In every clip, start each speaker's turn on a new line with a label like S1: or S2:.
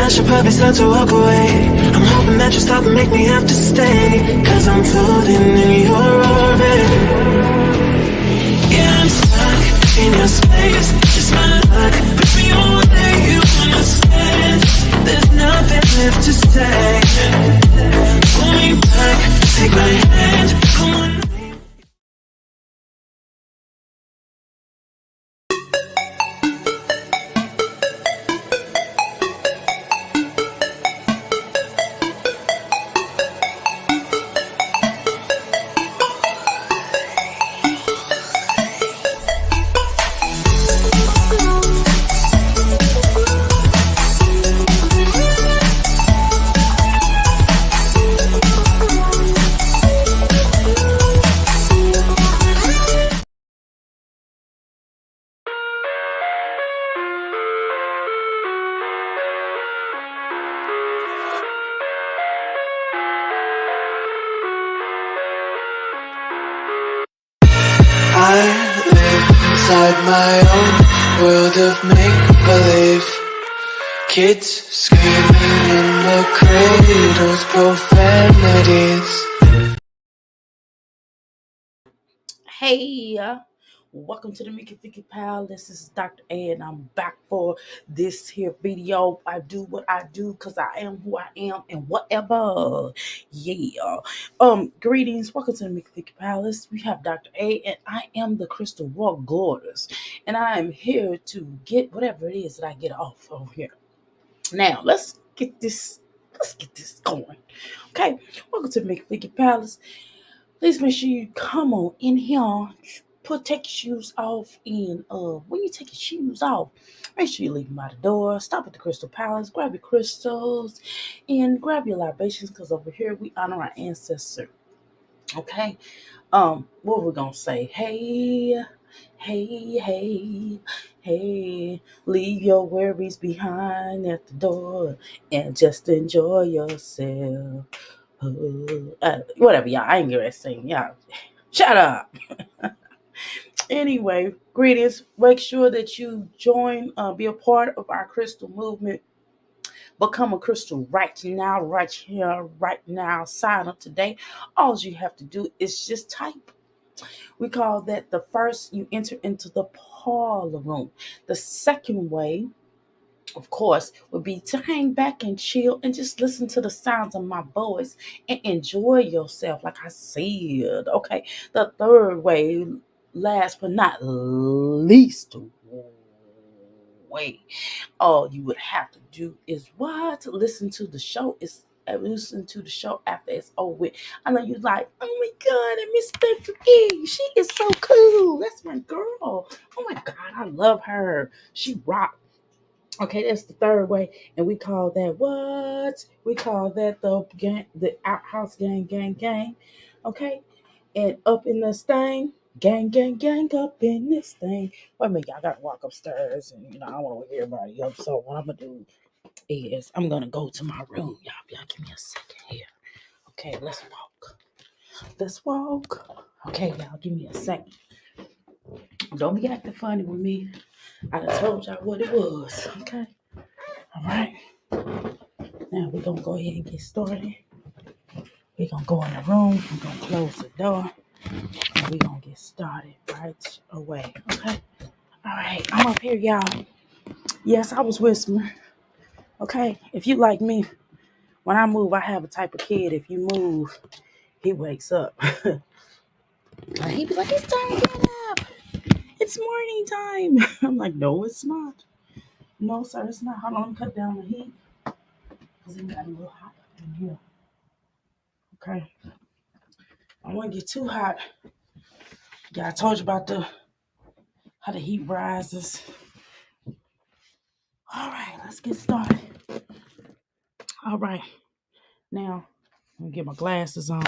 S1: I should probably start to walk away. I'm hoping that you stop and make me have to stay, cause I'm floating in your orbit. Yeah, I'm stuck in your space. Just my luck, push me away, you understand. There's nothing left to say. Pull me back, take my hand, come on.
S2: I live inside my own world of make-believe. Kids screaming in the cradles, profanities.
S3: Hey, welcome to the Mickey Vicky Pal. This is Dr. A, and I'm back for this here video. I do what I do because I am who I am and whatever. Yeah. Greetings. Welcome to the Mickey Vicky Palace. We have Dr. A, and I am the Crystal Rock Goddess, and I am here to get whatever it is that I get off over here. Now, let's get this going. Okay. Welcome to the Mickey Vicky Palace. Please make sure you come on in here. Take your shoes off, and when you take your shoes off, make sure you leave them by the door. Stop at the Crystal Palace, grab your crystals, and grab your libations, because over here we honor our ancestor. Okay. What we're gonna say? Hey, hey, hey, hey. Leave your worries behind at the door and just enjoy yourself. Whatever, y'all. I ain't gonna sing. Y'all, shut up. Anyway, greetings. Make sure that you join, be a part of our crystal movement. Become a crystal right now, right here, right now. Sign up today. All you have to do is just type. We call that the first you enter into the parlor room. The second way, of course, would be to hang back and chill and just listen to the sounds of my voice and enjoy yourself, like I said. Okay. The third way, last but not least way, all you would have to do is what? Listen to the show. Listen to the show after it's over with. I know you're like, oh my God, I miss Stephanie. She is so cool. That's my girl. Oh my God, I love her. She rocked. Okay, that's the third way, and we call that what? We call that the gang, the outhouse gang. Okay, and up in this thing, gang, up in this thing. Wait a minute, y'all gotta walk upstairs, and I don't want to wake everybody up. So what I'm gonna do is I'm gonna go to my room, y'all. Y'all give me a second here. Okay, let's walk. Let's walk. Okay, y'all, give me a second. Don't be acting funny with me. I done told y'all what it was. Okay. All right. Now we're going to go ahead and get started. We're going to go in the room. We're going to close the door. And we're going to get started right away. Okay? All right. I'm up here, y'all. Yes, I was whispering. Okay? If you like me, when I move, I have a type of kid. If you move, he wakes up. He be like, it's time to get up. It's morning time. I'm like, no, it's not. No, sir, it's not. Hold on, let me cut down the heat. Because it got a little hot up in here. Okay. I don't want to get too hot. Yeah, I told you about how the heat rises. All right, let's get started. All right. Now, I'm going to get my glasses on.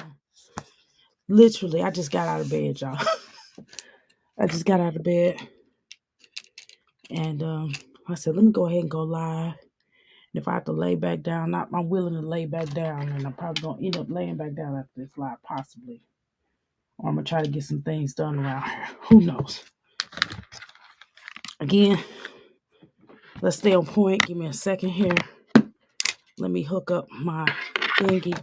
S3: Literally, I just got out of bed, y'all. I just got out of bed. And I said, let me go ahead and go live. And if I have to lay back down, I'm willing to lay back down. And I'm probably going to end up laying back down after this live, possibly. Or I'm going to try to get some things done around here. Who knows? Again, let's stay on point. Give me a second here. Let me hook up my thingy.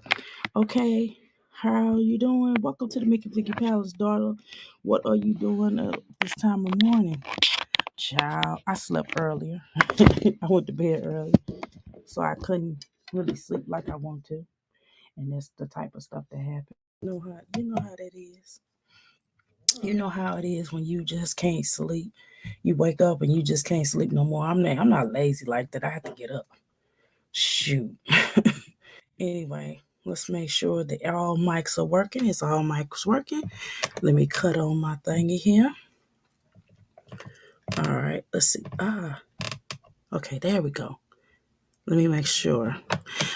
S3: Okay, how are you doing? Welcome to the Mickey Flicky Palace, daughter. What are you doing at this time of morning? Child, I slept earlier. I went to bed early, so I couldn't really sleep like I want to. And that's the type of stuff that happens. You know how that is. You know how it is when you just can't sleep. You wake up and you just can't sleep no more. I'm not lazy like that. I have to get up. Shoot. Anyway, let's make sure that all mics are working. Is all mics working? Let me cut on my thingy here. All right, let's see. Okay, there we go. Let me make sure.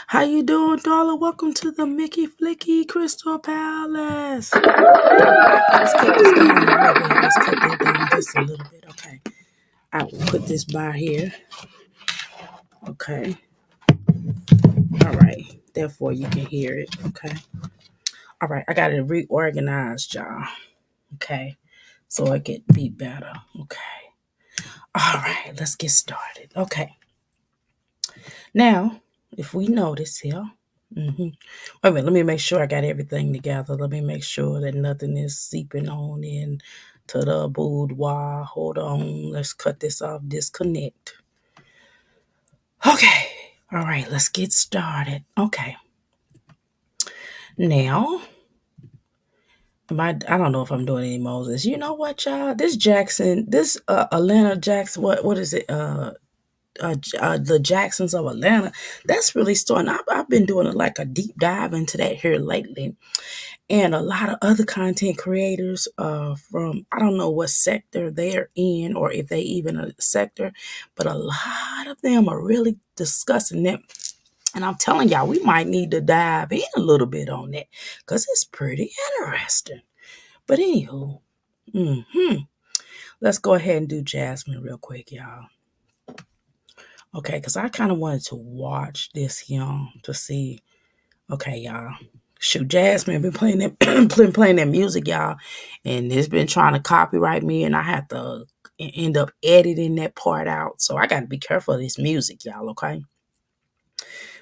S3: How you doing, Darla? Welcome to the Mickey Flicky Crystal Palace. Let's cut this down a little bit. Let's cut that down just a little bit. Okay. I will put this by here. Okay. All right. Therefore, you can hear it. Okay. All right. I got it reorganized, y'all. Okay. So it could be better. Okay. All right. Let's get started. Okay. Now, if we notice here, wait a minute, let me make sure I got everything together. Let me make sure that nothing is seeping on in to the boudoir. Hold on. Let's cut this off. Disconnect. Okay. All right. Let's get started. Okay. Now, I don't know if I'm doing any Moses. You know what, y'all? This Atlanta Jackson, what is it? The Jacksons of Atlanta. That's really starting. I've been doing like a deep dive into that here lately, and a lot of other content creators from I don't know what sector they're in or if they even a sector, but a lot of them are really discussing that. And I'm telling y'all, we might need to dive in a little bit on that because it's pretty interesting. But anywho, let's go ahead and do Jasmine real quick, y'all. Okay, because I kind of wanted to watch this young to see. Okay, y'all. Shoot, Jasmine been playing that playing that music, y'all, and it's been trying to copyright me, and I have to end up editing that part out. So I got to be careful of this music, y'all. Okay.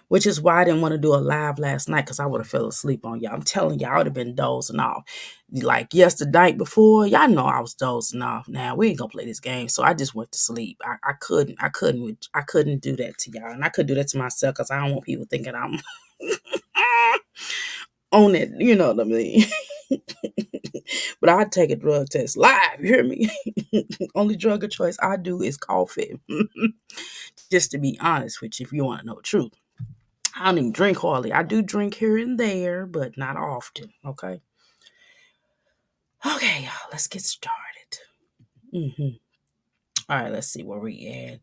S3: Which is why I didn't want to do a live last night because I would have fell asleep on y'all. I'm telling y'all, I would have been dozing off. Like yesterday night before, y'all know I was dozing off. Now we ain't gonna play this game, so I just went to sleep. I couldn't do that to y'all, and I couldn't do that to myself because I don't want people thinking I'm on it. You know what I mean? But I'd take a drug test live. You hear me? Only drug of choice I do is coffee. Just to be honest with you, if you want to know the truth. I don't even drink hardly. I do drink here and there, but not often. Okay. Okay, y'all. Let's get started. All right. Let's see where we at.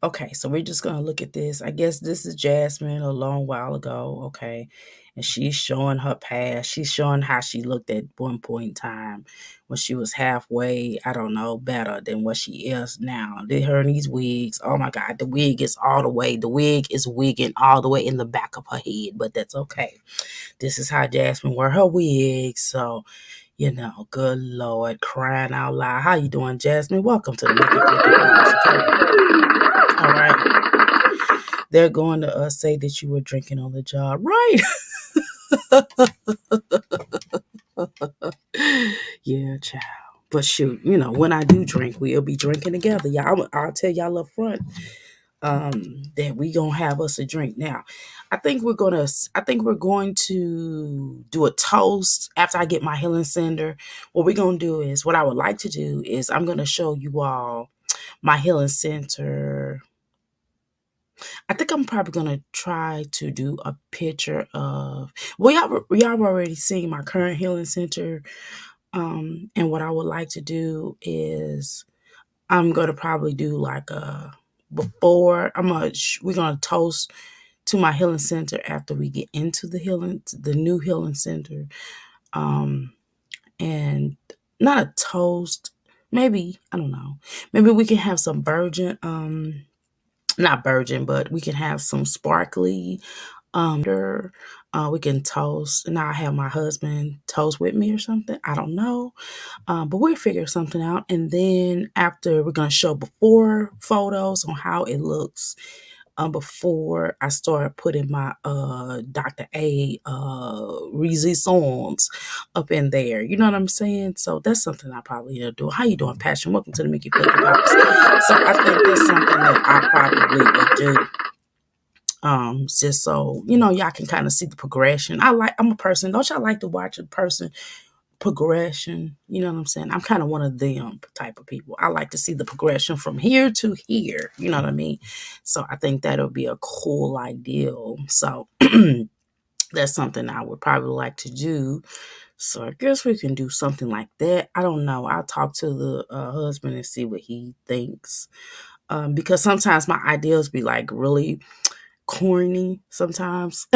S3: Okay, so we're just gonna look at this. I guess this is Jasmine a long while ago. Okay, and she's showing her past. She's showing how she looked at one point in time when she was halfway, I don't know, better than what she is now. Her and these wigs. Oh my God, the wig is all the way. The wig is wigging all the way in the back of her head, but that's okay. This is how Jasmine wear her wig. So, good Lord, crying out loud. How you doing, Jasmine? Welcome to the Mickey Flicky Palace. Okay? All right. They're going to say that you were drinking on the job. Right. Yeah, child. But shoot, when I do drink, we'll be drinking together. Y'all, I'll tell y'all up front that we gonna have us a drink. Now, I think we're going to do a toast after I get my healing cinder. What I would like to do is I'm gonna show you all my healing center. I think I'm probably gonna try to do a picture of. Well, y'all already seen my current healing center. And what I would like to do is I'm gonna probably do like a before. We're gonna toast to my healing center after we get into the new healing center. And not a toast. Maybe I don't know. Maybe we can have some virgin. Not virgin, but we can have some sparkly we can toast and I'll have my husband toast with me or something. I don't know. But we'll figure something out. And then after we're gonna show before photos on how it looks before I started putting my Dr. A resistance up in there. You know what I'm saying? So that's something I probably need to do. How you doing, Passion? Welcome to the Mickey Flicky Pops. So I think that's something that I probably would do. Just so y'all can kind of see the progression. I'm a person. Don't y'all like to watch a person progression? You know what I'm saying? I'm kind of one of them type of people. I like to see the progression from here to here. You know what I mean? So I think that'll be a cool ideal. So that's something I would probably like to do. So I guess we can do something like that. I don't know. I'll talk to the husband and see what he thinks. Because sometimes my ideas be like really corny sometimes.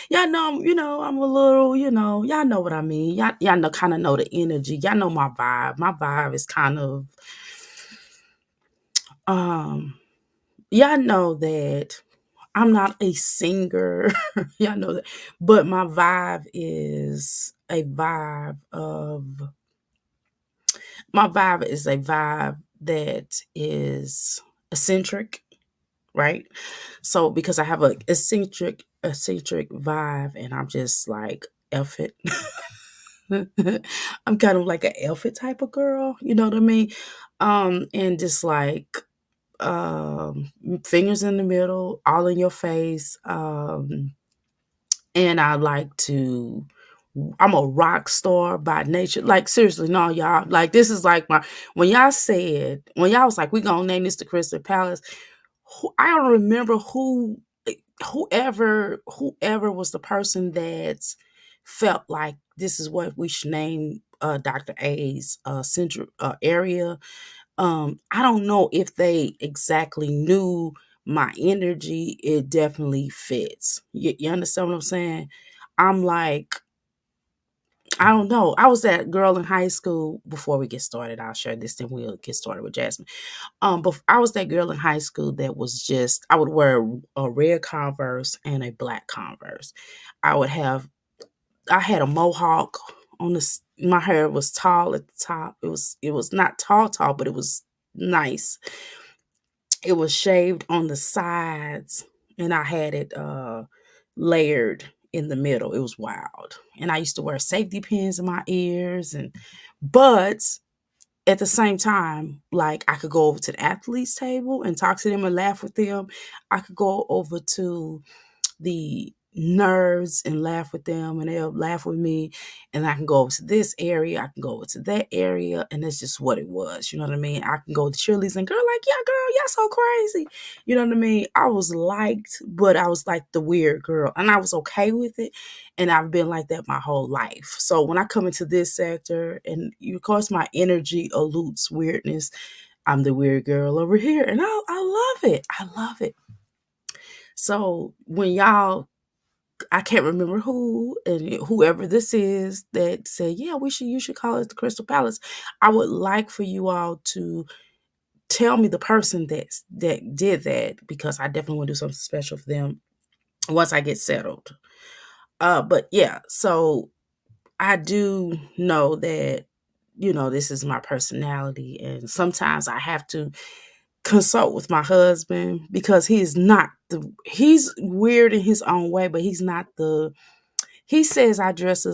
S3: Y'all know, I'm a little, y'all know what I mean. Y'all know, kind of know the energy. Y'all know my vibe. My vibe is kind of, y'all know that I'm not a singer. Y'all know that. But my vibe is a vibe of, my vibe is a vibe that is eccentric, right? So because I have a eccentric vibe, and I'm just like F it. I'm kind of like an F it type of girl, you know what I mean? And just like fingers in the middle, all in your face. And I like to, I'm a rock star by nature. Like, seriously, no, y'all. Like, this is like when y'all was like, we gonna name this the Crystal Palace. I don't remember whoever was the person that felt like this is what we should name Dr. A's central area. I don't know if they exactly knew my energy. It definitely fits. You understand what I'm saying? I'm like, I don't know. I was that girl in high school. Before we get started, I'll share this, then we'll get started with Jasmine. But I was that girl in high school that was just, I would wear a red Converse and a black Converse. I had a mohawk on this. My hair was tall at the top. It was not tall, but it was nice. It was shaved on the sides, and I had it layered in the middle. It was wild. And I used to wear safety pins in my ears, but at the same time, like, I could go over to the athletes table and talk to them and laugh with them. I could go over to the nerds and laugh with them, and they'll laugh with me. And I can go over to this area, I can go over to that area, and that's just what it was. You know what I mean? I can go to cheerleaders and girl, like, yeah, girl, y'all so crazy. You know what I mean? I was liked, but I was like the weird girl, and I was okay with it. And I've been like that my whole life. So when I come into this sector, and of course my energy eludes weirdness, I'm the weird girl over here, and I love it. I love it. So when y'all, I can't remember who, and whoever this is that said, yeah, you should call it the Crystal Palace. I would like for you all to tell me the person that did that, because I definitely want to do something special for them once I get settled. But yeah, so I do know that, this is my personality, and sometimes I have to consult with my husband, because he's weird in his own way, but he's not the he says I dress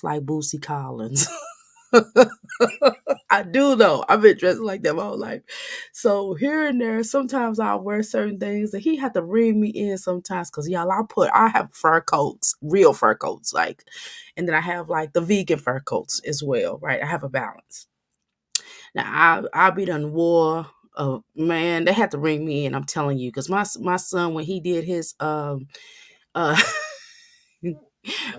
S3: like Boosie Collins. I do though. I've been dressing like that my whole life. So here and there, sometimes I'll wear certain things, and he had to ring me in sometimes, because y'all, I have fur coats, real fur coats, like, and then I have like the vegan fur coats as well, right? I have a balance. Now I'll be done wore. Man, they had to ring me in. I'm telling you, because my son, when he did his uh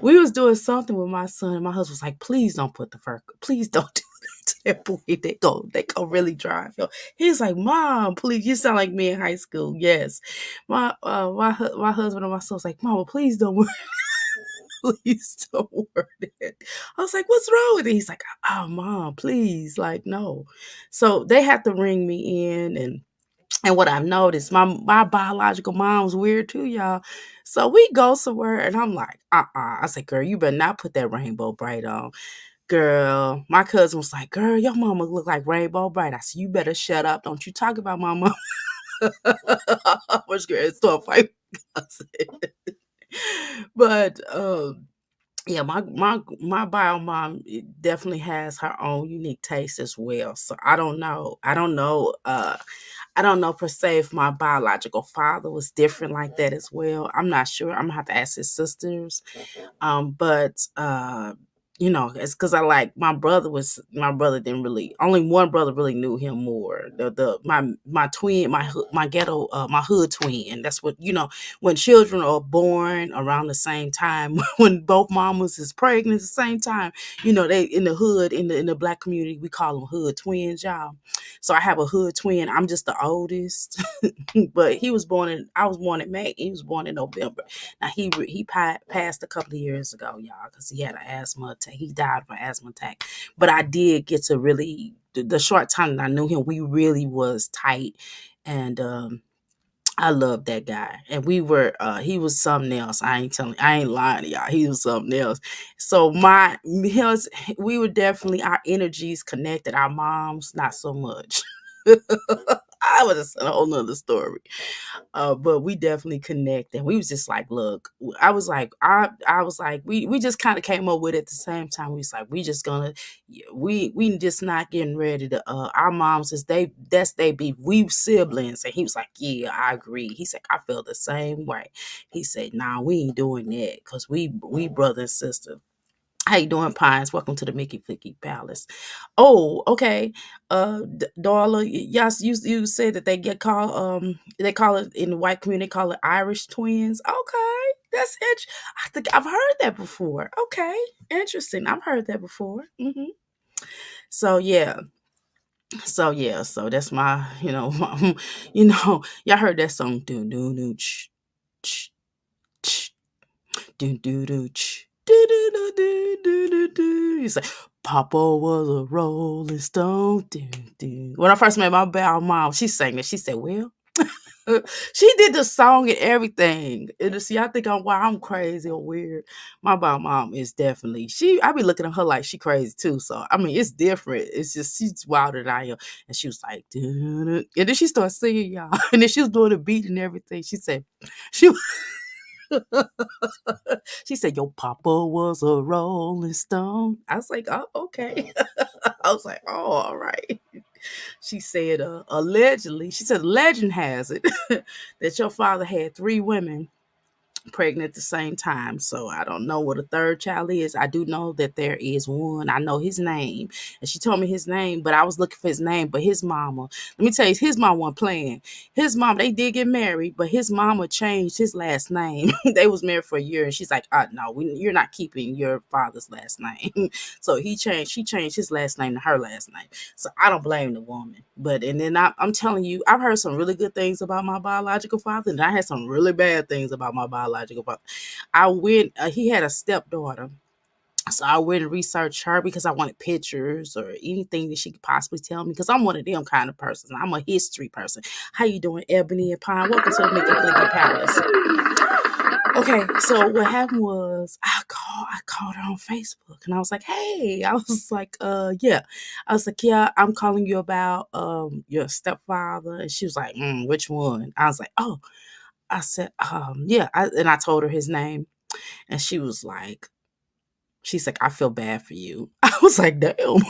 S3: we was doing something with my son, and my husband was like, please don't put the fur, please don't do that to that boy. They go really drive him. He's like, Mom, please, you sound like me in high school. Yes. My husband and my son was like, Mama, please don't wear please don't wear that. I was like, what's wrong with it? He's like, oh, Mom, please, like, no. So they had to ring me in, and what I've noticed, my biological mom's weird too, y'all. So we go somewhere, and I'm like, I said, girl, you better not put that Rainbow Bright on. Girl, my cousin was like, girl, your mama look like Rainbow Bright. I said, you better shut up. Don't you talk about my mom. I was going to start fighting. But yeah, my bio mom definitely has her own unique taste as well. So I don't know. I don't know per se if my biological father was different like that as well. I'm not sure. I'm gonna have to ask his sisters. But it's because my brother didn't really only one brother really knew him more. The my twin, my ghetto, my hood twin. That's what when children are born around the same time, when both mamas is pregnant at the same time, they in the hood in the black community we call them hood twins, y'all. So I have a hood twin. I'm just the oldest, but I was born in May. He was born in November. Now passed a couple of years ago, y'all, because he had an asthma attack. He died of an asthma attack. But I did get to really the short time that I knew him, we really was tight, and I love that guy. And he was something else. I ain't lying to y'all. He was something else. So we were definitely our energies connected. Our moms, not so much. I would have said a whole nother story. But we definitely connect, and we was just like, look, I was like, we just kind of came up with it at the same time. We was like, we just gonna, we just not getting ready to. Our moms is that's they be we siblings, and he was like, yeah, I agree. He said, I feel the same way. He said, nah, we ain't doing that because we brother and sister. How you doing, Pines? Welcome to the Mickey Flicky Palace. Oh, okay. Darla, yes, you said that they call it in the white community, call it Irish twins. Okay, that's it. I think I've heard that before. Okay, interesting. I've heard that before. So yeah, so that's my, y'all heard that song, do do do ch ch ch do do do ch do do do do do do do. He's like, Papa was a Rolling Stone. Do, do. When I first met my bow mom, she sang that. She said, "Well, she did the song and everything." And see, I think I'm crazy or weird. My bow mom is definitely she. I be looking at her like she crazy too. So I mean, it's different. It's just she's wilder than I am. And she was like, "Dun-dun." And then she started singing, y'all. And then she was doing the beat and everything. She said, she she said, "Your papa was a Rolling Stone." I was like, "Oh, okay." I was like, "Oh, all right." She said, allegedly, she said, legend has it that your father had three women pregnant at the same time. So I don't know what a third child is. I do know that there is one. I know his name. And she told me his name, but I was looking for his name. But his mama, let me tell you, his mama wasn't playing. His mom, they did get married, but his mama changed his last name. They was married for a year, and she's like, no, you're not keeping your father's last name. So she changed his last name to her last name. So I don't blame the woman. But and then I'm telling you, I've heard some really good things about my biological father, and I had some really bad things about my biological father. I went. He had a stepdaughter. So I went and researched her because I wanted pictures or anything that she could possibly tell me. Because I'm one of them kind of persons. I'm a history person. How you doing, Ebony and Pine? Welcome to the Mickey Flicky Palace. Okay, so what happened was I called her on Facebook and I was like, hey, I was like, yeah. I was like, yeah, I'm calling you about your stepfather. And she was like, which one? I was like, oh, I said, yeah. And I told her his name. And she's like, I feel bad for you. I was like, damn.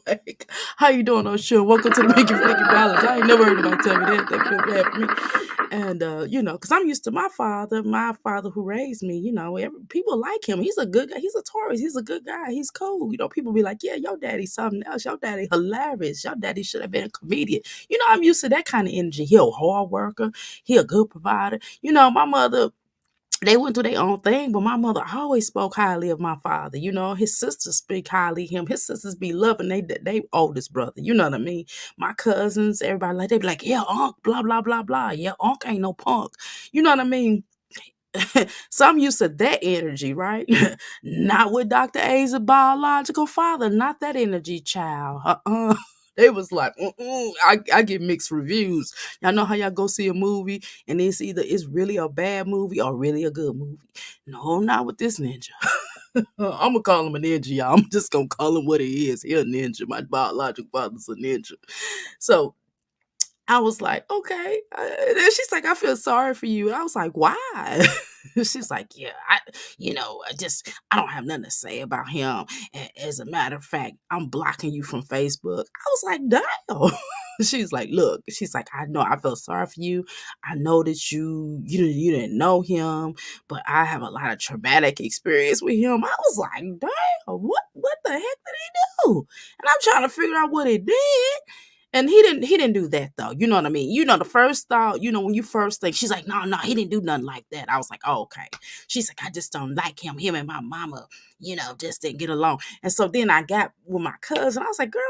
S3: Like, how you doing, oh sure? Welcome to the Mickey Flicky Balance. I ain't never heard anybody tell me that. They feel bad for me. And because I'm used to my father who raised me, people like him. He's a good guy, he's a Taurus, he's a good guy, he's cool. People be like, yeah, your daddy's something else, your daddy hilarious, your daddy should have been a comedian. I'm used to that kind of energy. He a hard worker, he a good provider. My mother, they went through their own thing, but my mother always spoke highly of my father. His sisters speak highly of him. His sisters be loving they oldest brother. You know what I mean? My cousins, everybody they be like, yeah, Unc, blah, blah, blah, blah. Yeah, Unc ain't no punk. You know what I mean? So I'm used to that energy, right? Not with Dr. A's biological father, not that energy, child. They was like, I get mixed reviews. Y'all know how y'all go see a movie and it's really a bad movie or really a good movie. No, not with this ninja. I'm gonna call him a ninja, y'all. I'm just gonna call him what he is. He a ninja. My biological father's a ninja. So I was like, okay. And then she's like, I feel sorry for you. And I was like, why? She's like, yeah, I don't have nothing to say about him. And as a matter of fact, I'm blocking you from Facebook. I was like, damn. She's like, look, she's like, I know I feel sorry for you. I know that you didn't know him, but I have a lot of traumatic experience with him. I was like, damn, what the heck did he do? And I'm trying to figure out what he did. And he didn't do that though. You know what I mean? You know, the first thought, when you first think, she's like, no, he didn't do nothing like that. I was like, oh, okay. She's like, I just don't like him. Him and my mama, just didn't get along. And so then I got with my cousin. I was like, girl,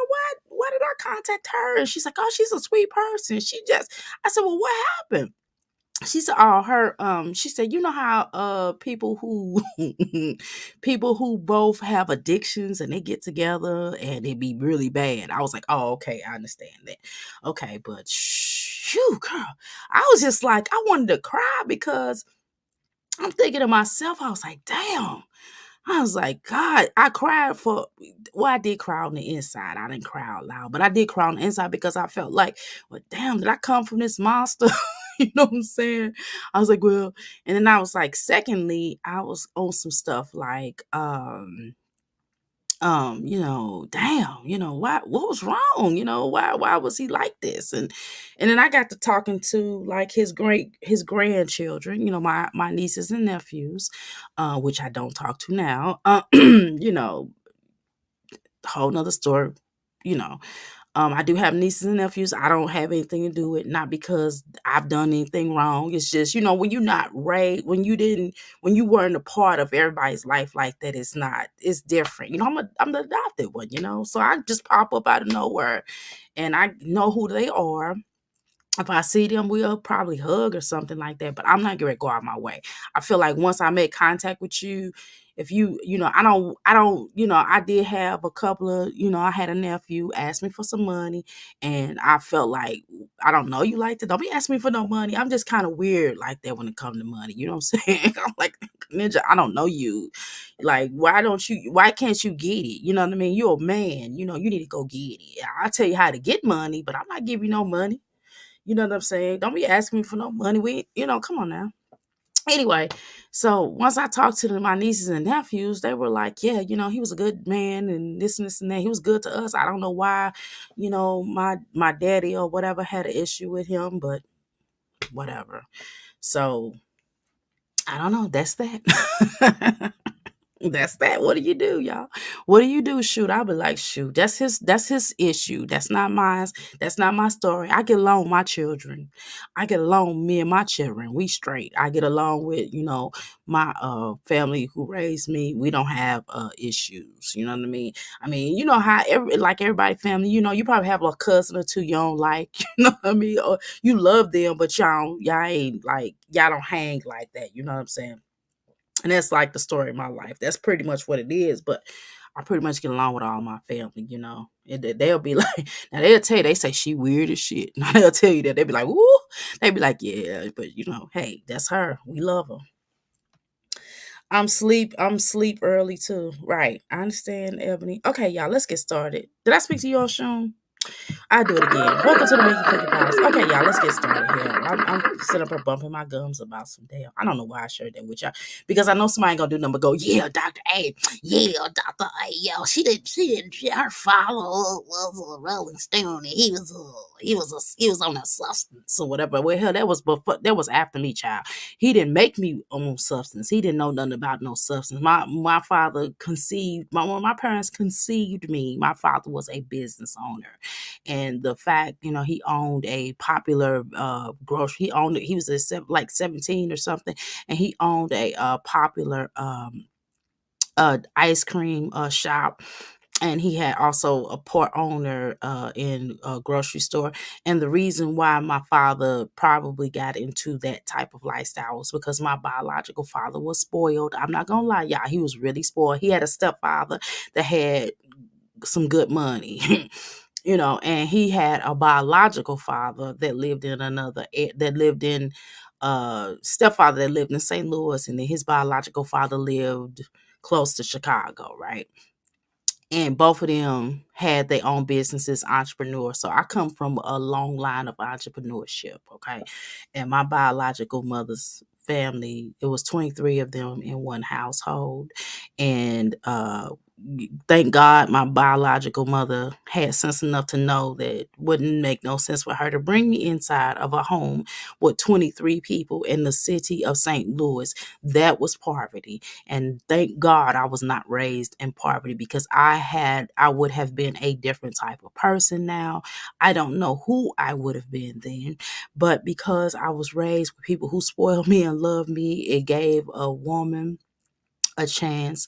S3: why did I contact her? And she's like, oh, she's a sweet person. I said, well, what happened? She said, oh, she said, you know how people who people who both have addictions and they get together and it be really bad. I was like, oh, okay, I understand that. Okay, but shoo, girl, I was just like, I wanted to cry because I'm thinking to myself, I was like, damn. I was like, God, I did cry on the inside. I didn't cry out loud, but I did cry on the inside because I felt like, well, damn, did I come from this monster? You know what I'm saying? I was like, well, and then I was like, secondly, I was on some stuff like, damn, what was wrong? Why was he like this? And then I got to talking to like his grandchildren, my nieces and nephews, which I don't talk to now. Whole nother story, you know. I do have nieces and nephews. I don't have anything to do with, not because I've done anything wrong. It's just, when you're not raised, when you weren't a part of everybody's life like that, it's different. I'm the adopted one, so I just pop up out of nowhere and I know who they are. If I see them, we'll probably hug or something like that. But I'm not gonna go out my way. I feel like once I make contact with you, if I did have a couple of, I had a nephew ask me for some money, and I felt like, I don't know you like that. Don't be asking me for no money. I'm just kind of weird like that when it comes to money. You know what I'm saying? I'm like, Ninja, I don't know you. Like, why can't you get it? You know what I mean? You're a man. You need to go get it. I'll tell you how to get money, but I'm not giving you no money. You know what I'm saying? Don't be asking me for no money. Come on now. Anyway, so once I talked to my nieces and nephews, they were like, yeah, he was a good man and this and that. He was good to us. I don't know why, my daddy or whatever had an issue with him, but whatever. So I don't know. That's that. That's that. What do you do, y'all? What do you do? Shoot, I'll be like, shoot, that's his issue. That's not mine. That's not my story. I get along with my children. I get along with me and my children. We straight. I get along with, my family who raised me. We don't have issues. You know what I mean? I mean, you know how everybody family, you probably have a cousin or two you don't like, you know what I mean? Or you love them, but y'all ain't like, y'all don't hang like that. You know what I'm saying? And that's like the story of my life. That's pretty much what it is. But I pretty much get along with all my family. They'll be like, now they'll tell you, they say she weird as shit. Now they'll tell you that. They'll be like, woo. They be like, yeah, but hey, that's her. We love her. I'm sleep early too. Right. I understand, Ebony. Okay, y'all, let's get started. Did I speak to you all, Sean? I do it again. Welcome to the Making Cookie Past. Okay, y'all, let's get started here. I'm sitting up here bumping my gums about some damn. I don't know why I shared that with y'all, because I know somebody ain't gonna do nothing but go, yeah, Dr. A, yeah, Dr. A, yo, her father was a Rolling Stone, and he was on a substance or whatever. Well, hell, that was after me, child. He didn't make me on substance. He didn't know nothing about no substance. My father conceived, when my parents conceived me, my father was a business owner. And the fact, he owned a popular grocery. He was like 17 or something, and he owned a popular ice cream shop. And he had also a part owner in a grocery store. And the reason why my father probably got into that type of lifestyle was because my biological father was spoiled. I'm not gonna lie, y'all. He was really spoiled. He had a stepfather that had some good money. And he had a biological father that lived in stepfather that lived in St. Louis, and then his biological father lived close to Chicago, right? and both of them had their own businesses, entrepreneurs. So I come from a long line of entrepreneurship. Okay, and my biological mother's family, it was 23 of them in one household, and thank God my biological mother had sense enough to know that it wouldn't make no sense for her to bring me inside of a home with 23 people in the city of St. Louis. That was poverty. And thank God I was not raised in poverty, because I would have been a different type of person now. I don't know who I would have been then, but because I was raised with people who spoiled me and loved me, it gave a woman a chance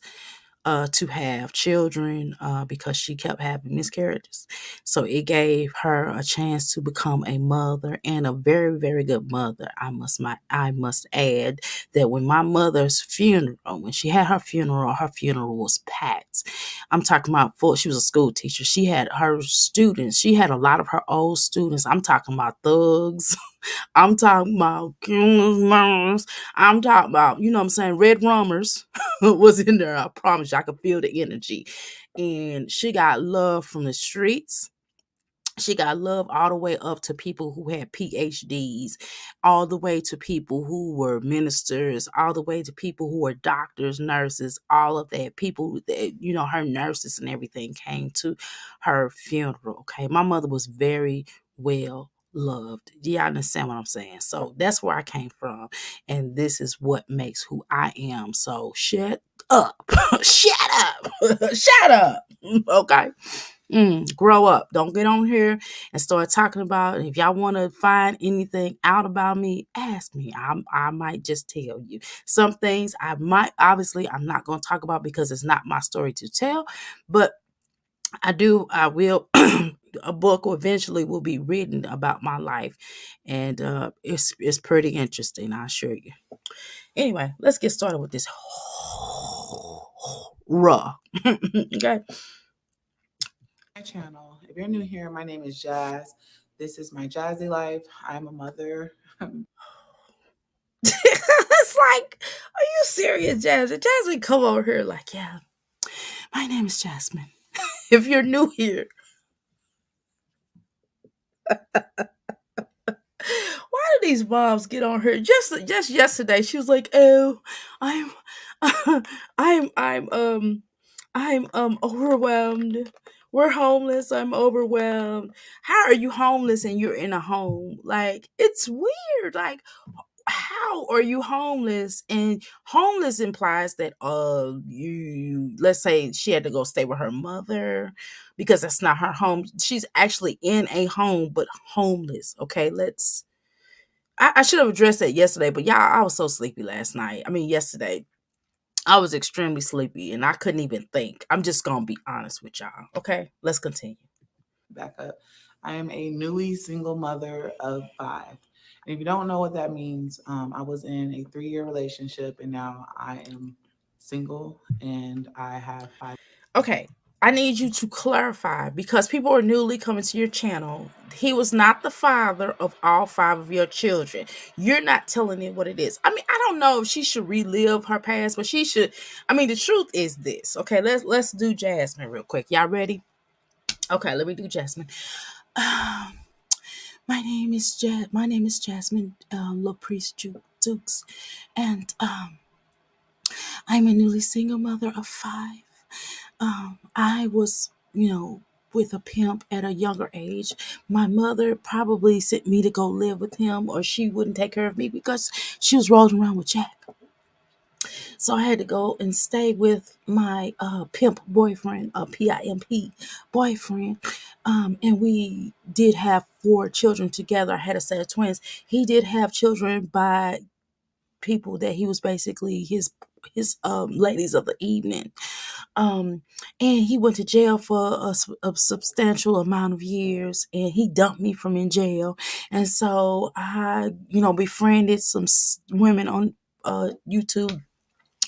S3: to have children, because she kept having miscarriages. So it gave her a chance to become a mother, and a very, very good mother. I must add that when my mother's funeral, when she had her funeral was packed. I'm talking about full. She was a school teacher. She had her students. She had a lot of her old students. I'm talking about thugs. I'm talking about killers. I'm talking about, you know what I'm saying, red rummers was in there. I promise you, I could feel the energy. And she got love from the streets. She got love all the way up to people who had PhDs, all the way to people who were ministers, all the way to people who were doctors, nurses, all of that. People that, her nurses and everything came to her funeral. Okay. My mother was very well loved. Do you understand what I'm saying? So that's where I came from. And this is what makes who I am. So shut up. Shut up. Shut up. Okay. Grow up. Don't get on here and start talking about. If y'all want to find anything out about me, ask me. I might just tell you some things. Obviously, I'm not going to talk about because it's not my story to tell. But I will. A book eventually will be written about my life, and it's pretty interesting. I assure you. Anyway, let's get started with this raw. Okay.
S4: My channel. If you're new here, my name is Jazz. This is my Jazzy Life. I'm a mother.
S3: It's like, are you serious, Jasmine? Jasmine, come over here. Like, yeah, my name is Jasmine. If you're new here, why do these moms get on her? Just yesterday, she was like, "Oh, I'm, I'm overwhelmed. We're homeless. I'm overwhelmed. How are you homeless and you're in a home? Like, it's weird. Like, how are you homeless? And homeless implies that you, let's say she had to go stay with her mother because that's not her home. She's actually in a home but homeless. Okay, I should have addressed that yesterday, but y'all, I was so sleepy last night. I mean, yesterday I was extremely sleepy and I couldn't even think. I'm just gonna be honest with y'all. Okay, let's continue.
S4: Back up. I am a newly single mother of 5. And if you don't know what that means, I was in a 3-year relationship and now I am single and I have 5.
S3: Okay, I need you to clarify because people are newly coming to your channel. He was not the father of all 5 of your children. You're not telling it what it is. I mean, I don't know if she should relive her past, but she should. I mean, the truth is this. Okay, let's do Jasmine real quick. Y'all ready? Okay, let me do Jasmine. My name is Jasmine LaPriest Dukes, and I'm a newly single mother of 5. I was, with a pimp at a younger age. My mother probably sent me to go live with him, or she wouldn't take care of me because she was rolling around with Jack. So I had to go and stay with my pimp boyfriend, a PIMP boyfriend. And we did have 4 children together. I had a set of twins. He did have children by people that he was basically his ladies of the evening. And he went to jail for a substantial amount of years, and he dumped me from in jail. And so I, befriended some women on YouTube.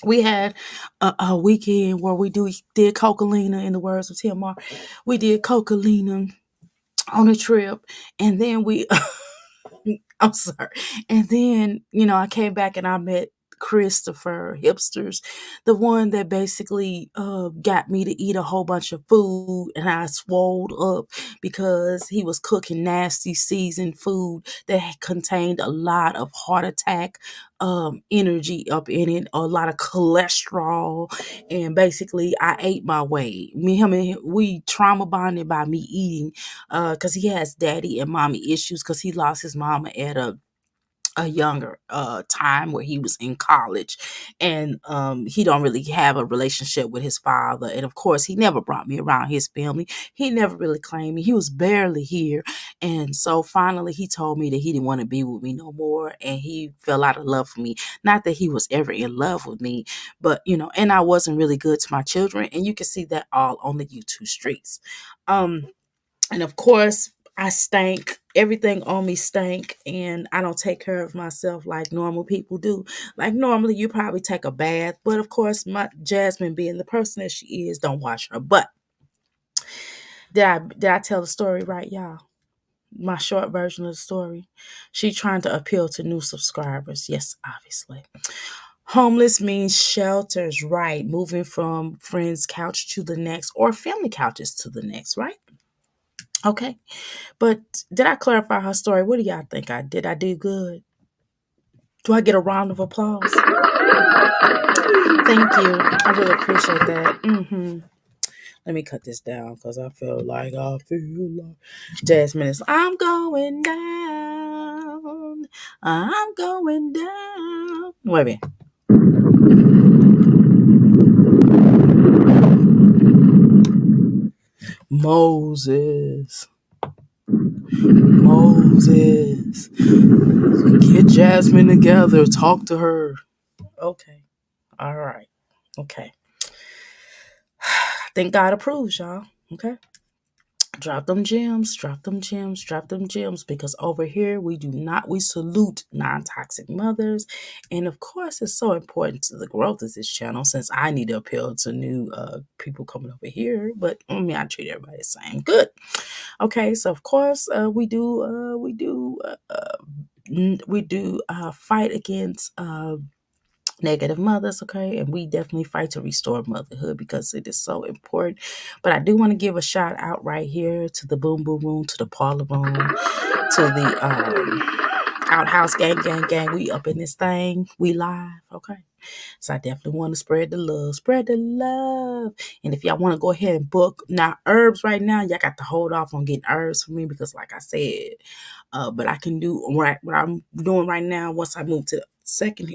S3: We had a weekend where did Cocalina, in the words of Tim. We did Cocalina on a trip, and then we I'm sorry. And then, I came back and I met Christopher, hipsters, the one that basically got me to eat a whole bunch of food and I swolled up because he was cooking nasty seasoned food that contained a lot of heart attack energy up in it, a lot of cholesterol, and basically I ate my way. Me, him, and we trauma bonded by me eating, because he has daddy and mommy issues because he lost his mama at a younger time where he was in college, and he don't really have a relationship with his father, and of course he never brought me around his family. He never really claimed me. He was barely here, and so finally he told me that he didn't want to be with me no more, and he fell out of love with me. Not that he was ever in love with me, but and I wasn't really good to my children, and you can see that all on the YouTube streets. And of course, I stank. Everything on me stank, and I don't take care of myself like normal people do. Like normally, you probably take a bath, but of course, my Jasmine, being the person that she is, don't wash her butt. Did I tell the story right, y'all? My short version of the story. She trying to appeal to new subscribers. Yes, obviously. Homeless means shelters, right? Moving from friend's couch to the next, or family couches to the next, right? Okay. But did I clarify her story? What do y'all think I did? I did good. Do I get a round of applause? Thank you. I really appreciate that. Let me cut this down because I feel like Jasmine is. I'm going down. I'm going down. Wait a minute. Moses. Moses. Get Jasmine together. Talk to her. Okay. All right. Okay. Thank God approves, y'all. Okay. Drop them gems, drop them gems, drop them gems, because over here we salute non-toxic mothers. And of course, it's so important to the growth of this channel, since I need to appeal to new people coming over here. But I mean, I treat everybody the same. Good. Okay, so of course, we do fight against negative mothers, okay? And we definitely fight to restore motherhood because it is so important. But I do want to give a shout out right here to the Boom Boom Room, to the Parlor Room, to the Outhouse Gang. We up in this thing. We live, okay? So I definitely want to spread the love. Spread the love. And if y'all want to go ahead and book now herbs right now, y'all got to hold off on getting herbs for me because like I said, but I can do what I'm doing right now once I move to the second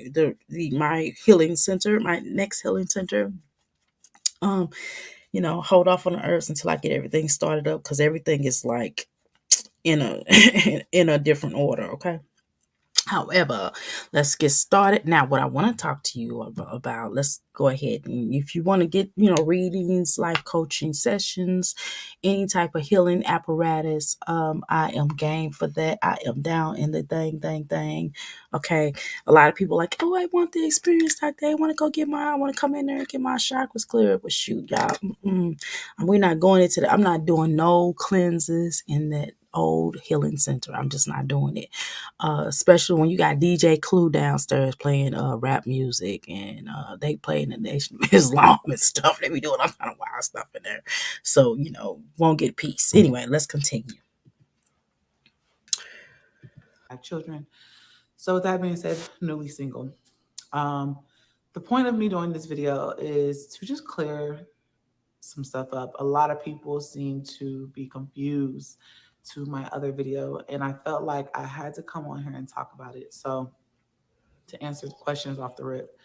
S3: my healing center, my next healing center. Um, hold off on the herbs until I get everything started up because everything is like in a in a different order, okay? However, let's get started. Now, what I want to talk to you about, let's go ahead. And if you want to get, readings, life coaching sessions, any type of healing apparatus, I am game for that. I am down in the thing. Okay. A lot of people like, oh, I want the experience like that. I want to come in there and get my chakras clear. But shoot, y'all, we're not going into that. I'm not doing no cleanses in that old healing center. I'm just not doing it. Especially when you got DJ Clue downstairs playing rap music, and they playing the Nation of Islam and stuff. They be doing all kind of wild stuff in there. So, won't get peace. Anyway, let's continue.
S4: Children. So with that being said, newly single. The point of me doing this video is to just clear some stuff up. A lot of people seem to be confused to my other video, and I felt like I had to come on here and talk about it. So to answer the questions off the rip,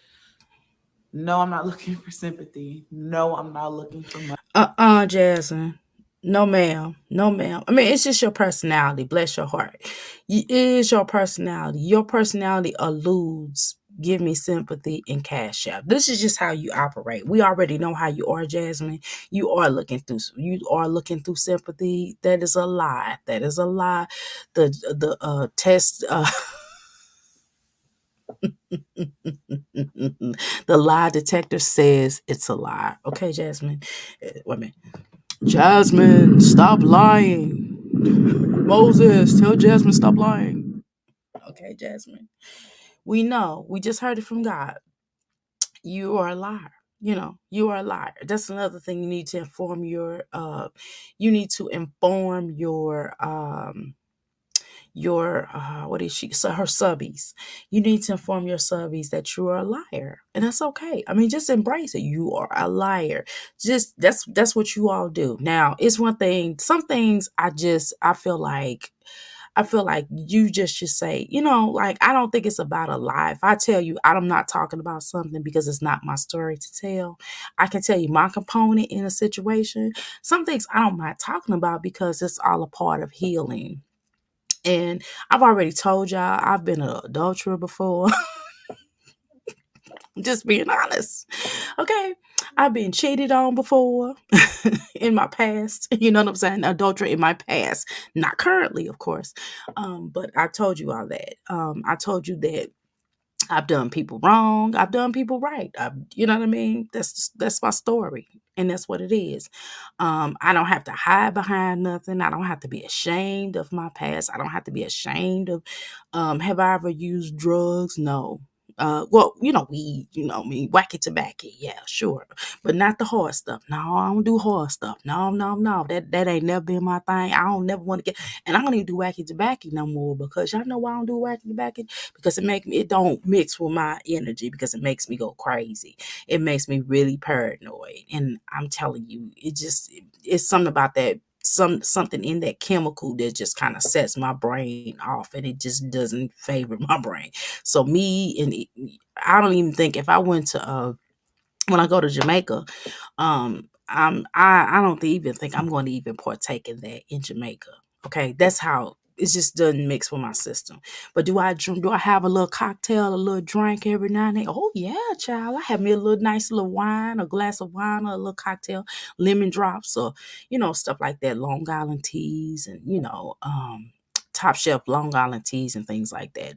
S4: no, I'm not looking for sympathy. No, I'm not looking for money.
S3: Jasmine. No, ma'am. No, ma'am. I mean, it's just your personality. Bless your heart. It is your personality. Your personality alludes, give me sympathy and cash out. This is just how you operate. We already know how you are, Jasmine. You are looking through sympathy. That is a lie. That is a lie. The test the lie detector says it's a lie. Okay, Jasmine. Wait a minute. Jasmine, stop lying. Moses, tell Jasmine stop lying. Okay, Jasmine. We know, we just heard it from God. You are a liar. You are a liar. That's another thing you need to inform you need to inform your what is she so her subbies. You need to inform your subbies that you are a liar, and that's okay. I mean, just embrace it. You are a liar. Just that's what you all do. Now, it's one thing, some things I feel like you just should say, like, I don't think it's about a lie. If I tell you I'm not talking about something because it's not my story to tell, I can tell you my component in a situation. Some things I don't mind talking about because it's all a part of healing. And I've already told y'all I've been an adulterer before. I'm just being honest. Okay. I've been cheated on before in my past. You know what I'm saying? Adultery in my past. Not currently, of course. But I told you all that. I told you that I've done people wrong. I've done people right. You know what I mean? That's my story, and that's what it is. I don't have to hide behind nothing. I don't have to be ashamed of my past. I don't have to be ashamed of. Have I ever used drugs? No. Well, weed, me, wacky tobacco, yeah, sure, but not the hard stuff. No, I don't do hard stuff. No, no, no, that ain't never been my thing. I don't never want to get, and I don't even do wacky tobacco no more because y'all know why I don't do wacky tobacco, because it don't mix with my energy, because it makes me go crazy. It makes me really paranoid, and I'm telling you, it's something about that, something in that chemical that just kind of sets my brain off, and it just doesn't favor my brain. So me, and I don't even think, if I went to when I go to Jamaica, I don't even think I'm going to even partake in that in Jamaica. Okay, that's how it just doesn't mix with my system. But do I drink? Do I have a little cocktail, a little drink every now and then? Oh yeah, child. I have me a little nice little wine, a glass of wine, or a little cocktail, lemon drops, or stuff like that. Long Island teas, and top shelf Long Island teas and things like that.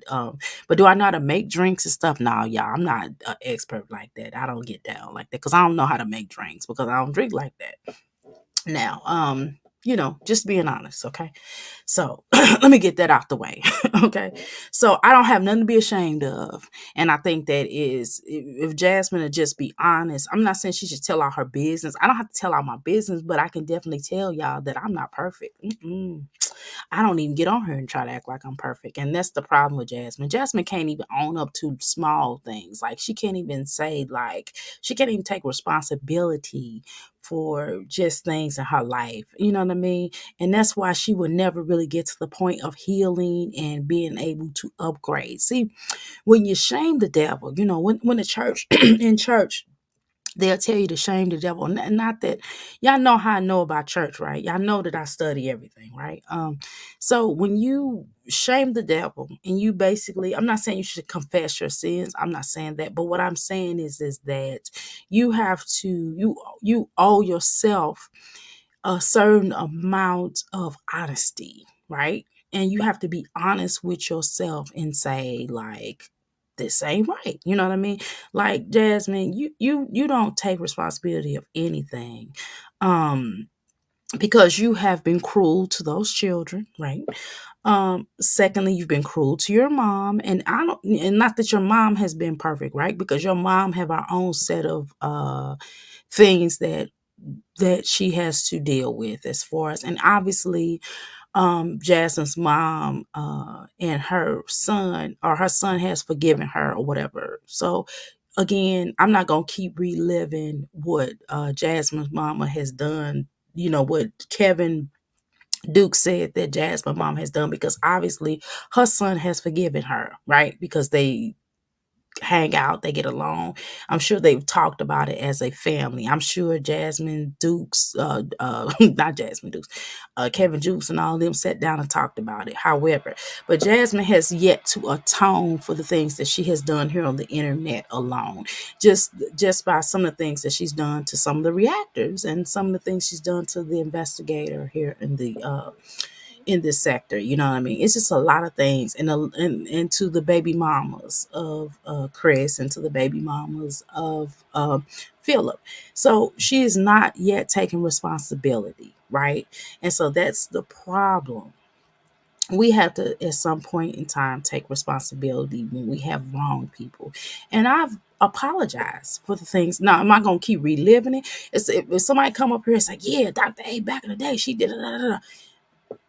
S3: But do I know how to make drinks and stuff? No, y'all, I'm not an expert like that. I don't get down like that because I don't know how to make drinks because I don't drink like that. Now, just being honest, okay? So let me get that out the way. Okay. So I don't have nothing to be ashamed of. And I think that is, if Jasmine would just be honest, I'm not saying she should tell all her business. I don't have to tell all my business, but I can definitely tell y'all that I'm not perfect. I don't even get on her and try to act like I'm perfect. And that's the problem with Jasmine. Jasmine can't even own up to small things. Like, she can't even say, like, she can't even take responsibility for just things in her life. You know what I mean? And that's why she would never really get to the point of healing and being able to upgrade. See, when you shame the devil, when the church, in church, they'll tell you to shame the devil. And not that, y'all know how I know about church, right? Y'all know that I study everything, right? So when you shame the devil, and you basically, I'm not saying you should confess your sins. I'm not saying that. But what I'm saying is that you have to, you owe yourself a certain amount of honesty, right? And you have to be honest with yourself and say, like, this ain't right. You know what I mean? Like, Jasmine, you don't take responsibility of anything. Because you have been cruel to those children, right? Secondly, you've been cruel to your mom, and not that your mom has been perfect, right? Because your mom have her own set of things that she has to deal with, as far as, and obviously Jasmine's mom and her son has forgiven her or whatever. So again, I'm not gonna keep reliving what Jasmine's mama has done, what Kevin Duke said that Jasmine's mom has done, because obviously her son has forgiven her, right? Because they hang out, they get along. I'm sure they've talked about it as a family. I'm sure Jasmine Dukes, not Jasmine Dukes, Kevin Dukes and all of them sat down and talked about it. However, but Jasmine has yet to atone for the things that she has done here on the internet alone. Just by some of the things that she's done to some of the reactors, and some of the things she's done to the investigator here in this sector. You know what I mean? It's just a lot of things, and to the baby mamas of Chris, and to the baby mamas of Philip. So she is not yet taking responsibility, right? And so that's the problem. we have to at some point in time take responsibility when we have wronged people. And I've apologized for the things. Now, am I gonna keep reliving it? If somebody come up here and say, yeah, Dr. A back in the day, she did it.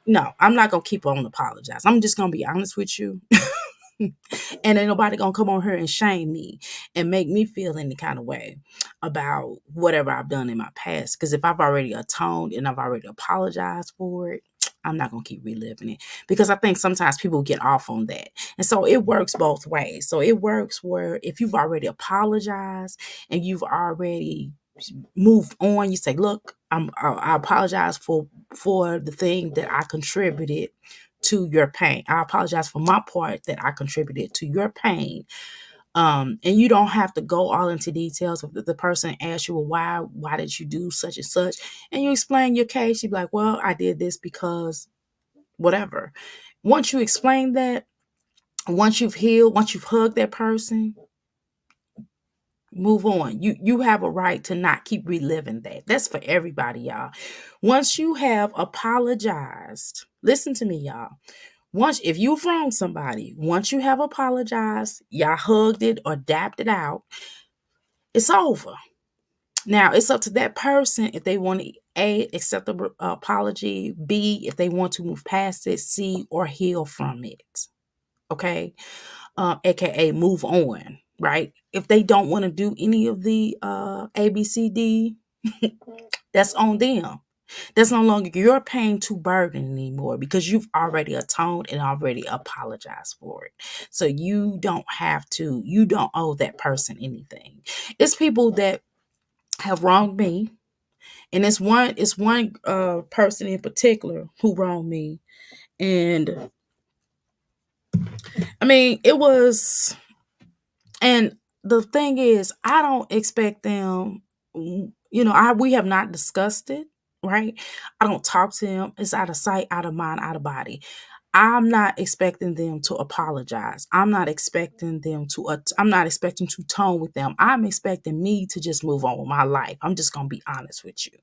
S3: No, I'm not gonna keep on apologize. I'm just gonna be honest with you. And ain't nobody gonna come on here and shame me and make me feel any kind of way about whatever I've done in my past. Because if I've already atoned and I've already apologized for it, I'm not gonna keep reliving it, because I think sometimes people get off on that. And so it works both ways. So it works where if you've already apologized and you've already moved on, you say, look, I apologize for the thing that I contributed to your pain. I apologize for my part that I contributed to your pain. And you don't have to go all into details. If the person asks you, well, why did you do such and such? And you explain your case, you be like, well, I did this because whatever. Once you explain that, once you've healed, once you've hugged that person, move on. You have a right to not keep reliving that. That's for everybody, y'all. Once you have apologized, listen to me, y'all. Once, if you've wronged somebody, once you have apologized, y'all hugged it or dapped it out, it's over. Now it's up to that person if they want to A, accept the apology, B, if they want to move past it, C, or heal from it. Okay. AKA move on, right? If they don't want to do any of the ABCD, that's on them. That's no longer your pain to burden anymore, because you've already atoned and already apologized for it. So you don't owe that person anything. It's people that have wronged me. And it's one person in particular who wronged me. And I mean, it was, and the thing is, I don't expect them, we have not discussed it, right? I don't talk to them. It's out of sight, out of mind, out of body. I'm not expecting them to apologize. I'm not expecting to tone with them. I'm expecting me to just move on with my life. I'm just going to be honest with you.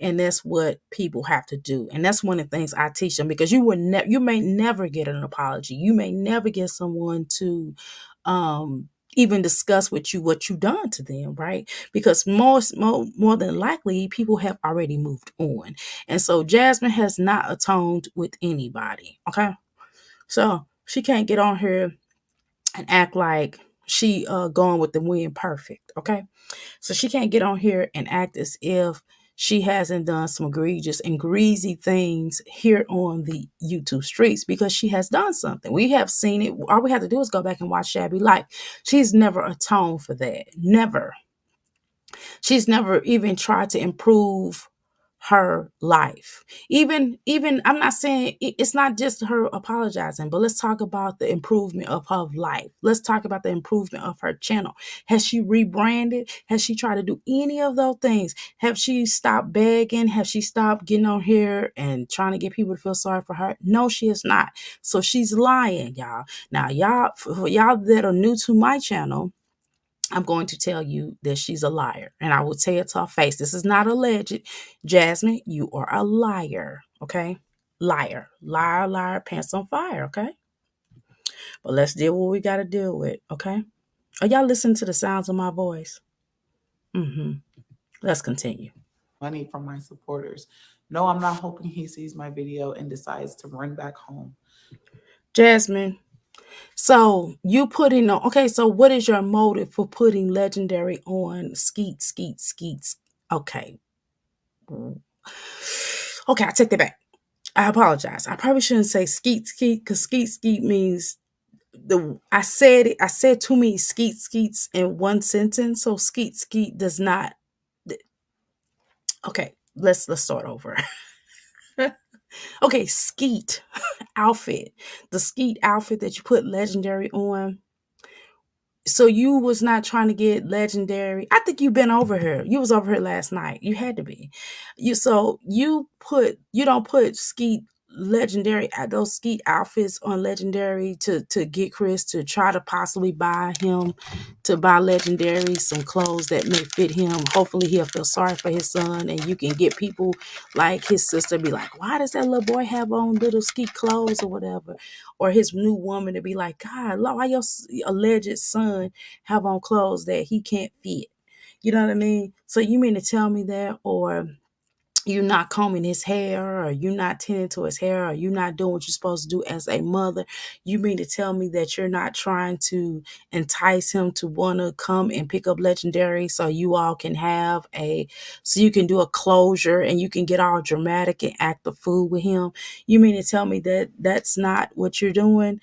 S3: And that's what people have to do. And that's one of the things I teach them, because you may never get an apology. You may never get someone to even discuss with you what you done to them, right? Because more than likely, people have already moved on. And so Jasmine has not atoned with anybody, okay? So she can't get on here and act like she going with the wind perfect, okay? So she can't get on here and act as if she hasn't done some egregious and greasy things here on the YouTube streets, because she has done something. We have seen it. All we have to do is go back and watch Shabby Life. She's never atoned for that. Never. She's never even tried to improve her life. Even I'm not saying it's not just her apologizing, but let's talk about the improvement of her life. Let's talk about the improvement of her channel. Has she rebranded? Has she tried to do any of those things? Have she stopped begging? Have she stopped getting on here and trying to get people to feel sorry for her? No, she is not. So she's lying, y'all. Now, for y'all that are new to my channel, I'm going to tell you that she's a liar. And I will tell it to her face. This is not alleged. Jasmine, you are a liar. Okay? Liar. Liar, liar, pants on fire. Okay? But let's deal with what we got to deal with. Okay? Are y'all listening to the sounds of my voice? Let's continue.
S4: Money from my supporters. No, I'm not hoping he sees my video and decides to run back home.
S3: Jasmine, so you putting on, okay, so what is your motive for putting legendary on skeet, skeet, skeets? Okay. Okay, I take that back. I apologize. I probably shouldn't say skeet, skeet, because skeet, skeet means I said too many skeet, skeets in one sentence. So skeet, skeet does not, okay, let's start over. Okay, skeet outfit. The skeet outfit that you put legendary on. So you was not trying to get legendary. I think you've been over here. You was over here last night. You had to be. You don't put skeet legendary those ski outfits on legendary to get Chris to try to possibly buy him to buy legendary some clothes that may fit him. Hopefully he'll feel sorry for his son, and you can get people like his sister be like, why does that little boy have on little ski clothes or whatever, or his new woman to be like, God, why your alleged son have on clothes that he can't fit? You know what I mean? So you mean to tell me that, or you're not combing his hair, or you're not tending to his hair, or you're not doing what you're supposed to do as a mother? You mean to tell me that you're not trying to entice him to want to come and pick up legendary so you all can have so you can do a closure and you can get all dramatic and act the fool with him? You mean to tell me that that's not what you're doing?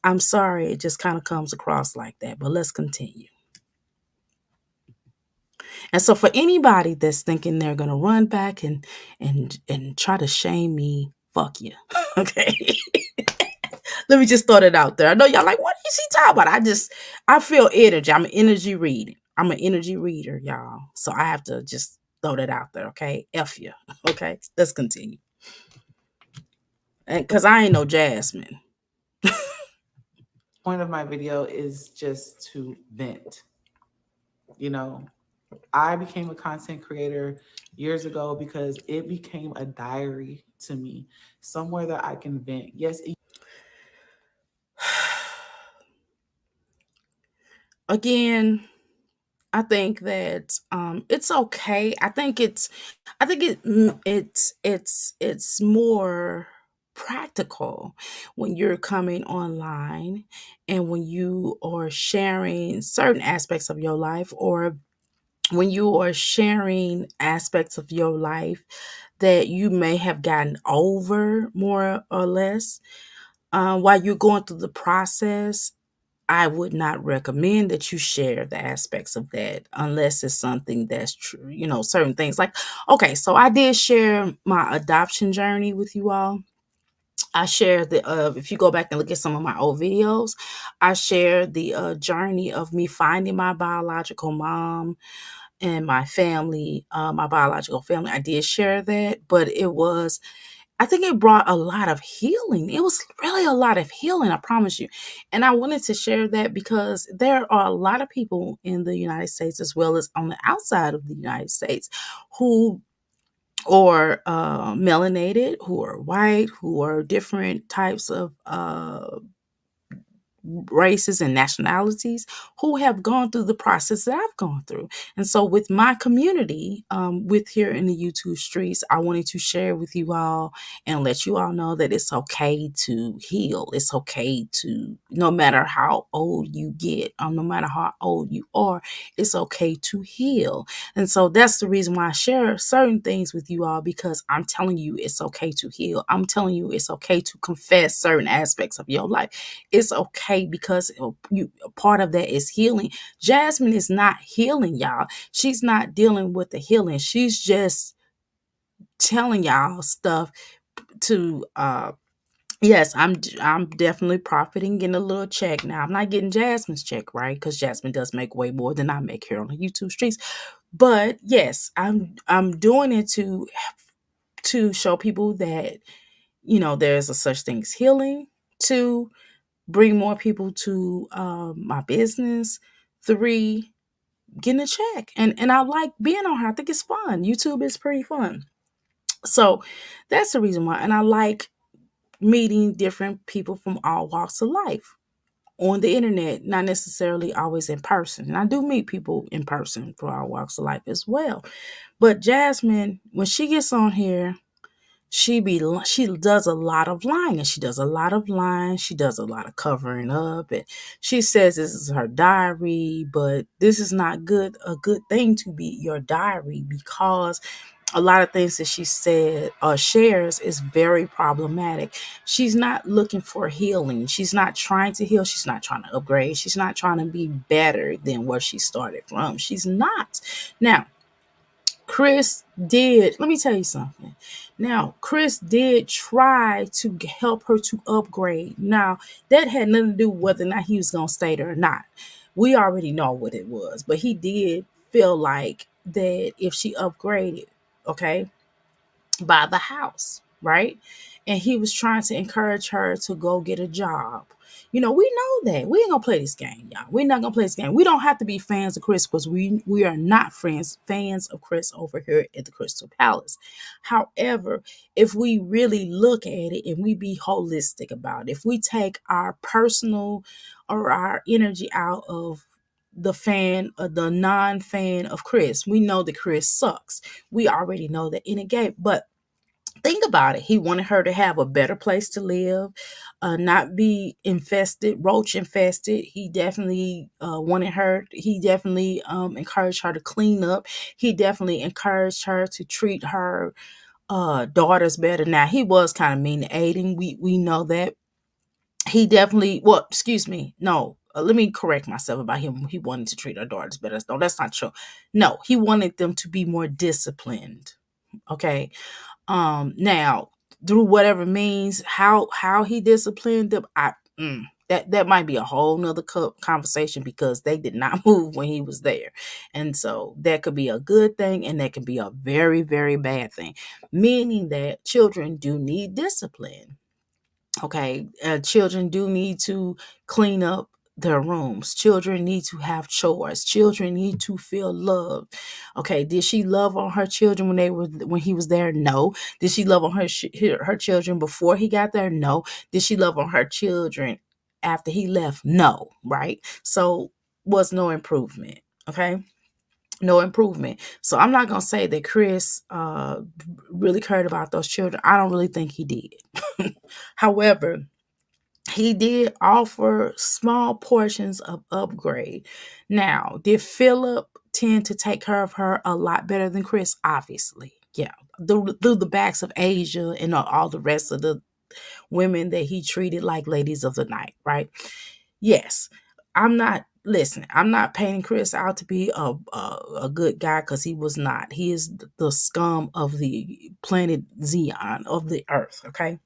S3: I'm sorry, it just kind of comes across like that, but let's continue. And so for anybody that's thinking they're gonna run back and try to shame me, fuck you. Okay. Let me just throw that out there. I know y'all like, what is she talking about? I feel energy. I'm an energy reader. I'm an energy reader, y'all. So I have to just throw that out there, okay? F you. Okay. Let's continue. And cause I ain't no Jasmine.
S4: Point of my video is just to vent. You know, I became a content creator years ago because it became a diary to me, somewhere that I can vent. Yes,
S3: Again, I think that it's okay. I think it's more practical when you're coming online and when you are sharing certain aspects of your life, or when you are sharing aspects of your life that you may have gotten over more or less while you're going through the process. I would not recommend that you share the aspects of that unless it's something that's true, certain things. Like, okay, so I did share my adoption journey with you all. I shared if you go back and look at some of my old videos, I shared the journey of me finding my biological mom and my family, my biological family. I did share that, but I think it brought a lot of healing. It was really a lot of healing, I promise you. And I wanted to share that because there are a lot of people in the United States, as well as on the outside of the United States, who are melanated, who are white, who are different types of races and nationalities, who have gone through the process that I've gone through. And so with my community, with here in the YouTube streets, I wanted to share with you all and let you all know that it's okay to heal. It's okay to, no matter how old you get, no matter how old you are, it's okay to heal. And so that's the reason why I share certain things with you all, because I'm telling you it's okay to heal. I'm telling you it's okay to confess certain aspects of your life. It's okay because part of that is healing. Jasmine is not healing, y'all. She's not dealing with the healing. She's just telling y'all stuff to yes, I'm definitely profiting, getting a little check. Now I'm not getting Jasmine's check, right? Because Jasmine does make way more than I make here on the YouTube streets. But yes, I'm doing it to show people that there's a such thing as healing, to bring more people to my business, 3, getting a check. And I like being on here. I think it's fun. YouTube is pretty fun. So that's the reason why. And I like meeting different people from all walks of life on the internet, not necessarily always in person. And I do meet people in person for all walks of life as well. But Jasmine, when she gets on here, she does a lot of lying. She does a lot of lying. She does a lot of covering up, and she says this is her diary, but this is not a good thing to be your diary, because a lot of things that she said or shares is very problematic. She's not looking for healing. She's not trying to heal. She's not trying to upgrade. She's not trying to be better than where she started from. She's not. Now, Chris did, let me tell you something. Now, Chris did try to help her to upgrade. Now, that had nothing to do with whether or not he was going to stay there or not. We already know what it was, but he did feel like that if she upgraded, okay, buy the house, right? and he was trying to encourage her to go get a job. We know that. We ain't gonna play this game, y'all. We're not gonna play this game. We don't have to be fans of Chris, because we are not fans of Chris over here at the Crystal Palace. However, if we really look at it and we be holistic about it, if we take our personal or our energy out of the fan or the non-fan of Chris, we know that Chris sucks. We already know that in a game, but think about it. He wanted her to have a better place to live, not be infested, roach infested. He definitely he definitely encouraged her to clean up. He definitely encouraged her to treat her daughters better. Now, he was kind of mean to Aiden. We know that. He definitely, well, excuse me, no. Let me correct myself about him. He wanted to treat her daughters better. No, that's not true. No, he wanted them to be more disciplined. Okay. Now, through whatever means, how he disciplined them, that might be a whole nother conversation, because they did not move when he was there. And so that could be a good thing, and that can be a very, very bad thing, meaning that children do need discipline. Okay, children do need to clean up their rooms. Children need to have chores. Children need to feel loved. Okay, did she love on her children when he was there? No. Did she love on her children before he got there? No. Did she love on her children after he left? No. Right. So was no improvement. Okay. No improvement. So I'm not gonna say that Chris really cared about those children. I don't really think he did. However, he did offer small portions of upgrade. Now, did Philip tend to take care of her a lot better than Chris? Obviously, yeah. Through the backs of Asia and all the rest of the women that he treated like ladies of the night, right? Yes. I'm not painting Chris out to be a good guy, because he was not. He is the scum of the planet Xeon, of the earth, okay?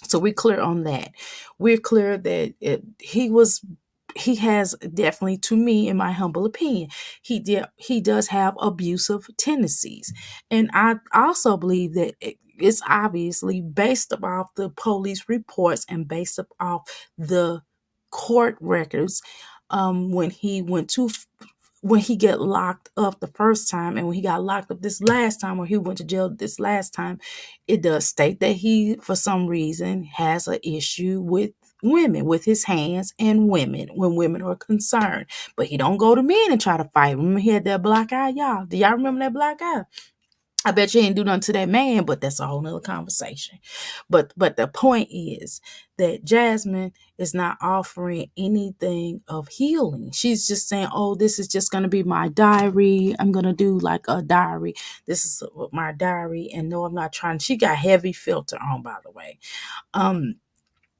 S3: So we're clear on that. We're clear that he has definitely, to me, in my humble opinion, he does have abusive tendencies. And I also believe that it's obviously based off the police reports and based off the court records, when he went to when he get locked up the first time, and when he got locked up this last time, or he went to jail this last time, it does state that he, for some reason, has an issue with women, with his hands and women, when women are concerned. But he don't go to men and try to fight. Remember, he had that black eye, y'all. Do y'all remember that black eye? I bet you ain't do nothing to that man, but that's a whole nother conversation. But the point is that Jasmine is not offering anything of healing. She's just saying, "Oh, this is just gonna be my diary. I'm gonna do like a diary. This is my diary." And no, I'm not trying. She got heavy filter on, by the way. Um,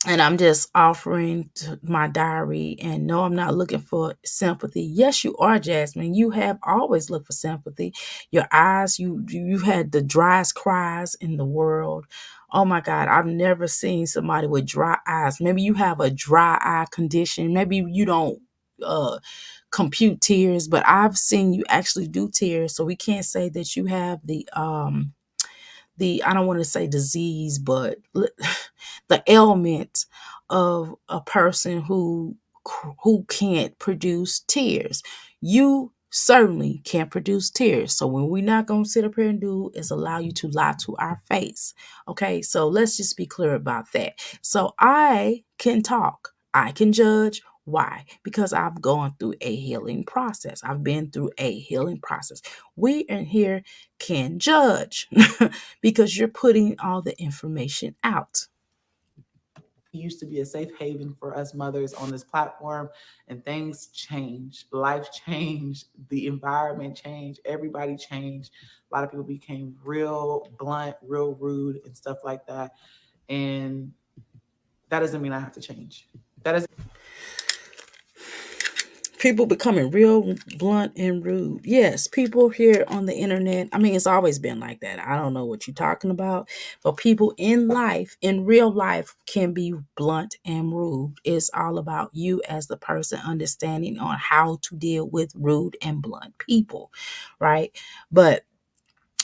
S3: and I'm just offering my diary. And no, I'm not looking for sympathy. Yes, you are, Jasmine. You have always looked for sympathy. Your eyes, you had the driest cries in the world. Oh my God, I've never seen somebody with dry eyes. Maybe you have a dry eye condition. Maybe you don't compute tears, but I've seen you actually do tears. So we can't say that you have the I don't want to say disease, but the ailment of a person who can't produce tears. You certainly can't produce tears. So when we're not going to sit up here and do is allow you to lie to our face. Okay, so let's just be clear about that. So I can talk, I can judge. Why? Because I've gone through a healing process. I've been through a healing process. We in here can judge because you're putting all the information out.
S4: Used to be a safe haven for us mothers on this platform, and things changed. Life changed, the environment changed, everybody changed. A lot of people became real blunt, real rude, and stuff like that. And that doesn't mean I have to change. That is
S3: People becoming real blunt and rude. Yes, people here on the internet. I mean, it's always been like that. I don't know what you're talking about, but people in life, in real life, can be blunt and rude. It's all about you as the person understanding on how to deal with rude and blunt people, right? But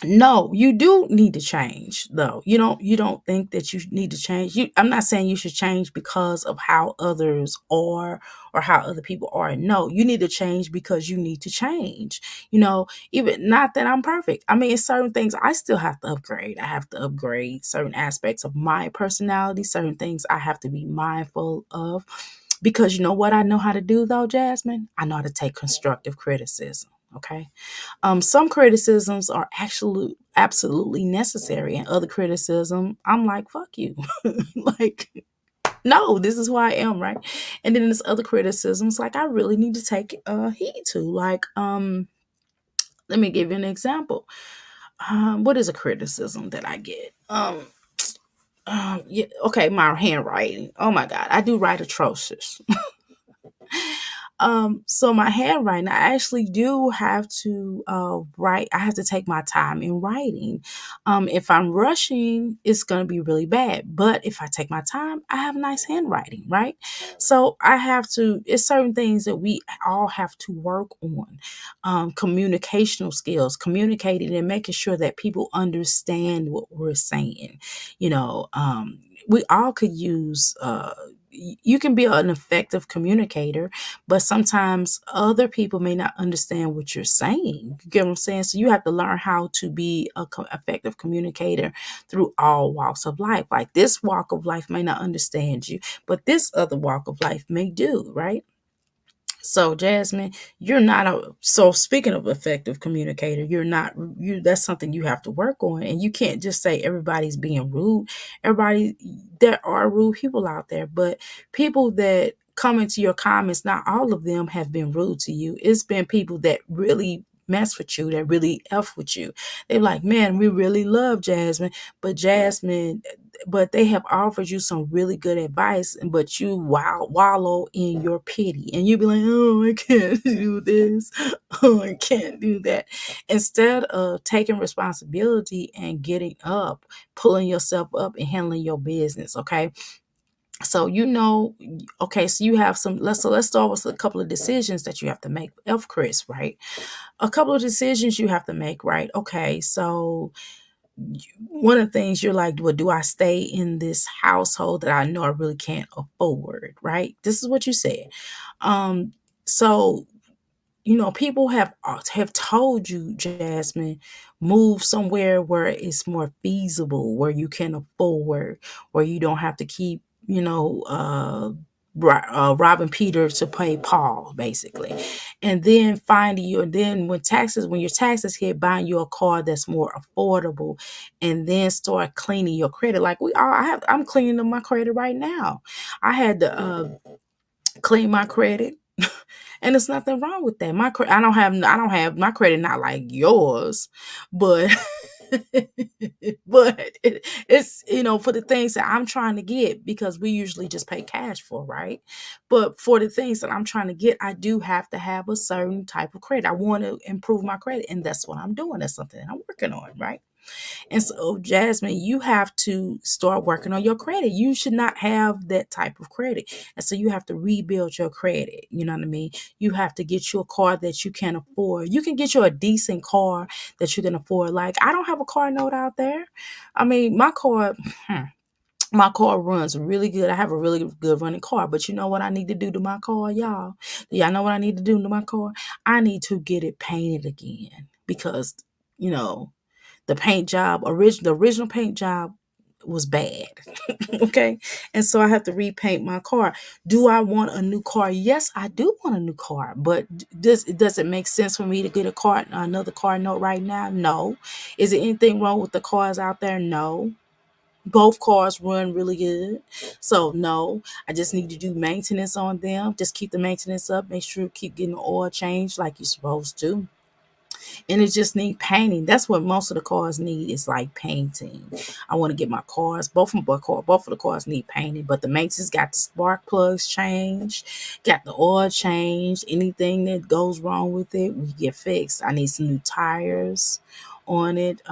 S3: No, you do need to change though. You don't think that you need to change. I'm not saying you should change because of how others are or how other people are. No, you need to change because you need to change. Even not that I'm perfect. I mean, it's certain things I still have to upgrade. I have to upgrade certain aspects of my personality, certain things I have to be mindful of. Because you know what I know how to do though, Jasmine? I know how to take constructive criticism. Okay. Some criticisms are actually absolutely necessary, and other criticism, I'm like, fuck you. Like, no, this is who I am, right? And then there's other criticisms like I really need to take heed to. Like, let me give you an example. What is a criticism that I get? Yeah, okay, my handwriting. Oh my god, I do write atrocious. So my handwriting, I actually do have to write. I have to take my time in writing. If I'm rushing, it's gonna be really bad. But if I take my time, I have nice handwriting, right? So I have to. It's certain things that we all have to work on. Communicational skills, communicating and making sure that people understand what we're saying. We all could use. You can be an effective communicator, but sometimes other people may not understand what you're saying. You get what I'm saying? So you have to learn how to be a effective communicator through all walks of life. Like this walk of life may not understand you, but this other walk of life may do, right? So Jasmine, you're not a so speaking of effective communicator, you're not you that's something you have to work on. And you can't just say everybody's being rude. Everybody There are rude people out there, but people that come into your comments, not all of them have been rude to you. It's been people that really mess with you, that really F with you. They're like, man, we really love Jasmine, but they have offered you some really good advice, but you wallow in your pity and you be like, oh, I can't do this. Oh, I can't do that. Instead of taking responsibility and getting up, pulling yourself up and handling your business. Okay. So okay, so you have let's start with a couple of decisions that you have to make. Chris, right? A couple of decisions you have to make, right? Okay, so one of the things you're like, well, do I stay in this household that I know I really can't afford, right? This is what you said. So people have told you, Jasmine, move somewhere where it's more feasible, where you can afford, where you don't have to keep, robbing Peter to pay Paul, basically. And then finding you, and then when your taxes hit, buying you a car that's more affordable, and then start cleaning your credit. Like I'm cleaning up my credit right now. I had to clean my credit. And there's nothing wrong with that. I don't have my credit not like yours, but but it's for the things that I'm trying to get, because we usually just pay cash for, right? But for the things that I'm trying to get, I do have to have a certain type of credit. I want to improve my credit, and that's what I'm doing. That's something that I'm working on, right? And so, Jasmine, you have to start working on your credit. You should not have that type of credit. And so you have to rebuild your credit. You know what I mean? You have to get you a car that you can afford. You can get you a decent car that you can afford. Like, I don't have a car note out there. I mean, my car runs really good. I have a really good running car. But you know what I need to do to my car, y'all? Y'all know what I need to do to my car? I need to get it painted again, because, you know, the original paint job was bad. Okay. And so I have to repaint my car. Do I want a new car? Yes, I do want a new car. But does it make sense for me to get another car note right now? No. Is there anything wrong with the cars out there? No. Both cars run really good. So no, I just need to do maintenance on them. Just keep the maintenance up. Make sure you keep getting the oil changed like you're supposed to, and it just need painting. That's what most of the cars need, is like painting. I want to get my cars, both of the cars need painting, but the maintenance got the spark plugs changed, got the oil changed. Anything that goes wrong with it, we get fixed. I need some new tires on it.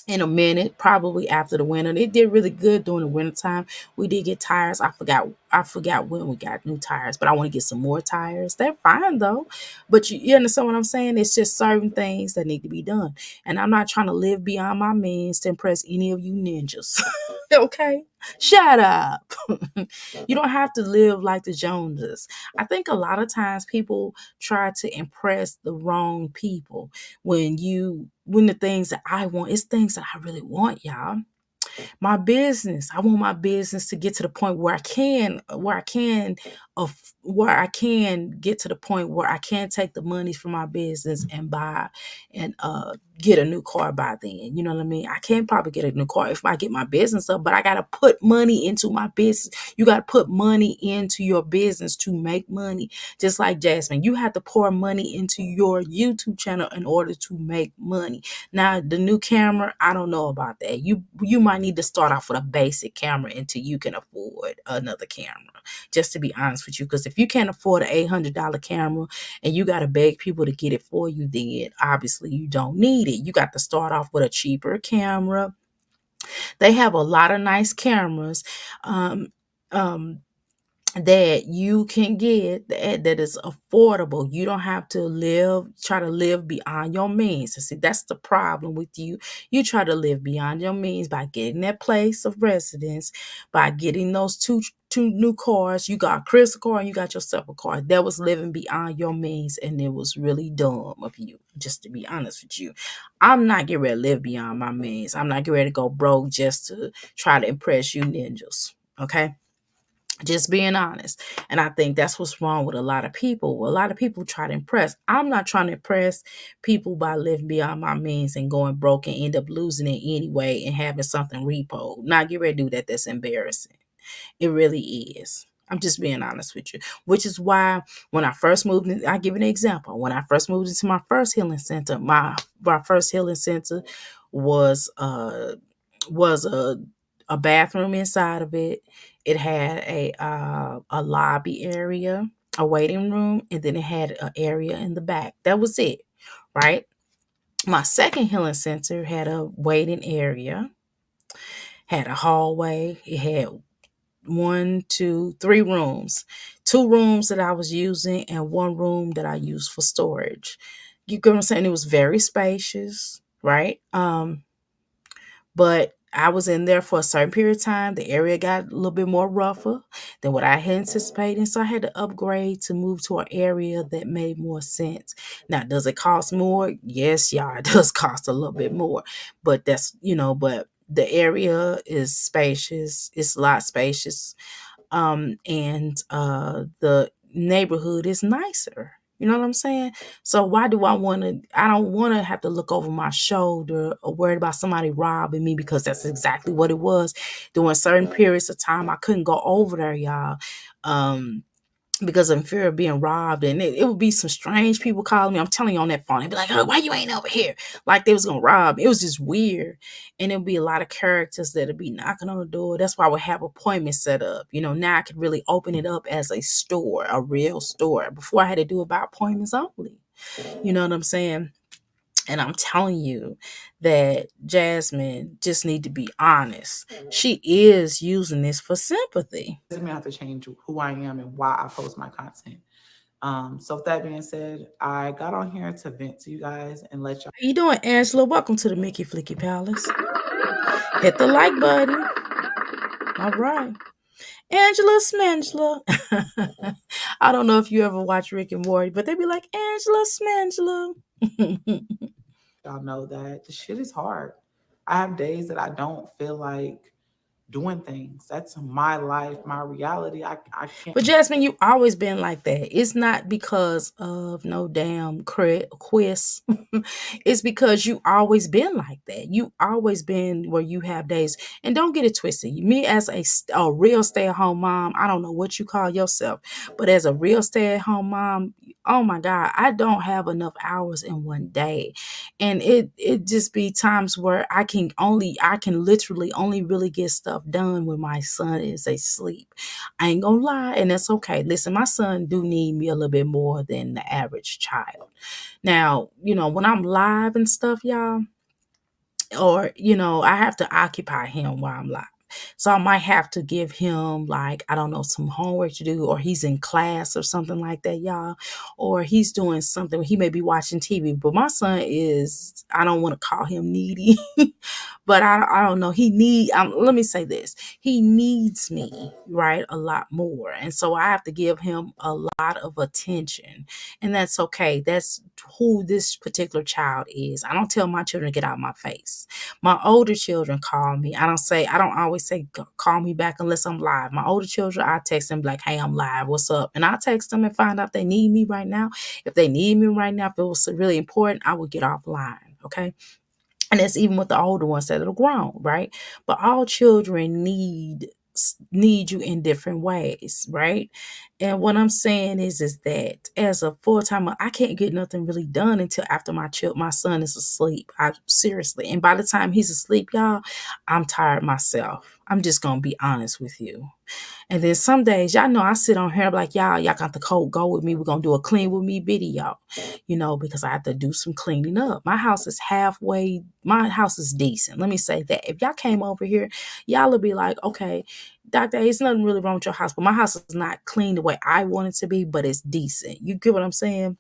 S3: in a minute, probably after the winter. It did really good during the winter time. We did get tires. I forgot when we got new tires, but I want to get some more tires. They're fine though. But you understand what I'm saying? It's just certain things that need to be done. And I'm not trying to live beyond my means to impress any of you ninjas. Okay? Shut up. You don't have to live like the Joneses. I think a lot of times people try to impress the wrong people when the things that I want is things that I really want, y'all. My business, I want my business to get to the point where I can get to the point where I can take the money from my business and buy and get a new car by then. You know what I mean? I can probably get a new car if I get my business up, but I gotta put money into my business. You gotta put money into your business to make money. Just like Jasmine, you have to pour money into your YouTube channel in order to make money. Now, the new camera, I don't know about that. You might need to start off with a basic camera until you can afford another camera. Just to be honest with you, because if you can't afford an $800 camera and you got to beg people to get it for you, then obviously you don't need it. You got to start off with a cheaper camera. They have a lot of nice cameras. Um, um, that you can get that is affordable. You don't have to try to live beyond your means. So see, that's the problem with you. You try to live beyond your means by getting that place of residence, by getting those two new cars. You got Chris a car and you got yourself a car. That was living beyond your means, and it was really dumb of you, just to be honest with you. I'm not getting ready to live beyond my means. I'm not getting ready to go broke just to try to impress you ninjas. Okay, just being honest. And I think that's what's wrong with a lot of people. A lot of people try to impress. I'm not trying to impress people by living beyond my means and going broke and end up losing it anyway and having something repo. Not get ready to do that. That's embarrassing. It really is. I'm just being honest with you. Which is why when I first moved in, I give an example. When I first moved into my first healing center, my first healing center was was a bathroom inside of it. It had a lobby area, a waiting room, and then it had an area in the back. That was it, right? My second healing center had a waiting area, had a hallway. It had one, two, three rooms. Two rooms that I was using and one room that I used for storage. You get what I'm saying? It was very spacious, right? But I was in there for a certain period of time. The area got a little bit more rougher than what I had anticipated. So I had to upgrade to move to an area that made more sense. Now, does it cost more? Yes, y'all, it does cost a little bit more. But but the area is spacious. It's a lot spacious. And the neighborhood is nicer. You know what I'm saying? So why do I don't want to have to look over my shoulder or worried about somebody robbing me, because that's exactly what it was. During certain periods of time, I couldn't go over there, y'all. Because I'm fear of being robbed, and it would be some strange people calling me. I'm telling you on that phone, they'd be like, "Oh, why you ain't over here?" Like they was gonna rob me. It was just weird, and it'd be a lot of characters that'd be knocking on the door. That's why I would have appointments set up. Now I could really open it up as a store, a real store. Before I had to do it by appointments only. You know what I'm saying? And I'm telling you that Jasmine just need to be honest. She is using this for sympathy.
S4: Doesn't mean I have to change who I am and why I post my content. So with that being said, I got on here to vent to you guys and let y'all.
S3: How you doing, Angela? Welcome to the Mickey Flicky Palace. Hit the like button. All right. Angela Smangela. I don't know if you ever watch Rick and Morty, but they be like, Angela Smangela.
S4: Y'all know that the shit is hard. I have days that I don't feel like doing things. That's my life, my reality. I can't.
S3: But Jasmine, you always been like that. It's not because of no damn quiz. It's because you always been like that. You always been where you have days. And don't get it twisted. Me as a real stay-at-home mom, I don't know what you call yourself, but as a real stay-at-home mom, oh my God, I don't have enough hours in one day. And it just be times where I can literally only really get stuff done when my son is asleep. I ain't gonna lie, and that's okay. Listen, my son do need me a little bit more than the average child. Now, when I'm live and stuff, y'all, or I have to occupy him while I'm live. So I might have to give him, like, I don't know, some homework to do, or he's in class or something like that, y'all, or he's doing something. He may be watching TV. But my son is, I don't want to call him needy, but I don't know. Let me say this. He needs me, right, a lot more. And so I have to give him a lot of attention. And that's okay. That's who this particular child is. I don't tell my children to get out of my face. My older children call me. I don't always say call me back unless I'm live. My older children, I text them like, hey, I'm live. What's up? And I text them and find out if they need me right now. If they need me right now, if it was really important, I would get offline. Okay. And that's even with the older ones that are grown, right? But all children need you in different ways, right? And what I'm saying is that as a full-timer, I can't get nothing really done until after my son is asleep. I seriously, and by the time he's asleep, y'all, I'm tired myself. I'm just gonna be honest with you. And then some days, y'all know I sit on here like, y'all got the code, go with me. We're going to do a clean with me video, because I have to do some cleaning up. My house is decent. Let me say that. If y'all came over here, y'all would be like, okay, Dr. A, there's nothing really wrong with your house, but my house is not clean the way I want it to be, but it's decent. You get what I'm saying?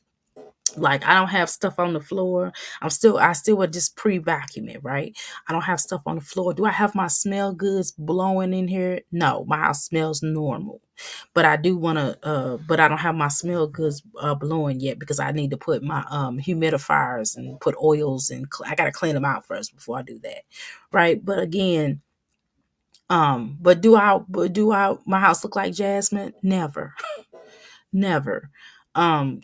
S3: Like, I don't have stuff on the floor. I still would just pre-vacuum it, right? I don't have stuff on the floor. Do I have my smell goods blowing in here? No, my house smells normal. But I do want to but I don't have my smell goods blowing yet, because I need to put my humidifiers and put oils, and I got to clean them out first before I do that. Right? But again, but do I my house look like Jasmine? Never. Never.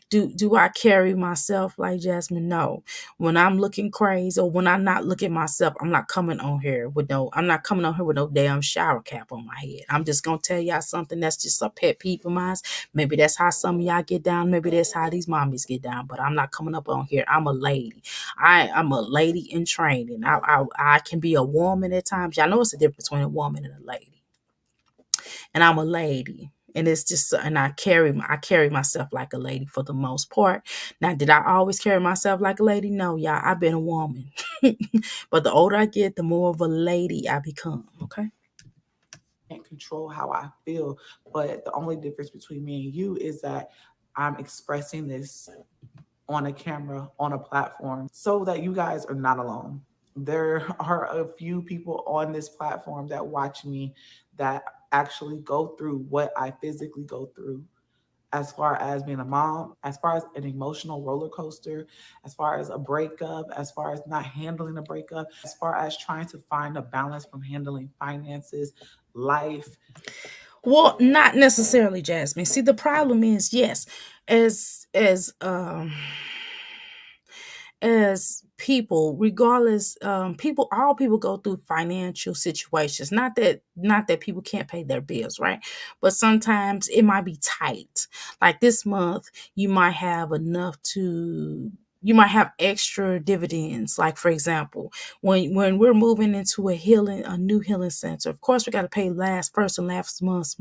S3: Do I carry myself like Jasmine? No. When I'm looking crazy, or when I'm not looking myself, I'm not coming on here with no damn shower cap on my head. I'm just gonna tell y'all something that's just a pet peeve of mine. Maybe that's how some of y'all get down. Maybe that's how these mommies get down. But I'm not coming up on here. I'm a lady. I'm a lady in training. I can be a woman at times. Y'all know it's a difference between a woman and a lady, and I'm a lady. And it's just, and I carry myself like a lady for the most part. Now, did I always carry myself like a lady? No, y'all. I've been a woman, but the older I get, the more of a lady I become. Okay.
S4: Can't control how I feel, but the only difference between me and you is that I'm expressing this on a camera, on a platform, so that you guys are not alone. There are a few people on this platform that watch me that actually go through what I physically go through, as far as being a mom, as far as an emotional roller coaster, as far as a breakup, as far as not handling a breakup, as far as trying to find a balance from handling finances, life.
S3: Well, not necessarily, Jasmine. See, the problem is, yes, as people, regardless, all people go through financial situations. Not that people can't pay their bills, right? But sometimes it might be tight. Like this month, you might have extra dividends. Like, for example, when we're moving into a new healing center, of course we got to pay first and last month's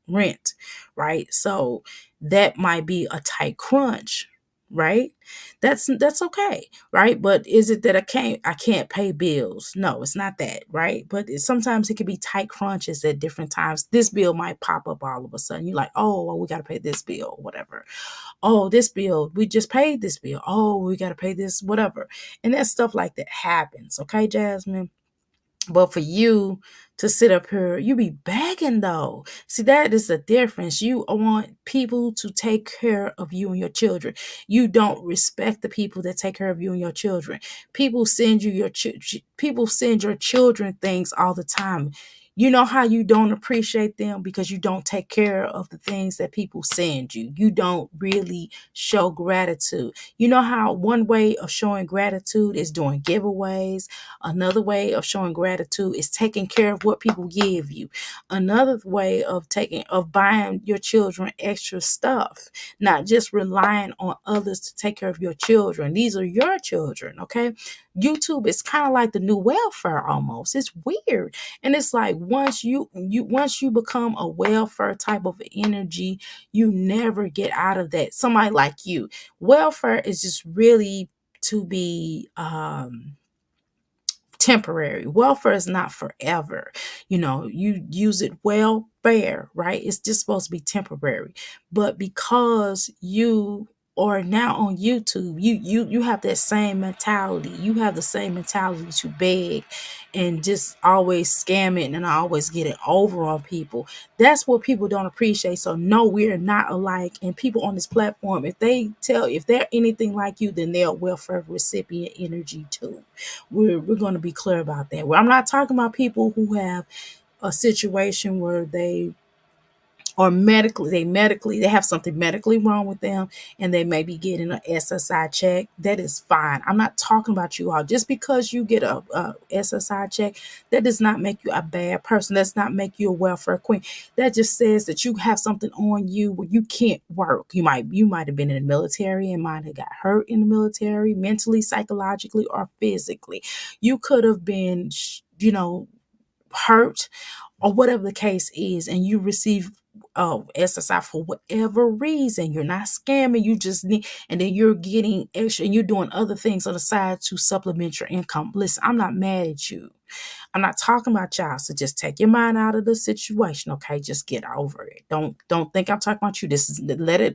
S3: rent, right? So that might be a tight crunch, right? That's okay, right? But is it that I can't pay bills? No, it's not that, right? But sometimes it can be tight crunches at different times. This bill might pop up all of a sudden. You're like, oh, well, we got to pay this bill, whatever. Oh, this bill, we just paid this bill. Oh, we got to pay this, whatever. And that stuff like that happens, okay, Jasmine? But for you to sit up here, you be begging though. See, that is the difference. You want people to take care of you and your children. You don't respect the people that take care of you and your children. People send your children things all the time. You know how you don't appreciate them because you don't take care of the things that people send you. You don't really show gratitude. You know how one way of showing gratitude is doing giveaways. Another way of showing gratitude is taking care of what people give you. Another way of buying your children extra stuff, not just relying on others to take care of your children. These are your children, okay? YouTube is kind of like the new welfare almost. It's weird. And it's like once you become a welfare type of energy, you never get out of that. Somebody like you. Welfare is just really to be temporary. Welfare is not forever. You use it welfare, right? It's just supposed to be temporary. But because you are now on YouTube, you have that same mentality. You have the same mentality to beg and just always scamming and always getting over on people. That's what people don't appreciate. So no, we're not alike. And people on this platform, if they're anything like you, then they're welfare recipient energy too. We're going to be clear about that. Well, I'm not talking about people who have a situation where they have something medically wrong with them, and they may be getting an SSI check. That is fine. I'm not talking about you all. Just because you get a SSI check, that does not make you a bad person. Does not make you a welfare queen. That just says that you have something on you where you can't work. You might have been in the military and might have got hurt in the military, mentally, psychologically, or physically. You could have been hurt, or whatever the case is, and you receive SSI for whatever reason. You're not scamming. You just need, and then you're getting extra, and you're doing other things on the side to supplement your income. Listen, I'm not mad at you. I'm not talking about y'all. So just take your mind out of the situation, okay? Just get over it. Don't think I'm talking about you.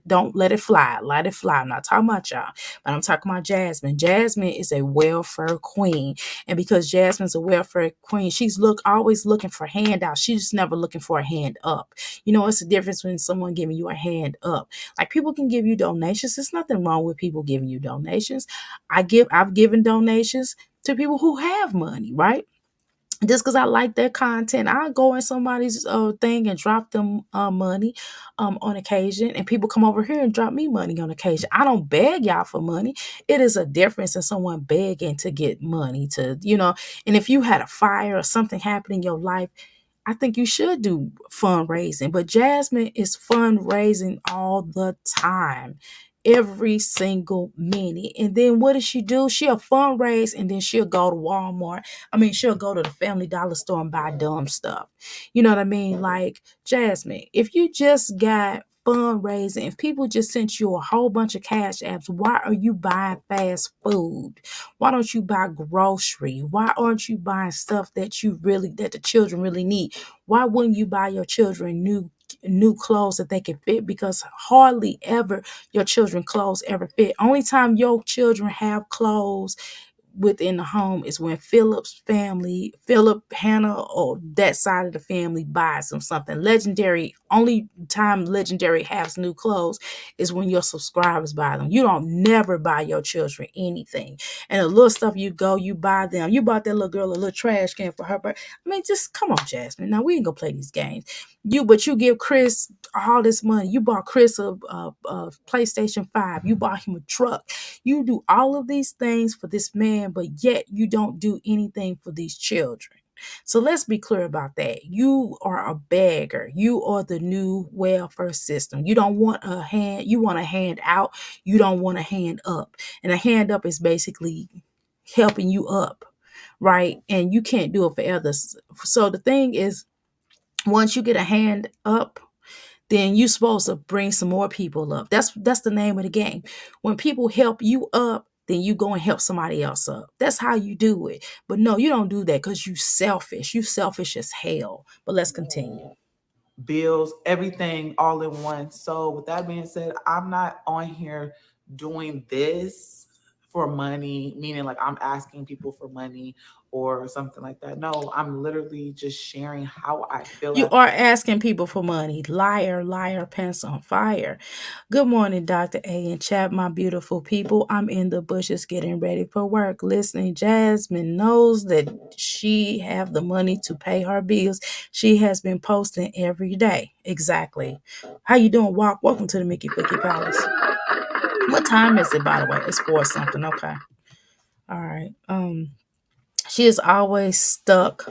S3: Don't let it fly. Let it fly. I'm not talking about y'all, but I'm talking about Jasmine. Jasmine is a welfare queen. And because Jasmine's a welfare queen, she's always looking for handouts. She's never looking for a hand up. It's the difference when someone giving you a hand up. Like, people can give you donations. There's nothing wrong with people giving you donations. I've given donations to people who have money, right? Just because I like their content, I go in somebody's thing and drop them money on occasion, and people come over here and drop me money on occasion. I don't beg y'all for money. It is a difference in someone begging to get money and if you had a fire or something happen in your life, I think you should do fundraising. But Jasmine is fundraising all the time, every single minute. And then what does she do? She'll fundraise, and then she'll go to Walmart. She'll go to the Family Dollar store and buy dumb stuff. You know what I mean? Like, Jasmine, if you just got fundraising, if people just sent you a whole bunch of cash apps, why are you buying fast food? Why don't you buy grocery? Why aren't you buying stuff that the children really need? Why wouldn't you buy your children new clothes that they can fit? Because hardly ever your children clothes ever fit. Only time your children have clothes within the home is when Philip, Hannah, or that side of the family buys them something. Only time Legendary has new clothes is when your subscribers buy them. You don't never buy your children anything. And the little stuff you buy them. You bought that little girl a little trash can for her birthday. Just come on, Jasmine. Now we ain't gonna play these games. But you give Chris all this money. You bought Chris a PlayStation 5. You bought him a truck. You do all of these things for this man, but yet you don't do anything for these children. So let's be clear about that. You are a beggar. You are the new welfare system. You don't want a hand. You want a hand out. You don't want a hand up. And a hand up is basically helping you up, right? And you can't do it for others. So the thing is, once you get a hand up, then you're supposed to bring some more people up. That's the name of the game. When people help you up, then you go and help somebody else up. That's how you do it. But no, you don't do that because you selfish. You selfish as hell. But let's continue.
S4: Bills, everything all in one. So with that being said, I'm not on here doing this for money, meaning like I'm asking people for money or something like that. No, I'm literally just sharing how I feel.
S3: You are asking people for money. Liar, liar, pants on fire. Good morning, Dr. A and chat, my beautiful people. I'm in the bushes getting ready for work. Listening, Jasmine knows that she have the money to pay her bills. She has been posting every day. Exactly. How you doing, Walk? Welcome to the Mickey Cookie Palace. What time is it, by the way? It's 4 something. Okay. All right. She is always stuck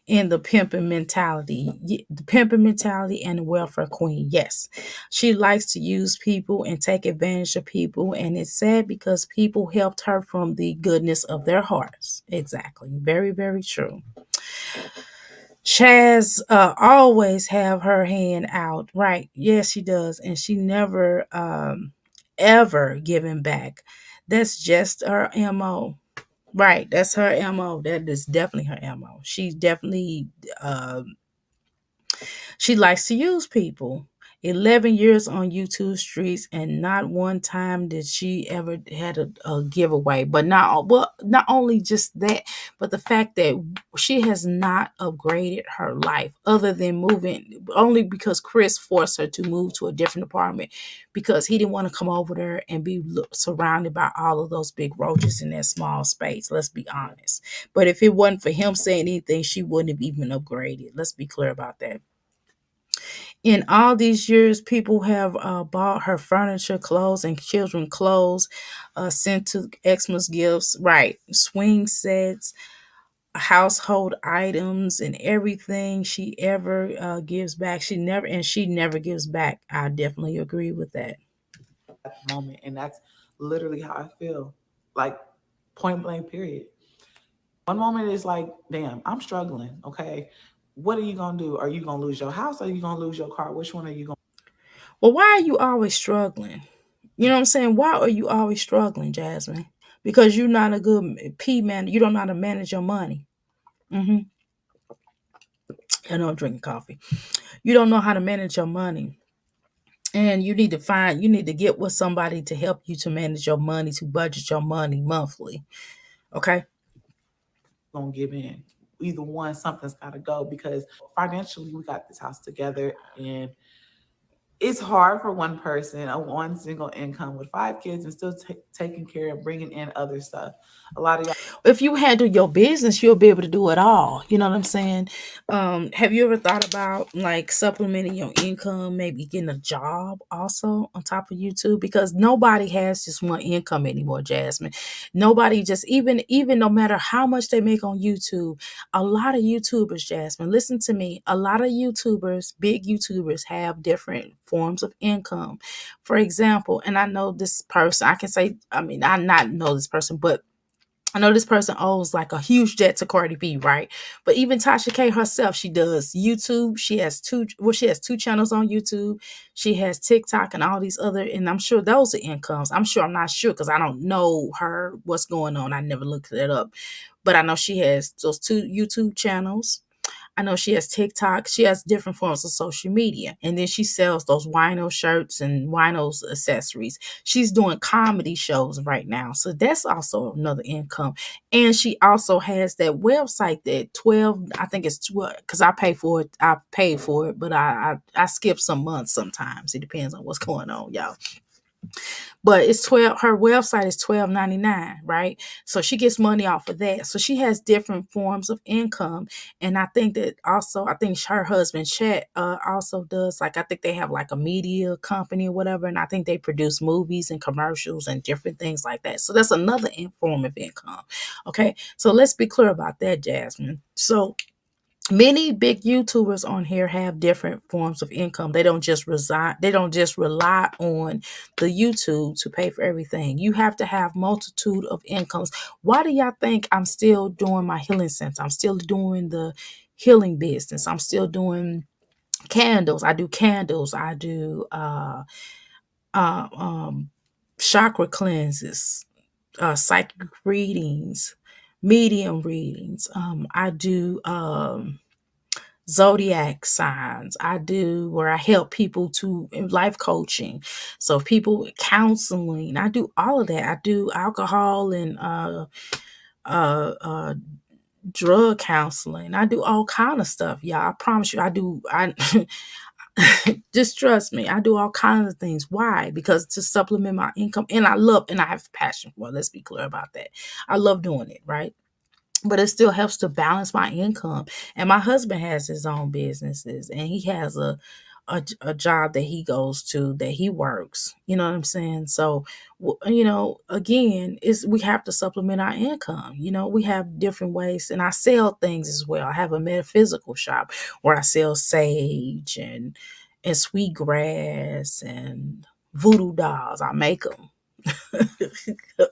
S3: in the pimping mentality, and the welfare queen. Yes, she likes to use people and take advantage of people, and it's sad because people helped her from the goodness of their hearts. Exactly. Very, very true. Chaz always have her hand out, right? Yes, she does, and she never ever giving back. That's just her MO. Right, that's her MO. That is definitely her MO. She's definitely she likes to use people. 11 years on YouTube streets, and not one time did she ever had a giveaway. But not well, not only just that, but the fact that she has not upgraded her life other than moving, only because Chris forced her to move to a different apartment because he didn't want to come over there and be surrounded by all of those big roaches in that small space. Let's be honest. But if it wasn't for him saying anything, she wouldn't have even upgraded. Let's be clear about that. In all these years, people have bought her furniture, clothes, and children clothes, sent to Xmas gifts, right? Swing sets, household items, and everything she ever gives back. She never gives back. I definitely agree with that.
S4: at the moment. And that's literally how I feel. Like point blank, period. One moment is like, damn, I'm struggling. Okay. What are you gonna do? Are you gonna lose your house? Or are you gonna lose your car? Which one are you gonna
S3: Well, why are you always struggling? You know what I'm saying? Why are you always struggling, Jasmine? Because you're not a good P man. You don't know how to manage your money. hmm I know I'm drinking coffee. You don't know how to manage your money. And you need to get with somebody to help you to manage your money, to budget your money monthly. Okay.
S4: gonna give in? Either one, something's gotta go because financially we got this house together and it's hard for one person, a one single income with 5 kids and still taking care of bringing in other stuff. A lot of y'all
S3: If you handle your business, you'll be able to do it all. You know what I'm saying? Have you ever thought about like supplementing your income, maybe getting a job also on top of YouTube? Because nobody has just one income anymore, Jasmine. Nobody just even no matter how much they make on YouTube, a lot of YouTubers, Jasmine, listen to me, a lot of YouTubers, big YouTubers have different forms of income. For example, and I know this person, I can say, I mean, I not know this person, but I know this person owes like a huge debt to Cardi B, right? But even Tasha K herself, she does YouTube. She has two channels on YouTube. She has TikTok and all these other, and I'm sure those are incomes. I'm not sure because I don't know her what's going on. I never looked it up. But I know she has those two YouTube channels. I know she has TikTok. She has different forms of social media. And then she sells those wino shirts and winos accessories. She's doing comedy shows right now. So that's also another income. And she also has that website that 12, I think it's 12, because I pay for it. I pay for it, but I skip some months sometimes. It depends on what's going on, y'all. But it's 12, her website is 12.99, right? So she gets money off of that. So she has different forms of income. And I think that also, I think her husband Chet also does, like, I think they have like a media company or whatever, and I think they produce movies and commercials and different things like that. So that's another form of income. Okay, so let's be clear about that, Jasmine. So many big YouTubers on here have different forms of income. They don't just rely on the YouTube to pay for everything. You have to have multitude of incomes. Why do y'all think I'm still doing my healing center? I'm still doing the healing business. I'm still doing candles. I do candles. I do uh um chakra cleanses, psychic readings, medium readings. I do zodiac signs. I do where I help people to in life coaching. So people counseling. I do all of that. I do alcohol and uh uh drug counseling. I do all kind of stuff. Yeah, I promise you I do. I just trust me. I do all kinds of things. Why? Because to supplement my income, and I have passion for it. Let's be clear about that. I love doing it, right? But it still helps to balance my income. And my husband has his own businesses, and he has a job that he goes to, that he works. You know what I'm saying? So, again, is we have to supplement our income. We have different ways, and I sell things as well. I have a metaphysical shop where I sell sage and sweet grass and voodoo dolls. I make them.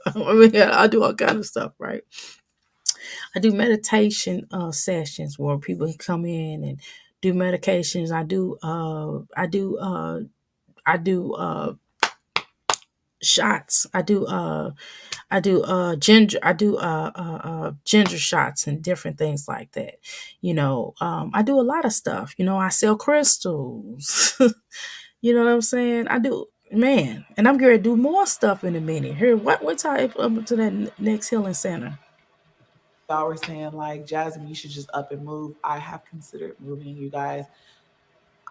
S3: I mean, I do all kind of stuff, right? I do meditation sessions where people can come in and do meditations. I do shots. I do ginger. I do ginger shots and different things like that. I do a lot of stuff. I sell crystals. You know what I'm saying? I do, man, and I'm going to do more stuff in a minute. Here, what time up to that next healing center?
S4: Y'all were saying like, Jasmine, you should just up and move. I have considered moving, you guys.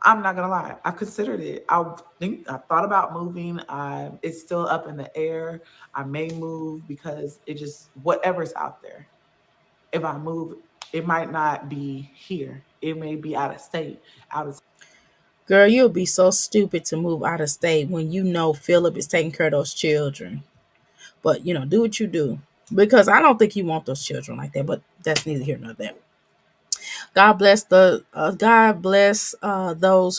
S4: I'm not gonna lie, I've considered it. I thought about moving. It's still up in the air. I may move because it just whatever's out there. If I move, it might not be here. It may be out of state, out of
S3: Girl, you'll be so stupid to move out of state when you know Philip is taking care of those children. But do what you do, because I don't think you want those children like that. But that's neither here nor there. God bless those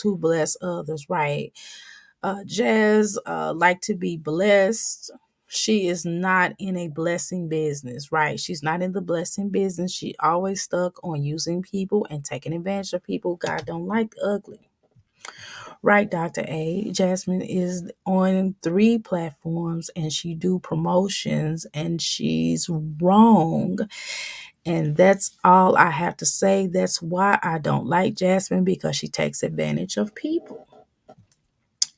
S3: who bless others, right? Jazz like to be blessed. She is not in a blessing business, right? She's not in the blessing business. She always stuck on using people and taking advantage of people. God don't like the ugly. Right, Dr. A. Jasmine is on 3 platforms and she do promotions and she's wrong. And that's all I have to say. That's why I don't like Jasmine, because she takes advantage of people.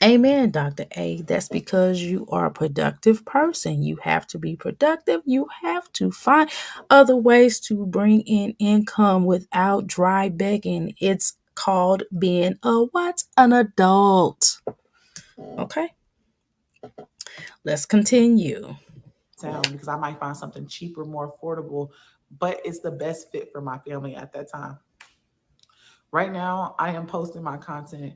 S3: Amen, Dr. A. That's because you are a productive person. You have to be productive. You have to find other ways to bring in income without dry begging. It's called being a what? An adult. Okay, let's continue.
S4: town because I might find something cheaper, more affordable, but it's the best fit for my family at that time. Right now, I am posting my content.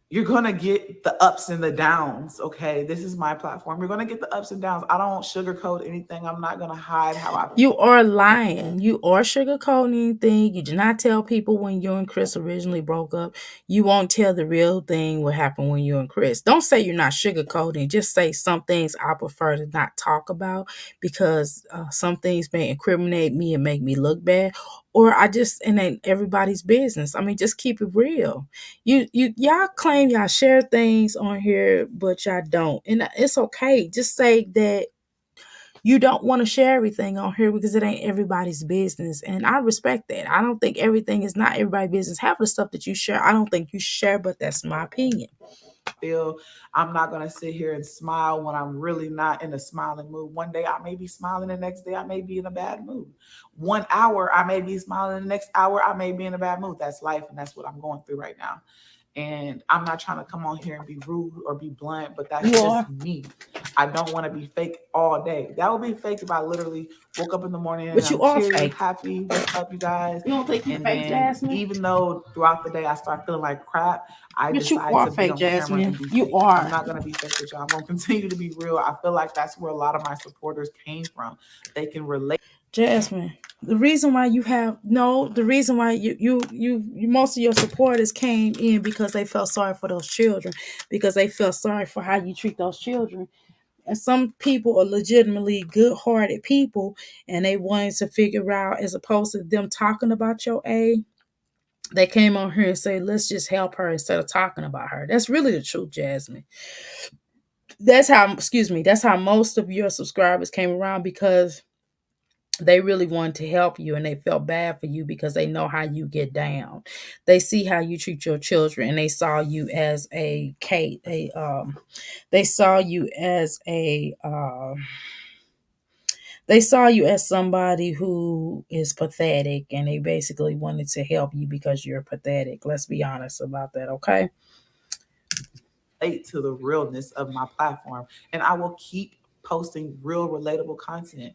S4: You're gonna get the ups and the downs. Okay, this is my platform. You're gonna get the ups and downs. I don't sugarcoat anything. I'm not gonna hide how I.
S3: You are lying. You are sugarcoating anything. You do not tell people when you and Chris originally broke up. You won't tell the real thing what happened when you and Chris. Don't say you're not sugarcoating. Just say some things I prefer to not talk about, because some things may incriminate me and make me look bad. Or it ain't everybody's business. I mean, just keep it real. Y'all claim y'all share things on here, but y'all don't. And it's okay. Just say that you don't want to share everything on here because it ain't everybody's business. And I respect that. I don't think everything is not everybody's business. Half of the stuff that you share, I don't think you share, but that's my opinion.
S4: Feel I'm not gonna sit here and smile when I'm really not in a smiling mood. One day I may be smiling, the next day I may be in a bad mood. 1 hour I may be smiling, the next hour I may be in a bad mood. That's life, and that's what I'm going through right now. And I'm not trying to come on here and be rude or be blunt, but that's
S3: You
S4: just
S3: are.
S4: me. I don't want to be fake all day. That would be fake if I literally woke up in the morning and
S3: But you
S4: I'm
S3: are
S4: cheery,
S3: fake.
S4: happy, what's up, you guys?
S3: You don't think you
S4: And
S3: fake,
S4: then
S3: Jasmine?
S4: even though throughout the day I start feeling like crap, I
S3: But you
S4: decide
S3: are
S4: to be
S3: fake,
S4: on camera
S3: Jasmine.
S4: and be
S3: You
S4: fake. I'm
S3: are.
S4: not going to be fake with y'all. I'm going to continue to be real. I feel like that's where a lot of my supporters came from. They can relate.
S3: Jasmine, the reason why you have no, the reason why you most of your supporters came in because they felt sorry for those children, because they felt sorry for how you treat those children. And some people are legitimately good-hearted people, and they wanted to figure out, as opposed to them talking about your A, they came on here and say, let's just help her instead of talking about her. That's really the truth, Jasmine. That's how most of your subscribers came around, because they really wanted to help you and they felt bad for you because they know how you get down. They see how you treat your children, and they saw you as a Kate, they saw you as they saw you as somebody who is pathetic, and they basically wanted to help you because you're pathetic. Let's be honest about that, okay?
S4: To the realness of my platform. And I will keep posting real, relatable content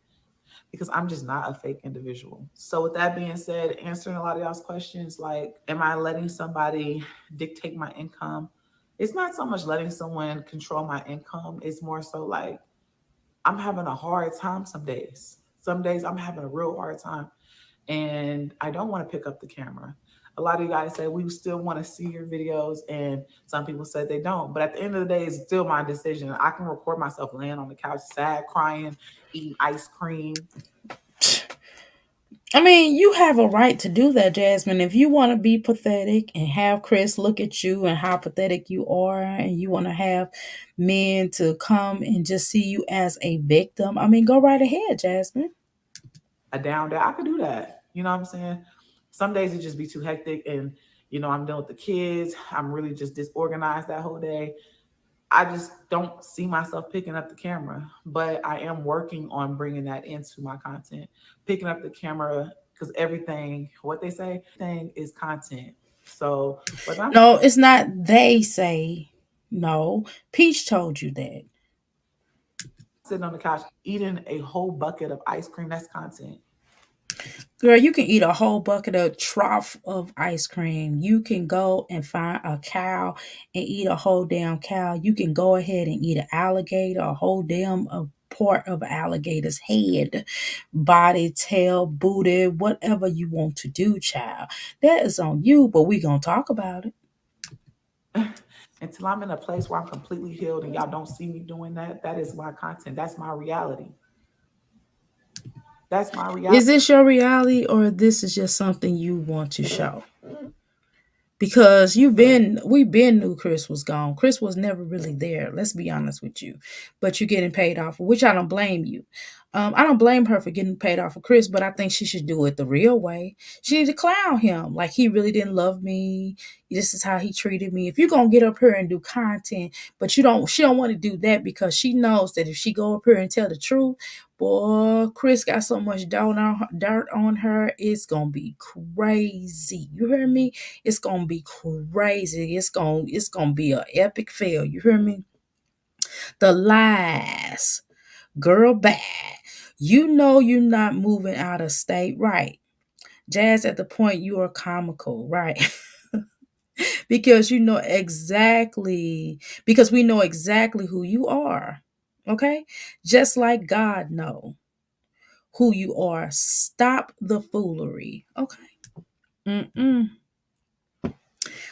S4: because I'm just not a fake individual. So, with that being said, answering a lot of y'all's questions like, am I letting somebody dictate my income? It's not so much letting someone control my income, it's more so like I'm having a hard time some days. Some days I'm having a real hard time and I don't want to pick up the camera. A lot of you guys say we still want to see your videos, and some people said they don't. But at the end of the day, it's still my decision. I can record myself laying on the couch, sad, crying, eating ice cream.
S3: I mean, you have a right to do that, Jasmine. If you want to be pathetic and have Chris look at you and how pathetic you are, and you want to have men to come and just see you as a victim, I mean, go right ahead, Jasmine.
S4: A down day, I could do that. You know what I'm saying? Some days it just be too hectic, and I'm done with the kids. I'm really just disorganized that whole day. I just don't see myself picking up the camera, but I am working on bringing that into my content. Picking up the camera, because everything, what they say, thing is content. So whether I'm
S3: No, it's not they say. No, Peach told you that.
S4: sitting on the couch eating a whole bucket of ice cream, that's content.
S3: Girl, you can eat a whole bucket of trough of ice cream. You can go and find a cow and eat a whole damn cow. You can go ahead and eat an alligator, a whole damn a part of an alligator's head, body, tail, booty, whatever you want to do, child. That is on you, but we gonna talk about it.
S4: Until I'm in a place where I'm completely healed and y'all don't see me doing that, that is my content. That's my reality. That's my reality.
S3: Is this your reality or this is just something you want to show? Because we been knew Chris was gone. Chris was never really there. Let's be honest with you. But you're getting paid off, which I don't blame you. I don't blame her for getting paid off of Chris, but I think she should do it the real way. She need to clown him like he really didn't love me. This is how he treated me. If you're gonna get up here and do content, but she don't want to do that because she knows that if she go up here and tell the truth, boy, Chris got so much dirt on her, it's gonna be crazy. You hear me? It's gonna be crazy. It's gonna be an epic fail. You hear me? The lies, girl, bad. You know you're not moving out of state, right? Jazz, at the point you are comical, right? because you know exactly because we know exactly who you are. Okay? Just like God know who you are. Stop the foolery. Okay. Mm-mm.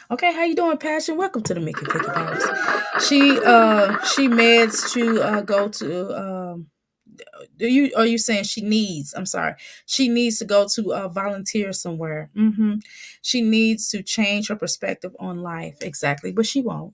S3: Okay, how you doing, Passion? Welcome to the Mickey Flicky Palace. She meds to go to do you are you saying she needs, I'm sorry, she needs to go to volunteer somewhere. She needs to change her perspective on life. Exactly, but she won't.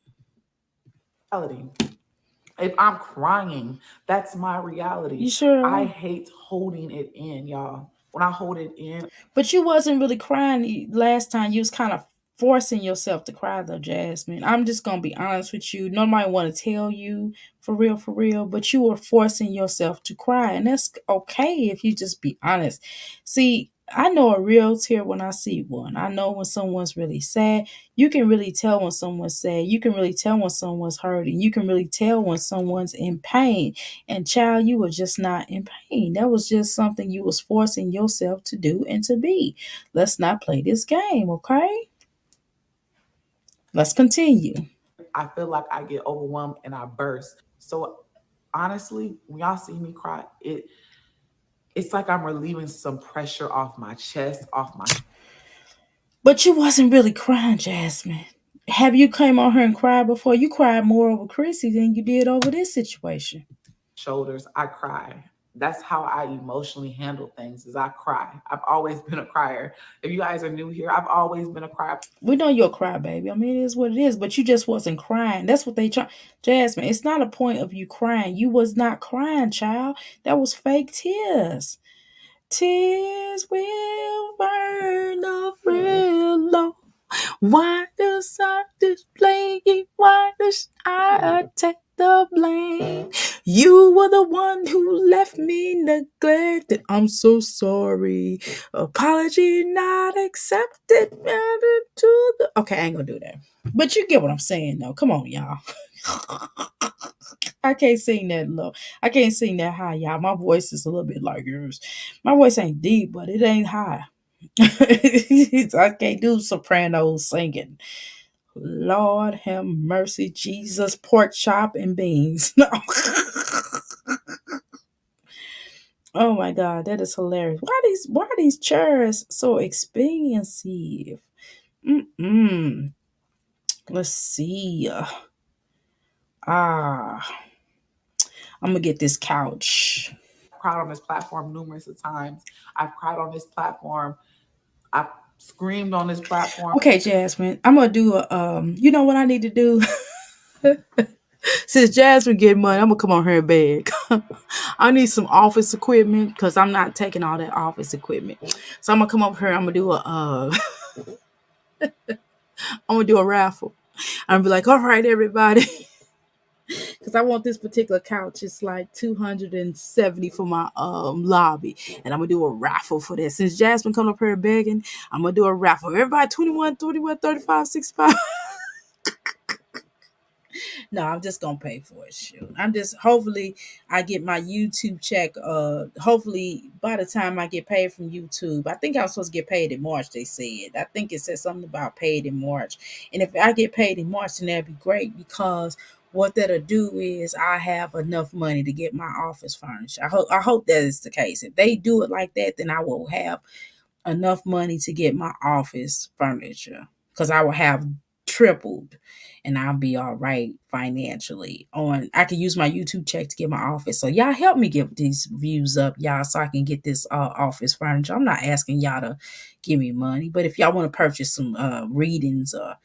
S4: If I'm crying, that's my
S3: You
S4: reality. I
S3: sure?
S4: hate holding it in, y'all. When I hold it in,
S3: But you wasn't really crying last time. You was kind of forcing yourself to cry though, Jasmine. I'm just gonna be honest with you. Nobody want to tell you for real, but you were forcing yourself to cry, and that's okay if you just be honest. See, I know a real tear when I see one. I know when someone's really sad. You can really tell when someone's sad. You can really tell when someone's hurting. You can really tell when someone's in pain. And child, you were just not in pain. That was just something you was forcing yourself to do and to be. Let's not play this game, okay? Let's continue.
S4: I feel like I get overwhelmed and I burst. So honestly, when y'all see me cry, it's like I'm relieving some pressure off my chest, off my
S3: But you wasn't really crying, Jasmine. Have you came on here and cried before? You cried more over Chrissy than you did over this situation.
S4: shoulders. I cry. That's how I emotionally handle things is I cry. I've always been a crier. If you guys are new here, I've always been a crier.
S3: We know you're a crybaby. I mean, it is what it is, but you just wasn't crying. That's what they try. Jasmine, it's not a point of you crying. You was not crying, child. That was fake tears. Tears will burn the real low. Why does I display it? Why does I take the blame? You were the one who left me neglected. I'm so sorry. Apology not accepted. Okay, I ain't gonna do that. But you get what I'm saying, though. Come on, y'all. I can't sing that low. I can't sing that high, y'all. My voice is a little bit like yours. My voice ain't deep, but it ain't high. I can't do soprano singing. Lord have mercy, Jesus, pork chop and beans. No. Oh my God, that is hilarious. Why are these chairs so expensive? Mm-mm. Let's see. I'm gonna get this couch.
S4: cried on this platform numerous of times. I've cried on this platform. I've screamed on this platform.
S3: Okay, Jasmine, I'm gonna do a you know what I need to do? Since Jasmine get money, I'm gonna come on here and beg. I need some office equipment because I'm not taking all that office equipment. So I'm gonna come up here. I'm gonna do a I'm gonna do a raffle. I'm gonna be like, all right, everybody, because I want this particular couch. It's like 270 for my lobby, and I'm gonna do a raffle for this. Since Jasmine come up here begging, I'm gonna do a raffle. Everybody 21, 21, 35, 65. No, I'm just gonna pay for it. Shoot. I'm just hopefully I get my YouTube check. Hopefully by the time I get paid from YouTube, I think I was supposed to get paid in March. They said. I think it said something about paid in March. And if I get paid in March, then that'd be great because what that'll do is I have enough money to get my office furnished. I hope that is the case. If they do it like that, then I will have enough money to get my office furniture because I will have tripled and I'll be all right financially. On I can use my YouTube check to get my office. So y'all help me get these views up, y'all, so I can get this office furniture. I'm not asking y'all to give me money, but if y'all want to purchase some readings or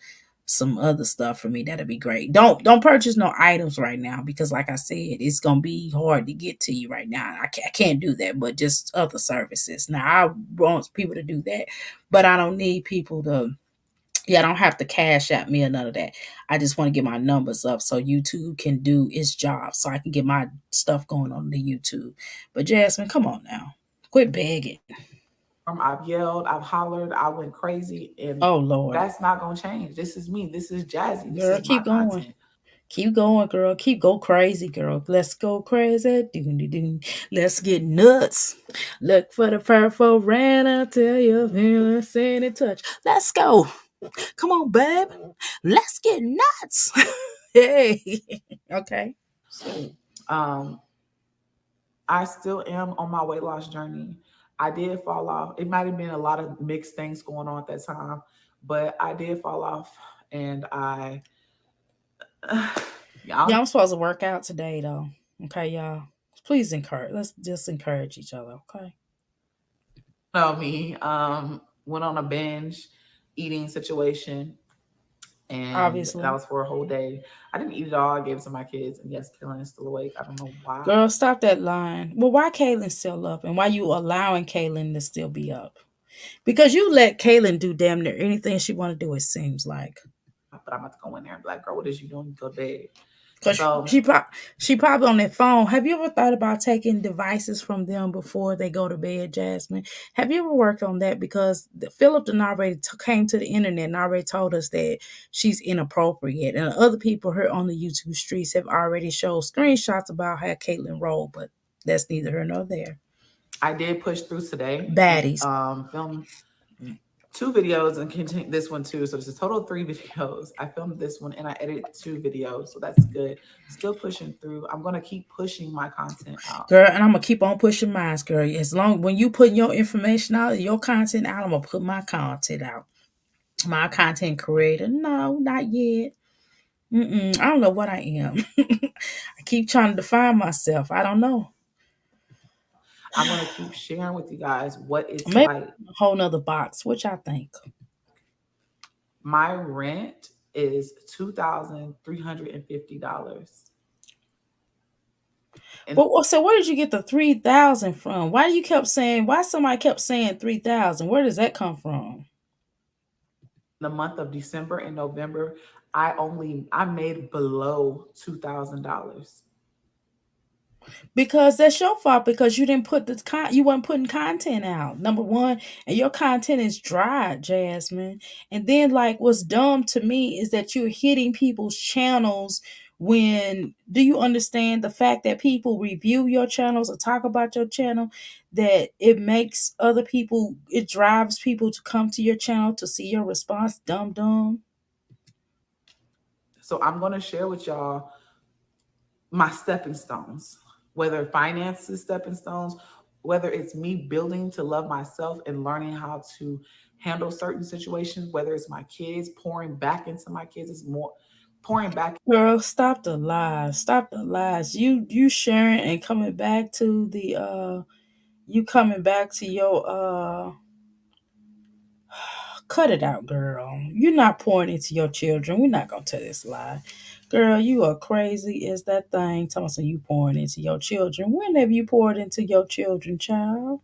S3: some other stuff for me, that'd be great. Don't purchase no items right now because like I said, it's gonna be hard to get to you right now. I can't do that, but just other services. Now I want people to do that, but I don't need people to, yeah, I don't have to cash at me or none of that. I just want to get my numbers up so YouTube can do its job so I can get my stuff going on the YouTube. But Jasmine, come on now. Quit begging.
S4: I've yelled, I've hollered, I went crazy, and
S3: Oh Lord.
S4: that's not gonna change. This is me. This is Jazzy. This
S3: Girl,
S4: is my
S3: keep going.
S4: content.
S3: Keep going, girl. Keep go crazy, girl. Let's go crazy. Doon. Let's get nuts. Look for the purple rain until you feel the sandy touch. Let's go. Come on, babe. Let's get nuts. Hey. Okay.
S4: So, um, I still am on my weight loss journey. I did fall off. It might have been a lot of mixed things going on at that time, but I did fall off, and I,
S3: Yeah,
S4: y'all
S3: I'm supposed to work out today, though. Okay, y'all. Please encourage. Let's just encourage each other. Okay.
S4: know me. Went on a binge eating situation, and that
S3: Obviously.
S4: was for a whole day. I didn't eat it all. I gave it to my kids, and yes, Killing is still awake. I don't know why.
S3: Girl, stop that line. Well, why Kaylin still up and why you allowing Kaylin to still be up? Because you let Kaylin do damn near anything she want to do, it seems like.
S4: But I'm about to go in there and be like, girl, what is you doing? Go to bed.
S3: Because
S4: So
S3: she probably on their phone. Have you ever thought about taking devices from them before they go to bed, Jasmine? Have you ever worked on that? Because Philip done already came to the internet and already told us that she's inappropriate. And other people here on the YouTube streets have already showed screenshots about how Caitlyn rolled, but that's neither here nor there.
S4: I did push through today and
S3: Baddies.
S4: film two videos and continue this one too. So there's a total of three videos. I filmed this one and I edited two videos. So that's good. Still pushing through. I'm gonna keep pushing my content out.
S3: Girl, and I'm gonna keep on pushing mine, girl. As long when you put your information out, your content out, I'm gonna put my content out. My content creator, no, not yet. I don't know what I am. I keep trying to define myself. I don't know.
S4: I'm gonna keep sharing with you guys what it's
S3: Maybe
S4: like.
S3: a whole nother box. Which I think.
S4: My rent is $2,350. In
S3: But so where did you get the 3,000 from? Why you kept saying? Why somebody kept saying 3,000? Where does that come from?
S4: the month of December and November, I made below $2,000.
S3: Because that's your fault because you didn't put you weren't putting content out. Number one, and your content is dry, Jasmine. And then like what's dumb to me is that you're hitting people's channels when do you understand the fact that people review your channels or talk about your channel that it makes other people it drives people to come to your channel to see your response dumb.
S4: So I'm gonna share with y'all my stepping stones, whether finances, stepping stones, whether it's me building to love myself and learning how to handle certain situations, whether it's my kids pouring back into my kids, it's more. pouring back
S3: Girl, stop the lies. Stop the lies. You sharing and coming back to the you coming back to your cut it out, girl. You're not pouring into your children. We're not gonna tell this lie. Girl, you are crazy as that thing. Tell me you pouring into your children. When have you poured into your children, child?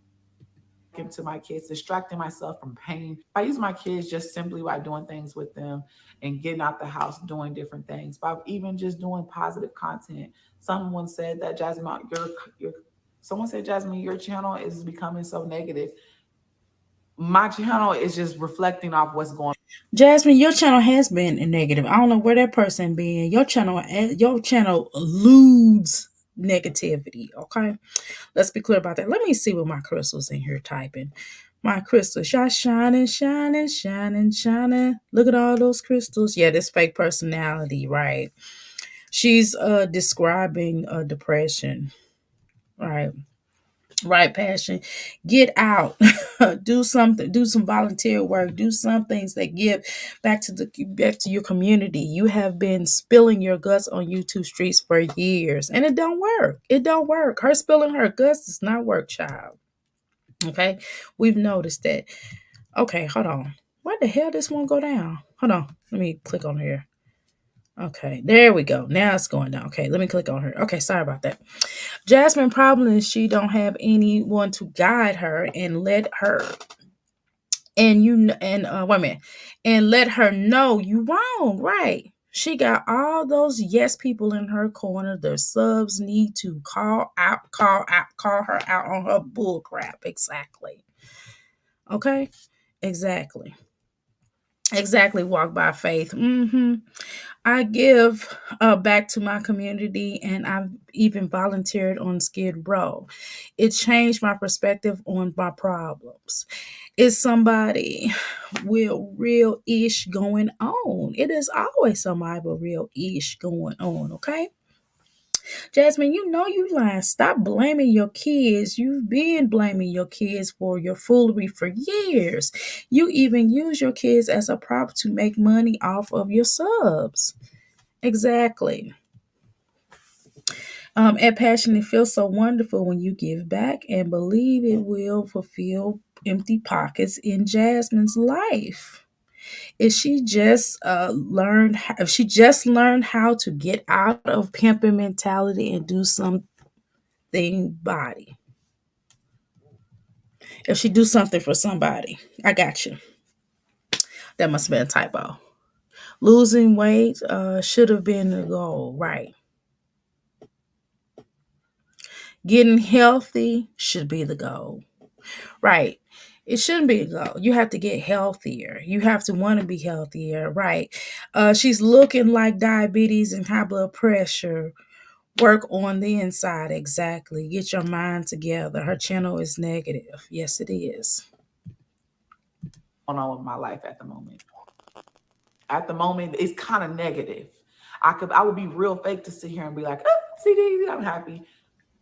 S4: into my kids, distracting myself from pain. I use my kids just simply by doing things with them and getting out the house, doing different things, by even just doing positive content. Someone said that Jasmine, your someone said, Jasmine, your channel is becoming so negative. My channel is just reflecting off what's going
S3: Jasmine, your channel has been negative. I don't know where that person been. Your channel eludes negativity. Okay, let's be clear about that. Let me see what my crystals in here typing. My crystals, y'all shining, shining, shining, shining. Look at all those crystals. Yeah, this fake personality, right? She's describing depression, right? Right, passion. Get out. Do something. Do some volunteer work. Do some things that give back to your community. You have been spilling your guts on YouTube streets for years, and it don't work. It don't work. Her spilling her guts does not work, child. Okay, we've noticed that. Okay, hold on. Why the hell this one go down? Hold on. Let me click on here. Okay, there we go. Now it's going down. Okay, let me click on her. Okay, sorry about that. Jasmine problem is she don't have anyone to guide her and let her and wait a minute and let her know you wrong, right? She got all those yes people in her corner. The subs need to call her out on her bull crap. Exactly. Okay. Exactly. Exactly. Walk by faith. I give back to my community, and I've even volunteered on Skid Row. It changed my perspective on my problems. It's somebody with real ish going on. It is always somebody with real ish going on, okay? Jasmine, you know you lying. Stop blaming your kids. You've been blaming your kids for your foolery for years. You even use your kids as a prop to make money off of your subs. Exactly. At Passion, it feels so wonderful when you give back and believe it will fulfill empty pockets in Jasmine's life. If she just learned how to get out of pimping mentality and do something body. If she do something for somebody, I got you. That must have been a typo. Losing weight should have been the goal, right? Getting healthy should be the goal. Right. It shouldn't be a goal. You have to get healthier. You have to want to be healthier. Right. She's looking like diabetes and high blood pressure. Work on the inside. Exactly. Get your mind together. Her channel is negative. Yes, it is.
S4: on with my life at the moment. At the moment, it's kind of negative. I would be real fake to sit here and be like, oh, see, I'm happy.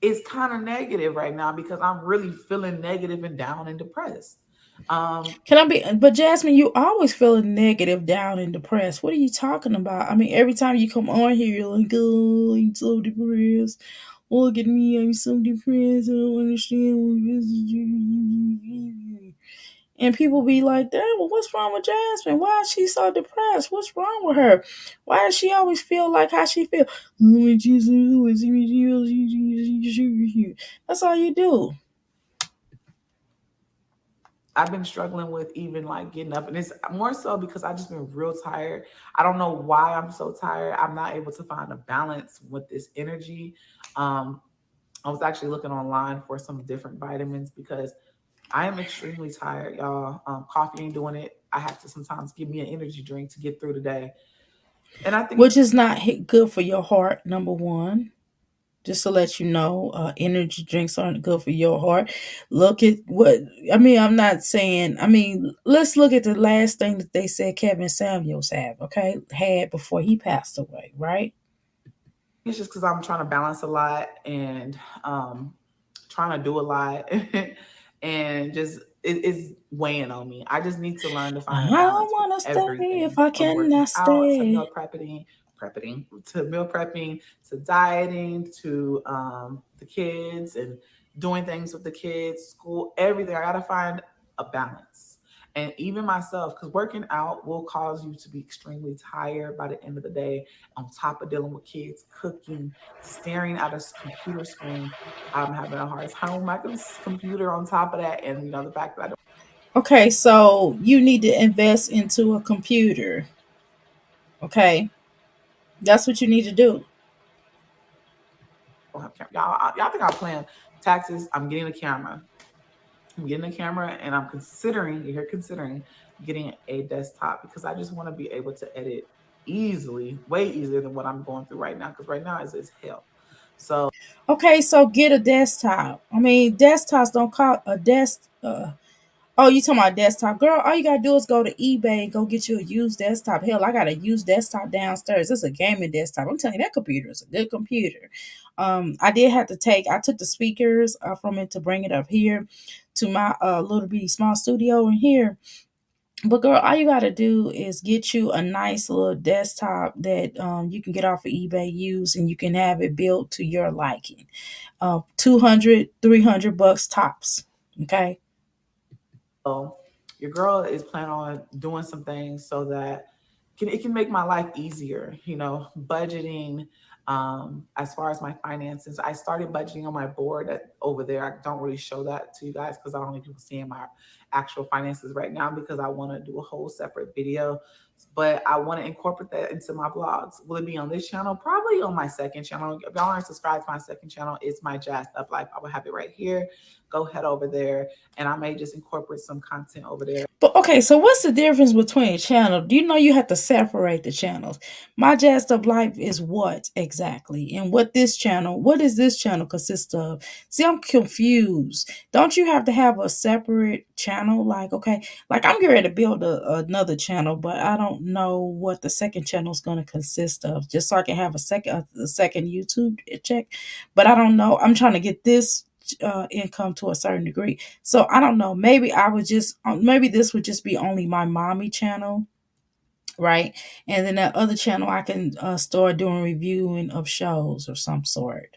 S4: It's kind of negative right now because I'm really feeling negative and down and depressed. Um,
S3: Can I be? But Jasmine, you always feeling negative, down, and depressed. What are you talking about? I mean, every time you come on here, you're like, "Oh, I'm so depressed. Look at me, I'm so depressed. I don't understand what this is." And people be like, "Damn, well, what's wrong with Jasmine? Why is she so depressed? What's wrong with her? Why does she always feel like how she feel?" That's all you do.
S4: I've been struggling with even like getting up, and it's more so because I just been real tired. I don't know why I'm so tired. I'm not able to find a balance with this energy. Um, I was actually looking online for some different vitamins because I am extremely tired, y'all. Coffee ain't doing it. I have to sometimes give me an energy drink to get through the day, and I think
S3: Which is not good for your heart, number one. Just to let you know, energy drinks aren't good for your heart. Look at what I mean. I'm not saying. I mean, let's look at the last thing that they said Kevin Samuels had before he passed away, right?
S4: it's just because I'm trying to balance a lot and um, trying to do a lot, and just it's weighing on me. I just need to learn to
S3: I
S4: find a
S3: don't
S4: balance with
S3: want to stay if
S4: everything
S3: I
S4: of working
S3: cannot
S4: out, setting
S3: stay.
S4: up prepping to meal prepping to dieting to the kids and doing things with the kids, school, everything. I gotta find a balance. And even myself, because working out will cause you to be extremely tired by the end of the day, on top of dealing with kids, cooking, staring at a computer screen. I'm having a hard time with my computer on top of that. And, the fact that I
S3: Okay, so you need to invest into a computer. Okay, that's what you need to do.
S4: don't have camera. Y'all think I'm playing taxes? I'm getting a camera. I'm getting a camera and I'm considering, you're considering getting a desktop because I just want to be able to edit easily, way easier than what I'm going through right now. Because right now is hell. So
S3: Okay, so get a desktop. I mean, desktops don't cost a desk. Oh, you talking about desktop, girl? All you gotta do is go to eBay and go get you a used desktop. Hell, I got a used desktop downstairs. It's a gaming desktop. I'm telling you, that computer is a good computer. I did have to I took the speakers from it to bring it up here to my little bitty small studio in here. But girl, all you gotta do is get you a nice little desktop that you can get off of eBay used, and you can have it built to your liking. 200, $300 tops. Okay.
S4: So your girl is planning on doing some things so that it can make my life easier, budgeting. As far as my finances, I started budgeting on my board over there. I don't really show that to you guys because I don't need people seeing my actual finances right now because I want to do a whole separate video. But I want to incorporate that into my vlogs. Will it be on this channel? Probably on my second channel. If y'all aren't subscribed to my second channel, it's my Jazzed Up Life. I will have it right here. Go head over there, and I may just incorporate some content over there.
S3: But okay, so what's the difference between a channel? Do you know you have to separate the channels? My Jazzed Up Life is what exactly? And what is this channel consist of? See, I'm confused. Don't you have to have a separate channel? Like, okay, like I'm getting ready to build another channel, but I don't know what the second channel is going to consist of, just so I can have a second YouTube check. But I don't know. I'm trying to get this income to a certain degree. So I don't know. Maybe this would just be only my mommy channel, right? And then that other channel I can start doing reviewing of shows or some sort.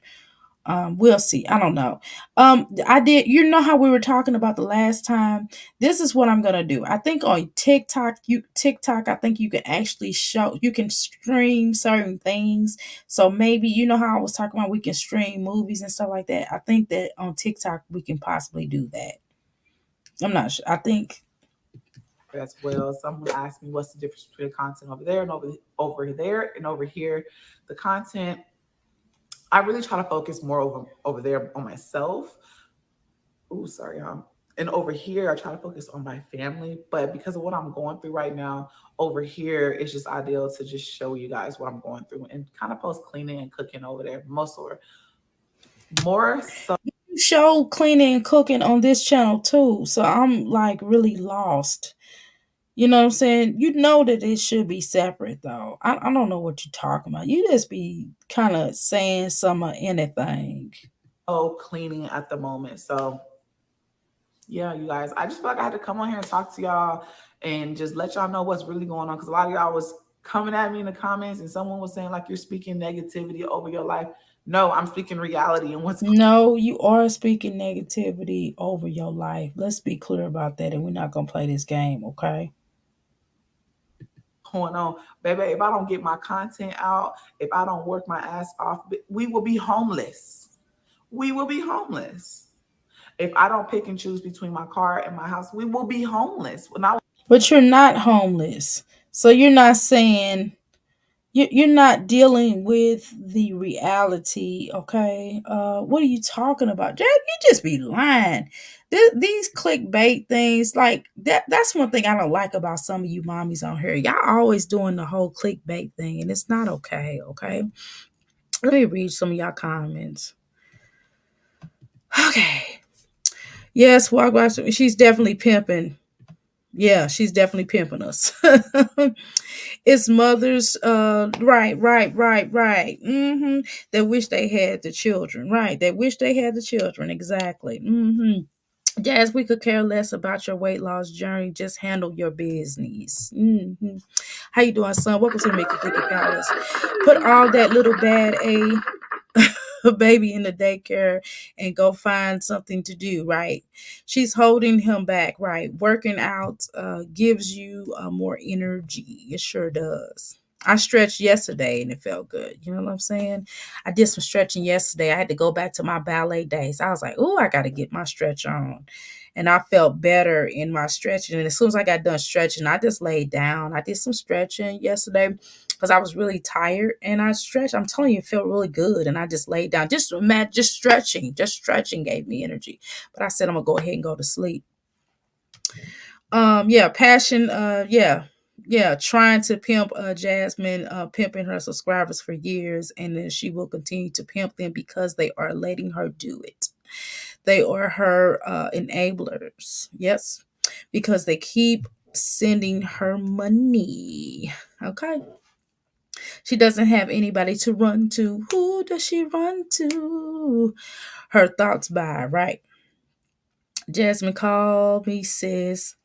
S3: We'll see. I don't know. I did. You know how we were talking about the last time. This is what I'm gonna do. I think on TikTok. I think you can actually you can stream certain things. So maybe you know how I was talking about we can stream movies and stuff like that. I think that on TikTok we can possibly do that. I'm not sure. I think
S4: As well. Someone asked me what's the difference between the content over there and over there and over here. The content, I really try to focus more over there on myself. Ooh, sorry, and over here, I try to focus on my family. But because of what I'm going through right now, over here, it's just ideal to just show you guys what I'm going through and kind of post cleaning and cooking over there. More so.
S3: you show cleaning and cooking on this channel too. So I'm like really lost. You know what I'm saying? You know that it should be separate though. I don't know what you're talking about. You just be kind of saying some of anything.
S4: Cleaning at the moment. So yeah, you guys, I just feel like I had to come on here and talk to y'all and just let y'all know what's really going on. Because a lot of y'all was coming at me in the comments and someone was saying like you're speaking negativity over your life. No, I'm speaking reality and what's
S3: No, you are speaking negativity over your life. Let's be clear about that, and we're not gonna play this game, okay?
S4: going on. Baby, if I don't get my content out, if I don't work my ass off, we will be homeless. We will be homeless. If I don't pick and choose between my car and my house, we will be homeless.
S3: But you're not homeless, so you're not saying you're not dealing with the reality, okay? What are you talking about, Jack? You just be lying. These clickbait things, like that's one thing I don't like about some of you mommies on here. Y'all always doing the whole clickbait thing, and it's not okay, okay? Let me read some of y'all comments. Okay. Yes, walk by. She's definitely pimping. Yeah, she's definitely pimping us. It's mothers, right. They wish they had the children. Right. They wish they had the children. Exactly. Jazz, we could care less about your weight loss journey. Just handle your business. How you doing, son? Welcome to the Mickey Flicky Palace. Put all that little bad a baby in the daycare and go find something to do, right? She's holding him back, right? Working out gives you more energy. It sure does. I stretched yesterday and it felt good. You know what I'm saying? I did some stretching yesterday. I had to go back to my ballet days. I was like, oh, I got to get my stretch on. And I felt better in my stretching. And as soon as I got done stretching, I just laid down. I did some stretching yesterday because I was really tired and I stretched. I'm telling you, it felt really good. And I just laid down. Just imagine, just stretching gave me energy. But I said I'm gonna go ahead and go to sleep. Yeah, passion, yeah, trying to pimp Jasmine, pimping her subscribers for years, and then she will continue to pimp them because they are letting her do it. They are her enablers. Yes, because they keep sending her money. Okay. She doesn't have anybody to run to. Who does she run to? Her thoughts by, right? Jasmine called me, says,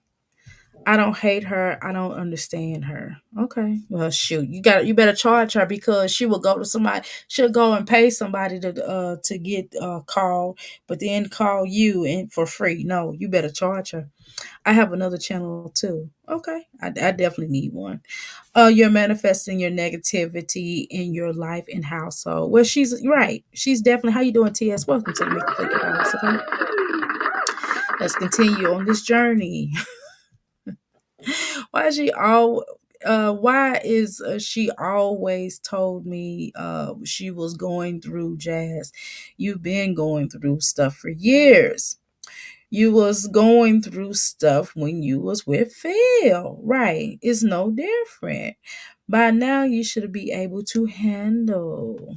S3: I don't hate her. I don't understand her. Okay. Well, shoot, you better charge her because she will go to somebody. She'll go and pay somebody to get called, but then call you and for free. No, you better charge her. I have another channel too. Okay. I definitely need one. You're manifesting your negativity in your life and household. Well, she's right. She's definitely. How you doing, TS? Welcome to the Make It Fake It House. Okay. Let's continue on this journey. Why is she all? Why is she always told me she was going through, Jazz? You've been going through stuff for years. You was going through stuff when you was with Phil, right? It's no different. By now, you should be able to handle.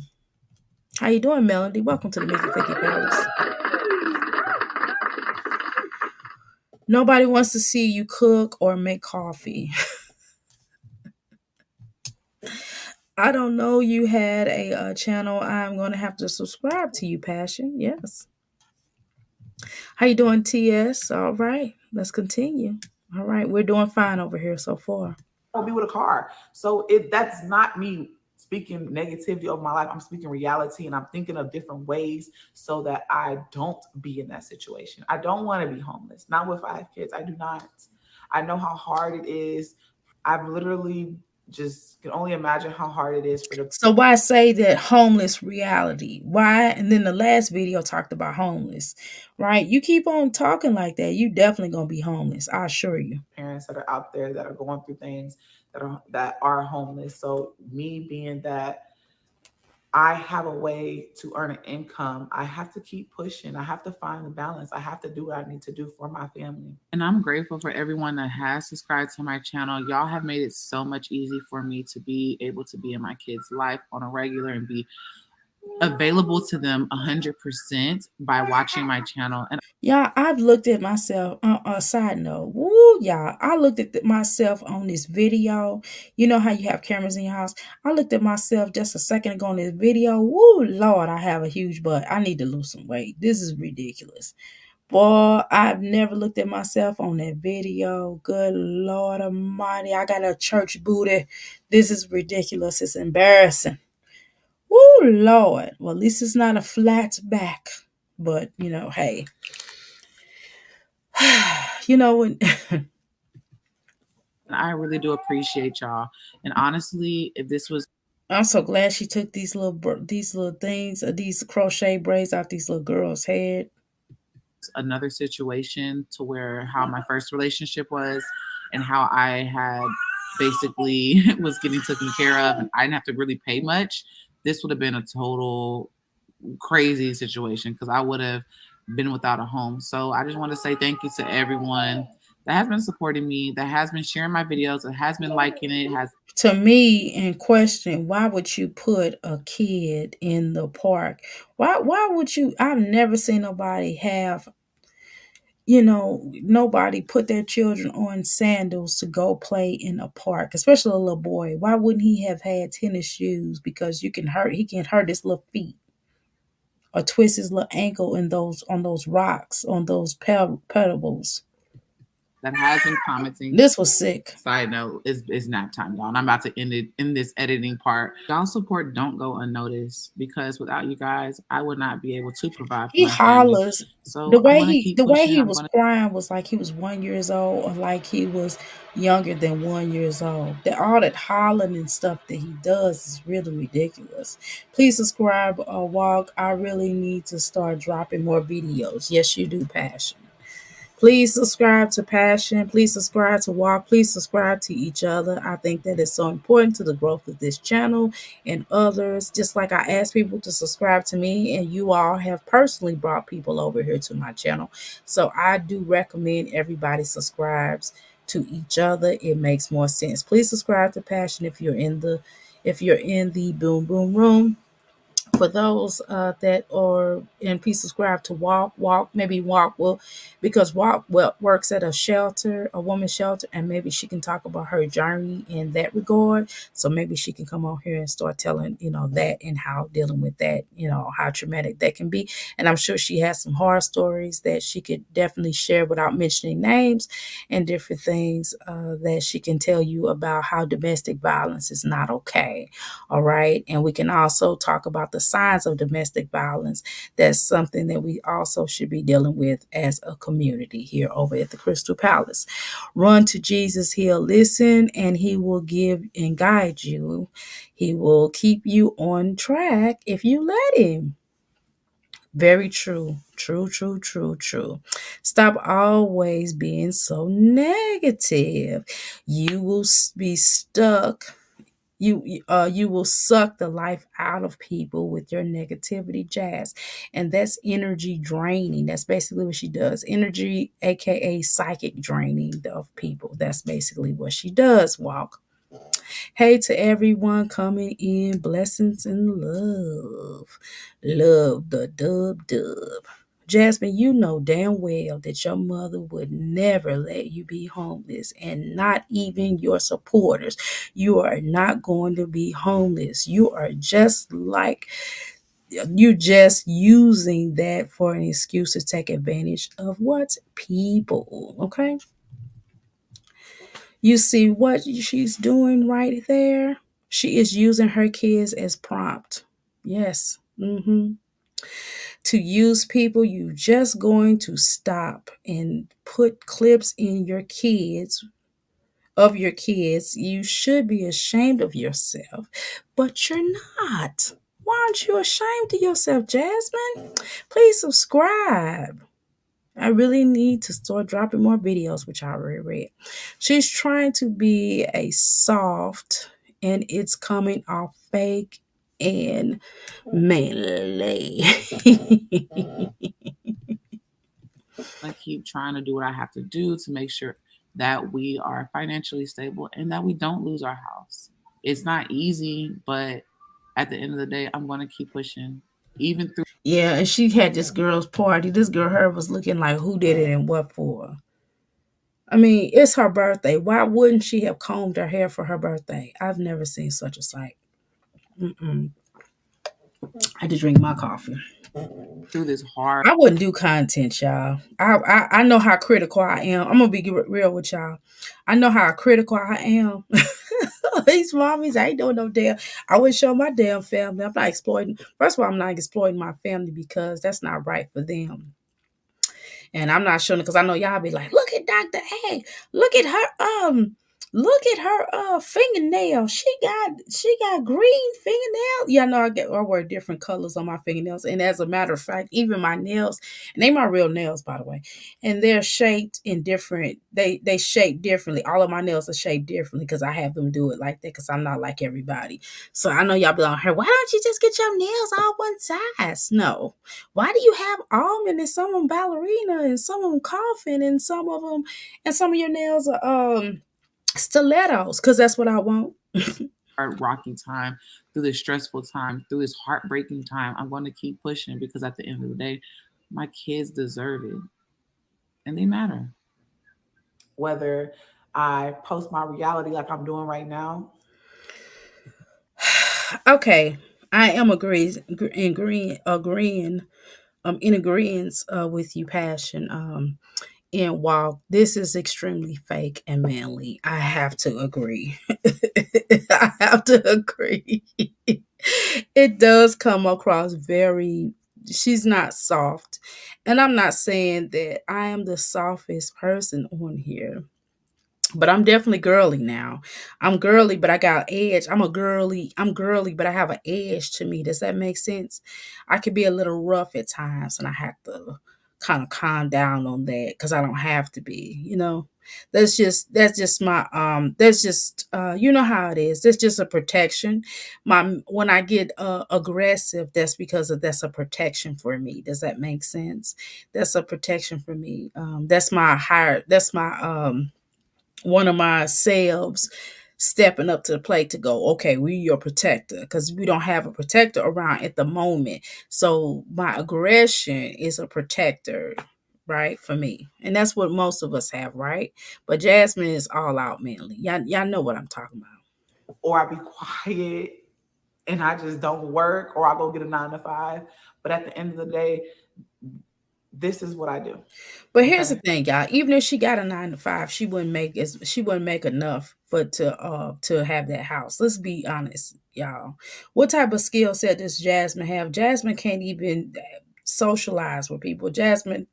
S3: How you doing, Melody? Welcome to the Mickey Picky Palace. Nobody wants to see you cook or make coffee. I don't know you had a channel. I'm going to have to subscribe to you, Passion. Yes. How you doing, TS? All right. Let's continue. All right. We're doing fine over here so far.
S4: I'll be with a car. So that's not me speaking negativity over my life. I'm speaking reality and I'm thinking of different ways so that I don't be in that situation. I don't want to be homeless. Not with 5 kids. I do not. I know how hard it is. I've literally just can only imagine how hard it is for the.
S3: So why say that homeless reality? Why? And then the last video talked about homeless, right? You keep on talking like that, you definitely gonna be homeless. I assure you.
S4: Parents that are out there that are going through things that are homeless. So me being that I have a way to earn an income, I have to keep pushing. I have to find the balance. I have to do what I need to do for my family. And I'm grateful for everyone that has subscribed to my channel. Y'all have made it so much easy for me to be able to be in my kids' life on a regular and be available to them 100% by watching my channel. And
S3: Y'all, I've looked at myself on a side note. Woo, y'all. I looked at myself on this video. You know how you have cameras in your house? I looked at myself just a second ago on this video. Woo, Lord, I have a huge butt. I need to lose some weight. This is ridiculous. Boy, I've never looked at myself on that video. Good Lord Almighty. I got a church booty. This is ridiculous. It's embarrassing. Woo, Lord. Well, at least it's not a flat back. But, hey. When
S4: I really do appreciate y'all. And honestly, if this was
S3: I'm so glad she took these little things, these crochet braids out these little girls' head.
S4: another situation to where how my first relationship was and how I had basically was getting taken care of and I didn't have to really pay much, this would have been a total crazy situation because I would have been without a home. So I just want to say thank you to everyone that has been supporting me, that has been sharing my videos, that has been liking it, has
S3: To me in question, why would you put a kid in the park? Why would you? I've never seen nobody have, nobody put their children on sandals to go play in a park, especially a little boy. Why wouldn't he have had tennis shoes? Because he can hurt his little feet. or twist his little ankle in those on those rocks on those pebbles.
S4: that has been commenting.
S3: This was sick.
S4: Side note, is nap time, y'all. And I'm about to end it in this editing part. Y'all support don't go unnoticed because without you guys, I would not be able to provide for
S3: He
S4: my family.
S3: hollers.
S4: So I'm gonna keep
S3: The way
S4: pushing.
S3: he
S4: I'm
S3: was
S4: gonna
S3: crying was like he was 1 years old, or like he was younger than 1 years old. That all that hollering and stuff that he does is really ridiculous. Please subscribe, Walk. I really need to start dropping more videos. Yes, you do, Passion. Please subscribe to Passion. Please subscribe to Walk. Please subscribe to each other. I think that is so important to the growth of this channel and others. Just like I ask people to subscribe to me, and you all have personally brought people over here to my channel. So I do recommend everybody subscribes to each other. It makes more sense. Please subscribe to Passion if you're in the Boom Boom Room. For those that are, and please subscribe to Walk. Maybe Walk will, because Walk works at a shelter, a woman's shelter, and maybe she can talk about her journey in that regard. So maybe she can come on here and start telling, that, and how dealing with that, how traumatic that can be. And I'm sure she has some horror stories that she could definitely share without mentioning names, and different things that she can tell you about how domestic violence is not okay. All right. And we can also talk about the signs of domestic violence. That's something that we also should be dealing with as a community here over at the Crystal Palace. Run to Jesus. He'll listen and he will give and guide you. He will keep you on track if you let him. Very true. True, true, true, true. Stop always being so negative. You will be stuck. You will suck the life out of people with your negativity, Jazz. And that's energy draining. That's basically what she does. Energy, aka psychic draining of people. That's basically what she does, Walk. Hey to everyone coming in. Blessings and love. Love the dub. Jasmine, you know damn well that your mother would never let you be homeless, and not even your supporters. You are not going to be homeless. You just using that for an excuse to take advantage of what? People. Okay? You see what she's doing right there? She is using her kids as prompt. Yes. To use people, you just going to stop and put clips in your kids of your kids. You should be ashamed of yourself, but you're not. Why aren't you ashamed of yourself, Jasmine? Please subscribe. I really need to start dropping more videos, which I already read. She's trying to be a soft, and it's coming off fake and manly.
S4: keep trying to do what I have to do to make sure that we are financially stable and that we don't lose our house. It's not easy, but at the end of the day, I'm gonna keep pushing, even through
S3: Yeah, and she had this girl's party. This girl, her, was looking like who did it and what for. I mean, it's her birthday. Why wouldn't she have combed her hair for her birthday? I've never seen such a sight. Mm-mm. I had to drink my coffee.
S4: this hard
S3: I wouldn't do content, y'all. I know how critical I am. I'm gonna be real with y'all. I know how critical I am. These mommies, I ain't doing no damn. I wouldn't show my damn family. I'm not exploiting. First of all, I'm not exploiting my family because that's not right for them. And I'm not showing it because I know y'all be like, look at Dr. A. Look at her fingernail. She got green fingernails. Yeah, no, I wear different colors on my fingernails. And as a matter of fact, even my nails, and they my real nails, by the way, and they're shaped in different, they shape differently. All of my nails are shaped differently because I have them do it like that because I'm not like everybody. So I know y'all be like, why don't you just get your nails all one size? No. Why do you have almond and some of them ballerina and some of them coffin and some of your nails are stilettos? Because that's what I want.
S4: rocky time, through this stressful time, through this heartbreaking time. I'm going to keep pushing because at the end of the day, my kids deserve it and they matter. Whether I post my reality like I'm doing right now.
S3: Okay. I am agreeing in agreement with you, passion. And while this is extremely fake and manly, I have to agree. I have to agree. It does come across very, she's not soft. And I'm not saying that I am the softest person on here, but I'm definitely girly now. I'm girly, but I got edge. I'm girly, but I have an edge to me. Does that make sense? I could be a little rough at times, and I have to kind of calm down on that because I don't have to be, you know. That's just my that's just you know how it is. That's just a protection. My when I get aggressive, that's because that's a protection for me. Does that make sense? That's a protection for me. That's my one of my selves stepping up to the plate to go, okay, we your protector because we don't have a protector around at the moment. So my aggression is a protector, right, for me. And that's what most of us have, right? But Jasmine is all out manly. Y'all know what I'm talking about.
S4: Or I be quiet and I just don't work, or I go get a 9 to 5. But at the end of the day, this is what I do.
S3: But here's the
S4: Okay.
S3: thing, y'all. Even if she got a 9 to 5, she wouldn't make enough for to have that house. Let's be honest, y'all. What type of skill set does Jasmine have? Jasmine can't even socialize with people. Jasmine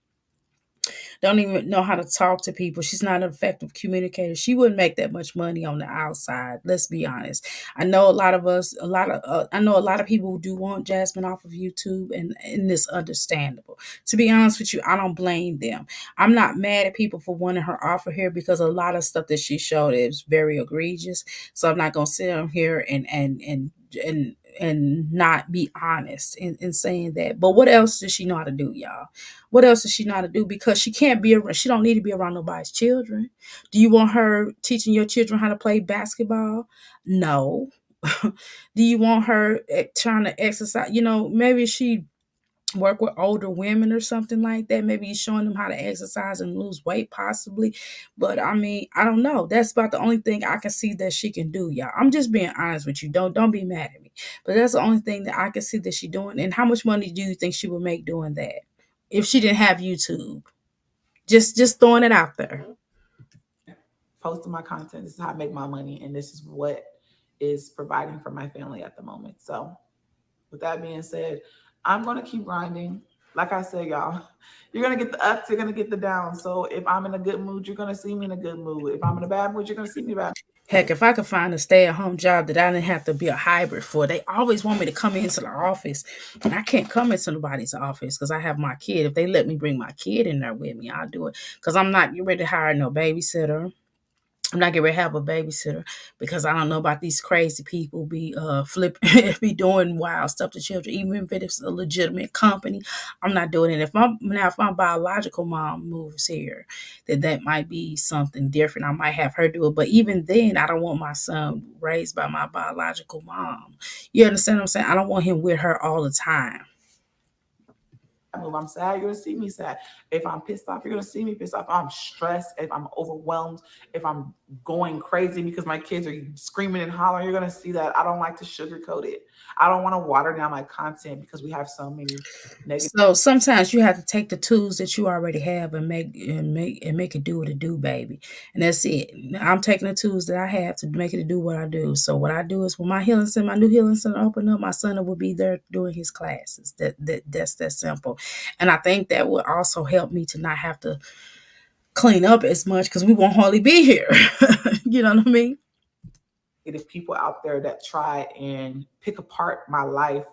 S3: don't even know how to talk to people. She's not an effective communicator. She wouldn't make that much money on the outside. Let's be honest. I know a lot of us, I know a lot of people who do want Jasmine off of YouTube, and it's understandable. To be honest with you, I don't blame them. I'm not mad at people for wanting her off of here because a lot of stuff that she showed is very egregious. So I'm not gonna sit on here and not be honest in saying that. But what else does she know how to do, y'all? What else does she know how to do? Because she can't be around, she don't need to be around nobody's children. Do you want her teaching your children how to play basketball? No. Do you want her trying to exercise? You know, maybe she work with older women or something like that. Maybe you're showing them how to exercise and lose weight, possibly. But I mean, I don't know. That's about the only thing I can see that she can do, y'all. I'm just being honest with you. Don't be mad at me. But that's the only thing that I can see that she doing. And how much money do you think she would make doing that if she didn't have YouTube? Just throwing it out there.
S4: Posting my content. This is how I make my money, and this is what is providing for my family at the moment. So, with that being said, I'm gonna keep grinding. Like I said, y'all, you're gonna get the ups, you're gonna get the downs. So if I'm in a good mood, you're gonna see me in a good mood. If I'm in a bad mood, you're gonna see me bad.
S3: Heck, if I could find a stay-at-home job that I didn't have to be a hybrid for, they always want me to come into the office, and I can't come into nobody's office because I have my kid. If they let me bring my kid in there with me, I'll do it because I'm not getting ready to hire no babysitter. I'm not getting ready to have a babysitter because I don't know about these crazy people be flipping, be doing wild stuff to children, even if it's a legitimate company. I'm not doing it. If my biological mom moves here, then that might be something different. I might have her do it. But even then, I don't want my son raised by my biological mom. You understand what I'm saying? I don't want him with her all the time.
S4: Move. I'm sad, you're gonna see me sad. If I'm pissed off, you're gonna see me pissed off. If I'm stressed, if I'm overwhelmed, if I'm going crazy because my kids are screaming and hollering, you're gonna see that. I don't like to sugarcoat it. I don't want to water down my content because we have so many negative.
S3: So sometimes you have to take the tools that you already have and make it do what it do, baby. And that's it. I'm taking the tools that I have to make it do what I do. So what I do is when my new healing center open up, my son will be there doing his classes. That's that simple. And I think that will also help me to not have to clean up as much because we won't hardly be here. You know what I mean?
S4: People out there that try and pick apart my life,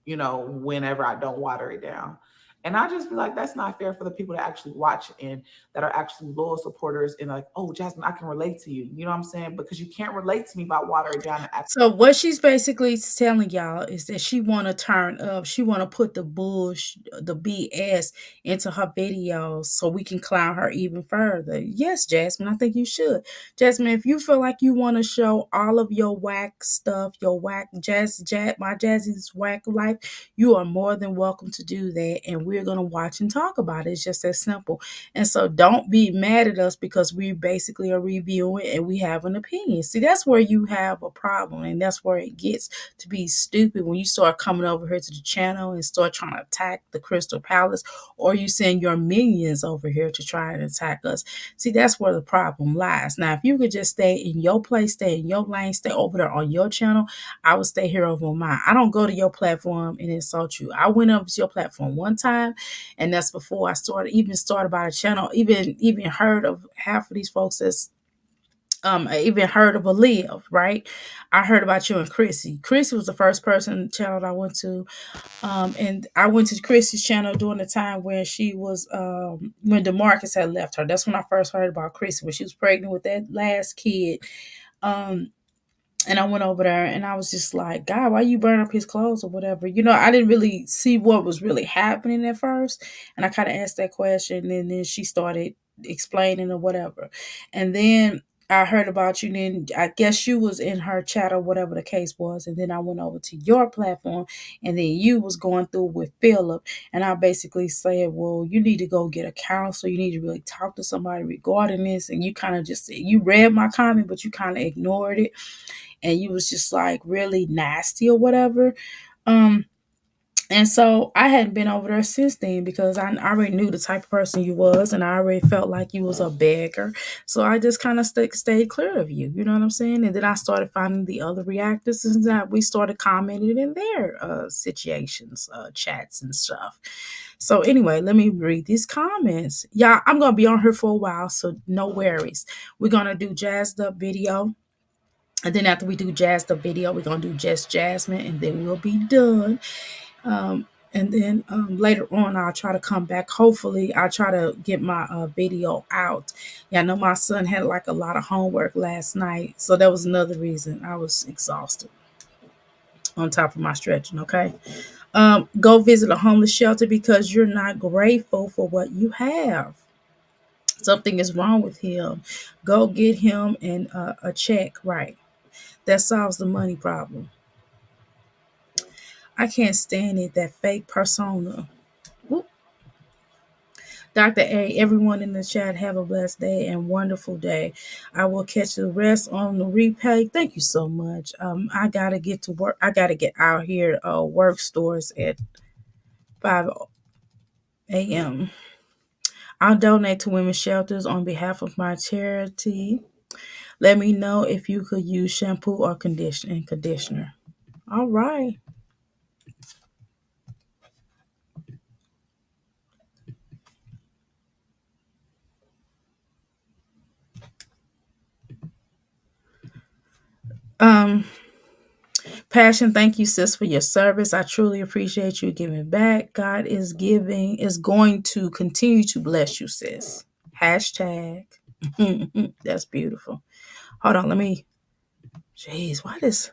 S4: whenever I don't water it down. And I just be like, that's not fair for the people that actually watch and that are actually loyal supporters and like, oh, Jasmine, I can relate to you. You know what I'm saying? Because you can't relate to me about water it down and act.
S3: So what she's basically telling y'all is that she want to turn up. She want to put the BS into her videos so we can clown her even further. Yes, Jasmine, I think you should. Jasmine, if you feel like you want to show all of your whack stuff, my Jazzy's whack life, you are more than welcome to do that. And we're going to watch and talk about it. It's just that simple. And so don't be mad at us because we basically are reviewing and we have an opinion. See, that's where you have a problem, and that's where it gets to be stupid when you start coming over here to the channel and start trying to attack the Crystal Palace, or you send your minions over here to try and attack us. See, that's where the problem lies. Now, if you could just stay in your place, stay in your lane, stay over there on your channel, I would stay here over on mine. I don't go to your platform and insult you. I went up to your platform one time, and that's before I started about a channel, even heard of half of these folks that's I even heard of a live, right? I heard about you and Chrissy. Chrissy was the first person channel I went to. And I went to Chrissy's channel during the time when she was when DeMarcus had left her. That's when I first heard about Chrissy, when she was pregnant with that last kid. Um, and I went over there and I was just like, God, why you burn up his clothes or whatever? You know, I didn't really see what was really happening at first. And I kind of asked that question, and then she started explaining or whatever. And then I heard about you. Then I guess you was in her chat or whatever the case was. And then I went over to your platform, and then you was going through with Philip. And I basically said, well, you need to go get a counselor. You need to really talk to somebody regarding this. And you kind of just, you read my comment, but you kind of ignored it, and you was just like really nasty or whatever. Um, and so I hadn't been over there since then because I already knew the type of person you was, and I already felt like you was a beggar. So I just kind of stayed clear of you. You know what I'm saying? And then I started finding the other reactors, and that we started commenting in their situations, chats and stuff. So anyway, let me read these comments. Yeah, I'm gonna be on here for a while, so no worries. We're gonna do jazzed up video. And then after we do Jazz the video, we're gonna do just Jasmine, and then we'll be done. And then later on, I'll try to come back. Hopefully, I'll try to get my video out. Yeah, I know my son had like a lot of homework last night, so that was another reason I was exhausted on top of my stretching. Okay, go visit a homeless shelter because you're not grateful for what you have. Something is wrong with him. Go get him and a check, right? That solves the money problem. I can't stand it, that fake persona. Whoop. Dr. A, everyone in the chat, have a blessed day and wonderful day. I will catch the rest on the replay. Thank you so much. I gotta get to work. I gotta get out here. Work stores at 5 a.m. I'll donate to women's shelters on behalf of my charity. Let me know if you could use shampoo or conditioner. All right. Um, Passion, thank you, sis, for your service. I truly appreciate you giving back. God is going to continue to bless you, sis. Hashtag. That's beautiful. Hold on, let me. Jeez, why this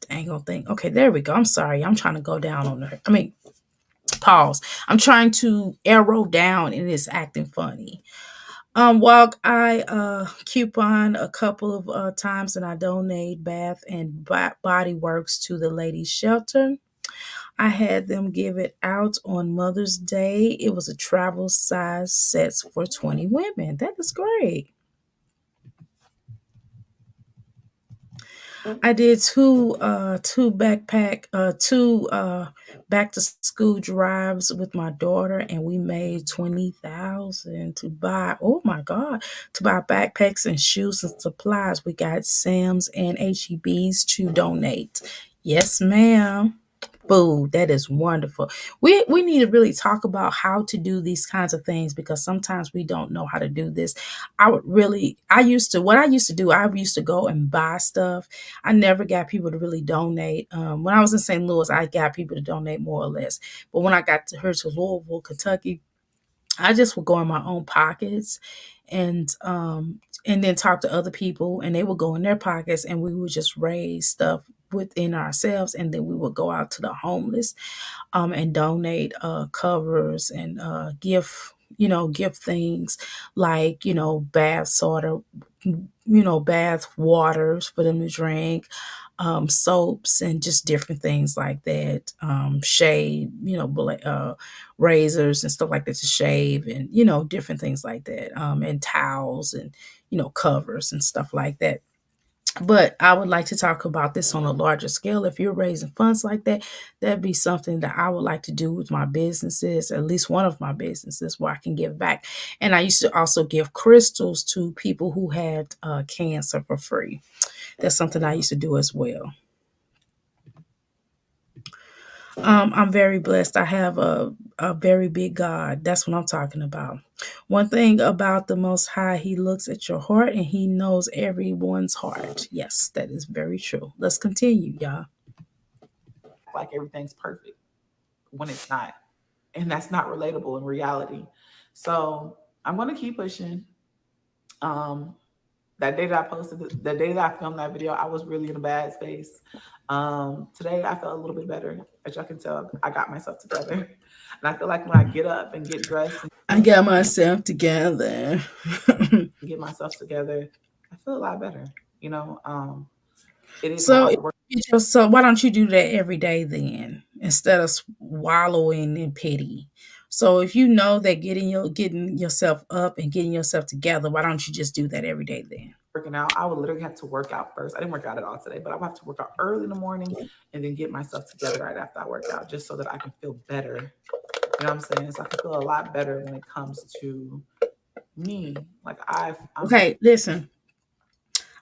S3: dang old thing? Okay, there we go. I'm sorry. I'm trying to go down on her. Pause. I'm trying to arrow down and it's acting funny. Walk, I coupon a couple of times and I donate bath and body works to the ladies shelter. I had them give it out on Mother's Day. It was a travel size sets for 20 women. That is great. I did two back to school drives with my daughter, and we made 20,000 to buy. Oh my God, to buy backpacks and shoes and supplies. We got Sam's and HEBs to donate. Yes, ma'am. Boo, that is wonderful. We need to really talk about how to do these kinds of things because sometimes we don't know how to do this. I used to do, I used to go and buy stuff. I never got people to really donate. When I was in St. Louis, I got people to donate more or less. But when I got to her to Louisville, Kentucky, I just would go in my own pockets and then talk to other people, and they would go in their pockets, and we would just raise stuff within ourselves, and then we would go out to the homeless and donate covers and give things like bath water, bath waters for them to drink, soaps and just different things like that. Shave, razors and stuff like that to shave, and different things like that. And towels and covers and stuff like that. But I would like to talk about this on a larger scale. If you're raising funds like that, that'd be something that I would like to do with my businesses, at least one of my businesses, where I can give back. And I used to also give crystals to people who had cancer for free. That's something I used to do as well. I'm very blessed. I have a very big God. That's what I'm talking about. One thing about the Most High, He looks at your heart and He knows everyone's heart. Yes, that is very true. Let's continue, y'all.
S4: like everything's perfect when it's not. And that's not relatable in reality. So I'm going to keep pushing. Um, that day that I posted, the day that I filmed that video, I was really in a bad space. Today I felt a little bit better. As y'all can tell, I got myself together. And I feel like when I get up and get dressed and
S3: I got myself together.
S4: get myself together, I feel a lot better. You know, it is
S3: So,
S4: hard work.
S3: so why don't you do that every day then, instead of wallowing in pity? So if you know that getting yourself up and getting yourself together, why don't you just do that every day then?
S4: Working out, I would literally have to work out first. I didn't work out at all today, but I would have to work out early in the morning and then get myself together right after I work out, just so that I can feel better. You know what I'm saying? So I can feel a lot better when it comes to me. Like I'm
S3: Okay, listen.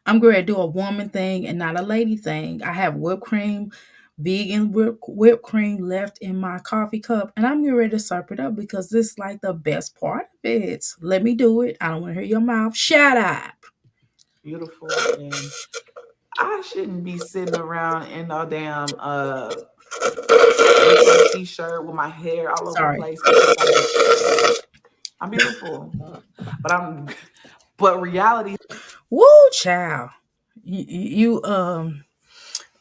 S3: I'm going to do a woman thing and not a lady thing. I have whipped cream, vegan whipped cream left in my coffee cup, and I'm getting ready to serve it up because this is like the best part of it. Let me do it. I don't want to hear your mouth. Shut up.
S4: beautiful, and I shouldn't be sitting around in a damn ripped t-shirt with my hair all over the
S3: Sorry.
S4: place because I'm beautiful. But I'm but reality
S3: Woo, child.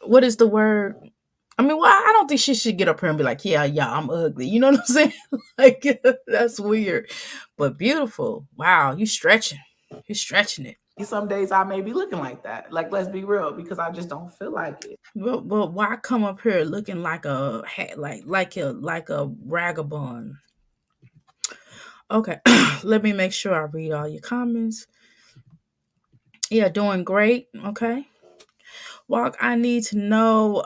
S3: What is the word? I mean, well, I don't think she should get up here and be like, yeah, I'm ugly. You know what I'm saying? Like, that's weird, but beautiful. Wow, you stretching. You're stretching it.
S4: some days I may be looking like that. Like, let's be real, because I just don't feel like it.
S3: Well, why come up here looking like a like a vagabond? Okay, let me make sure I read all your comments. Yeah, doing great. Okay. Walk, I need to know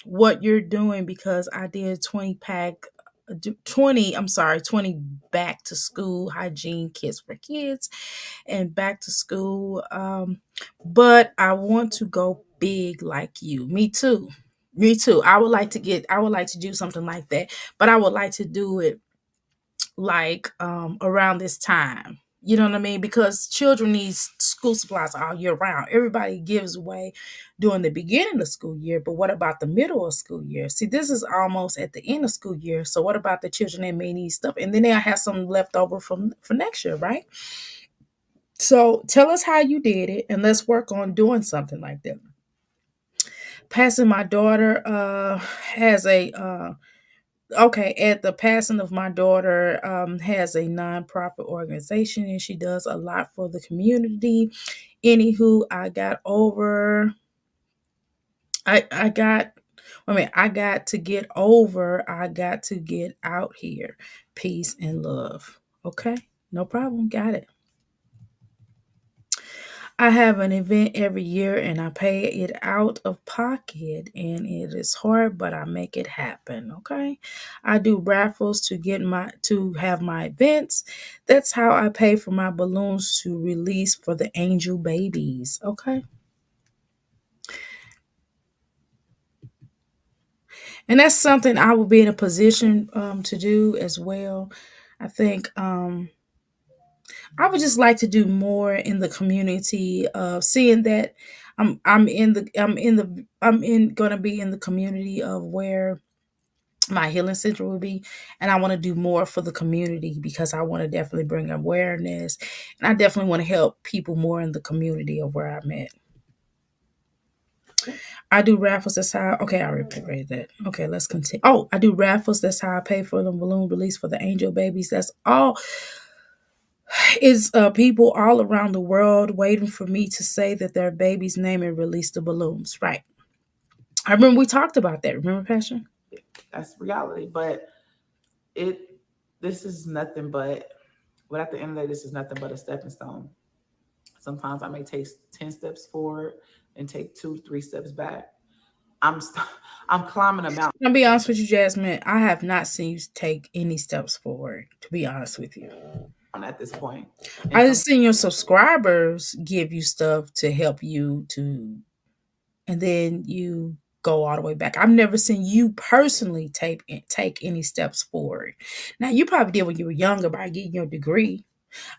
S3: what you're doing because I did 20 back to school hygiene kits for kids and back to school. But I want to go big like you. Me too. Me too. I would like to do something like that, but I would like to do it like around this time. You know what I mean? Because children need school supplies all year round. Everybody gives away during the beginning of the school year, but what about the middle of school year? See, this is almost at the end of school year. So what about the children that may need stuff? And then they'll have some left over from for next year, right? So tell us how you did it and let's work on doing something like that. Passing my daughter has a okay, at the passing of my daughter has a nonprofit organization and she does a lot for the community. Anywho, I got I got to get over, I got to get out here. Peace and love. Okay, no problem, got it. I have an event every year and I pay it out of pocket and it is hard, but I make it happen. Okay. I do raffles to have my events. That's how I pay for my balloons to release for the angel babies. Okay. And that's something I will be in a position to do as well. I think I would just like to do more in the community of seeing that I'm in gonna be in the community of where my healing center will be, and I want to do more for the community because I want to definitely bring awareness and I definitely want to help people more in the community of where I'm at. I do raffles. That's how. Okay, I already read that. Okay, let's continue. Oh, I do raffles. That's how I pay for the balloon release for the angel babies. That's all. It's people all around the world waiting for me to say that their baby's name and release the balloons. Right. I remember we talked about that. Remember, Passion?
S4: That's reality. But it this is nothing but at the end of the day, this is nothing but a stepping stone. Sometimes I may take 10 steps forward and take 2, 3 steps back. I'm st- I'm climbing a mountain
S3: I'll be honest with you, Jasmine. I have not seen you take any steps forward, to be honest with you.
S4: at this point. And
S3: I
S4: some
S3: just seen your subscribers give you stuff to help you to, and then you go all the way back. I've never seen you personally take any steps forward. Now you probably did when you were younger by getting your degree.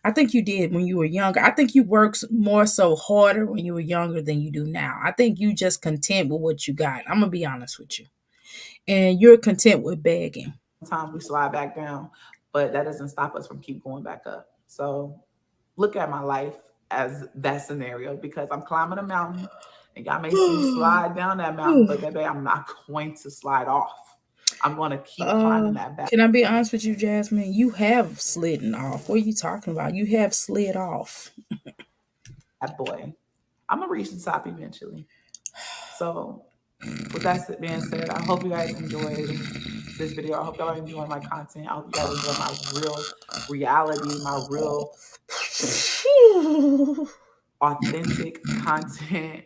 S3: I think you did when you were younger. I think you worked more so harder when you were younger than you do now. I think you just content with what you got. I'm gonna be honest with you, and you're content with begging.
S4: sometimes we slide back down, but that doesn't stop us from keep going back up. So look at my life as that scenario because I'm climbing a mountain and y'all may see me slide down that mountain, but baby, I'm not going to slide off. I'm going to keep
S3: Uh,
S4: climbing that bad
S3: can I be honest with you, Jasmine? You have slidden off. What are you talking about? You have slid off.
S4: boy. I'm going to reach the top eventually. So with that being said, I hope you guys enjoyed this video. I hope y'all enjoy my content. I hope you guys enjoy my real reality, my real authentic content.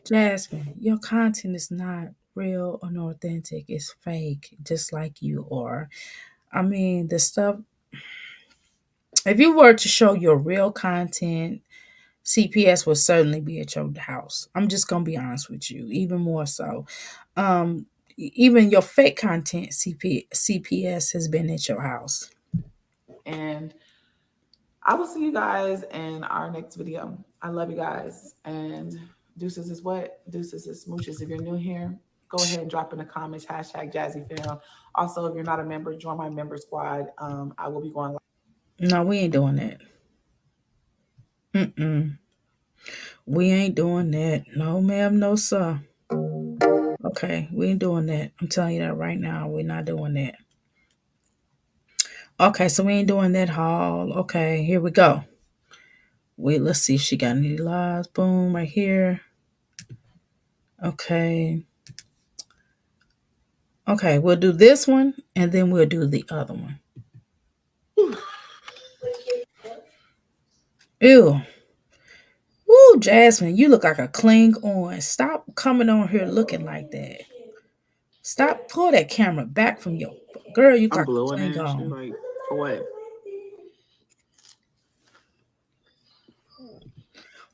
S3: Jasmine, your content is not real or authentic. It's fake, just like you are. I mean, the stuff, if you were to show your real content, CPS would certainly be at your house. I'm just gonna be honest with you, even more so. Even your fake content, CPS has been at your house.
S4: And I will see you guys in our next video. I love you guys. And deuces is what? Deuces is smooches. If you're new here, go ahead and drop in the comments, hashtag Jazzy Film. Also, if you're not a member, join my member squad. I will be going
S3: No, we ain't doing that. Mm-mm. We ain't doing that. No, ma'am, no, sir. Okay, we ain't doing that. I'm telling you that right now. We're not doing that. Okay, so we ain't doing that haul. Okay, here we go. Wait, let's see if she got any lives. Boom, right here. Okay. Okay, we'll do this one and then we'll do the other one. Ew. Woo, Jasmine, you look like a Klingon. Stop coming on here looking like that. Stop, pull that camera back from your girl. You look
S4: I'm
S3: like a
S4: blowing at you.
S3: Klingon.
S4: Like, for what?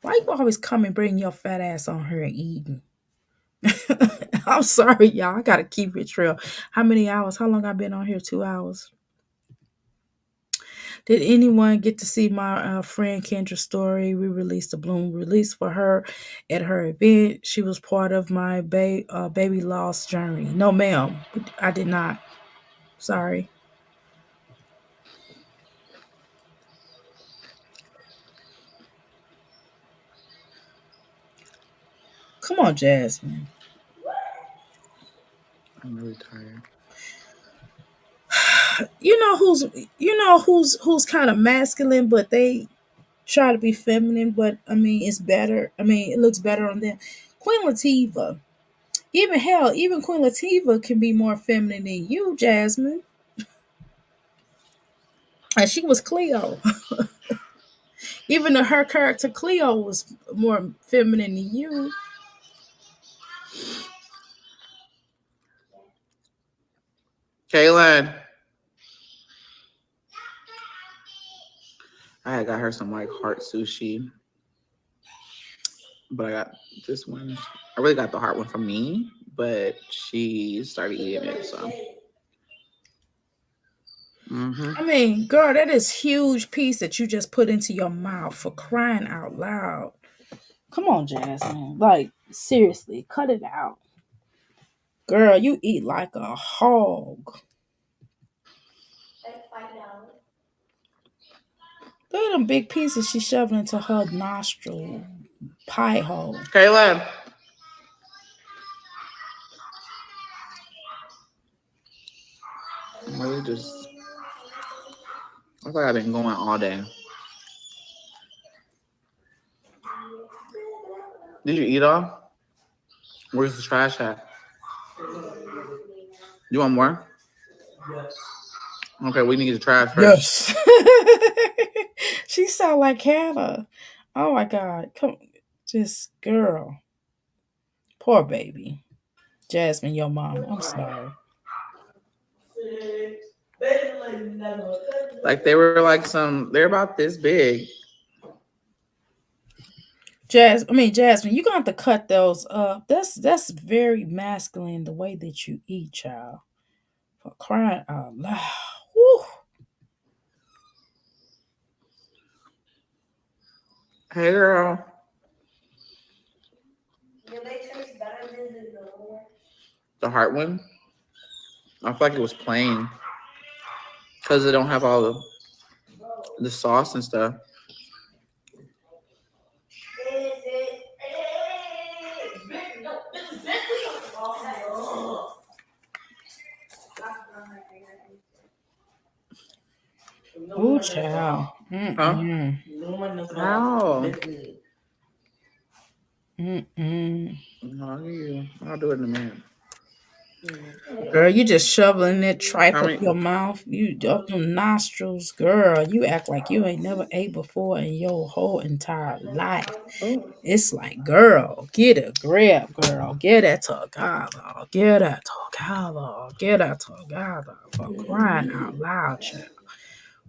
S3: Why you always come and bring your fat ass on here and eating? I'm sorry, y'all. I gotta keep it real. How many hours? How long I been on here? 2 hours. Did anyone get to see my friend Kendra's story? We released a bloom release for her at her event. She was part of my baby loss journey. No, ma'am, I did not. Sorry. Come on, Jasmine.
S4: I'm really tired.
S3: You know who's kind of masculine, but they try to be feminine. But I mean, it's better. I mean, it looks better on them. Queen Latifah. Even Queen Latifah can be more feminine than you, Jasmine. And she was Cleo. Even though her character Cleo was more feminine than you.
S4: Kaylin, I had got her some like heart sushi, but I got this one. I really got the heart one from me, but she started eating it. So,
S3: I mean, girl, that is huge piece that you just put into your mouth for crying out loud. Come on, Jasmine. Like, seriously, cut it out. Girl, you eat like a hog. Look at them big pieces she shoving into her nostril pie hole.
S4: Kaylin, I'm really just. I feel like I've been going all day. Did you eat all? Where's the trash at? You want more? Okay, we need the trash first.
S3: Yes. She sound like Hannah. Oh my God. Come, just girl. Poor baby. Jasmine, your mom. I'm sorry.
S4: Like they were like they're about this big.
S3: Jasmine, you're gonna have to cut those up. That's very masculine the way that you eat, child. For crying out loud. Whew.
S4: Hey girl. The heart one? I feel like it was plain. Because it don't have all the sauce and stuff.
S3: Ooh, child.
S4: Huh?
S3: Mm-mm.
S4: How?
S3: Mm-mm.
S4: I'll do it in a minute.
S3: Girl, you just shoveling that tripe
S4: How
S3: up
S4: many?
S3: your mouth. You up them nostrils, girl. You act like you ain't never ate before in your whole entire life.
S4: Oh.
S3: It's like, girl, get a grab, girl. Get that together. Get that together. Get that together. For crying out loud, child.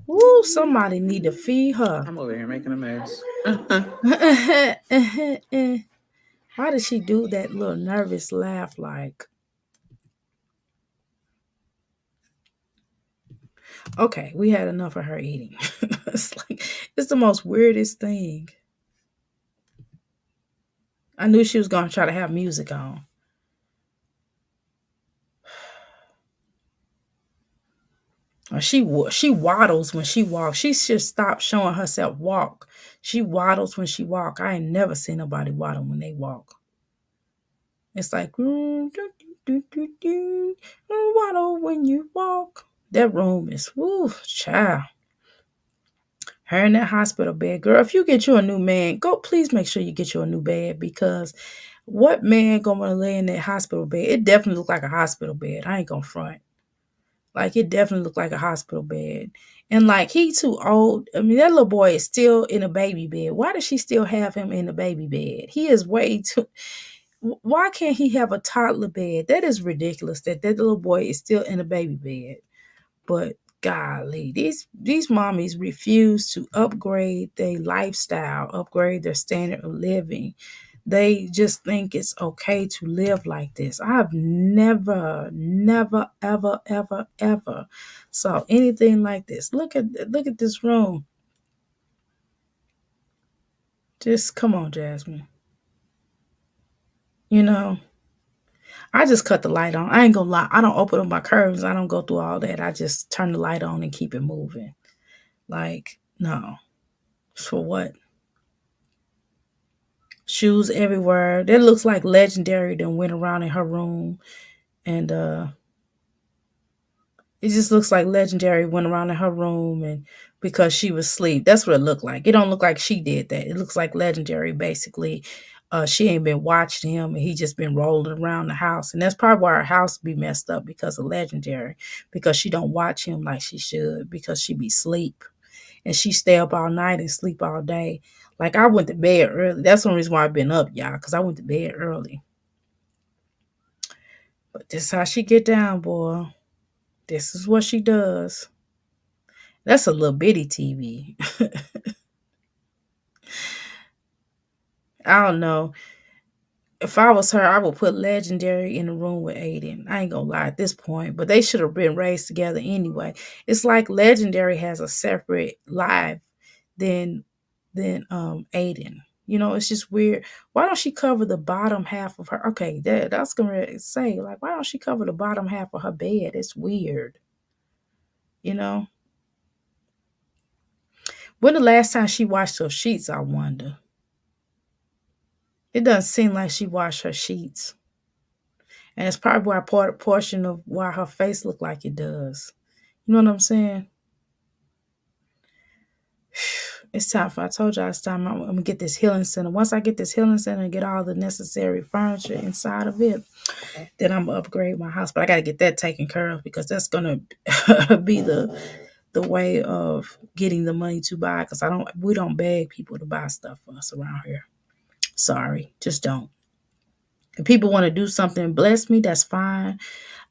S3: Ooh, somebody need to feed her.
S4: I'm over here making a mess.
S3: Why did she do that little nervous laugh like? Okay, we had enough of her eating. It's like it's the most weirdest thing. I knew she was gonna try to have music on. She waddles when she walks. She should stop showing herself walk. She waddles when she walk. I ain't never seen nobody waddle when they walk. It's like waddle when you walk. That room is woo, child. Her in that hospital bed, girl. If you get you a new man, go please make sure you get you a new bed because what man gonna lay in that hospital bed? It definitely look like a hospital bed. I ain't gonna front. Like it definitely looked like a hospital bed. And like he too old. I mean, that little boy is still in a baby bed. Why does she still have him in the baby bed? He is way too. Why can't he have a toddler bed? That is ridiculous. That little boy is still in a baby bed. But golly, these mommies refuse to upgrade their lifestyle, upgrade their standard of living. They just think it's okay to live like this. I've never, ever, ever, ever saw anything like this. Look at this room. Just come on, Jasmine. You know, I just cut the light on. I ain't gonna lie. I don't open up my curtains. I don't go through all that. I just turn the light on and keep it moving. Like, no. For what? Shoes everywhere. That looks like Legendary then went around in her room and it just looks like Legendary went around in her room and because she was asleep. That's what it looked like. It don't look like she did that. It looks like Legendary basically she ain't been watching him and he just been rolling around the house. And that's probably why her house be messed up because of Legendary. Because she don't watch him like she should because she be asleep. And she stay up all night and sleep all day. Like I went to bed early. That's one reason why I've been up, y'all, because I went to bed early. But this is how she get down, boy. This is what she does. That's a little bitty TV. I don't know. If I was her, I would put Legendary in the room with Aiden. I ain't gonna lie at this point, but they should have been raised together anyway. It's like Legendary has a separate life than Aiden. You know, it's just weird. Why don't she cover the bottom half of her? Okay, that's gonna say like, why don't she cover the bottom half of her bed? It's weird. You know, when the last time she washed her sheets? I wonder. It doesn't seem like she washed her sheets. And it's probably why portion of why her face look like it does. You know what I'm saying? It's time for, I told y'all it's time. I'm gonna get this healing center. Once I get this healing center and get all the necessary furniture inside of it, then I'm gonna upgrade my house. But I gotta get that taken care of because that's gonna be the way of getting the money to buy. Because we don't beg people to buy stuff for us around here. Sorry, just don't. If people want to do something and bless me, that's fine.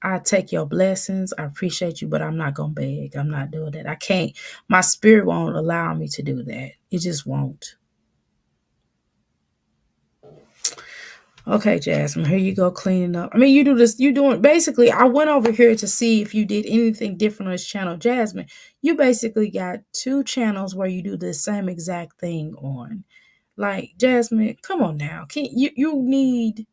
S3: I take your blessings. I appreciate you, but I'm not gonna beg. I'm not doing that. I can't. My spirit won't allow me to do that. It just won't. Okay, Jasmine, here you go cleaning up. I mean, you do this, you doing basically, I went over here to see if you did anything different on this channel. Jasmine, you basically got two channels where you do the same exact thing on. Like, Jasmine, come on now. Can you need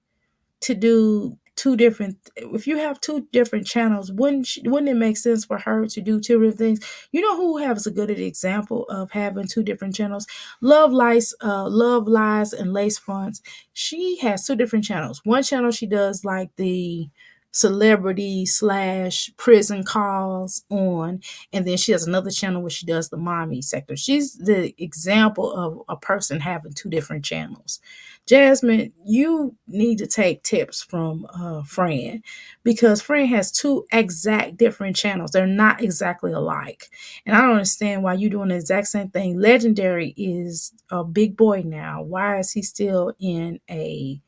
S3: to do two different, if you have two different channels, wouldn't it make sense for her to do two different things? You know who has a good example of having two different channels? Love Lies and Lace Fronts. She has two different channels. One channel she does like the celebrity slash prison calls on, and then she has another channel where she does the mommy sector. She's the example of a person having two different channels. Jasmine, you need to take tips from Fran, because Fran has two exact different channels. They're not exactly alike. And I don't understand why you're doing the exact same thing. Legendary is a big boy now. Why is he still in a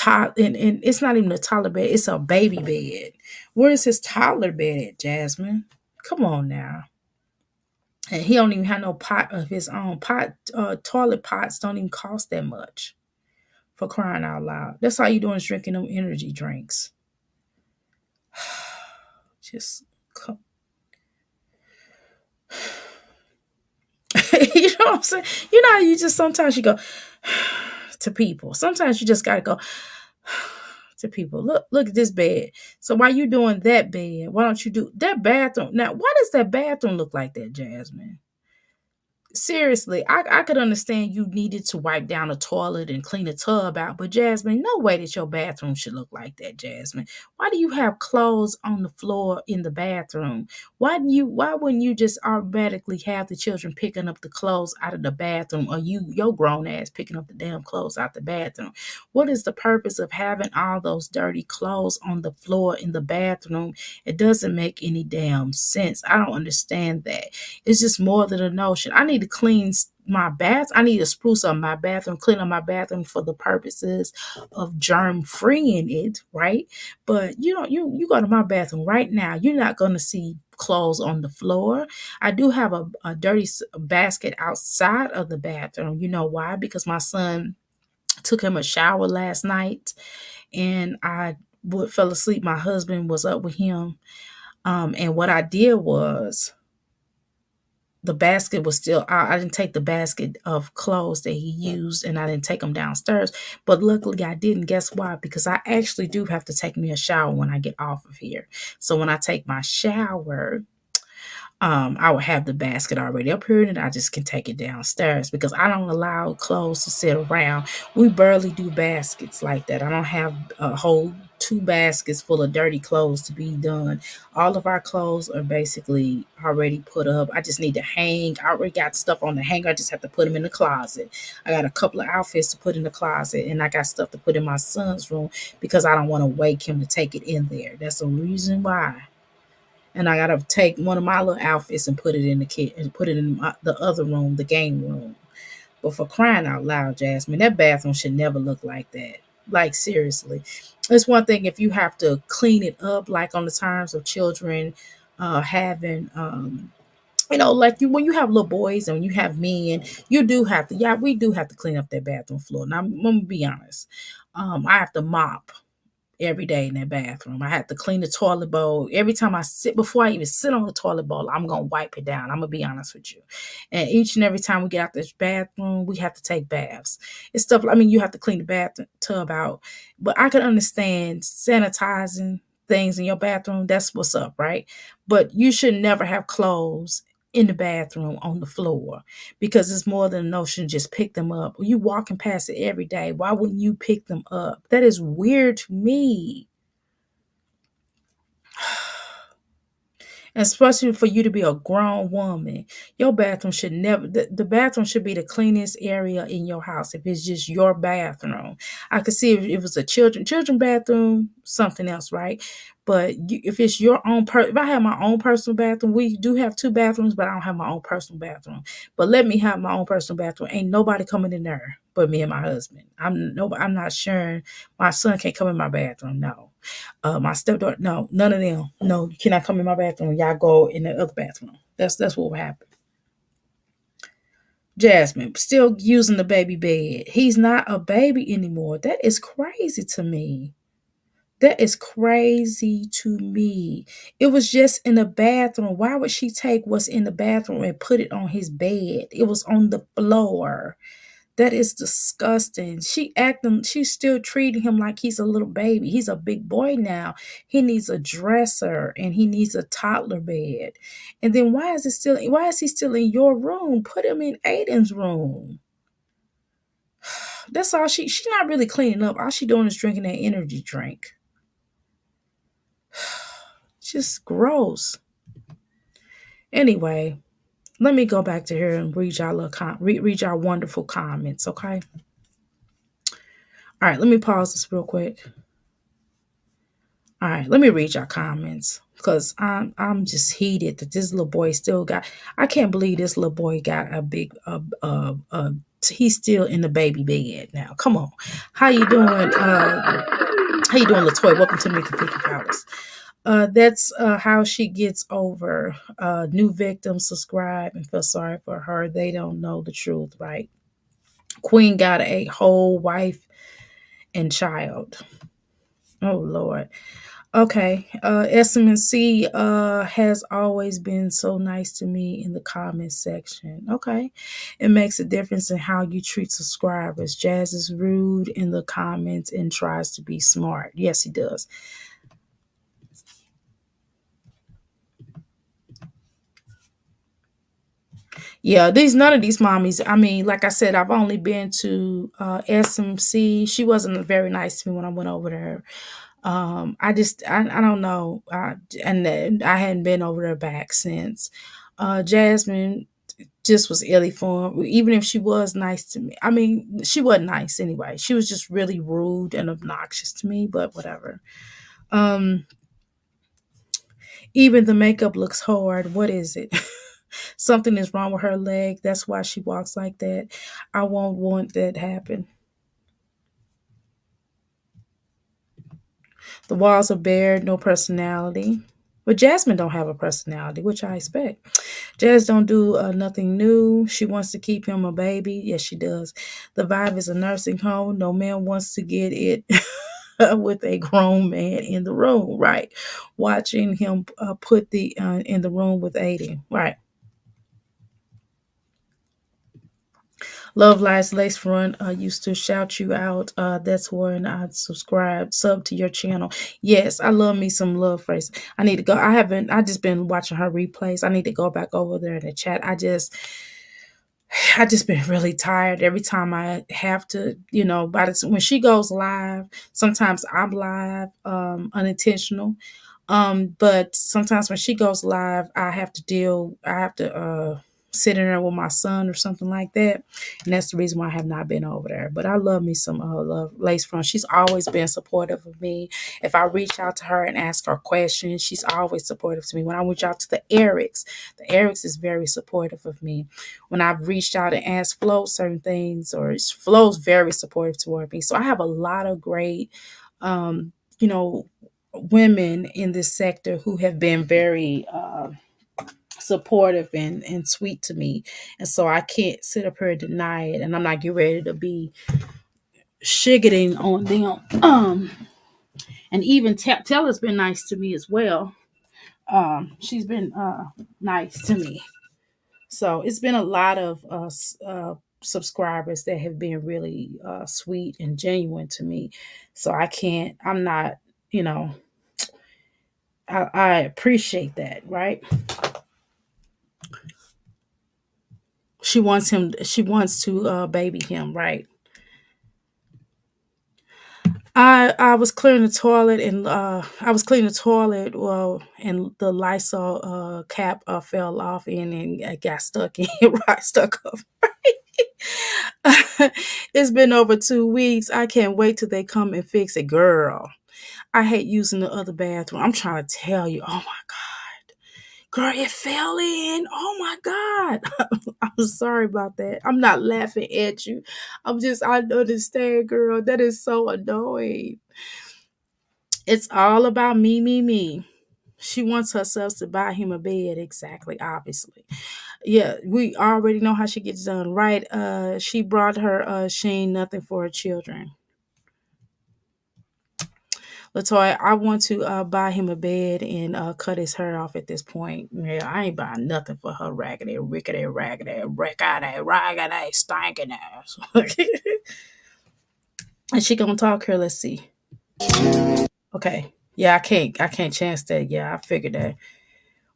S3: and it's not even a toddler bed, it's a baby bed. Where is his toddler bed at, Jasmine? Come on now. And he don't even have no pot of his own. Toilet pots don't even cost that much. For crying out loud. That's all you doing is drinking them energy drinks. Just come. You know what I'm saying? You know, you just sometimes you go to people. Sometimes you just gotta go to people. Look at this bed. So while you doing that bed, why don't you do that bathroom? Now, why does that bathroom look like that, Jasmine? Seriously, I could understand you needed to wipe down a toilet and clean a tub out, but Jasmine, no way that your bathroom should look like that, Jasmine. Why do you have clothes on the floor in the bathroom? Why wouldn't you just automatically have the children picking up the clothes out of the bathroom, or your grown ass picking up the damn clothes out the bathroom? What is the purpose of having all those dirty clothes on the floor in the bathroom? It doesn't make any damn sense. I don't understand that. It's just more than a notion. I need to clean my bath. I need to spruce up my bathroom, clean up my bathroom for the purposes of germ freeing it, right? But you go to my bathroom right now, you're not going to see clothes on the floor. I do have a dirty basket outside of the bathroom. You know why? Because my son took him a shower last night, and I fell asleep. My husband was up with him. And what I did was, the basket was still out. I didn't take the basket of clothes that he used, and I didn't take them downstairs. But luckily I didn't. Guess why? Because I actually do have to take me a shower when I get off of here. So when I take my shower, I will have the basket already up here, and I just can take it downstairs because I don't allow clothes to sit around. We barely do baskets like that. I don't have a whole two baskets full of dirty clothes to be done. All of our clothes are basically already put up. I just need to hang. I already got stuff on the hanger. I just have to put them in the closet. I got a couple of outfits to put in the closet, and I got stuff to put in my son's room because I don't want to wake him to take it in there. That's the reason why. And I gotta take one of my little outfits and put it in the kit and put it in the other room, the game room. But for crying out loud, Jasmine, that bathroom should never look like that. Like, seriously, it's one thing if you have to clean it up, like on the terms of children having like when you have little boys and when you have men, you do have to. Yeah, we do have to clean up that bathroom floor. Now I'm gonna be honest. I have to mop every day in that bathroom. I have to clean the toilet bowl. Every time I sit, before I even sit on the toilet bowl, I'm going to wipe it down. I'm going to be honest with you. And each and every time we get out this bathroom, we have to take baths. It's stuff, I mean, you have to clean the bathtub out. But I can understand sanitizing things in your bathroom. That's what's up, right? But you should never have clothes in the bathroom on the floor, because it's more than a notion. Just pick them up. You walking past it every day. Why wouldn't you pick them up? That is weird to me. especially for you to be a grown woman. Your bathroom should never, the bathroom should be the cleanest area in your house if it's just your bathroom. I could see if it was a children bathroom, something else, right? But if it's your own if I have my own personal bathroom, we do have two bathrooms, but I don't have my own personal bathroom. But let me have my own personal bathroom. Ain't nobody coming in there but me and my husband. I'm not sure my son can't come in my bathroom. No. My stepdaughter, no, none of them. No, you cannot come in my bathroom. Y'all go in the other bathroom. That's what will happen. Jasmine, still using the baby bed. He's not a baby anymore. That is crazy to me. That is crazy to me. It was just in the bathroom. Why would she take what's in the bathroom and put it on his bed? It was on the floor. That is disgusting. She's still treating him like he's a little baby. He's a big boy now. He needs a dresser and he needs a toddler bed. And then why is he still in your room? Put him in Aiden's room. That's all she's not really cleaning up. All she doing is drinking that energy drink. Just gross. Anyway, let me go back to here and read y'all read y'all wonderful comments, okay? All right, let me pause this real quick. All right, let me read your comments because I'm just heated that this little boy still got. I can't believe this little boy got a big he's still in the baby bed now. Come on, how you doing? How you doing, Latoya? Welcome to Mickey Picky Palace. That's how she gets over. New victims subscribe and feel sorry for her. They don't know the truth, right? Queen got a whole wife and child. Oh Lord. Okay. SMC has always been so nice to me in the comments section. Okay. It makes a difference in how you treat subscribers. Jazz is rude in the comments and tries to be smart. Yes, he does. Yeah, none of these mommies. I mean, like I said, I've only been to SMC. She wasn't very nice to me when I went over there. I don't know. And then I hadn't been over there back since. Jasmine just was illy formed. Even if she was nice to me, I mean, she wasn't nice anyway. She was just really rude and obnoxious to me. But whatever. Um, Even the makeup looks hard. What is it? Something is wrong with her leg. That's why she walks like that. I won't want that happen. The walls are bare, no personality. But Jasmine don't have a personality, which I expect. Jazz don't do nothing new. She wants to keep him a baby. Yes, she does. The vibe is a nursing home. No man wants to get it with a grown man in the room, right? Watching him put the in the room with Aiden, right? Love Lies Lace Front used to shout you out. That's when I sub to your channel. Yes, I love me some Love Face. I need to go. I just been watching her replays. I need to go back over there in the chat. I just been really tired every time I have to, when she goes live, sometimes I'm live, unintentional. But sometimes when she goes live, I have to sit in there with my son or something like that. And that's the reason why I have not been over there. But I love me some Love Lace Front. She's always been supportive of me. If I reach out to her and ask her questions, she's always supportive to me. When I reach out to the Erics is very supportive of me. When I've reached out and asked Flo certain things, or Flo's very supportive toward me. So I have a lot of great you know, women in this sector who have been very supportive and sweet to me. And so I can't sit up here and deny it. And I'm not getting ready to be shiggeting on them. And even Tella's been nice to me as well. She's been nice to me. So it's been a lot of subscribers that have been really sweet and genuine to me. So I'm not, you know, I appreciate that, right? She wants to baby him, right? I was clearing the toilet and I was cleaning the toilet, well, and the Lysol cap fell off and I got stuck in right stuck up. It's been over 2 weeks. I can't wait till they come and fix it, girl. I hate using the other bathroom. I'm trying to tell you. Oh my god, girl, it fell in. Oh my god. I'm sorry about that. I'm not laughing at you. I understand, girl. That is so annoying. It's all about me, me, me. She wants herself to buy him a bed, exactly, obviously. Yeah, we already know how she gets done, right? She brought her Sheen nothing for her children. Latoya, I want to buy him a bed and cut his hair off at this point. Yeah, I ain't buying nothing for her raggedy, rickety, raggedy, raggedy, stinking ass. And she gonna talk here. Let's see. Okay. Yeah, I can't chance that. Yeah, I figured that.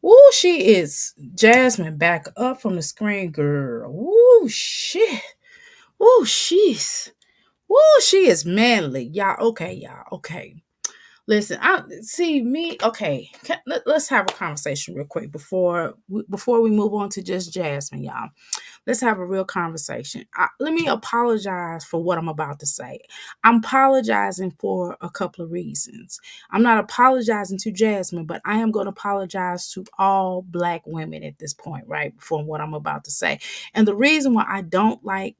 S3: Ooh, she is Jasmine back up from the screen, girl. Ooh, shit. Ooh, she is manly. Y'all, okay, y'all. Okay. Listen, I see me. Okay, let's have a conversation real quick before we move on to just Jasmine, y'all. Let's have a real conversation. Let me apologize for what I'm about to say. I'm apologizing for a couple of reasons. I'm not apologizing to Jasmine, but I am going to apologize to all Black women at this point, right? For what I'm about to say. And the reason why I don't like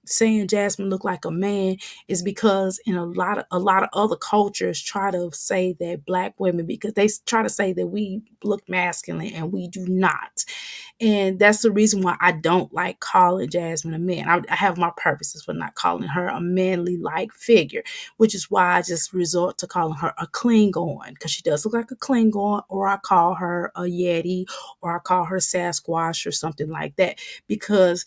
S3: saying Jasmine look like a man is because in a lot of other cultures try to say that Black women, because they try to say that we look masculine and we do not. And that's the reason why I don't like calling Jasmine a man. I have my purposes for not calling her a manly like figure, which is why I just resort to calling her a Klingon, because she does look like a Klingon, or I call her a Yeti, or I call her Sasquatch or something like that, because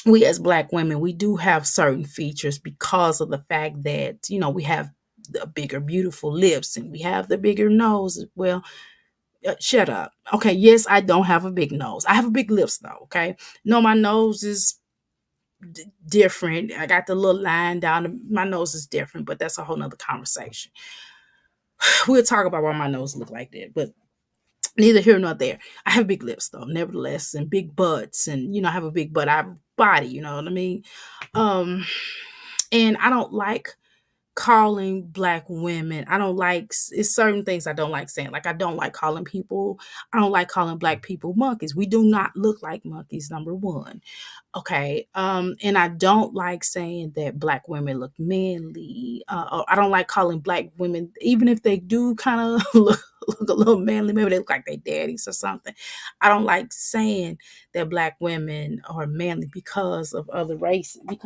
S3: we as Black women, we do have certain features because of the fact that, we have the bigger, beautiful lips and we have the bigger nose. Well, shut up. Okay, yes, I don't have a big nose. I have a big lips though, okay? No, my nose is different. I got the little line down. My nose is different, but that's a whole nother conversation. We'll talk about why my nose look like that, but neither here nor there. I have big lips though, nevertheless, and big butts, and I have a big butt. I have a body, you know what I mean? Um, and I don't like calling Black women. I don't like it's certain things I don't like saying. Like I don't like calling people, I don't like calling Black people monkeys. We do not look like monkeys, number one. Okay. And I don't like saying that Black women look manly. I don't like calling Black women, even if they do kind of look a little manly, maybe they look like their daddies or something. I don't like saying that Black women are manly because of other races.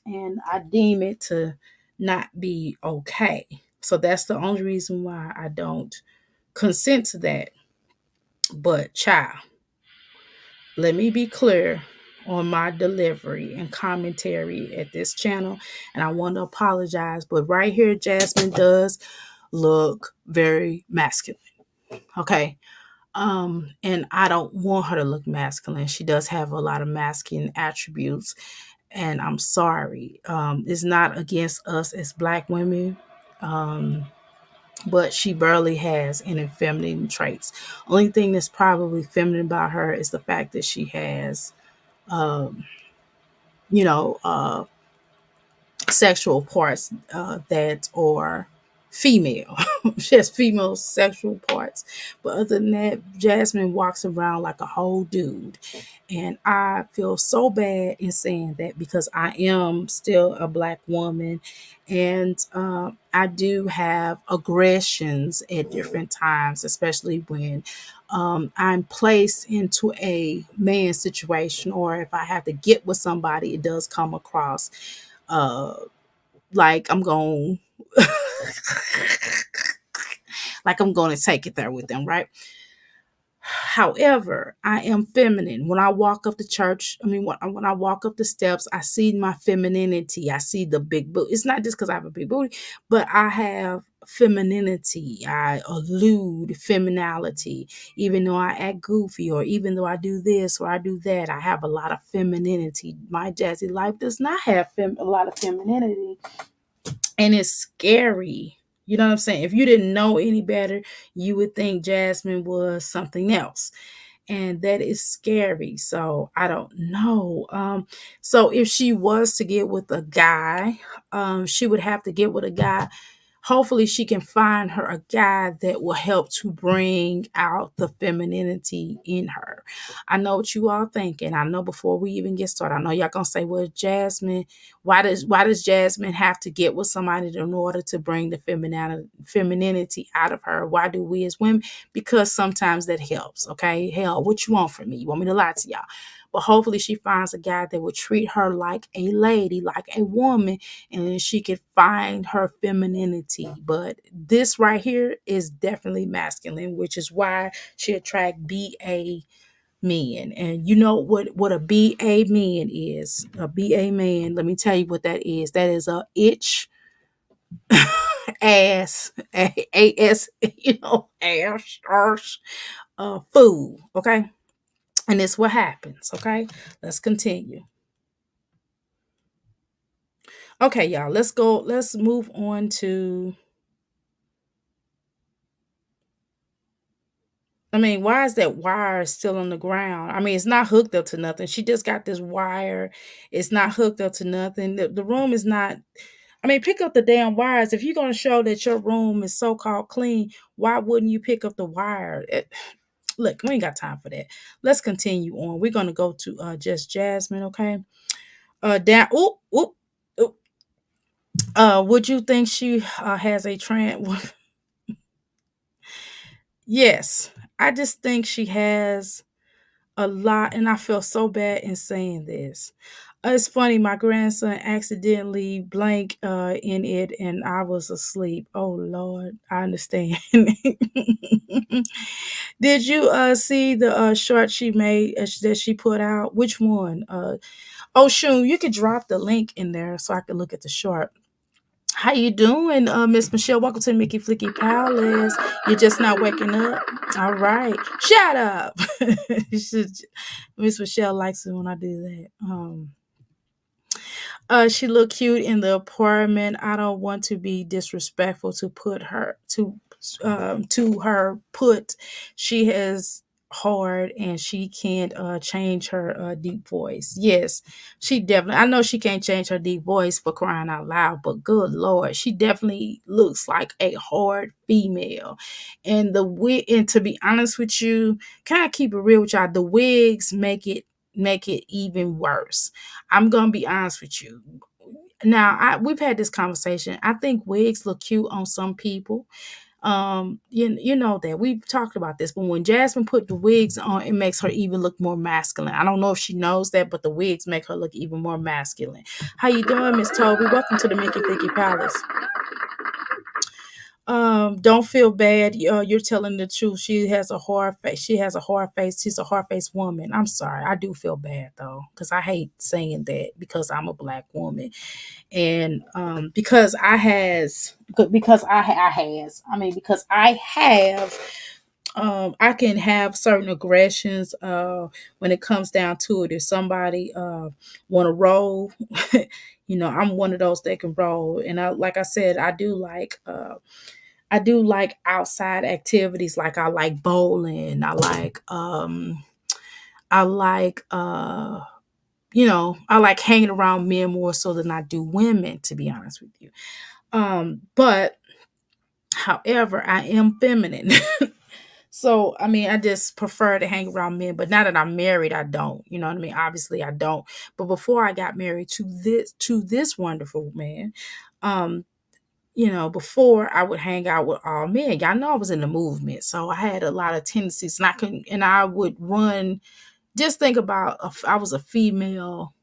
S3: And I deem it to not be okay. So that's the only reason why I don't consent to that. But child, let me be clear on my delivery and commentary at this channel. And I want to apologize, but right here, Jasmine does look very masculine. Okay. And I don't want her to look masculine. She does have a lot of masculine attributes, and I'm sorry. It's not against us as Black women. Um, but she barely has any feminine traits. Only thing that's probably feminine about her is the fact that she has, um, you know, sexual parts that are female. She has female sexual parts. But other than that, Jasmine walks around like a whole dude. And I feel so bad in saying that because I am still a Black woman, and I do have aggressions at different times, especially when I'm placed into a man situation, or if I have to get with somebody, it does come across uh like I'm going like I'm going to take it there with them, right? However, I am feminine. When I walk up the church, when I walk up the steps, I see my femininity. I see the big booty. It's not just because I have a big booty, but I have femininity. I allude femininality. Even though I act goofy, or even though I do this or I do that, I have a lot of femininity. My Jazzy Life does not have a lot of femininity. and it's scary. You know what I'm saying? If you didn't know any better, you would think Jasmine was something else, and that is scary. So I don't know. So if she was to get with a guy, she would have to get with a guy. Hopefully she can find her a guy that will help to bring out the femininity in her. I know what you all thinking. I know before we even get started, I know y'all gonna say, well, Jasmine, why does Jasmine have to get with somebody in order to bring the femininity out of her? Why do we as women? Because sometimes that helps. Okay. Hell, what you want from me? You want me to lie to y'all? But hopefully she finds a guy that will treat her like a lady, like a woman, and then she could find her femininity. But this right here is definitely masculine, which is why she attract BA men. And you know what a BA man is? A BA man, let me tell you what that is. That is a itch ass ass, ass arse fool. Okay. And it's what happens. Okay. Let's continue. Okay, y'all. Let's go. Let's move on to. I mean, why is that wire still on the ground? I mean, it's not hooked up to nothing. She just got this wire. It's not hooked up to nothing. The room is not. I mean, pick up the damn wires. If you're going to show that your room is so called clean, why wouldn't you pick up the wire? Look, we ain't got time for that. Let's continue on. We're going to go to just Jasmine, okay? Down. Oop, oop, oop. Would you think she has a trans? Yes, I just think she has a lot, and I feel so bad in saying this. It's funny, my grandson accidentally blank in it, and I was asleep. Oh Lord, I understand. Did you see the short she made that she put out? Which one? Oh, Shun, you could drop the link in there so I could look at the short. How you doing, Miss Michelle? Welcome to Mickey Flicky Palace. You're just not waking up. All right, shut up. You should- Miss Michelle likes it when I do that. She looked cute in the apartment. I don't want to be disrespectful to her put. She has hard and she can't change her deep voice. Yes, she definitely. I know she can't change her deep voice for crying out loud, but good lord, she definitely looks like a hard female. And the wig, and to be honest with you, can I keep it real with y'all? The wigs make it even worse. I'm gonna be honest with you. Now, we've had this conversation. I think wigs look cute on some people. You know that we've talked about this, but when Jasmine put the wigs on, it makes her even look more masculine. I don't know if she knows that, but the wigs make her look even more masculine. How you doing, Miss Toby? Welcome to the Mickey Vicky Palace. Don't feel bad. You're telling the truth. She has a hard face. She has a hard face. She's a hard faced woman. I'm sorry. I do feel bad though, because I hate saying that because I'm a black woman, and because I have I can have certain aggressions when it comes down to it. If somebody want to roll, I'm one of those that can roll, and like I said, I do like outside activities. Like I like bowling. I like I like hanging around men more so than I do women, to be honest with you. But however, I am feminine. So I mean, I just prefer to hang around men. But now that I'm married, I don't. You know what I mean? Obviously I don't. But before I got married to this wonderful man, um, before I would hang out with all men. Y'all know I was in the movement. So I had a lot of tendencies, and I would run. Just think about I was a female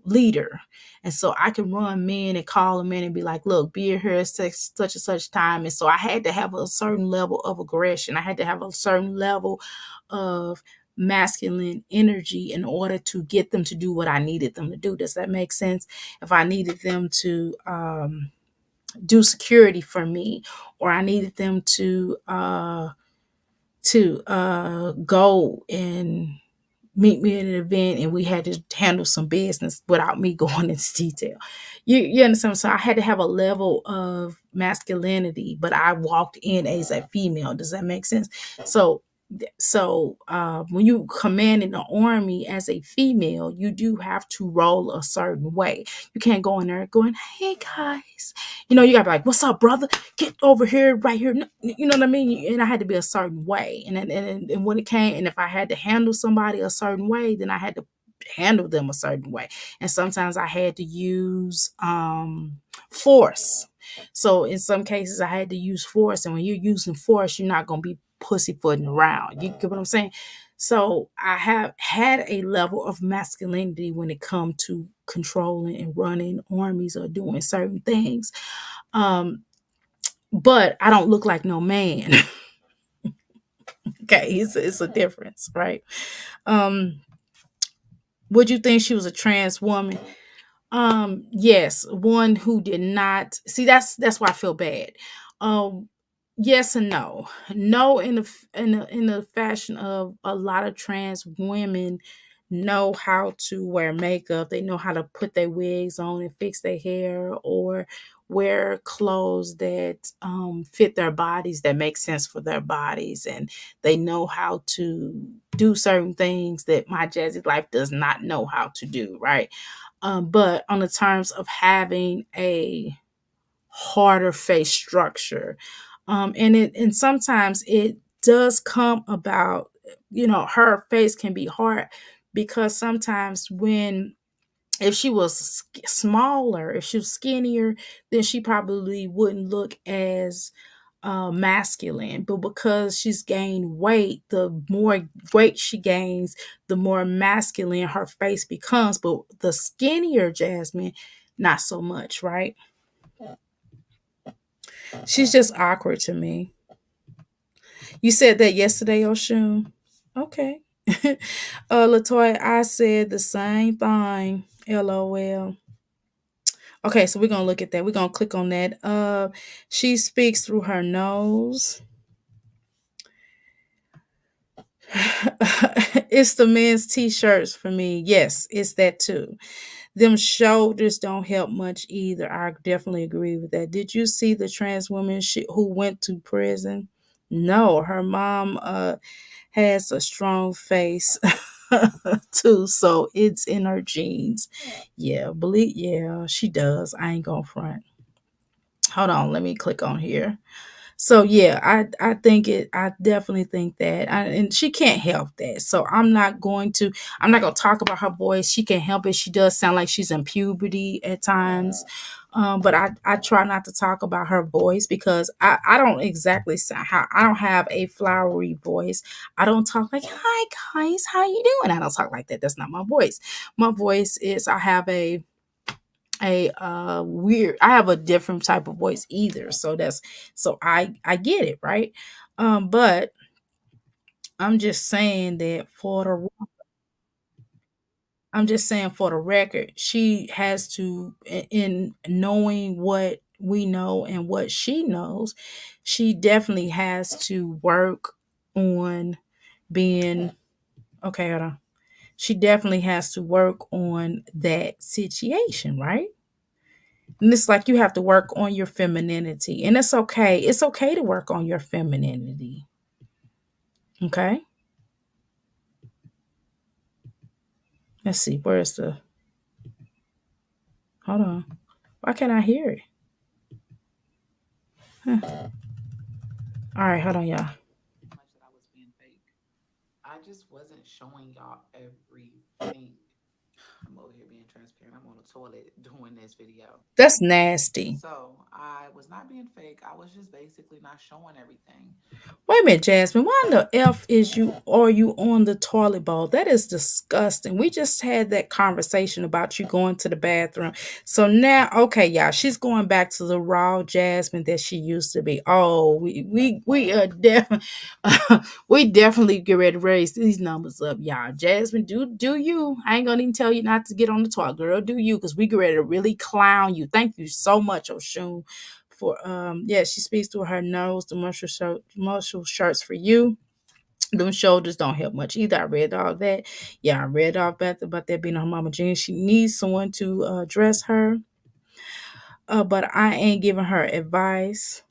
S3: leader. And so I can run men and call them in and be like, look, be here at such and such time. And so I had to have a certain level of aggression. I had to have a certain level of masculine energy in order to get them to do what I needed them to do. Does that make sense? If I needed them to do security for me, or I needed them to go and meet me at an event and we had to handle some business without me going into detail. You understand? So I had to have a level of masculinity, but I walked in as a female. Does that make sense? So when you command in the army as a female, you do have to roll a certain way. You can't go in there going, "Hey guys," you gotta be like, "What's up, brother? Get over here, right here." You know what I mean? And I had to be a certain way. And when it came, and if I had to handle somebody a certain way, then I had to handle them a certain way. And sometimes I had to use force. So in some cases, I had to use force. And when you're using force, you're not gonna be pussyfooting around. You get what I'm saying? So I have had a level of masculinity when it comes to controlling and running armies or doing certain things. Um, but I don't look like no man. Okay, it's a difference, right? Um, would you think she was a trans woman? Yes, one who did not see. That's why I feel bad. Um, yes and no. No, in the fashion of a lot of trans women know how to wear makeup. They know how to put their wigs on and fix their hair or wear clothes that fit their bodies, that make sense for their bodies, and they know how to do certain things that my Jazzy Life does not know how to do, right? But on the terms of having a harder face structure, and sometimes it does come about, her face can be hard because sometimes when if she was smaller, if she was skinnier, then she probably wouldn't look as masculine. But because she's gained weight, the more weight she gains, the more masculine her face becomes. But the skinnier Jasmine, not so much, right? She's just awkward to me. You said that yesterday, Oshun. Okay. Latoya, I said the same thing. LOL. Okay, so we're gonna look at that. We're gonna click on that. She speaks through her nose. It's the men's t-shirts for me. Yes, it's that too. Them shoulders don't help much either. I definitely agree with that. Did you see the trans woman who went to prison? No, her mom has a strong face too, so it's in her genes. Yeah, she does. I ain't gonna front. Hold on, let me click on here. So yeah, I think it. I definitely think that, and she can't help that. So I'm not gonna talk about her voice. She can't help it. She does sound like she's in puberty at times. But I try not to talk about her voice because I don't exactly sound how I don't have a flowery voice. I don't talk like, "Hi guys, how you doing?" I don't talk like that. That's not my voice. My voice is, I have a weird, I have a different type of voice either. So I get it, right? But I'm just saying that I'm just saying for the record, she has to, in knowing what we know and what she knows, she definitely has to work on being, okay, hold on. She definitely has to work on that situation, right? And it's like you have to work on your femininity. And it's okay. It's okay to work on your femininity. Okay. Let's see. Where's the, hold on. Why can't I hear it? Huh. All right. Hold on, y'all.
S4: Much that I was being fake. I just wasn't showing y'all everything. I'm over here being transparent. I'm on the toilet doing this video.
S3: That's nasty.
S4: So I was not being fake. I was just basically not showing everything.
S3: Wait a minute, Jasmine. Why in the F are you on the toilet bowl? That is disgusting. We just had that conversation about you going to the bathroom. So now, okay, y'all, she's going back to the raw Jasmine that she used to be. Oh, we are definitely we definitely get ready to raise these numbers up, y'all. Jasmine, do you? I ain't gonna even tell you not to get on the toilet, girl. Do you? Because we get ready to really clown you. Thank you so much, Oshun, for yeah, she speaks through her nose. The muscle shirts for you. Them shoulders don't help much either. I read all that. Yeah, I read all about that being her mama jeans. She needs someone to dress her. But I ain't giving her advice.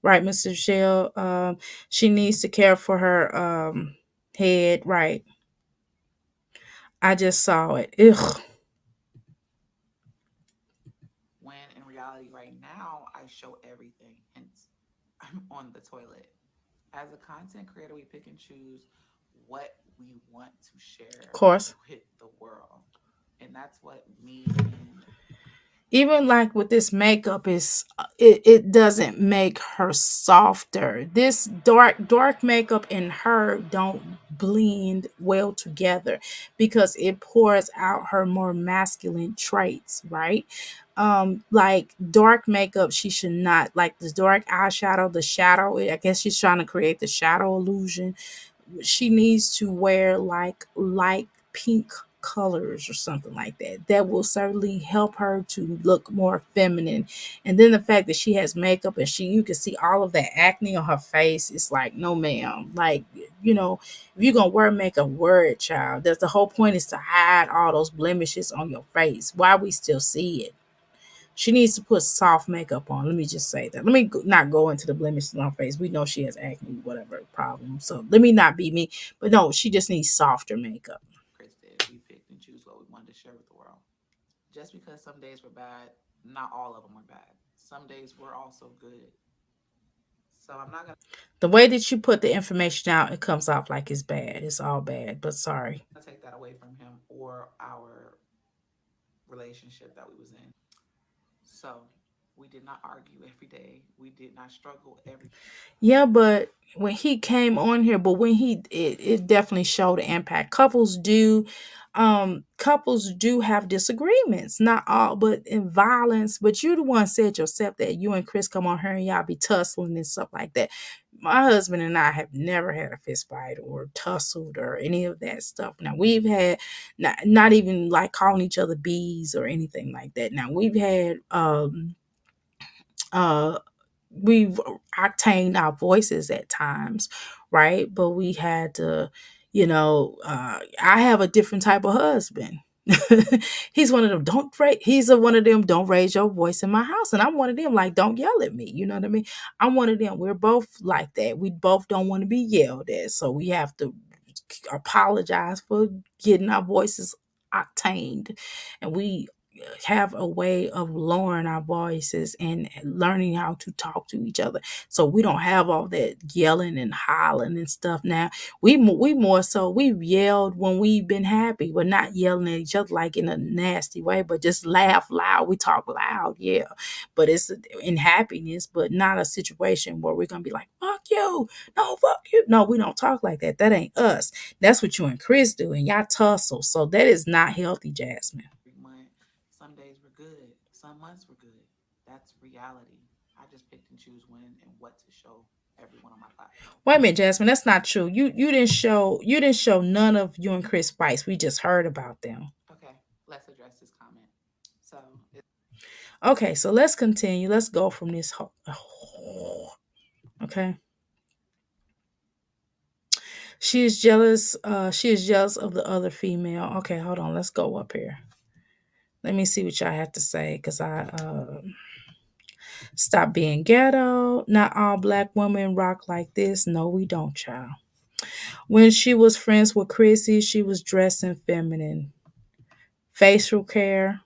S3: Right, Mr. Shell. She needs to care for her head. Right. I just saw it. Ugh.
S4: when in reality, right now, I show everything. Hence, I'm on the toilet. As a content creator, we pick and choose what we want to
S3: Of
S4: share
S3: course.
S4: with the world. And that's what me and
S3: Even like with this makeup is it doesn't make her softer. This dark makeup and her don't blend well together because it pours out her more masculine traits, right? Like dark makeup, she should not like the dark eyeshadow, the shadow. I guess she's trying to create the shadow illusion. She needs to wear like light pink colors or something like that. That will certainly help her to look more feminine. And then the fact that she has makeup and you can see all of that acne on her face, it's like, no ma'am. Like, you know, if you're gonna wear makeup, wear it, child. That's the whole point, is to hide all those blemishes on your face. Why we still see it? She needs to put soft makeup on. Let me just say that. Let me not go into the blemishes on her face. We know she has acne, whatever problem. So let me not be me. But no, she just needs softer makeup.
S4: Chris did, we picked and choose what we wanted to share with the world. Just because some days were bad, not all of them were bad. Some days were also good. So I'm not
S3: The way that you put the information out, it comes off like it's bad. It's all bad. But sorry.
S4: gonna take that away from him or our relationship that we was in. So we did not argue every day. We did not struggle every.
S3: Yeah, but when he came on here, but when it definitely showed the impact. Couples do have disagreements, not all, but in violence. But you the one said yourself that you and Chris come on here and y'all be tussling and stuff like that. My husband and I have never had a fist fight or tussled or any of that stuff. Now we've had not even like calling each other bees or anything like that. Now we've had uh we've octaned our voices at times, right? But we had to, I have a different type of husband. He's one of them, one of them, don't raise your voice in my house. And I'm one of them, like, don't yell at me. You know what I mean? I'm one of them. We're both like that. We both don't want to be yelled at. So we have to apologize for getting our voices octaned. And we have a way of lowering our voices and learning how to talk to each other, so we don't have all that yelling and hollering and stuff. Now we more so, we've yelled when we've been happy, but not yelling at each other like in a nasty way, but just laugh loud. We talk loud, yeah, but it's in happiness, but not a situation where we're gonna be like, fuck you, no, fuck you. No, we don't talk like that. That ain't us. That's what you and Chris do, and y'all tussle. So that is not healthy, Jasmine.
S4: Month. Some days were good. Some months were good. That's reality. I just picked and choose when and what to show everyone on my platform.
S3: Wait a minute, Jasmine. That's not true. You didn't show none of you and Chris fights. We just heard about them.
S4: Okay, let's address this comment. So
S3: Okay, so let's continue. Let's go from this. Okay. She is jealous. She is jealous of the other female. Okay, hold on. Let's go up here. Let me see what y'all have to say, because I stop being ghetto. Not all black women rock like this. No, we don't, child. When she was friends with Chrissy, she was dressing feminine. Facial care.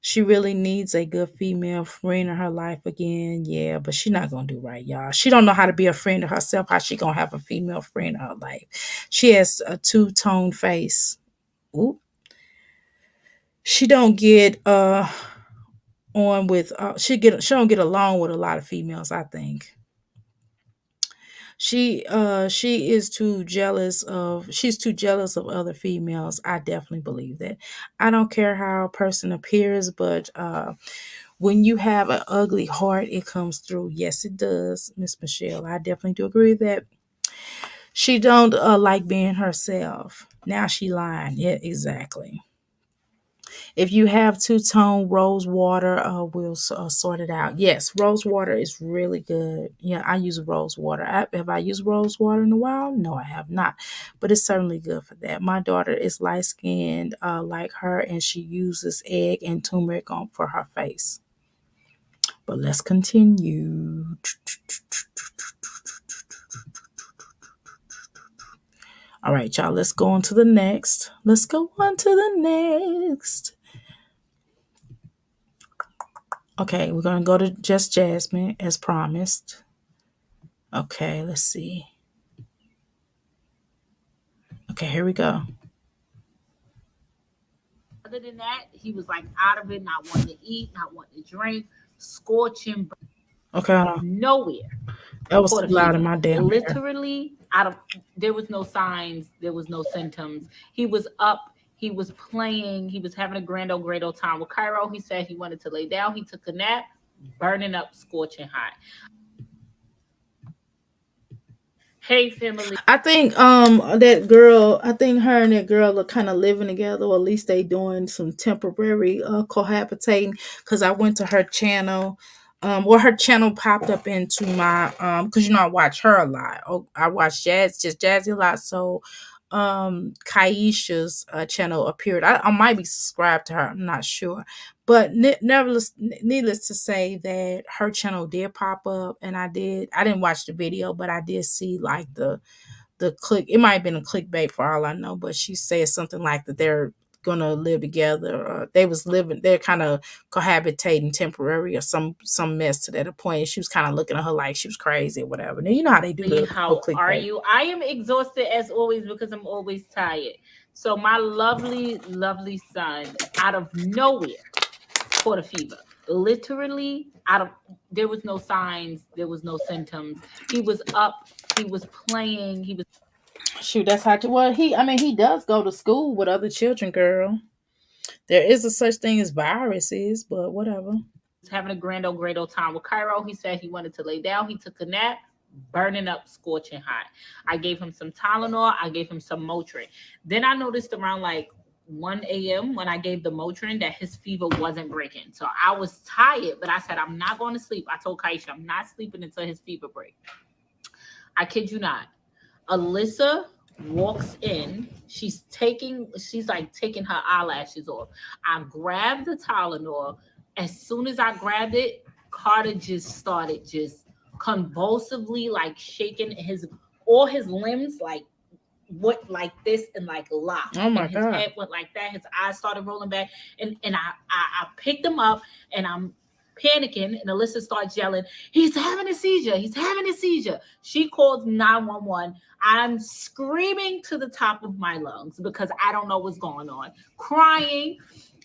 S3: She really needs a good female friend in her life again. Yeah, but she not gonna do right, y'all. She don't know how to be a friend to herself. How she gonna have a female friend in her life? She has a two-tone face. Ooh. She don't get on with she don't get along with a lot of females, I think. She's too jealous of other females. I definitely believe that. I don't care how a person appears, but when you have an ugly heart, it comes through. Yes, it does, Miss Michelle. I definitely do agree with that. She don't like being herself. Now she lying. Yeah, exactly. If you have two-tone rose water, we'll sort it out. Yes, rose water is really good. Yeah, I use rose water. Have I used rose water in a while? No, I have not. But it's certainly good for that. My daughter is light-skinned like her, and she uses egg and turmeric on for her face. But let's continue. All right, y'all, let's go on to the next. Let's go on to the next. Okay, we're going to go to Just Jasmine as promised. Okay, let's see. Okay, here we go.
S5: Other than that, he was like out of it, not wanting to eat, not wanting to drink, scorching
S3: Okay, hold on.
S5: nowhere
S3: That was
S5: for
S3: too
S5: the
S3: loud in
S5: fever.
S3: my damn ear.
S5: Literally out of there was no signs, there was no symptoms. He was up, he was playing, he was having a grand old time with Cairo. He said he wanted to lay down, he took a nap, burning up, scorching hot. Hey family.
S3: I think that girl, I think her and that girl are kind of living together, or at least they doing some temporary cohabitating. Cause I went to her channel, well, her channel popped up into my cause I watch her a lot. Oh, I watch just Jazzy a lot. So Kaisha's channel appeared. I might be subscribed to her. I'm not sure, but needless to say that her channel did pop up, and I didn't watch the video, but I did see like the click. It might have been a clickbait for all I know, but she said something like that they're gonna live together. They're kind of cohabitating temporary or some mess to that point. She was kind of looking at her like she was crazy or whatever. Now you know how they do the whole
S5: How are
S3: clickbait.
S5: you? I am exhausted as always because I'm always tired. So my lovely son out of nowhere caught a fever. Literally out of there was no signs, there was no symptoms. He was up, he was playing, he was
S3: Shoot, that's how. Well, he does go to school with other children, girl. There is a such thing as viruses, but whatever.
S5: having a grand old time with Cairo. He said he wanted to lay down, he took a nap, burning up, scorching hot. I gave him some Tylenol, I gave him some Motrin. Then I noticed around like 1 a.m. when I gave the Motrin that his fever wasn't breaking. So I was tired, but I said, I'm not going to sleep. I told Kaisha, I'm not sleeping until his fever break. I kid you not. Alyssa walks in. She's like taking her eyelashes off. I grabbed the Tylenol. As soon as I grabbed it, Carter just started just convulsively like shaking all his limbs went like this and like locked,
S3: Oh my
S5: and his
S3: god.
S5: head went like that. His eyes started rolling back, and I picked him up, and I'm panicking, and Alyssa starts yelling, "He's having a seizure! He's having a seizure!" She calls 911. I'm screaming to the top of my lungs because I don't know what's going on, crying,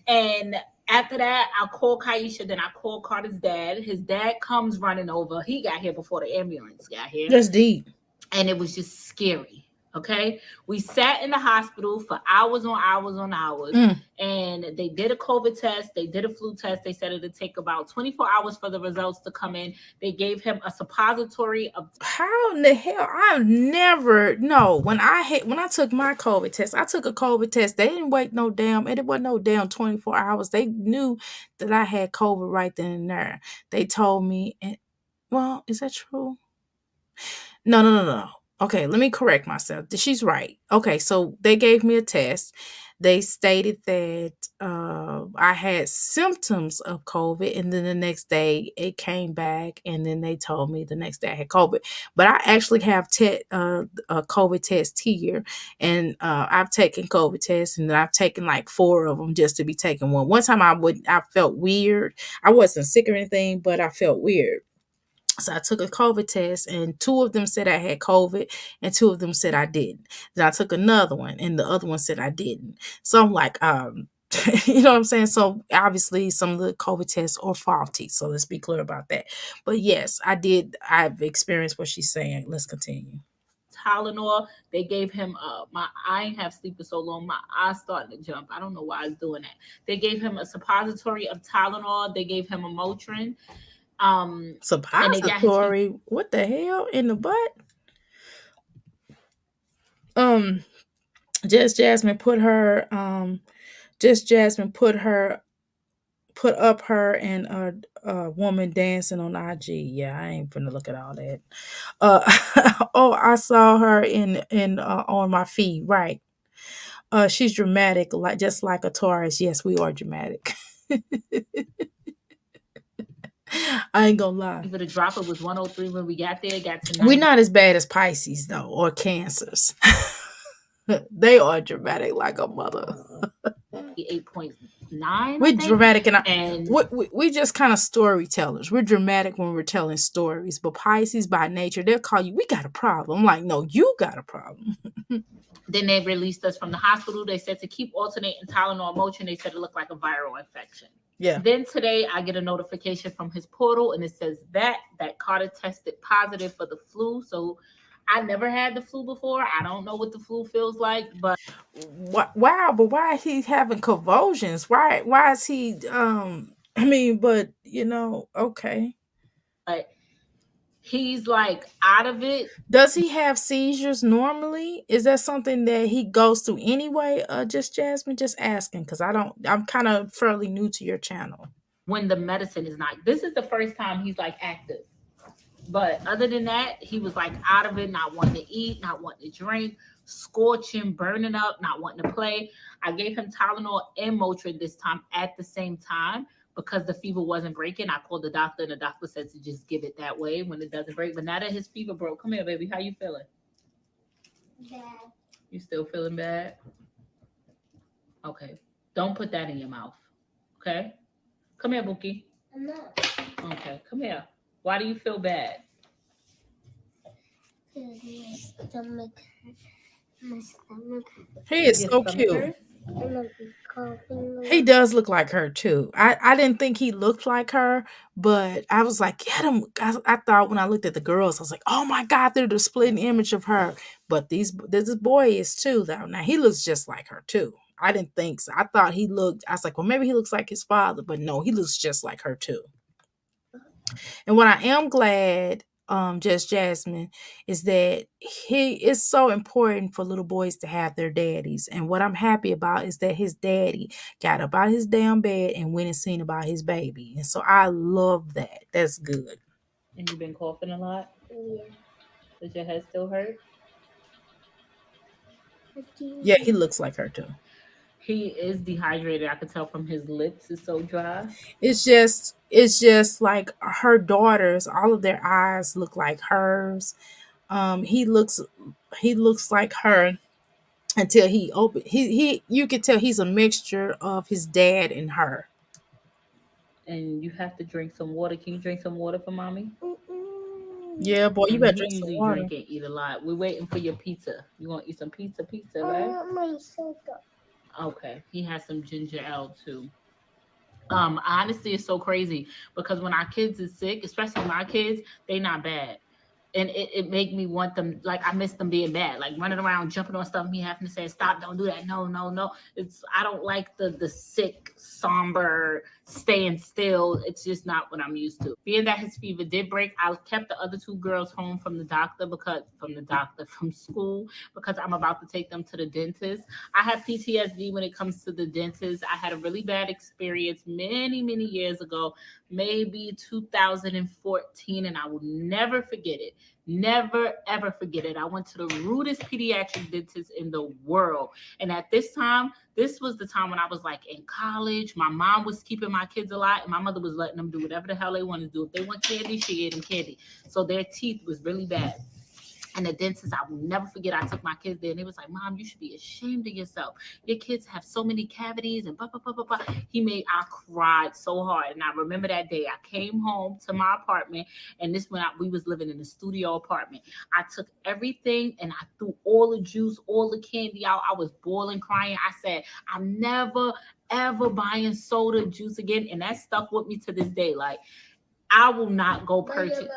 S5: and after that, I call Kaisha, then I call Carter's dad. His dad comes running over. He got here before the ambulance got here.
S3: That's deep.
S5: And it was just scary. Okay. We sat in the hospital for hours on hours on hours. And they did a COVID test. They did a flu test. They said it'd take about 24 hours for the results to come in. They gave him a suppository of
S3: How in the hell? I've never no. When I took my COVID test, I took a COVID test. They didn't wait no damn. It wasn't no damn 24 hours. They knew that I had COVID right then and there. They told me. And well, is that true? No. Okay, let me correct myself. She's right. Okay, so they gave me a test. They stated that I had symptoms of COVID, and then the next day it came back, and then they told me the next day I had COVID. But I actually have a COVID test here, and I've taken COVID tests, and I've taken like 4 of them just to be taking one. One time I felt weird. I wasn't sick or anything, but I felt weird. So I took a COVID test, and 2 of them said I had COVID, and 2 of them said I didn't. Then I took another one, and the other one said I didn't. So I'm like, you know what I'm saying? So obviously some of the COVID tests are faulty. So let's be clear about that. But yes, I did. I've experienced what she's saying. Let's continue.
S5: Tylenol. They gave him I ain't have sleep for so long. My eyes starting to jump. I don't know why I was doing that. They gave him a suppository of Tylenol. They gave him a Motrin. And they got his
S3: Suppository. What the hell in the butt? Just Jasmine put her Just Jasmine put up her and a woman dancing on IG. Yeah, I ain't finna look at all that. Oh, I saw her in on my feed. Right. She's dramatic, like just like a Taurus. Yes, we are dramatic. I ain't gonna lie.
S5: For the drop, it was 103 when we got there. It got to
S3: We're not as bad as Pisces though, or Cancers. They are dramatic like a mother.
S5: 98.9.
S3: We're dramatic
S5: and
S3: we just kind of storytellers. We're dramatic when we're telling stories, but Pisces by nature, they'll call you, we got a problem. I'm like, no, you got a problem.
S5: then they released us from the hospital. They said to keep alternating Tylenol Motrin. They said it looked like a viral infection.
S3: Yeah.
S5: Then today I get a notification from his portal and it says that Carter tested positive for the flu. So I never had the flu before. I don't know what the flu feels like, but
S3: wow, but why is he having convulsions? Why is he I mean, but okay.
S5: but he's like out of it.
S3: Does he have seizures normally? Is that something that he goes through anyway? Just Jasmine, just asking, because I'm kind of fairly new to your channel.
S5: When the medicine is not, this is the first time he's like active. But other than that, he was like out of it, not wanting to eat, not wanting to drink, scorching, burning up, not wanting to play. I gave him Tylenol and Motrin this time at the same time because the fever wasn't breaking. I called the doctor and the doctor said to just give it that way when it doesn't break. But now that his fever broke, come here, baby. How you feeling?
S6: Bad.
S5: You still feeling bad? Okay. Don't put that in your mouth. Okay? Come here, Bookie.
S6: I'm not.
S5: Okay, come here. Why do you feel bad?
S6: Because my stomach hurt. My stomach hurt.
S3: He is
S5: Your
S3: so
S5: stomach
S3: cute.
S5: hurts?
S6: I'm not coughing.
S3: He does look like her too. I didn't think he looked like her, but I was like, get him. I thought when I looked at the girls, I was like, oh my God, they're the splitting image of her. But this boy is too though. Now he looks just like her too. I didn't think so. I thought he looked. I was like, well, maybe he looks like his father, but no, he looks just like her too. And what I am glad, just Jasmine, is that it's so important for little boys to have their daddies. And what I'm happy about is that his daddy got up out of his damn bed and went and seen about his baby. And so I love that. That's good.
S5: And you've been coughing a lot?
S6: Yeah.
S5: Does your head still hurt?
S3: Yeah, he looks like her too.
S5: He is dehydrated. I could tell from his lips is so dry.
S3: It's just like her daughters, all of their eyes look like hers. He looks like her until he opened he you could tell he's a mixture of his dad and her.
S5: And you have to drink some water. Can you drink some water for mommy?
S3: Yeah, boy, you
S5: And
S3: better
S5: he
S3: drink some
S5: usually
S3: water.
S5: drink and eat a lot. We're waiting for your pizza. You want to eat some pizza,
S6: I
S5: right?
S6: want my soda.
S5: Okay. He has some ginger ale too. Honestly, it's so crazy because when our kids is sick, especially my kids, they not bad. And it make me want them, like I miss them being bad, like running around jumping on stuff, me having to say stop, don't do that, no, no, no. It's I don't like the sick, somber, staying still. It's just not what I'm used to. Being that his fever did break, I kept the other two girls home from school because I'm about to take them to the dentist. I have PTSD when it comes to the dentist. I had a really bad experience many years ago, maybe 2014, and I will never forget it. Never ever forget it. I went to the rudest pediatric dentist in the world. And at this time, this was the time when I was like in college. My mom was keeping my kids alive, and my mother was letting them do whatever the hell they wanted to do. If they want candy, she gave them candy. So their teeth was really bad. And the dentist, I will never forget, I took my kids there and they was like, Mom, you should be ashamed of yourself. Your kids have so many cavities and blah, blah, blah, blah, blah. I cried so hard. And I remember that day I came home to my apartment, and we was living in a studio apartment. I took everything and I threw all the juice, all the candy out. I was boiling, crying. I said, I'm never, ever buying soda juice again. And that stuck with me to this day. Like, I will not go purchase.
S6: Soda.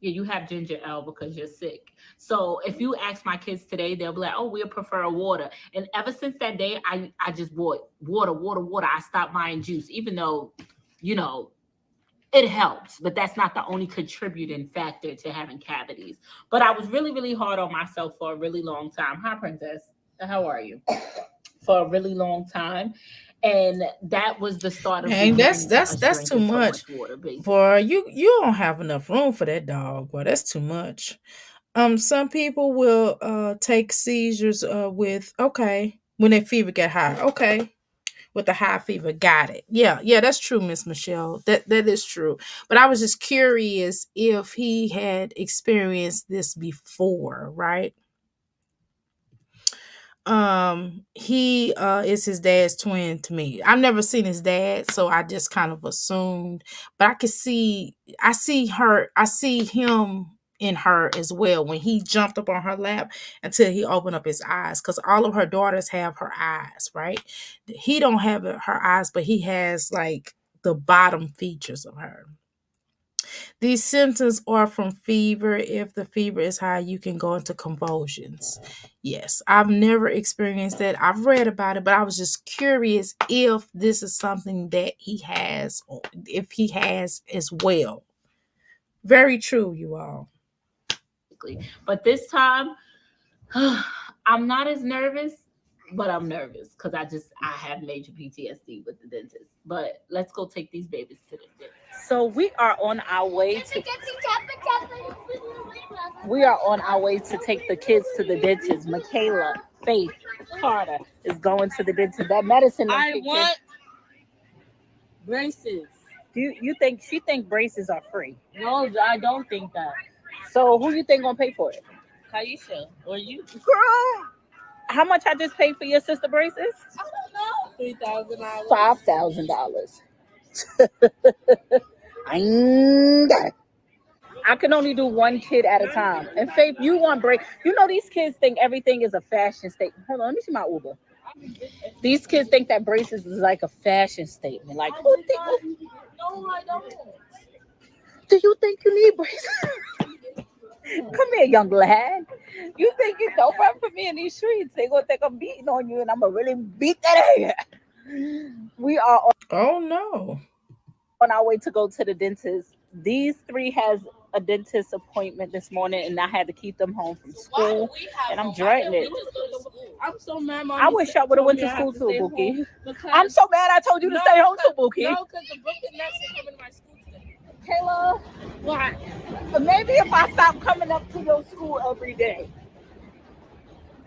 S5: Yeah, you have ginger ale because you're sick. So if you ask my kids today, they'll be like, oh, we'll prefer water. And ever since that day, I just bought water. I stopped buying juice, even though, it helps. But that's not the only contributing factor to having cavities. But I was really hard on myself for a really long time. Hi, Princess. How are you? for a really long time. And that was the start of
S3: And that's
S5: beginning to
S3: that's
S5: us
S3: that's too
S5: drinking so
S3: much.
S5: much water, basically.
S3: Boy, you don't have enough room for that dog. Boy, that's too much. Some people will take seizures with okay when their fever get high. Okay, with the high fever, got it. Yeah, yeah, that's true, Miss Michelle. That is true. But I was just curious if he had experienced this before, right? He is his dad's twin to me. I've never seen his dad, so I just kind of assumed, but I see him in her as well when he jumped up on her lap until he opened up his eyes, because all of her daughters have her eyes, right? He don't have her eyes, but he has like the bottom features of her. These symptoms are from fever. If the fever is high, you can go into convulsions. Yes, I've never experienced that. I've read about it, but I was just curious if this is something that he has, or if he has as well. Very true, you all.
S5: But this time, I'm not as nervous, but I'm nervous because I have major PTSD with the dentist. But let's go take these babies to the dentist. So we are on our way to take the kids to the dentist. Michaela, Faith, Carter is going to the dentist. That medicine. I want braces. Do you think she think braces are free? No, I don't think that. So who you think gonna pay for it? Kaisha or you? Girl, how much I just paid for your sister braces? I don't know. $3,000. $5,000. I ain't got it. I can only do one kid at a time. And Faith, you want break? You know these kids think everything is a fashion statement. Hold on, let me see my Uber. These kids think that braces is like a fashion statement. Like, who think? No, I don't. Do you think you need braces? Come here, young lad. You think you don't run for me in these streets? They gonna think I'm beating on you, and I'm gonna really beat that ass. We are
S3: Oh no.
S5: on our way to go to the dentist. These three has a dentist appointment this morning, and I had to keep them home from school, and I'm dreading it. I'm so mad. I wish I would have went to school too, Bookie. I'm so mad I told you to stay home too, Bookie. No, because the book is not coming to my school today. Kayla, why? Maybe if I stop coming up to your school every day.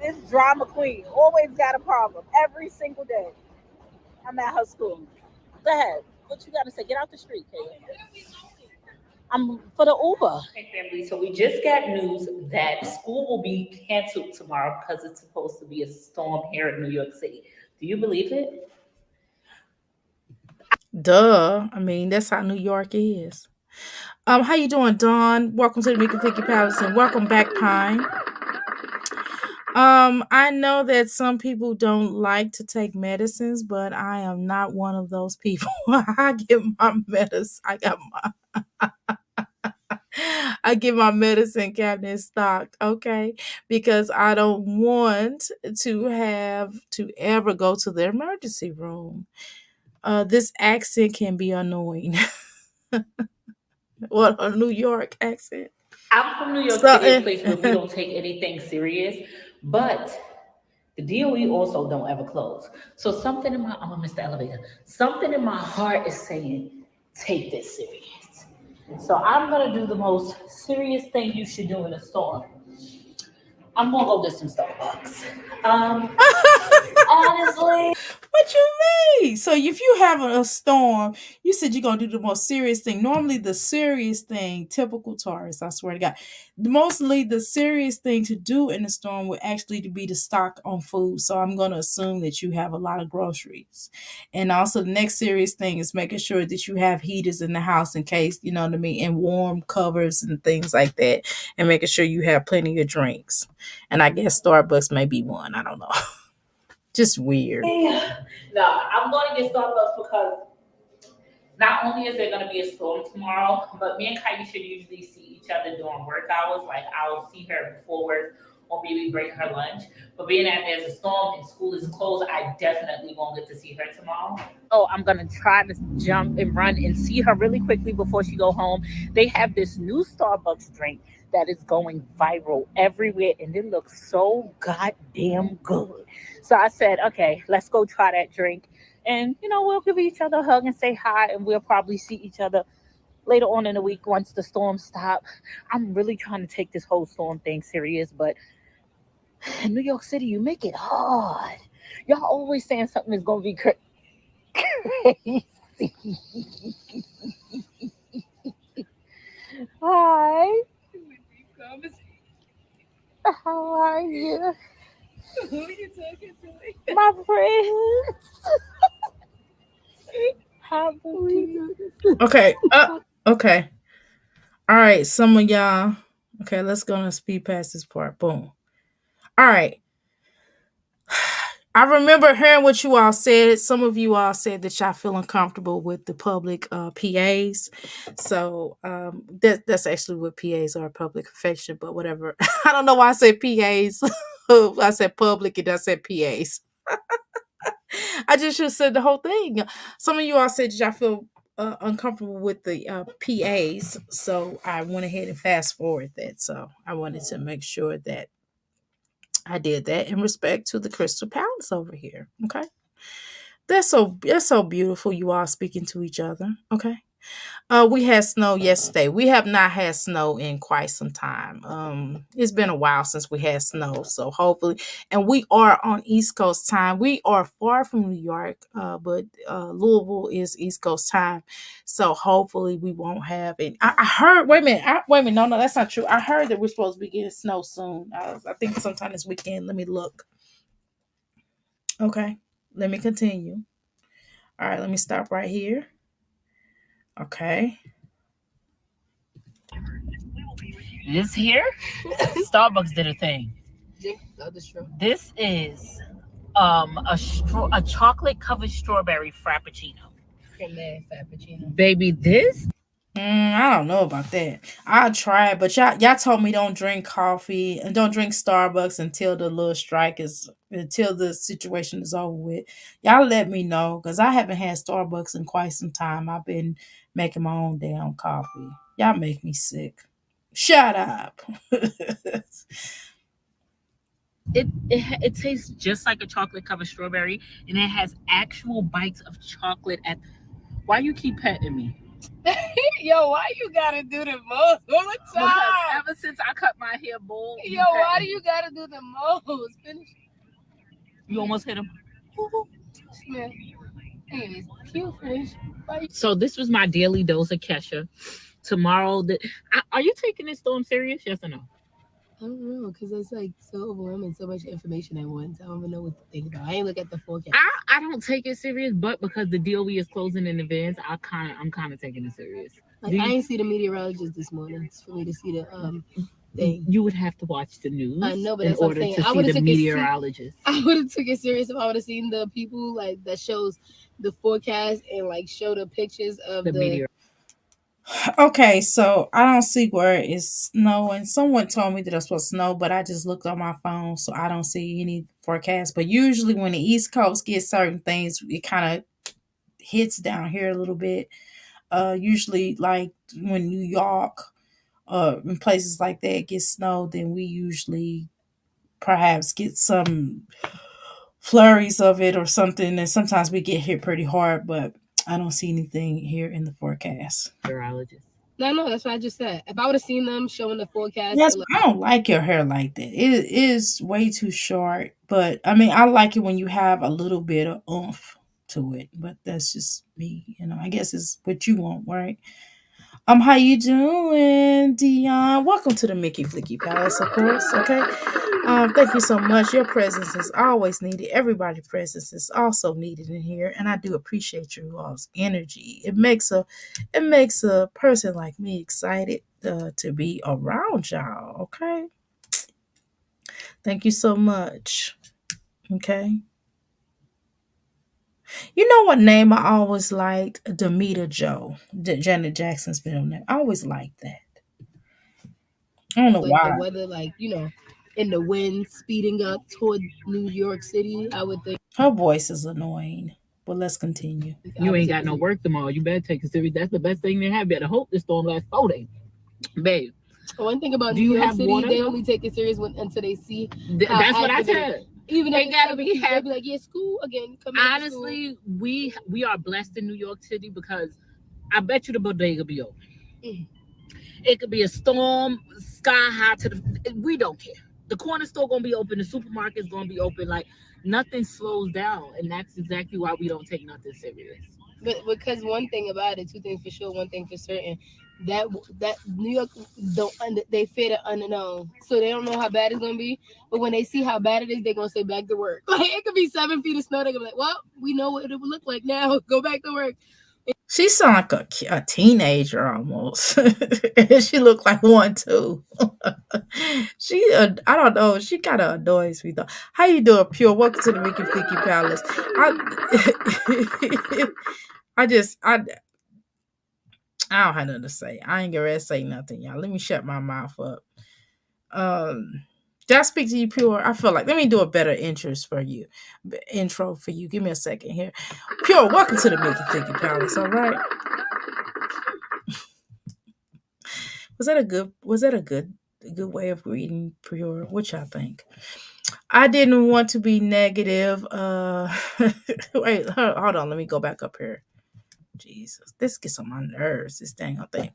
S5: This drama queen always got a problem every single day. I'm at her school. Go ahead. What you got to say? Get out the street, Kayla. I'm for the Uber. Hey, family. So we just got news that school will be canceled tomorrow because it's supposed to be a storm here in New York City. Do you believe it?
S3: Duh. I mean, that's how New York is. How you doing, Dawn? Welcome to the Mickey Flicky Palace and welcome back, Pine. I know that some people don't like to take medicines, but I am not one of those people. I get my medicine. I get my medicine cabinet stocked, okay? Because I don't want to have to ever go to the emergency room. This accent can be annoying. What a New York accent.
S5: I'm from New York
S3: So,
S5: City, a place where we don't take anything serious, but the DOE also don't ever close. So something in my, I'm gonna miss the elevator. Something in my heart is saying, take this serious. So I'm gonna do the most serious thing you should do in a storm. I'm gonna go get some Starbucks. Honestly.
S3: what you mean? So if you have a storm, you said you're gonna do the most serious thing. Normally, the serious thing, typical Taurus, I swear to God, mostly the serious thing to do in a storm would actually to be to stock on food. So I'm gonna assume that you have a lot of groceries, and also the next serious thing is making sure that you have heaters in the house in case you know what I mean, and warm covers and things like that, and making sure you have plenty of drinks. And I guess Starbucks may be one. I don't know. Just weird.
S5: No, I'm going to get Starbucks because not only is there going to be a storm tomorrow, but me and Kaisha usually see each other during work hours. Like I'll see her before work or maybe bring her lunch. But being that there's a storm and school is closed, I definitely won't get to see her tomorrow. So I'm gonna try to jump and run and see her really quickly before she go home. They have this new Starbucks drink that is going viral everywhere, and it looks so goddamn good. So I said, okay, let's go try that drink, and we'll give each other a hug and say hi, and we'll probably see each other later on in the week once the storm stop. I'm really trying to take this whole storm thing serious, but in New York City, you make it hard. Y'all always saying something is gonna be crazy. Hi, how are you? Who are you talking to? My friends. How are you?
S3: Okay. Okay. All right. Some of y'all. Okay, let's go and speed past this part. Boom. All right. I remember hearing what you all said. Some of you all said that y'all feel uncomfortable with the public PAs. So that's actually what PAs are, public affection, but whatever. I don't know why I said PAs. I said public and I said PAs. I just should have said the whole thing. Some of you all said y'all feel uncomfortable with the PAs. So I went ahead and fast forward that. So I wanted to make sure that I did that in respect to the Crystal Palace over here. Okay. That's so beautiful. You all speaking to each other. Okay. We had snow yesterday. We have not had snow in quite some time. It's been a while since we had snow, so hopefully, and we are on East Coast time. We are far from New York, but Louisville is East Coast time, so hopefully we won't have it. I heard. Wait a minute. Wait a minute. No, that's not true. I heard that we're supposed to be getting snow soon. I think sometime this weekend. Let me look. Okay. Let me continue. All right. Let me stop right here. Okay.
S5: This here, Starbucks did a thing. This is a chocolate covered strawberry frappuccino. Baby, this
S3: I don't know about that. I'll try it, but y'all told me don't drink coffee and don't drink Starbucks until the little strike is until the situation is over with. Y'all let me know because I haven't had Starbucks in quite some time. I've been making my own damn coffee. Y'all make me sick. Shut up.
S5: it tastes just like a chocolate covered strawberry, and it has actual bites of chocolate at. Why you keep petting me?
S7: Yo, why you gotta do the most all the
S5: Because
S7: time?
S5: ever since I cut my hair bald,
S7: Yo, why do you gotta do the most? Finish.
S5: you almost hit him?
S7: Yeah. Anyways, cute finish.
S5: So this was my daily dose of Kesha. Tomorrow, are you taking this storm serious? Yes or no?
S7: I don't know, because it's like so overwhelming, so much information at once. I don't even know what to think about. I ain't look at the forecast.
S5: I don't take it serious, but because the DOE is closing in advance, I'm kind of taking it serious.
S7: Like, I ain't see the meteorologist this morning for me to see the thing.
S5: You would have to watch the news.
S7: I know, but
S5: in
S7: that's what I'm
S5: order
S7: saying.
S5: to
S7: I
S5: see
S7: would've
S5: the
S7: took it
S5: meteorologist.
S7: I would have took it serious if I would have seen the people like that shows the forecast and like show the pictures of
S5: The meteor.
S3: Okay, so I don't see where it's snowing. Someone told me that it's supposed to snow, but I just looked on my phone, so I don't see any forecast. But usually, when the East Coast gets certain things, it kind of hits down here a little bit. Usually, like when New York, in places like that get snow, then we usually perhaps get some flurries of it or something, and sometimes we get hit pretty hard. But I don't see anything here in the forecast.
S5: Meteorologist.
S7: No, that's what I just said. If I would have seen them showing the forecast,
S3: Yes, I don't like your hair like that. It is way too short. But I mean, I like it when you have a little bit of oomph to it. But that's just me. I guess it's what you want, right? How you doing, Dion? Welcome to the Mickey Flicky Palace, of course. Okay. Thank you so much. Your presence is always needed. Everybody's presence is also needed in here, and I do appreciate your all's energy. It makes a person like me excited to be around y'all. Okay. Thank you so much. Okay. You know what name I always liked? Demita Joe, Janet Jackson's middle name. I always liked that. I don't know
S7: like the
S3: why.
S7: weather, like in the wind speeding up toward New York City, I would think
S3: Her voice is annoying. But let's continue.
S5: You ain't got no work tomorrow. You better take it serious. That's the best thing they have. Better hope this storm lasts 4 days. Babe,
S7: one thing about
S5: do
S7: New
S5: you
S7: York
S5: have
S7: City,
S5: water?
S7: they only take it serious until they see how
S5: That's what I
S7: active it is.
S5: said.
S7: Even
S5: They
S7: if
S5: gotta
S7: it's
S5: be
S7: they'll
S5: happy.
S7: be like, yeah, school again. Come back to school.
S5: Honestly, we are blessed in New York City because I bet you the bodega be open.
S7: Mm.
S5: It could be a storm, sky high to the. We don't care. The corner store gonna be open. The supermarket's gonna be open. Like nothing slows down, and that's exactly why we don't take nothing serious.
S7: But because one thing about it, two things for sure, one thing for certain, that that New York they fear the unknown, so they don't know how bad it's gonna be. But when they see how bad it is, they're gonna say back to work. Like it could be 7 feet of snow. They're gonna be like, well, we know what it would look like now. Go back to work.
S3: She sound like a teenager almost. And she looked like one too. I don't know. She kind of annoys me though. How you doing, Pure? Welcome to the Mickey Ficky Palace. I just I don't have nothing to say. I ain't gonna say nothing, y'all. Let me shut my mouth up. Did I speak to you, Pure? I feel like let me do a better intro for you. Give me a second here. Pure, welcome to the Mickey Ficky Palace. All right. Was that a good way of reading, Pure? What y'all think? I didn't want to be negative. Wait, hold on. Let me go back up here. Jesus, this gets on my nerves. This dang old thing.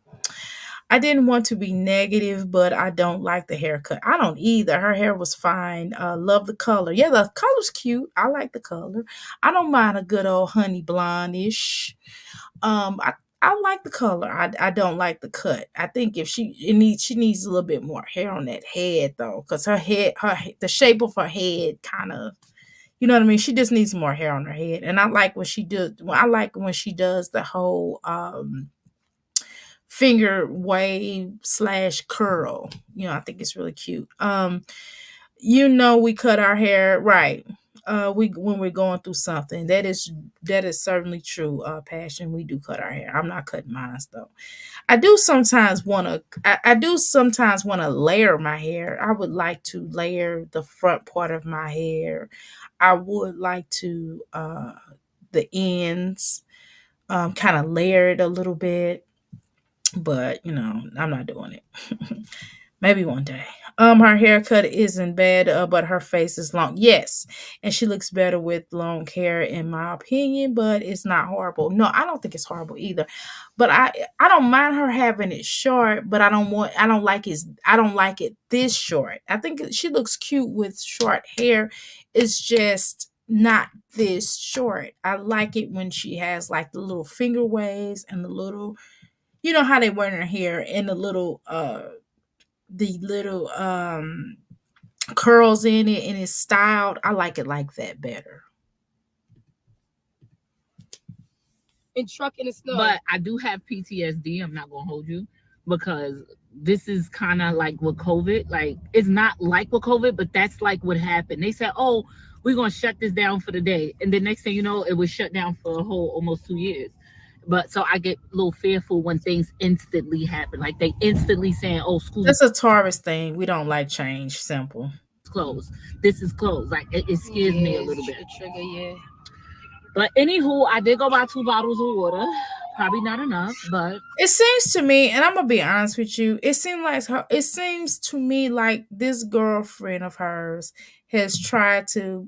S3: I didn't want to be negative, but I don't like the haircut. I don't either. Her hair was fine. Love the color. Yeah, the color's cute. I like the color. I don't mind a good old honey blondish. I like the color. I don't like the cut. I think if she needs a little bit more hair on that head though, because the shape of her head kind of, you know what I mean. She just needs more hair on her head, and I like when she does. I like when she does the whole finger wave slash curl. I think it's really cute. We cut our hair right. We when we're going through something that is certainly true. Passion, we do cut our hair. I'm not cutting mine though. I do sometimes want to layer my hair. I would like to layer the front part of my hair. I would like to the ends kind of layer it a little bit, but I'm not doing it. Maybe one day. Her haircut isn't bad, but her face is long. Yes, and she looks better with long hair, in my opinion. But it's not horrible. No, I don't think it's horrible either. But I don't mind her having it short. But I don't like it this short. I think she looks cute with short hair. It's just not this short. I like it when she has like the little finger waves and the little, how they wear her hair, and the little curls in it, and it's styled. I like it like that better.
S7: And truck in the snow.
S5: But I do have PTSD. I'm not gonna hold you because this is kind of like with COVID. Like it's not like with COVID, but that's like what happened. They said, "Oh, we're gonna shut this down for the day," and the next thing you know, it was shut down for a whole almost 2 years. But so I get a little fearful when things instantly happen. Like they instantly saying, "Oh, school's
S3: That's a Taurus thing. We don't like change. Simple.
S5: closed. This is closed." Like it scares me a little bit.
S7: Trigger, yeah.
S5: But anywho, I did go buy 2 bottles of water. Probably not enough, but
S3: It seems to me, and I'm gonna be honest with you, it seems to me like this girlfriend of hers has tried to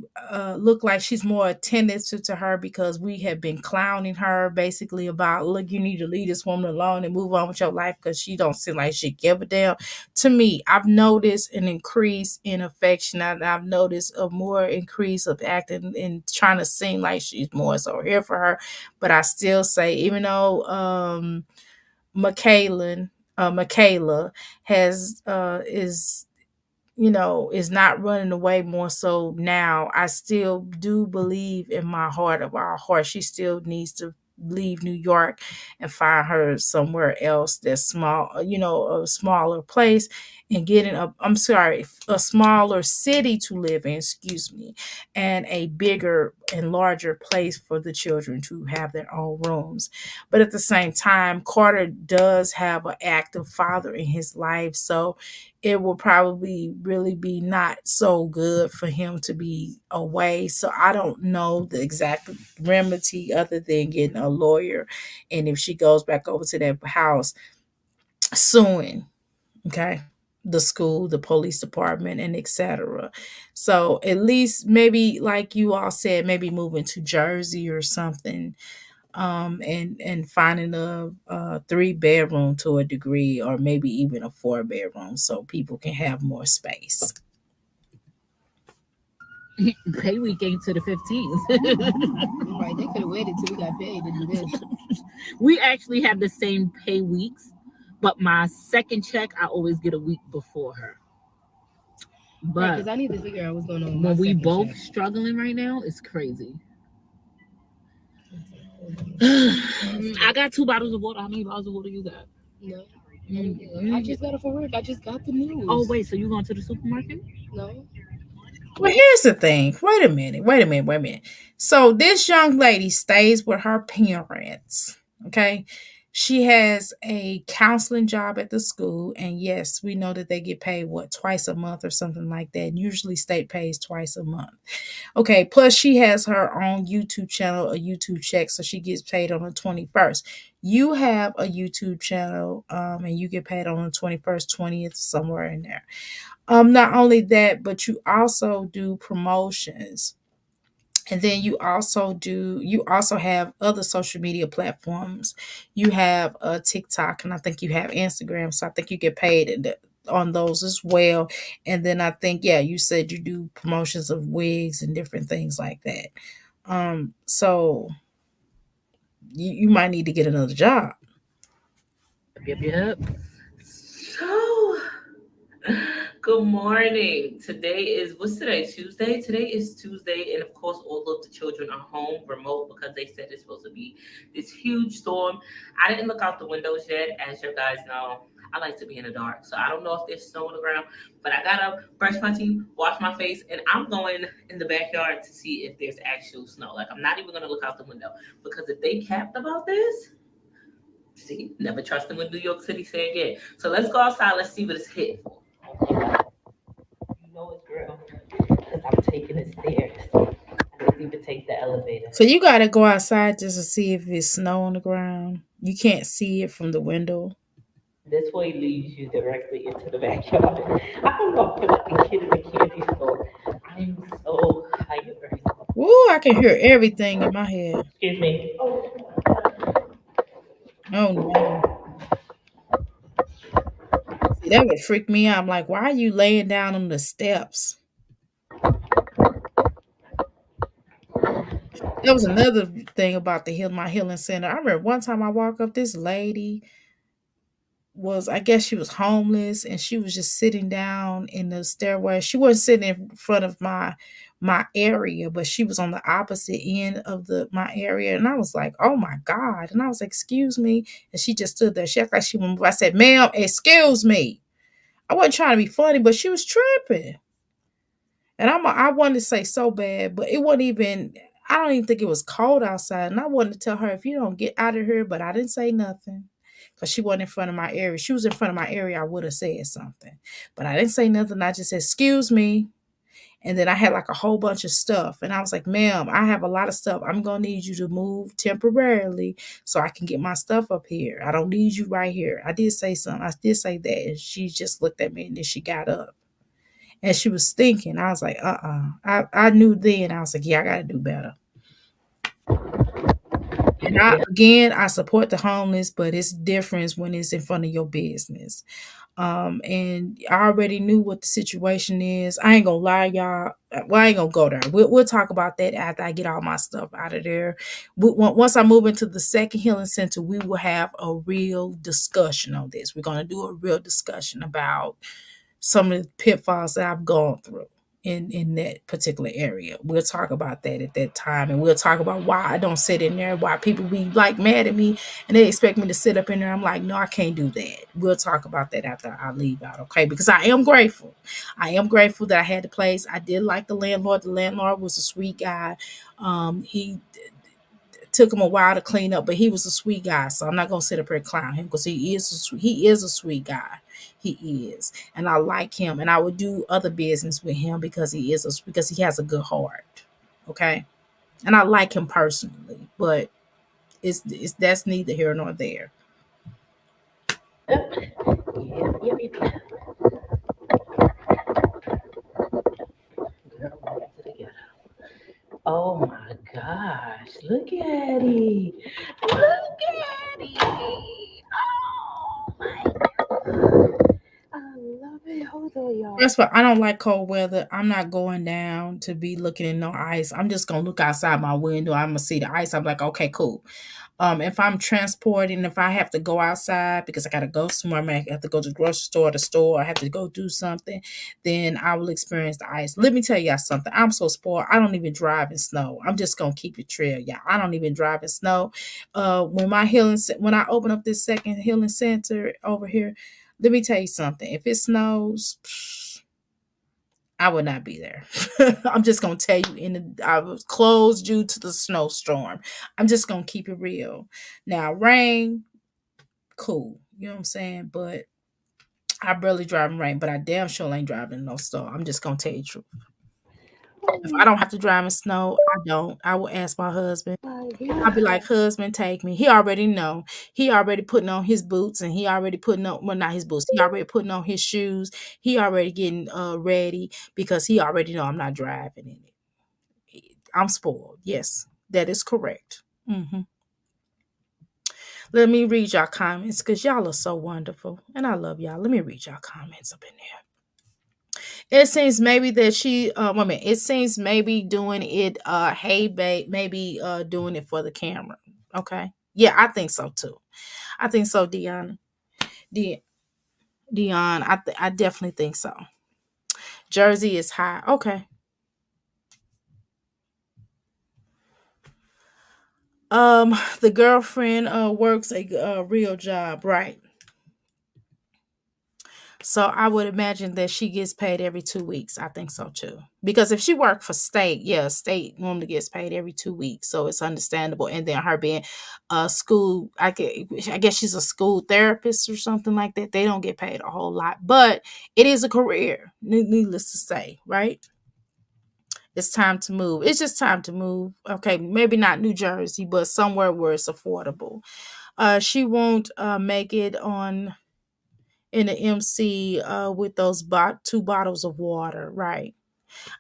S3: look like she's more attentive to her, because we have been clowning her basically about, look, you need to leave this woman alone and move on with your life because she don't seem like she give a damn. To me, I've noticed an increase in affection. I've noticed a more increase of acting and trying to seem like she's more so here for her. But I still say, even though Michaela has is not running away, more so now, I still do believe in my heart of our heart she still needs to leave New York and find her somewhere else that's small, a smaller place, and get in a smaller city to live in, excuse me, and a bigger and larger place for the children to have their own rooms. But at the same time, Carter does have an active father in his life, so it will probably really be not so good for him to be away. So I don't know the exact remedy other than getting a lawyer, and if she goes back over to that house, suing, okay, the school, the police department, and etc. So at least maybe, like you all said, maybe moving to Jersey or something, and finding a 3 bedroom to a degree, or maybe even a 4 bedroom, so people can have more space.
S5: Pay week ain't to the 15th.
S7: Right, they could have waited till we got paid to do this.
S5: We actually have the same pay weeks, but my second check I always get a week before her. But
S7: Because I need to figure out what's going on with
S5: when
S7: my
S5: we
S7: second
S5: both
S7: check.
S5: struggling right now, it's crazy. I got 2 bottles of water. How many bottles of water you got?
S7: No.
S5: Mm-hmm.
S7: I just got it for work. I just got the news.
S5: Oh wait, so you going to the supermarket?
S7: No.
S3: Well, here's the thing. Wait a minute. So this young lady stays with her parents. Okay. She has a counseling job at the school. And yes, we know that they get paid, what, twice a month or something like that. And usually state pays twice a month. Okay. Plus, she has her own YouTube channel, a YouTube check. So she gets paid on the 21st. You have a YouTube channel, and you get paid on the 21st, 20th, somewhere in there. Not only that, but you also do promotions. And then you also have other social media platforms. You have TikTok, and I think you have Instagram. So I think you get paid on those as well. And then I think, yeah, you said you do promotions of wigs and different things like that. So you might need to get another job.
S5: Yep. So, good morning. Today is, what's today? Tuesday? Today is Tuesday, and of course, all of the children are home remote because they said it's supposed to be this huge storm. I didn't look out the windows yet, as you guys know. I like to be in the dark, so I don't know if there's snow on the ground, but I gotta brush my teeth, wash my face, and I'm going in the backyard to see if there's actual snow. Like, I'm not even gonna look out the window because if they capped about this, see, never trust them with New York City say again. So let's go outside. Let's see what it's hitting for. You know it's real because I'm taking the stairs. I didn't even take the elevator.
S3: So you got to go outside just to see if it's snow on the ground. You can't see it from the window.
S5: This way leads you directly into the backyard. I don't know if I'm like a kid in a candy store. I'm so tired right now.
S3: Woo, I can hear everything in my head.
S5: Excuse me.
S3: Oh no. See, that would freak me out. I'm like, why are you laying down on the steps? There was another thing about my healing center. I remember one time I walked up, this lady was, I guess she was homeless, and she was just sitting down in the stairway. She wasn't sitting in front of my area, but she was on the opposite end of my area. And I was like, oh my God. And I was like, excuse me. And she just stood there. She acted like she wouldn't move. I said, ma'am, excuse me. I wasn't trying to be funny, but she was tripping. And I wanted to say so bad, but it wasn't even, I don't even think it was cold outside. And I wanted to tell her, if you don't get out of here, but I didn't say nothing because she wasn't in front of my area. If she was in front of my area, I would have said something. But I didn't say nothing. I just said, excuse me. And then I had like a whole bunch of stuff. And I was like, ma'am, I have a lot of stuff. I'm going to need you to move temporarily so I can get my stuff up here. I don't need you right here. I did say something. I did say that. And she just looked at me, and then she got up. And she was thinking. I was like, I knew then. I was like, yeah, I got to do better. And I support the homeless, but it's different when it's in front of your business. And I already knew what the situation is. I ain't gonna lie, y'all. Well, I ain't gonna go there. We'll talk about that after I get all my stuff out of there. Once I move into the second healing center, we will have a real discussion on this. We're gonna do a real discussion about some of the pitfalls that I've gone through. in that particular area. We'll talk about that at that time, and we'll talk about why I don't sit in there, why people be like mad at me and they expect me to sit up in there. I'm like, no, I can't do that. We'll talk about that after I leave out, okay? Because I am grateful. I am grateful that I had the place. I did like the landlord. The landlord was a sweet guy. He took him a while to clean up, but he was a sweet guy. So I'm not gonna sit up here and clown him because he is a sweet guy. He is, and I like him, and I would do other business with him because because he has a good heart. Okay, and I like him personally, but it's that's neither here nor there. Yeah, yeah, yeah. Girl, we got to together. Oh my gosh, look at it. Look at it. Oh my, I love it. Hold on, y'all. That's why I don't like cold weather. I'm not going down to be looking in no ice. I'm just gonna look outside my window. I'm gonna see the ice. I'm like, okay, cool. If I'm transporting, if I have to go outside because I gotta go somewhere, I might have to go to the grocery store, the store, I have to go do something, then I will experience the ice. Let me tell y'all something. I'm so spoiled. I don't even drive in snow. I'm just gonna keep it trail, y'all. I don't even drive in snow. When I open up this second healing center over here, let me tell you something. If it snows, I would not be there. I'm just gonna tell you I was closed due to the snowstorm. I'm just gonna keep it real. Now, rain, cool. You know what I'm saying? But I barely drive in rain, but I damn sure ain't driving in no snow. I'm just gonna tell you the truth. If I don't have to drive in snow, I don't. I will ask my husband. I'll be like, husband, take me. He already know. He already putting on his boots and he already putting on, well, not his boots. He already putting on his shoes. He already getting ready because he already know I'm not driving in it. I'm spoiled. Yes, that is correct. Let me read y'all comments because y'all are so wonderful. And I love y'all. Let me read y'all comments up in there. It seems maybe that wait a minute. It seems maybe doing it, hey, babe, maybe doing it for the camera. Okay. Yeah, I think so too. I think so, Dion. De- Dion, I definitely think so. Jersey is high. Okay. The girlfriend works a real job, right? So I would imagine that she gets paid every 2 weeks. I think so too. Because if she worked for state, yeah, state normally gets paid every 2 weeks. So it's understandable. And then her being a school, I guess she's a school therapist or something like that. They don't get paid a whole lot. But it is a career, needless to say, right? It's time to move. It's just time to move. Okay, maybe not New Jersey, but somewhere where it's affordable. She won't make it on in the MC with those 2 bottles of water, right?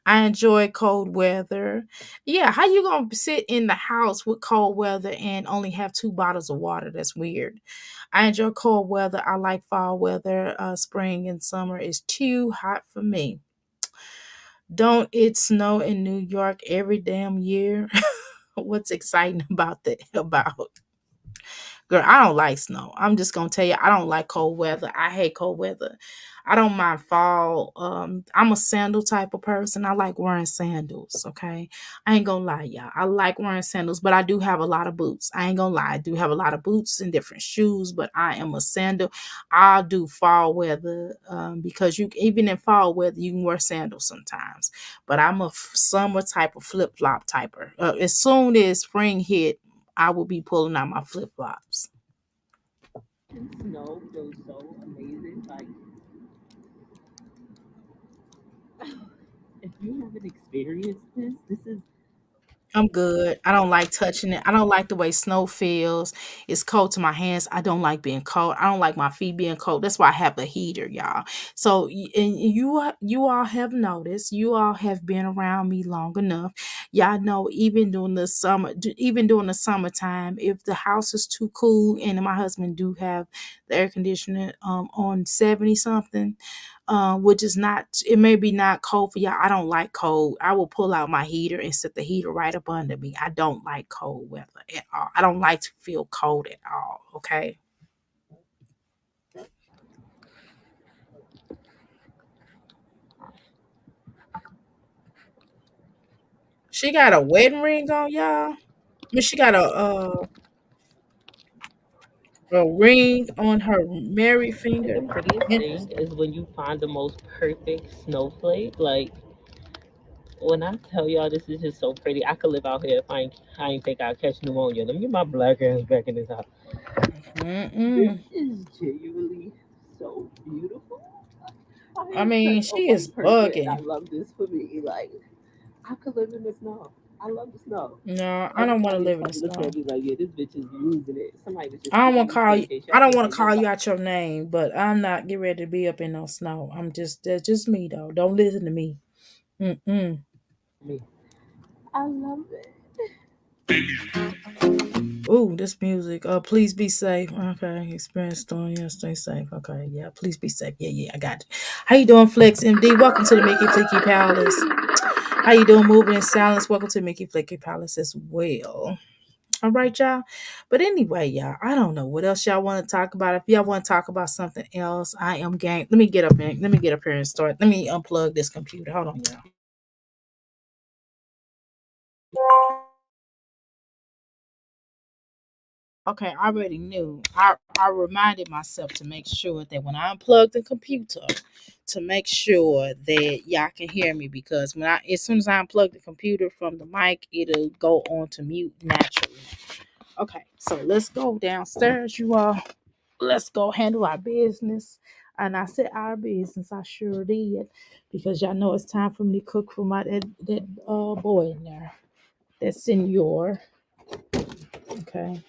S3: I enjoy cold weather. Yeah, how you gonna sit in the house with cold weather and only have 2 bottles of water? That's weird. I enjoy cold weather. I like fall weather. Spring and summer is too hot for me. Don't it snow in New York every damn year? What's exciting about that? About Girl, I don't like snow. I'm just gonna tell you, I don't like cold weather. I hate cold weather. I don't mind fall. I'm a sandal type of person. I like wearing sandals. Okay, I ain't gonna lie, y'all. I like wearing sandals, but I do have a lot of boots. I ain't gonna lie. I do have a lot of boots and different shoes, but I am a sandal. I'll do fall weather because you even in fall weather you can wear sandals sometimes. But I'm a summer type of flip flop typer. As soon as spring hit, I will be pulling out my flip flops. Snow feels so amazing. Like, if you haven't experienced this, this is I'm good. I don't like touching it. I don't like the way snow feels. It's cold to my hands. I don't like being cold. I don't like my feet being cold. That's why I have a heater, y'all. So, and you all have noticed. You all have been around me long enough. Y'all know even during the summer, even during the summertime, if the house is too cool, and my husband do have the air conditioner on 70 something, which is not, it may be not cold for y'all. I don't like cold. I will pull out my heater and set the heater right up under me. I don't like cold weather at all. I don't like to feel cold at all. Okay. She got a wedding ring on, y'all. I mean, she got a ring on her married
S5: And the
S3: finger.
S5: prettiest thing
S3: Interesting.
S5: is when you find the most perfect snowflake. Like when I tell y'all this is just so pretty, I could live out here if I ain't think I'd catch pneumonia. Let me get my black ass back in this house. This
S3: Mm-mm.
S5: is genuinely so beautiful. I
S3: I
S5: am
S3: mean,
S5: such a
S3: she is
S5: white person and I
S3: bugging.
S5: love this for me. Like I could live in the snow. I love the snow.
S3: No, I don't want to
S5: Everybody is
S3: live in the
S5: probably looking
S3: snow.
S5: at me like, yeah, this bitch is losing it. Somebody was just
S3: I don't want
S5: speaking
S3: to
S5: each
S3: call
S5: in
S3: you.
S5: case y'all
S3: I don't
S5: can't
S3: want
S5: say
S3: to call you
S5: nobody.
S3: out your name, but I'm not getting ready to be up in no snow. I'm just that's just me though. Don't listen to me. Mm-mm.
S5: Me. I love it.
S3: Ooh, this music. Please be safe. Okay, experience storm. Yeah, stay safe. Okay, yeah, please be safe. Yeah, yeah, I got it. How you doing, Flex MD? Welcome to the Mickey Flicky Palace. How you doing, Moving in Silence? Welcome to Mickey Flicky Palace as well. All right, y'all. But anyway, y'all, I don't know what else y'all want to talk about. If y'all want to talk about something else, I am game. Let me get up and let me get up here and start. Let me unplug this computer. Hold on, y'all. Okay, I already knew. I reminded myself to make sure that when I unplug the computer, to make sure that y'all can hear me because when I as soon as I unplug the computer from the mic, it'll go on to mute naturally. Okay, so let's go downstairs, you all. Let's go handle our business. And I said our business, I sure did. Because y'all know it's time for me to cook for my that boy in there. That senor. Okay.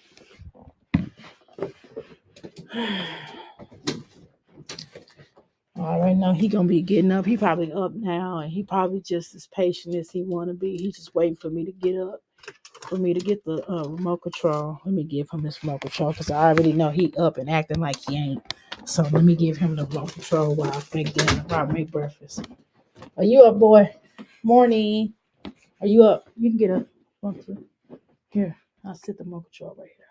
S3: All right, now he gonna be getting up. He probably up now, and he probably just as patient as he wanna be. He's just waiting for me to get up, for me to get the remote control. Let me give him this remote control because I already know he up and acting like he ain't. So let me give him the remote control while I make dinner, while I make breakfast. Are you up, boy? Morning. Are you up? You can get up. Want to? Here, I'll sit the remote control right here.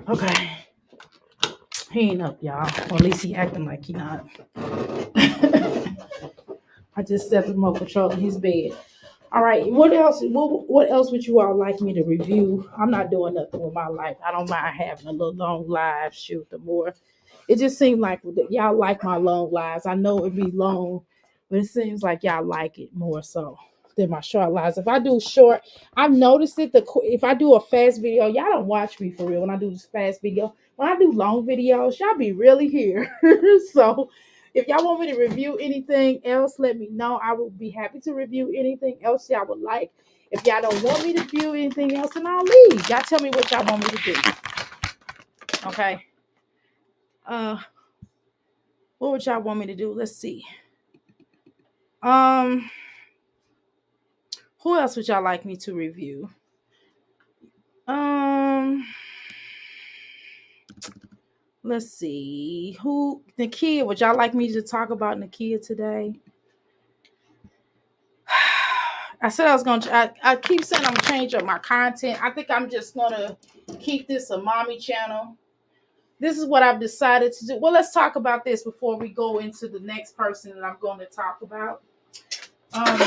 S3: Okay. He ain't up, y'all. Or at least he acting like he not. I just set the remote control in his bed. All right. What else? What else would you all like me to review? I'm not doing nothing with my life. I don't mind having a little long live. Shoot, the more. It just seems like y'all like my long lives. I know it'd be long, but it seems like y'all like it more so than my short lives. If I do short, I've noticed it. If I do a fast video, y'all don't watch me for real. When I do this fast video, when I do long videos, y'all be really here. So if y'all want me to review anything else, let me know. I will be happy to review anything else y'all would like. If y'all don't want me to review anything else, then I'll leave. Y'all tell me what y'all want me to do. Okay. Uh, what would y'all want me to do? Let's see. Um, who else would y'all like me to review? Um, let's see. Who Nakia? Would y'all like me to talk about Nakia today? I said I was gonna. I keep saying I'm gonna change up my content. I think I'm just gonna keep this a mommy channel. This is what I've decided to do. Well, let's talk about this before we go into the next person that I'm going to talk about. Um,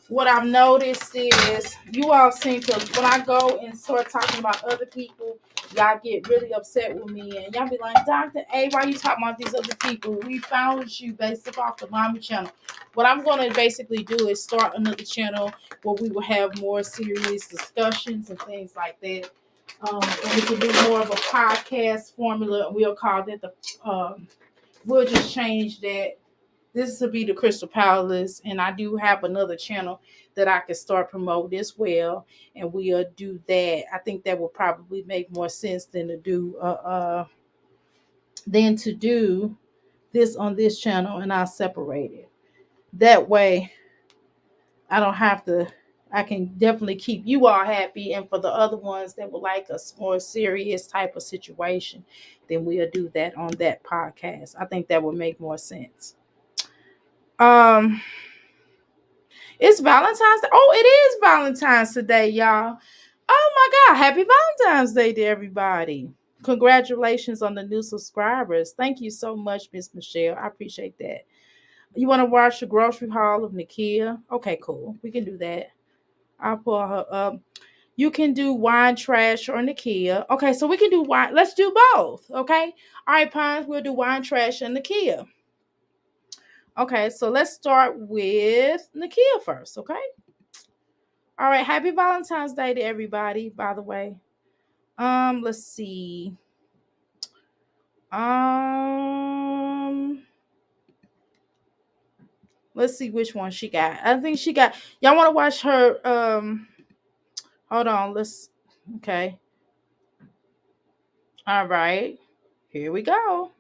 S3: what I've noticed is you all seem to, when I go and start talking about other people, y'all get really upset with me and y'all be like, Dr. A, why you talking about these other people? We found you based off the mommy channel. What I'm going to basically do is start another channel where we will have more serious discussions and things like that. And we can do more of a podcast formula. We'll call that we'll just change that. This will be the Crystal Palace, and I do have another channel that I can start promoting as well, and we'll do that. I think that will probably make more sense than to do this on this channel, and I'll separate it. That way, I don't have to. I can definitely keep you all happy, and for the other ones that would like a more serious type of situation, then we'll do that on that podcast. I think that would make more sense. Um, It's Valentine's Day. Oh, it is Valentine's today, y'all. Oh my God. Happy Valentine's Day to everybody. Congratulations on the new subscribers. Thank you so much, Miss Michelle. I appreciate that. You want to watch the grocery haul of Nakia? Okay, cool. We can do that. I'll pull her up. You can do wine trash or Nakia. Okay, so we can do wine. Let's do both. Okay. All right, Pines. We'll do wine trash and Nakia. Okay, so let's start with Nakia first. Okay. All right. Happy Valentine's Day to everybody. By the way. Let's see. Um, let's see which one she got. I think she got. Y'all want to watch her? Hold on. Let's. Okay. All right. Here we go.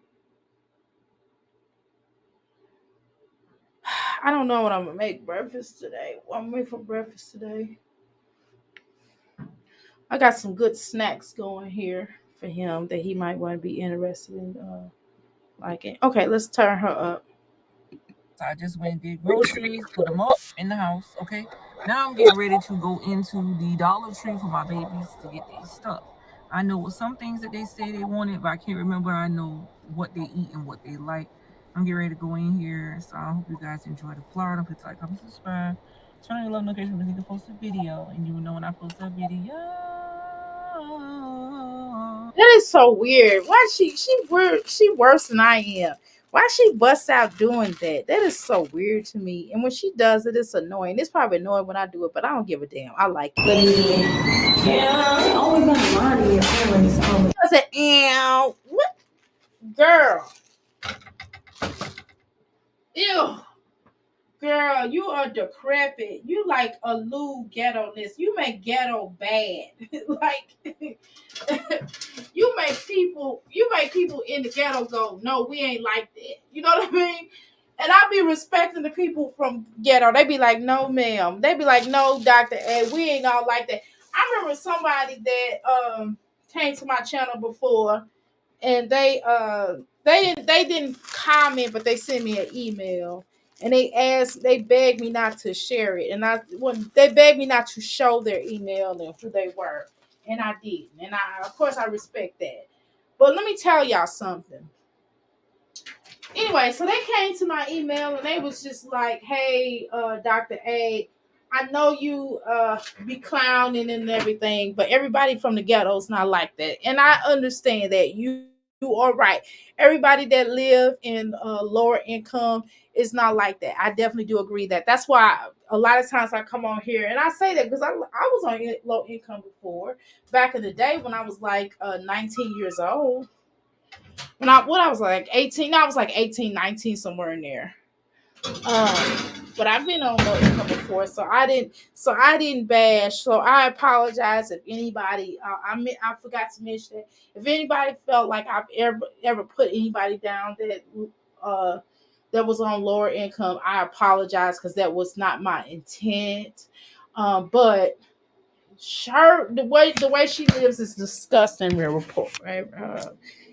S3: I don't know what I'm gonna make breakfast today. What I'm gonna make for breakfast today. I got some good snacks going here for him that he might want to be interested in. Liking. Okay, let's turn her up.
S8: I just went and did groceries, put them up in the house. Okay. Now I'm getting ready to go into the Dollar Tree for my babies to get their stuff. I know some things that they say they wanted, but I can't remember. I know what they eat and what they like. I'm getting ready to go in here. So I hope you guys enjoy the plot. Don't forget to like, comment, subscribe. Turn on your love notification so you can post a video, and you will know when I post a video.
S3: That is so weird. Why she worse than I am. Why she busts out doing that? That is so weird to me. And when she does it, it's annoying. It's probably annoying when I do it, but I don't give a damn. I like it.
S1: Yeah, always on the line here, always.
S3: I said, ew, what girl? Ew. Girl, you are decrepit. You like a Lou ghetto-ness. You make ghetto bad. Like you make people in the ghetto go, no, we ain't like that. You know what I mean? And I be respecting the people from ghetto. They be like, no, ma'am. They be like, no, Dr. A, we ain't all like that. I remember somebody that came to my channel before and they didn't comment, but they sent me an email and they begged me not to share it, and they begged me not to show their email and who they were, and I didn't, and I of course I respect that. But let me tell y'all something. Anyway, so they came to my email and they was just like, hey, Dr. A, I know you be clowning and everything, but everybody from the ghetto is not like that. And I understand that you are right. Everybody that live in lower income is not like that. I definitely do agree that. That's why a lot of times I come on here and I say that because I was on low income before, back in the day when I was like 19 years old. When I was like 18, I was like 18, 19, somewhere in there. Um, but I've been on low income before, so I didn't bash. So I apologize if anybody. I forgot to mention that if anybody felt like I've ever put anybody down uh that was on lower income, I apologize because that was not my intent. But sure, the way she lives is disgusting, real report, right?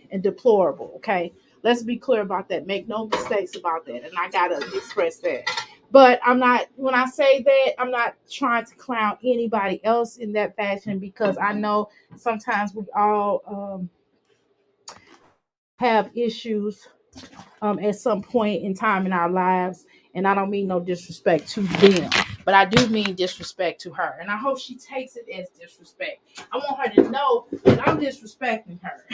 S3: And deplorable. Okay, let's be clear about that. Make no mistakes about that, and I gotta express that. But I'm not. When I say that, I'm not trying to clown anybody else in that fashion because I know sometimes we all have issues at some point in time in our lives. And I don't mean no disrespect to them, but I do mean disrespect to her. And I hope she takes it as disrespect. I want her to know that I'm disrespecting her.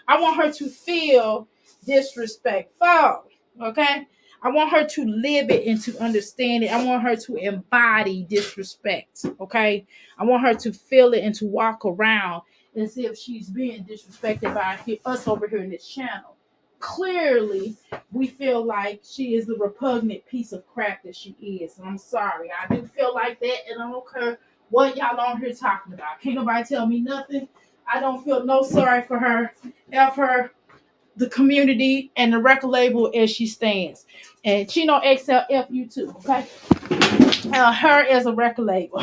S3: I want her to feel disrespectful. Okay? I want her to live it and to understand it. I want her to embody disrespect. Okay? I want her to feel it and to walk around as if she's being disrespected by us over here in this channel. Clearly, we feel like she is the repugnant piece of crap that she is. And I'm sorry. I do feel like that, and I don't care what y'all on here talking about. Can't nobody tell me nothing. I don't feel no sorry for her, F her, the community, and the record label as she stands. And she know XL F you too, okay? Her as a record label.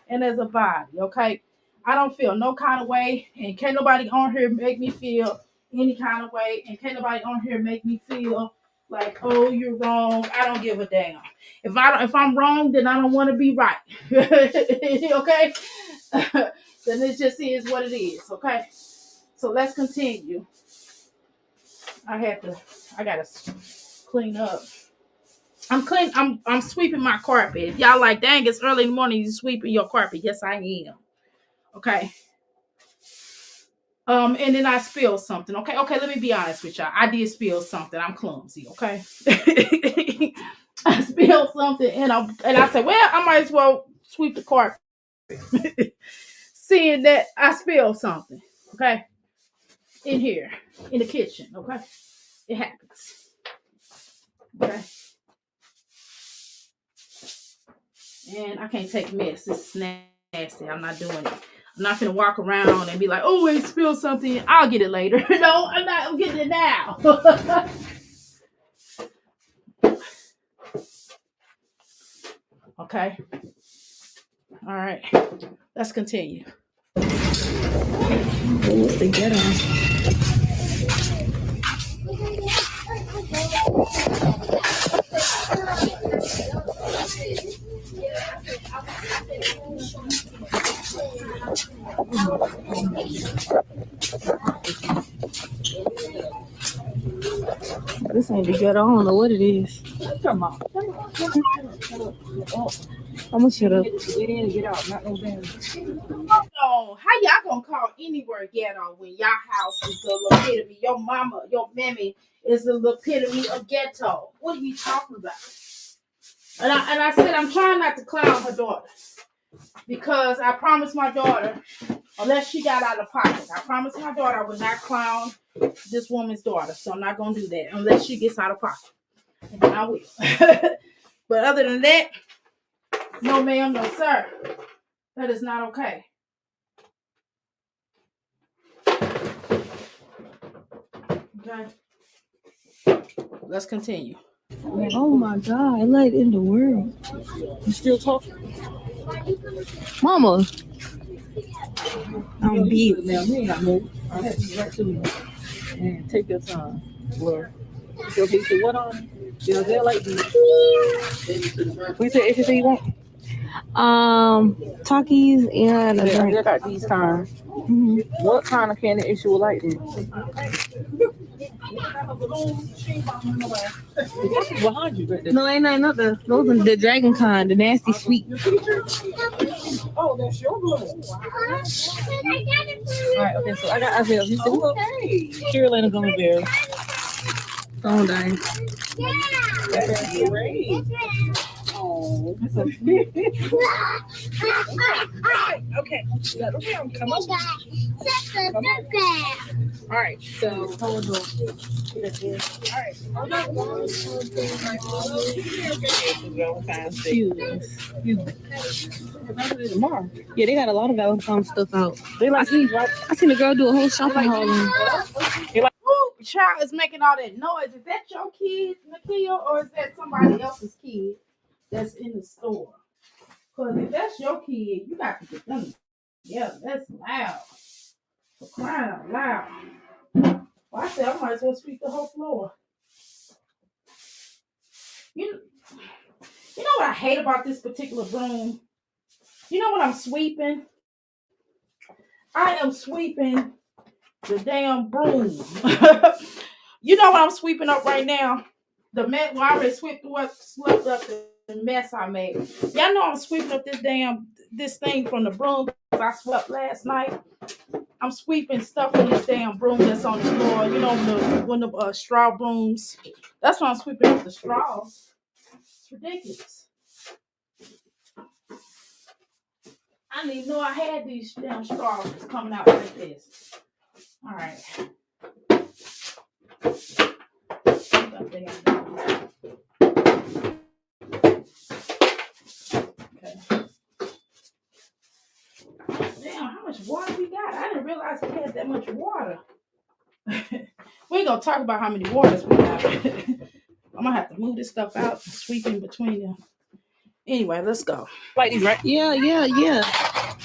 S3: And as a body, okay? I don't feel no kind of way, and can't nobody on here make me feel any kind of way, and can't nobody on here make me feel Like, oh, you're wrong. I don't give a damn. If I'm wrong, then I don't want to be right. Okay? Then it just is what it is. Okay? So let's continue. I gotta clean up. I'm sweeping my carpet. Y'all like, dang, it's early in the morning. You sweeping your carpet. Yes, I am. Okay. And then I spilled something. Okay, let me be honest with y'all. I did spill something. I'm clumsy, okay? I spilled something and I said, well, I might as well sweep the carpet. Seeing that I spilled something, okay? In here, in the kitchen, okay? It happens. Okay. And I can't take mess. It's nasty. I'm not doing it. I'm not gonna walk around and be like, oh, I spilled something. I'll get it later. No, I'm not. I'm getting it now. Okay. All right. Let's continue. What's the ghetto? This ain't the ghetto. I don't know what it is. Come on. I'm gonna shut up. Get in and get out. Not no damn. Oh, how y'all gonna call anywhere ghetto when y'all house is the epitome? Your mama, your mammy is the epitome of ghetto. What are you talking about? And I said I'm trying not to clown her daughter because I promised my daughter, unless she got out of pocket, I promised my daughter I would not clown this woman's daughter. So I'm not gonna do that unless she gets out of pocket. And then I will. But other than that, no ma'am, no sir. That is not okay. Okay. Let's continue. Oh my God, light in the world. You still talking? Mama. I'm beat. Now, you ain't got no. I have to right to me. And take your time. Well, so he said, what on? You know, they're like these. We said anything you want? Takis and a drink. I got these kind. Mm-hmm. What kind of candy issue would like this? Behind you, right there. No, ain't not the those are the dragon kind, the nasty sweet. Oh, that's your blood. Alright, okay, so I got Isaiah. He said, okay. Carolina gummy bears. Oh, dang. That's great. Oh, that's so sweet. Okay. Come on. All right, so hold on. All right. Tomorrow. Yeah, they got a lot of Valentine's stuff out. They like I seen a girl do a whole shopping haul. Like, who child is making all that noise? Is that your kid, Nakia, or is that somebody else's kid that's in the store? Because if that's your kid, you got to get them. Yeah, that's loud. For crying out loud. Well, I said I might as well sweep the whole floor. You know what I hate about this particular broom? You know what I'm sweeping? I am sweeping the damn broom. You know what I'm sweeping up right now? The mess. Well, I already swept up the mess I made. Y'all know I'm sweeping up this thing from the broom I swept last night. I'm sweeping stuff in this damn broom that's on the floor. You know, when the straw brooms. That's why I'm sweeping up the straws. It's ridiculous. I didn't even know I had these damn straws coming out like this. All right. Okay. Damn, how much water we got? I didn't realize we had that much water. We ain't gonna talk about how many waters we got. I'm gonna have to move this stuff out and sweep in between them. Anyway, let's go. Like these, right? Yeah. All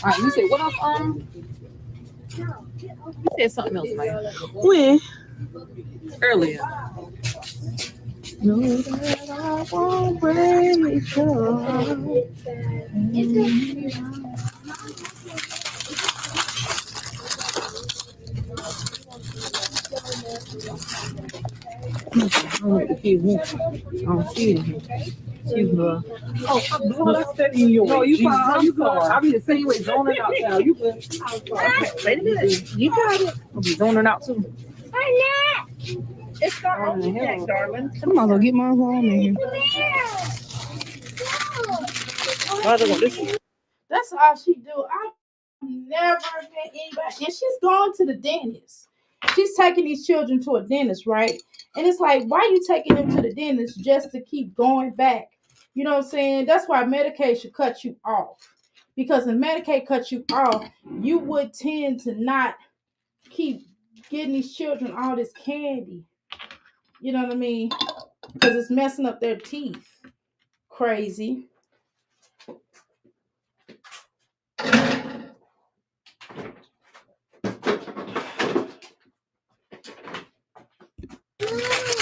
S3: right, you said what else? You said something else, Mike. When? Earlier.
S8: Know that I won't break your heart. I don't know what the kid wants. I don't see it here. Excuse me. Oh, I'm doing that steady in your way. No, you fine. How you going? I'll be the same way zoning out now. You good? Wait a minute. You got it. I'll be zoning out too. It's not on the neck, darling. I might as well get my home in here.
S3: That's all she do. I've never met anybody, and she's gone to the dentist. She's taking these children to a dentist, right? And it's like, why are you taking them to the dentist just to keep going back? You know what I'm saying? That's why Medicaid should cut you off. Because when Medicaid cuts you off, you would tend to not keep getting these children all this candy. You know what I mean? Because it's messing up their teeth. Crazy.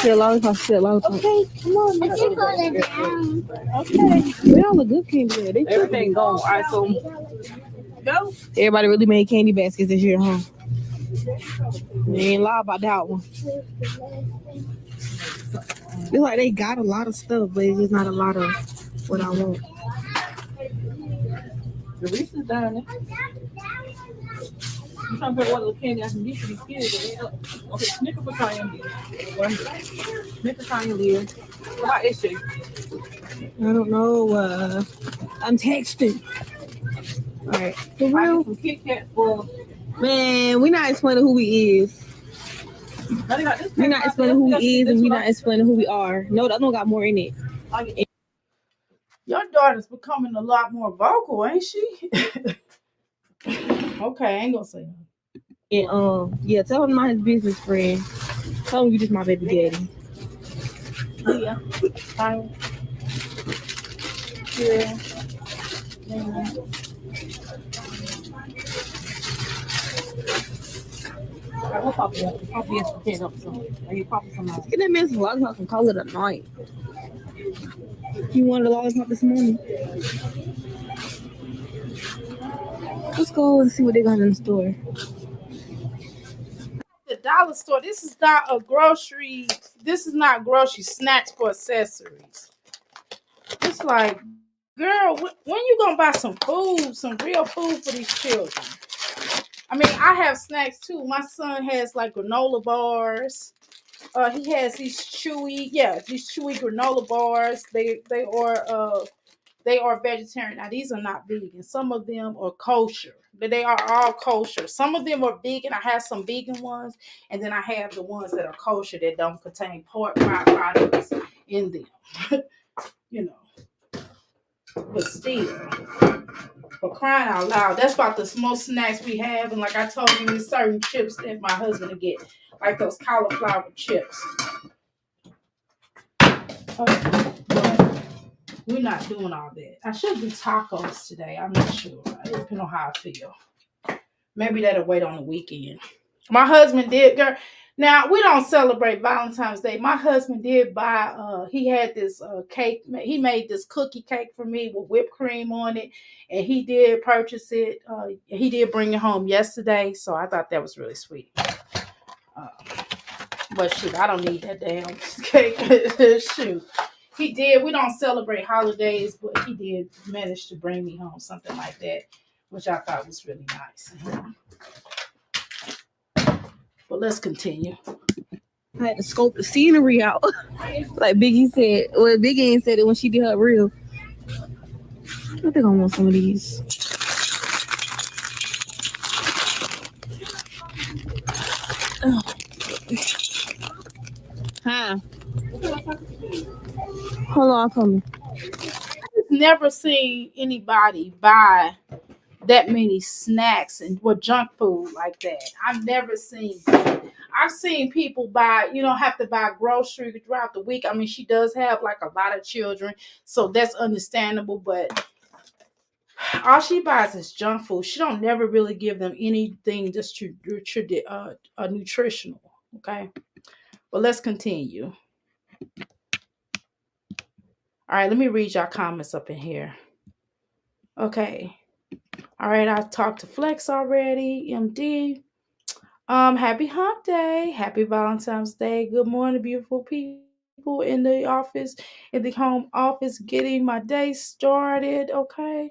S8: Shit, lollipop, shit, lollipop. Okay, come on.
S6: I think hold it down.
S8: Okay. We all look good candy there. They everything gone. All right, so go. Everybody really made candy baskets this year, huh? You ain't lie about that one. It's like they got a lot of stuff, but it's just not a lot of what I want. The Reese's down there. I'm trying to figure out what candy I can get for these kids. Okay, Snicker pecan deal. Snicker pecan deal. What about this shit? I don't know. I'm texting. All right. For real? Some Kit Kats for. Man, we're not explaining who we is. We're not explaining who we is, and we're not explaining who we are. No, that one got more in it.
S3: Your daughter's becoming a lot more vocal, ain't she? Okay, I ain't gonna say that.
S8: And yeah, tell him not his business friend. Tell him you just my baby daddy. Yeah. Fine. Yeah. I hope Poppy has to pick up some. Are you Poppy some? Get that man some lollipop and call it a night. You wanted a lollipop this morning? Let's go and see what they got in the store.
S3: The dollar store. This is not a grocery. This is not grocery snacks for accessories. It's like, girl, when you gonna buy some food, some real food for these children? I mean, I have snacks too. My son has like granola bars. He has these chewy granola bars. They are vegetarian. Now these are not vegan. Some of them are kosher. But they are all kosher. Some of them are vegan. I have some vegan ones, and then I have the ones that are kosher that don't contain pork products in them. You know, but still, for crying out loud, that's about the most snacks we have. And like I told you, there's certain chips that my husband will get, like those cauliflower chips. But we're not doing all that. I should do tacos today. I'm not sure. It depends on how I feel. Maybe that'll wait on the weekend. My husband did, girl. Now we don't celebrate Valentine's Day. My husband did buy. He had this cake. He made this cookie cake for me with whipped cream on it, and he did purchase it. He did bring it home yesterday, so I thought that was really sweet. But shoot, I don't need that damn cake. Shoot. He did. We don't celebrate holidays, but he did manage to bring me home something like that, which I thought was really nice. But let's continue.
S8: I had to scope the scenery out. Like Biggie said. Well, Biggie ain't said it when she did her reel. I think I want some of these. Oh. Huh? Hold on, for me.
S3: I've never seen anybody buy that many snacks and junk food like that. I've never seen that. I've seen people buy, have to buy groceries throughout the week. I mean, she does have like a lot of children, so that's understandable, but all she buys is junk food. She don't never really give them anything just nutritional. Okay, but let's continue. All right, let me read y'all comments up in here. Okay. All right, I talked to Flex already. MD. Happy Hump Day. Happy Valentine's Day. Good morning, beautiful people in the office, in the home office, getting my day started. Okay.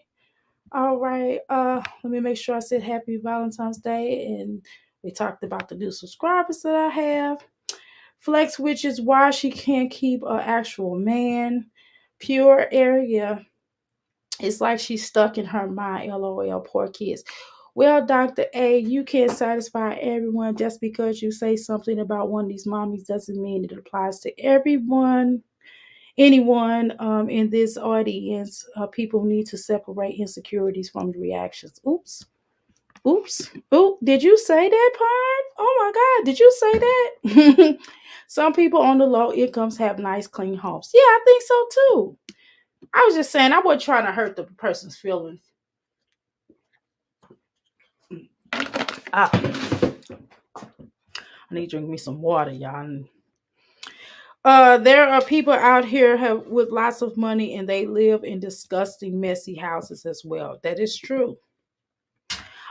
S3: All right. Let me make sure I said happy Valentine's Day, and we talked about the new subscribers that I have. Flex, which is why she can't keep an actual man. Pure area. It's like she's stuck in her mind. LOL, poor kids. Well, Dr. A, you can't satisfy everyone. Just because you say something about one of these mommies doesn't mean it applies to everyone. Anyone in this audience, people need to separate insecurities from the reactions. Oops. Oops. Oop. Did you say that, Pine? Oh my God. Did you say that? Some people on the low incomes have nice, clean homes. Yeah, I think so too. I was just saying, I wasn't trying to hurt the person's feelings. Ah, I need to drink me some water, y'all. There are people out here with lots of money and they live in disgusting, messy houses as well. That is true.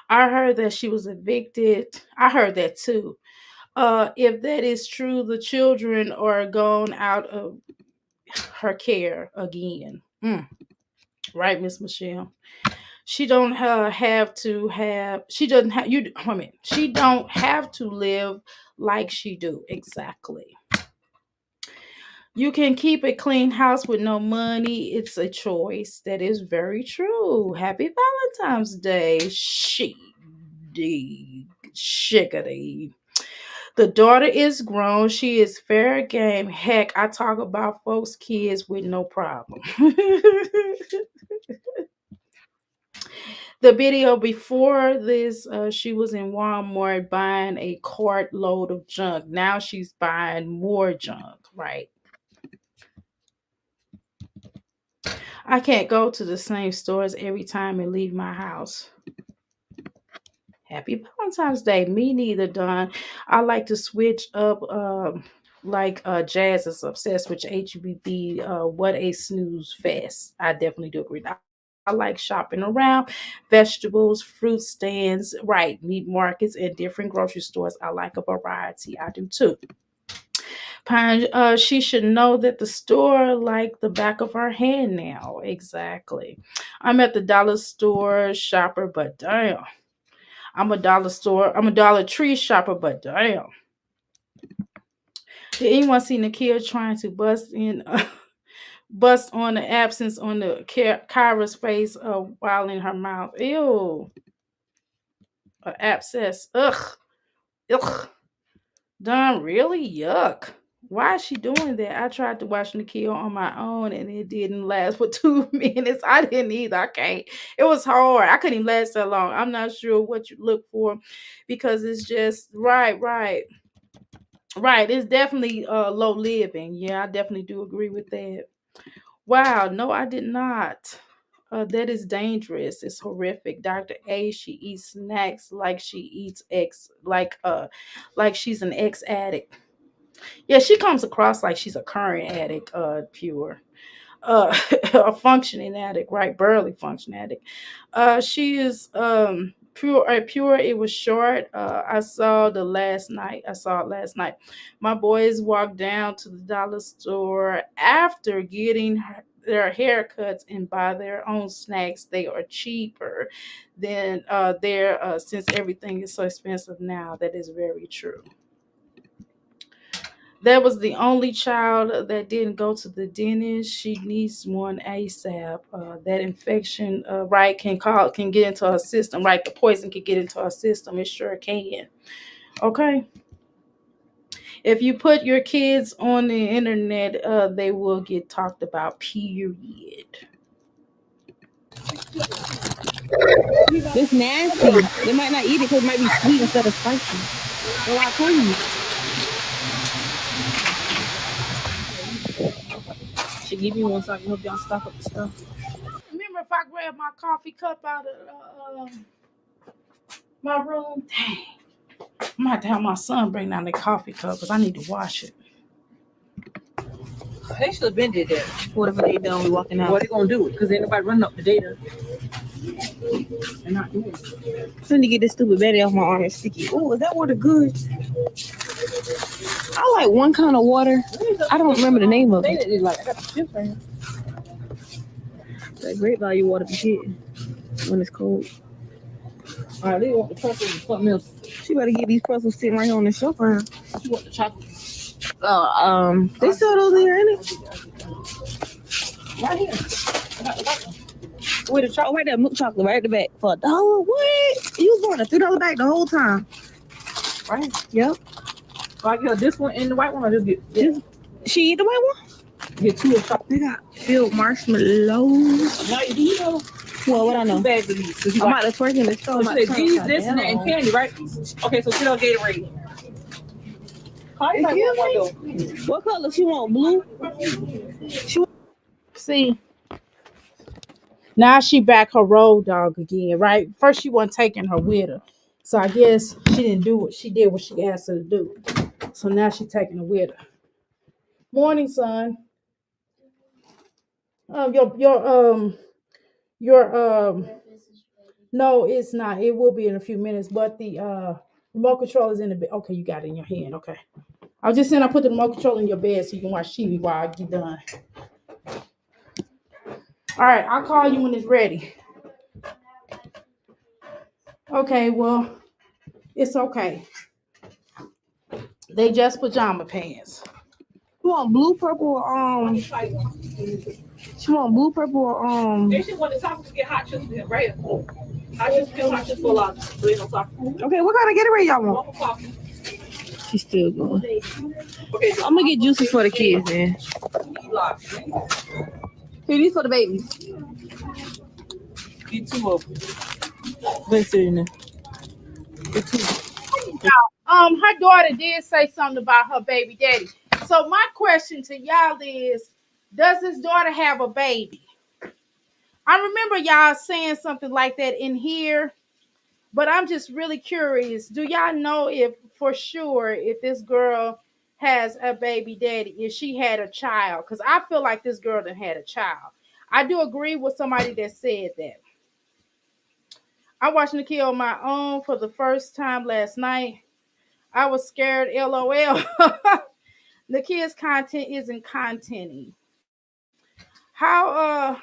S3: I heard that she was evicted. I heard that too. If that is true, the children are gone out of her care again. Right, Miss Michelle? She don't have to have. She doesn't have you. I mean, she don't have to live like she do. Exactly. You can keep a clean house with no money. It's a choice. That is very true. Happy Valentine's Day. Shiggity. The daughter is grown. She is fair game. Heck, I talk about folks' kids with no problem. The video before this, she was in Walmart buying a cart load of junk. Now she's buying more junk, right? I can't go to the same stores every time and leave my house. Happy Valentine's Day. Me neither, Don. I like to switch up. Like Jazz is obsessed with HBB. What a snooze fest. I definitely do agree. I like shopping around, vegetables, fruit stands, right, meat markets, and different grocery stores. I like a variety. I do too. Pine, she should know that the store like the back of her hand now. Exactly. I'm at the dollar store shopper, but damn. I'm a Dollar Tree shopper, but damn. Did anyone see Nakia trying to bust on the absence on the Kyra's face while in her mouth? Ew. An abscess. Ugh. Ugh. Done really? Yuck. Why is she doing that? I tried to watch Nakia on my own and it didn't last for 2 minutes. I didn't either. I can't. It was hard. I couldn't even last that long. I'm not sure what you look for because it's just right. Right. It's definitely low living. Yeah, I definitely do agree with that. Wow. No, I did not. That is dangerous. It's horrific. Dr. A, she eats snacks like she eats like she's an ex addict. Yeah, she comes across like she's a current addict, pure. A functioning addict, right? Barely functioning addict. She is pure. It was short. I saw it last night. My boys walked down to the dollar store after getting their haircuts and buy their own snacks. They are cheaper than there since everything is so expensive now. That is very true. That was the only child that didn't go to the dentist. She needs one ASAP. That infection, right, can get into her system. Right, the poison can get into her system. It sure can. Okay. If you put your kids on the internet, they will get talked about. Period.
S9: It's nasty. They might not eat it because it might be sweet instead of spicy. So I told you. She give me one so I can help y'all stock up the stuff.
S3: Remember, if I grab my coffee cup out of my room, dang, I'm gonna have to have my son bring down the coffee cup because I need to wash it.
S8: They should have been did that.
S9: Whatever they done, we walking out.
S8: What they gonna do? Because ain't nobody running up the data. They're not doing it.
S9: I need to get this stupid Betty off my arm. It's sticky. Oh, is that water good? I like one kind of water. I don't remember the name of
S8: They
S9: it.
S8: did like I got the shit right here.
S9: That great value water be hitting when it's cold.
S8: All right, they want the pretzels and something else.
S9: She better get these pretzels sitting right here on the shelf for her.
S8: She want the chocolate.
S9: They sell those in here, ain't it?
S8: Right here. I got the white one.
S9: With the chocolate, right there, milk chocolate, right at the back for $1. What? You was going a $3 bag the whole time.
S8: Right here.
S9: Yep.
S8: So I get this one and the white one, or just get
S9: She eat the white one?
S8: get two of chocolate.
S9: They got filled marshmallows.
S8: Now you know.
S9: Well, what I know.
S8: Two bags of these.
S9: I'm about to twerk in the store.
S8: So she said these, this, and candy, right? Okay, so get on Gatorade.
S9: What color she want? Blue?
S3: See, now she back her road dog again, right? First she wasn't taking her with her. So I guess she didn't do what she did what she asked her to do. So now she taking her with her. Morning, son. No, it's not. It will be in a few minutes, but the remote control is in the bed. Okay, you got it in your hand. Okay. I was just saying I put the remote control in your bed so you can watch TV while I get done. All right, I'll call you when it's ready. Okay, well, it's okay. They just pajama pants.
S9: You want blue, purple, she want blue, purple,
S8: They should want the tacos to get hot chips in, right? Hot chips for a lot. So they don't talk.
S9: Okay, what kind of Gatorade y'all want? She's still going.
S8: Okay,
S9: I'm gonna get juices for the kids, man. Here, these for the babies.
S8: Get two of them.
S9: Let's see in there.
S3: Her daughter did say something about her baby daddy. So my question to y'all is, does this daughter have a baby? I remember y'all saying something like that in here, but I'm just really curious. Do y'all know if for sure if this girl has a baby daddy, if she had a child? Because I feel like this girl done had a child. I do agree with somebody that said that. I watched Nikhil on my own for the first time last night. I was scared, LOL. Nikhil's content isn't contenting. How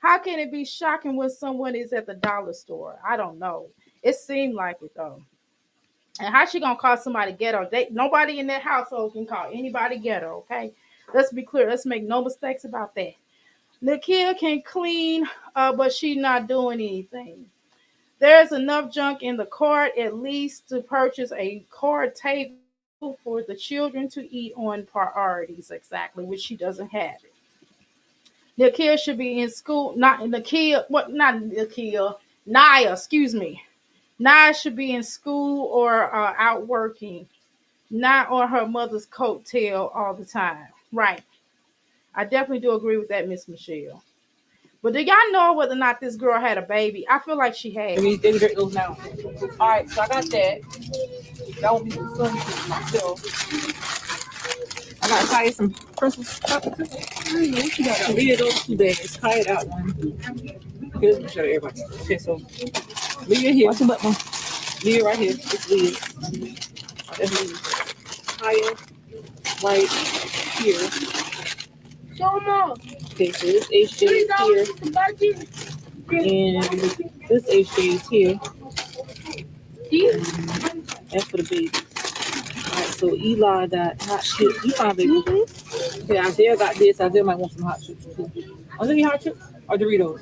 S3: how can it be shocking when someone is at the dollar store? I don't know. It seemed like it though. And how she gonna call somebody ghetto? Nobody in that household can call anybody ghetto, okay? Let's be clear. Let's make no mistakes about that. Nikhil can clean, but she's not doing anything. There's enough junk in the cart at least to purchase a card table for the children to eat on priorities, exactly, which she doesn't have it. Nikhil should be in school, not Nikhil, what, not Nikhil, Naya, excuse me. Naya should be in school or out working, not on her mother's coattail all the time. Right. I definitely do agree with that, Miss Michelle. But do y'all know whether or not this girl had a baby? I feel like she had.
S8: They drink those now. All right, so I got that. That will be some fun for myself. I got to tie some Christmas chocolate. What you got? Leah, those two bags. Tie it out one. Here's me show everybody. Okay, so Leah here.
S9: What's the button?
S8: Leah right here. It's Leah. That's Leah. Tie right here.
S7: Show them off.
S8: Okay, so this HJ is here. And this HJ is here. That's for the baby. Alright, so Eli got hot chips. You find baby. Okay, Isaiah got this. Isaiah might want some hot chips too. Are there any hot chips or Doritos?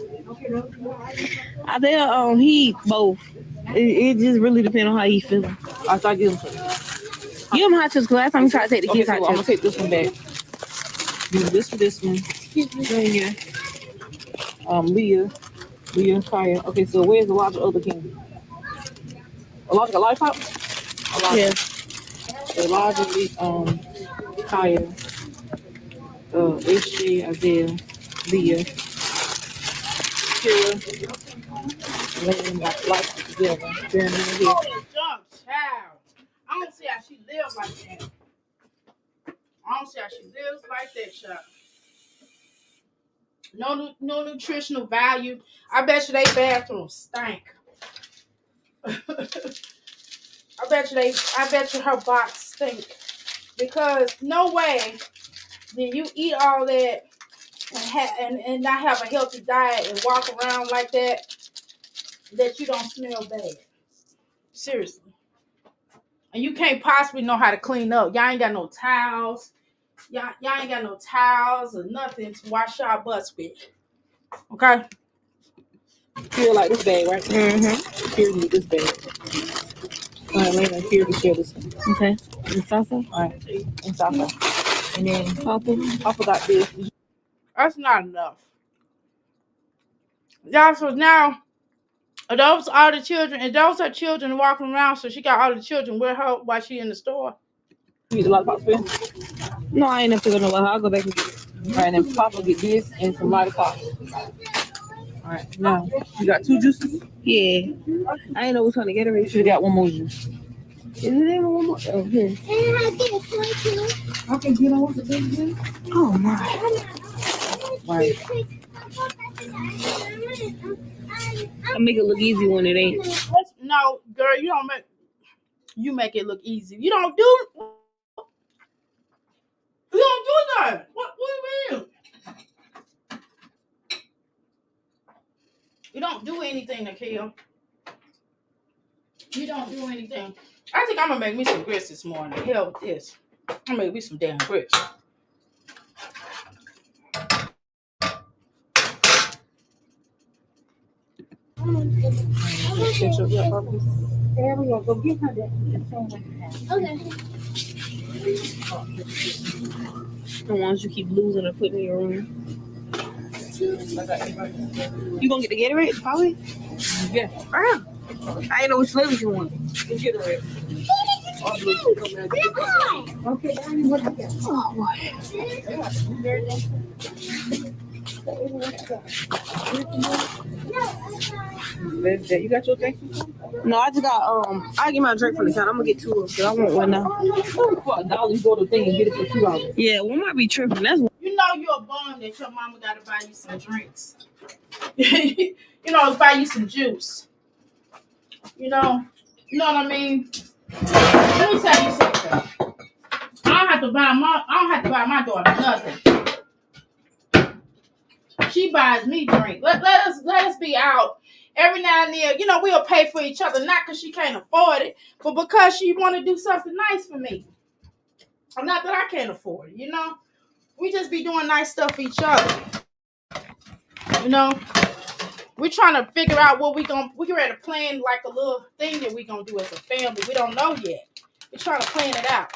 S9: Isaiah, he eat both. It just really depends on how he feeling.
S8: I thought give him some.
S9: Give him hot chips because last time he tried to take the
S8: Okay,
S9: kids
S8: so
S9: hot
S8: I'm gonna
S9: chips.
S8: take this one back. Do this for this one. Junior. Leah and Kaya. Okay, so where's the larger other candy? A larger lollipop?
S9: Yeah.
S8: The larger Kaya. HJ, Isaiah, Leah, Kira, laying like life together. Jeremy here.
S3: Junk child. I don't see how she live like that. I I don't see how she lives like that, child. No nutritional value. I bet you they bathrooms stink. I bet you her box stink. Because no way did you eat all that and not have a healthy diet and walk around like that you don't smell bad. Seriously. And you can't possibly know how to clean up. Y'all ain't got no towels. Y'all ain't got no towels or nothing to wash y'all butts with. Okay?
S8: Feel like this bag, right?
S9: Mm-hmm.
S8: Here need this bag. All right, wait a minute. Here to share this one.
S9: Okay. And salsa?
S8: All right, and salsa. And then Papa got this.
S3: That's not enough. Y'all, so now, those are the children, and those are children walking around, so she got all the children with her while she in the store.
S8: You need a lot of pop spin?
S9: No, I ain't never gonna I'll go back and get it.
S8: All right, then Papa get this and some lollipop. All right, now you got 2 juices.
S9: Yeah. I ain't know which one to get it.
S8: You should have got 1 more juice.
S9: Is it even one more? Oh, here.
S8: Okay, you know what the thing is?
S9: Oh, my.
S8: Right.
S9: I make it look easy when it ain't.
S3: No, girl, you make it look easy. You don't do that. What do you mean? You don't do anything, Nikhil. You don't do anything. I think I'm gonna make me some grits this morning. Hell with this. I'm gonna make me some damn grits.
S6: There we go. Go get her that. Okay.
S9: The ones you keep losing or putting in your room. You gonna get the Gatorade, probably?
S8: Yeah.
S9: I didn't know which flavors you want.
S8: Let's get it right.
S6: Okay, Daddy, what you got?
S9: Oh, boy.
S8: You got your drink?
S9: No, I just got I get my drink from the counter. I'm gonna get 2 of them. I want one now.
S8: For $1, you go to the thing and get it for $2.
S9: Yeah, one might be tripping. That's one.
S3: You know you're a bum that your mama gotta buy you some drinks. You know, buy you some juice. You know what I mean? Let me tell you something. I don't have to buy my daughter nothing. She buys me drink. Let us be out every now and then. You know, we'll pay for each other, not because she can't afford it, but because she want to do something nice for me. Or not that I can't afford it, you know. We just be doing nice stuff for each other. You know, we're trying to figure out what we ready to plan like a little thing that we gonna do as a family. We don't know yet. We're trying to plan it out.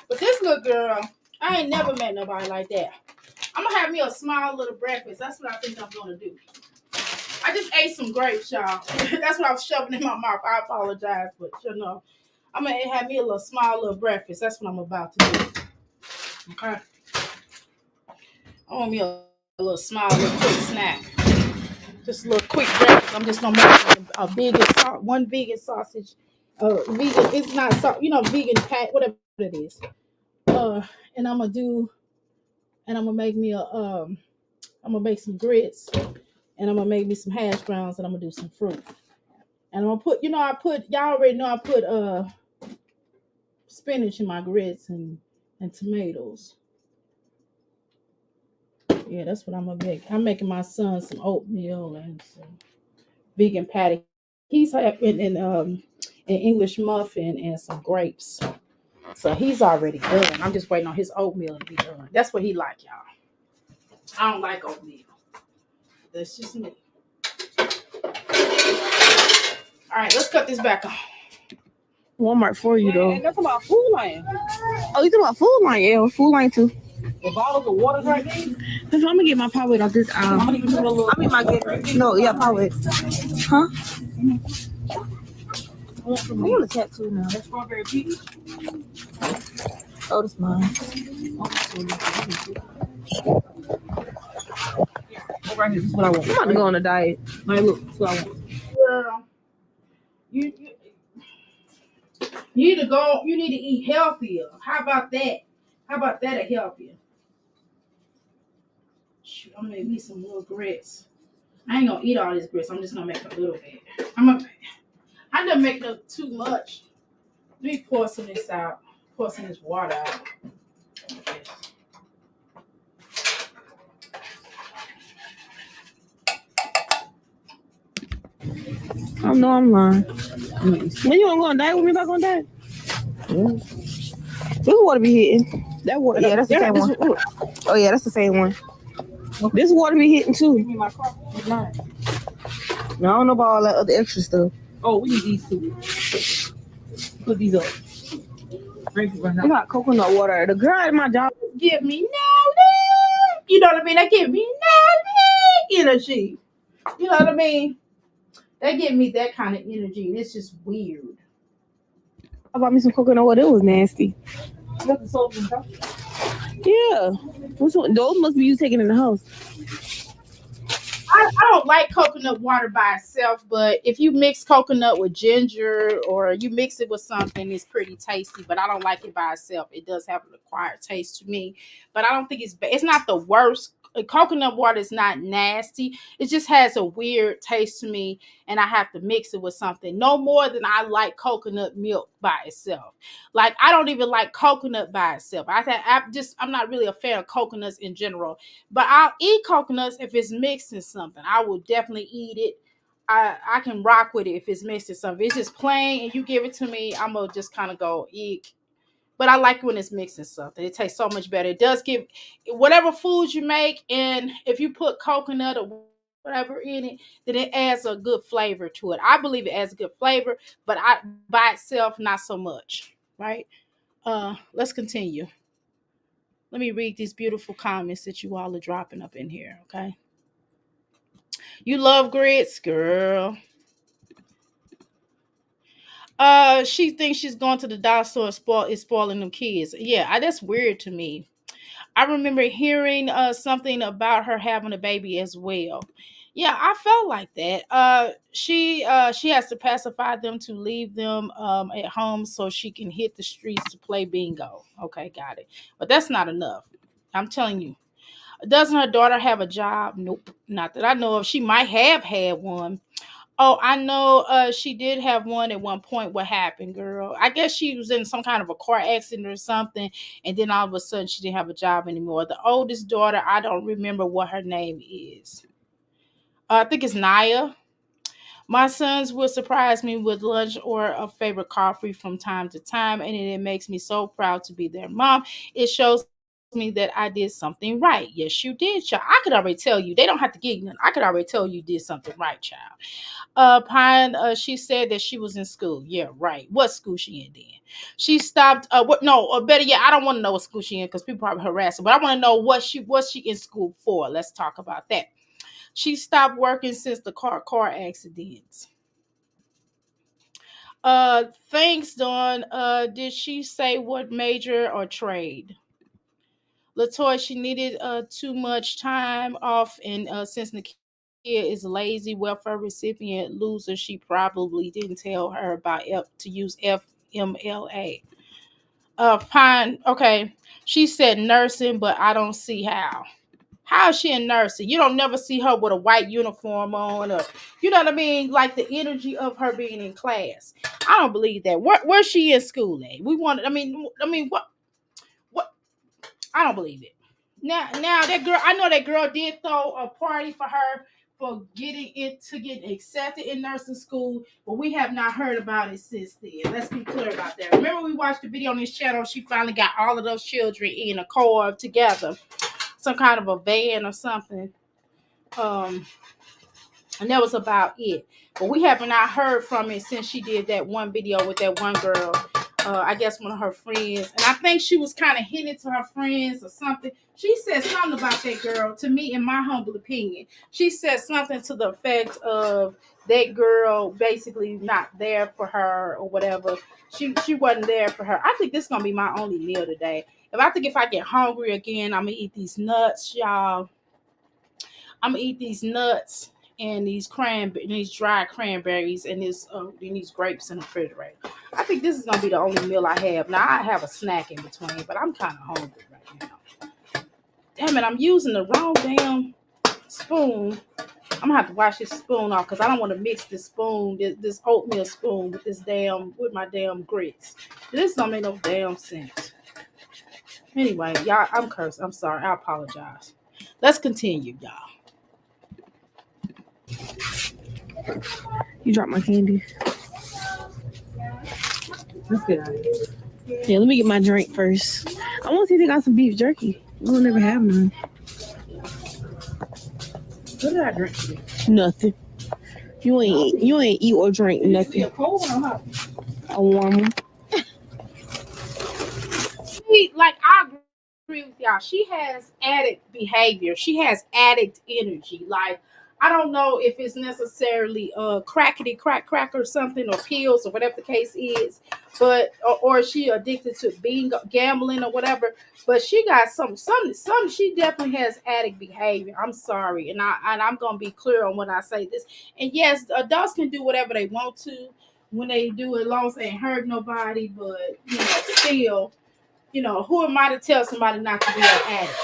S3: But this little girl, I ain't never met nobody like that. I'm gonna have me a small little breakfast. That's what I think I'm gonna do. I just ate some grapes, y'all. That's what I was shoving in my mouth. I apologize, but you know, I'm gonna have me a small little breakfast. That's what I'm about to do. Okay. I want me a little small little quick snack. Just a little quick breakfast. I'm just gonna make one vegan sausage. Vegan, it's not vegan pack, whatever it is. And I'm gonna make me I'm gonna make some grits, and I'm gonna make me some hash browns, and I'm gonna do some fruit. And I'm gonna put, y'all already know I put spinach in my grits and tomatoes. Yeah, that's what I'm gonna make. I'm making my son some oatmeal and some vegan patty. He's having an English muffin and some grapes. So he's already done. I'm just waiting on his oatmeal to be done. That's what he like, y'all. I don't like oatmeal. That's just me. All right, let's cut this back off.
S9: Walmart for you, though.
S8: And that's about Food Lion.
S9: Oh, you talking about Food Line? Yeah, Food Line, too.
S8: The bottles of water right there.
S9: I'm gonna get my Powerade off this.
S8: I'm gonna give you a little.
S9: I mean, my Gatorade. No, yeah, Powerade. Huh? I want a tattoo now.
S8: That strawberry peach.
S9: Oh, that's mine.
S8: Right here. This is what I want.
S9: I'm about to go on a diet.
S8: Like, look, this is what I want.
S3: Girl, you need to go. You need to eat healthier. How about that? How about that'll help you? Shoot, I'm gonna make me some little grits. I ain't gonna eat all this grits. I'm just gonna make a little bit. I didn't make no too much. Let me pour some of this out. Pour some of this water out.
S9: I know I'm lying. When you wanna go on diet with me? About going diet? This water be hitting. That water, yeah, that's the same one. Oh yeah, that's the same one. This water be hitting too. No, I don't know about all that other extra stuff.
S8: Oh, we need these two. Put these up.
S9: We got coconut water. The girl at my job
S3: Give me Nelly. You know what I mean? That give me Nelly energy. You know what I mean? That give me that kind of energy. And it's just weird.
S9: I bought me some coconut water. It was nasty. Yeah. Which one? Those must be you taking in the house.
S3: I don't like coconut water by itself, but if you mix coconut with ginger or you mix it with something, it's pretty tasty. But I don't like it by itself. It does have an acquired taste to me, but I don't think it's not the worst. Coconut water is not nasty. It just has a weird taste to me, and I have to mix it with something. No more than I like coconut milk by itself. Like I don't even like coconut by itself. I'm not really a fan of coconuts in general. But I'll eat coconuts if it's mixed in something. I will definitely eat it. I can rock with it if it's mixed in something. If it's just plain and you give it to me, I'm gonna just kind of go eat. But I like when it's mixed in something. It tastes so much better. It does give whatever food you make, and if you put coconut or whatever in it, then it adds a good flavor to it. I believe it adds a good flavor, but I by itself not so much. Right? Let's continue. Let me read these beautiful comments that you all are dropping up in here, okay? You love grits, girl. She thinks she's going to the dollar store and spoiling them kids. Yeah, that's weird to me. I remember hearing something about her having a baby as well. Yeah, I felt like that. She has to pacify them to leave them at home so she can hit the streets to play bingo. Okay, got it. But that's not enough. I'm telling you. Doesn't her daughter have a job? Nope, not that I know of. She might have had one. Oh, I know she did have one at one point. What happened, girl? I guess she was in some kind of a car accident or something, and then all of a sudden she didn't have a job anymore. The oldest daughter, I don't remember what her name is. I think it's Naya. My sons will surprise me with lunch or a favorite coffee from time to time, and it makes me so proud to be their mom. It shows me that I did something right. Yes, you did, child. I could already tell you. They don't have to give you. I could already tell you did something right, child. Pine, she said that she was in school. Yeah, right. What school she in then? She stopped. What? No, or better yet, I don't want to know what school she in because people probably harass her. But I want to know what she in school for. Let's talk about that. She stopped working since the car accidents. Thanks, Dawn. Did she say what major or trade? Latoya, she needed too much time off, and since the kid is lazy, welfare recipient loser, she probably didn't tell her about to use FMLA. Pine, okay. She said nursing, but I don't see how. How is she in nursing? You don't never see her with a white uniform on, or you know what I mean? Like the energy of her being in class. I don't believe that. Where's she in school at? We want. I mean, what? I don't believe it. Now that girl, I know that girl did throw a party for her for getting accepted in nursing school, but we have not heard about it since then. Let's be clear about that. Remember, we watched the video on this channel. She finally got all of those children in a car together, some kind of a van or something. And that was about it. But we have not heard from it since she did that one video with that one girl. I guess one of her friends. And I think she was kind of hinting to her friends or something. She said something about that girl, to me, in my humble opinion. She said something to the effect of that girl basically not there for her or whatever. She wasn't there for her. I think this is going to be my only meal today. If I get hungry again, I'm going to eat these nuts, y'all. I'm going to eat these nuts and these dried cranberries, and these grapes in the refrigerator. I think this is gonna be the only meal I have. Now I have a snack in between, but I'm kind of hungry right now. Damn it, I'm using the wrong damn spoon. I'm gonna have to wash this spoon off because I don't want to mix this spoon, this oatmeal spoon, with my damn grits. This don't make no damn sense. Anyway, y'all, I'm cursed. I'm sorry. I apologize. Let's continue, y'all.
S9: You dropped my candy.
S8: Let's get out of here.
S9: Yeah, let me get my drink first. I want to see if they got some beef jerky. We'll never have none.
S3: What did I drink today?
S9: Nothing. You ain't eat or drink nothing.
S8: A cold one or hot?
S9: A warm one.
S3: Like, I agree with y'all. She has addict behavior. She has addict energy. Like, I don't know if it's necessarily crackety crack or something, or pills, or whatever the case is, but or she addicted to gambling or whatever. But she got some. She definitely has addict behavior. I'm sorry, and I'm gonna be clear on when I say this. And yes, adults can do whatever they want to when they do it, as long as they ain't hurt nobody. But still. Who am I to tell somebody not to be an addict?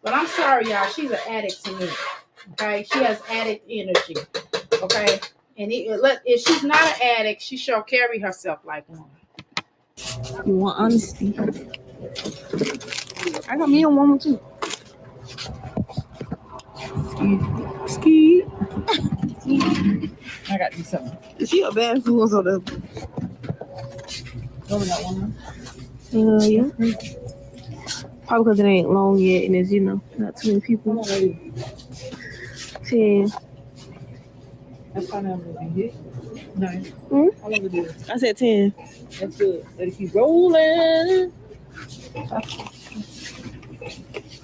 S3: But I'm sorry, y'all. She's an addict to me. Okay? She has addict energy. Okay? And if she's not an addict, she shall carry herself like one.
S9: You want honesty? I got me a warm one too. Ski.
S8: I got to do something.
S9: She a bad influence on the.
S8: Only got one more.
S9: Yeah. Probably because it ain't long yet, and there's not too many people. 10.
S8: That's fine. I'm gonna be here. Nice.
S9: Hmm?
S8: How long it is?
S9: I said 10.
S8: That's good. Let it keep rolling.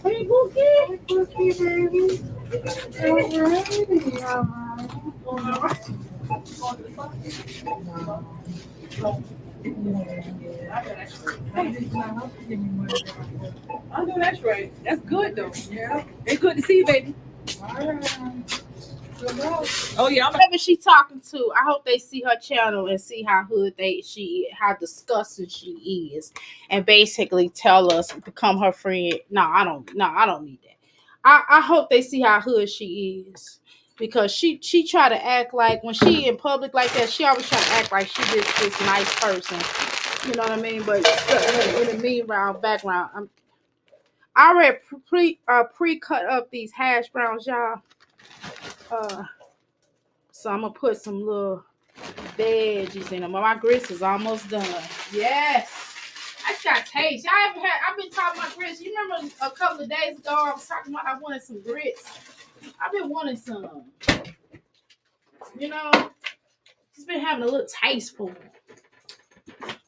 S3: Hey, Bookie.
S6: Cookie, baby.
S8: I know that's right. That's good though. Yeah. It's good to see you, baby. Oh yeah,
S3: Whoever she talking to, I hope they see her channel and see how hood how disgusting she is, and basically tell us become her friend. No, I don't need that. I hope they see how hood she is, because she try to act like when she in public like that, she always try to act like she this nice person. You know what I mean? But in the meanwhile, background, I already pre-cut up these hash browns, y'all. So I'm gonna put some little veggies in them. My grits is almost done. Yes, I just got taste. I've been talking about grits. You remember a couple of days ago I was talking about I wanted some grits. I've been wanting some. Just been having a little taste for it.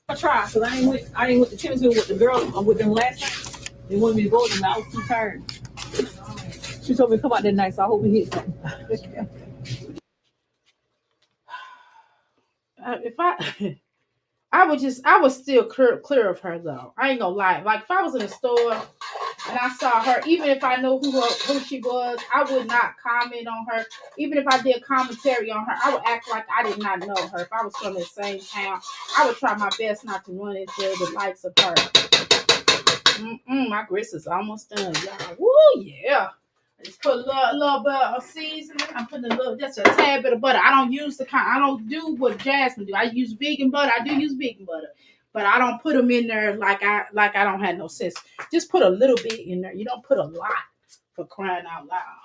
S8: I try because I ain't with the tennis with the girl. I'm with them last night. They wanted me to go with them. I was too tired. She told me to come out that night, so I hope we hit something.
S3: I was still clear of her though. I ain't gonna lie. Like if I was in a store and I saw her, even if I know who she was, I would not comment on her. Even if I did commentary on her, I would act like I did not know her. If I was from the same town, I would try my best not to run into the likes of her. My grits is almost done, y'all. Woo, yeah. I just put a little bit of seasoning. I'm putting just a tad bit of butter. I don't do what Jasmine do. I use vegan butter. I do use vegan butter, but I don't put them in there like I don't have no sense. Just put a little bit in there. You don't put a lot, for crying out loud.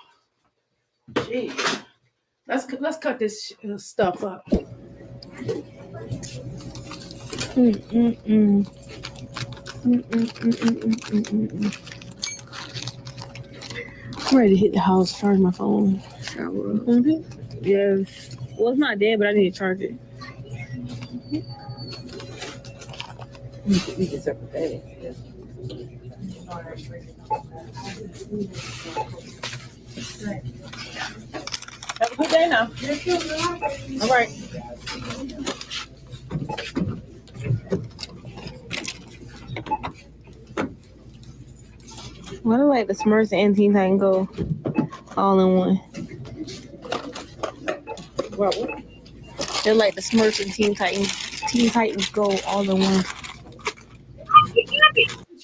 S3: Jeez. Let's cut this stuff up.
S9: I'm ready to hit the house, charge my phone. Shower up. Yes. Well, it's not dead, but I need to charge it.
S8: We can separate that. Have a good day now. All right.
S9: Why do like the Smurfs and Teen Titans go all in one? They're like the Smurfs and Teen Titans. Teen Titans go all in one.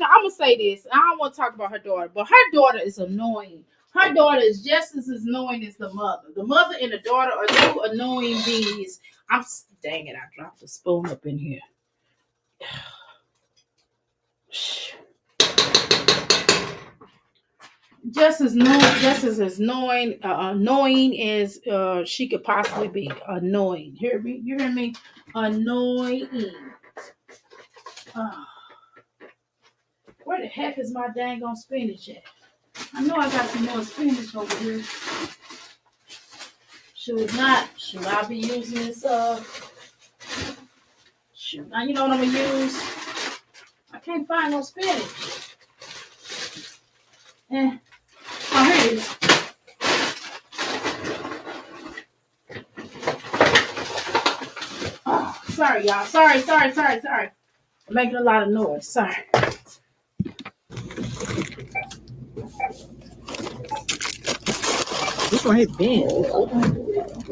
S3: I'm gonna say this. I don't want to talk about her daughter, but her daughter is annoying. Her daughter is just as annoying as the mother. The mother and the daughter are two annoying beings. Dang it! I dropped the spoon up in here. Annoying as she could possibly be. Annoying. Hear me? You hear me? Annoying. Uh, where the heck is my dang on spinach at? I know I got some more spinach over here. Should I be using this? Shoot. Now you know what I'm gonna use? I can't find no spinach. Oh, here it is. Oh, sorry, y'all. Sorry. I'm making a lot of noise. Sorry.
S9: This one has been.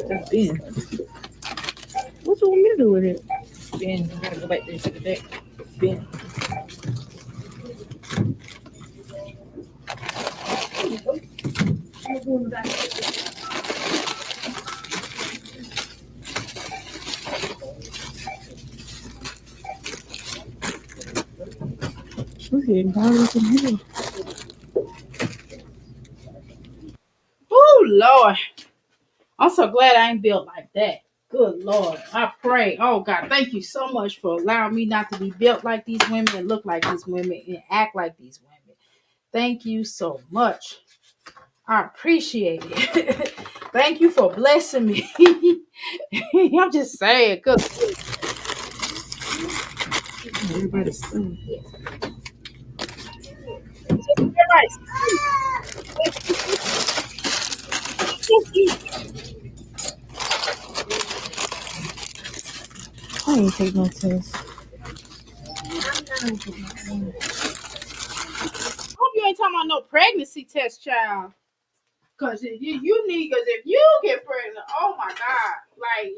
S9: That's been. What you want me to do with it? Ben, I gotta go back there and take it back. Ben.
S3: Oh Lord. I'm so glad I ain't built like that. Good Lord. I pray. Oh God, thank you so much for allowing me not to be built like these women and look like these women and act like these women. Thank you so much. I appreciate it. Thank you for blessing me. I'm just saying, cause
S9: Everybody's I ain't take no test.
S3: hope you ain't talking about no pregnancy test, child. Cause you need, cause if you get pregnant, oh my God, like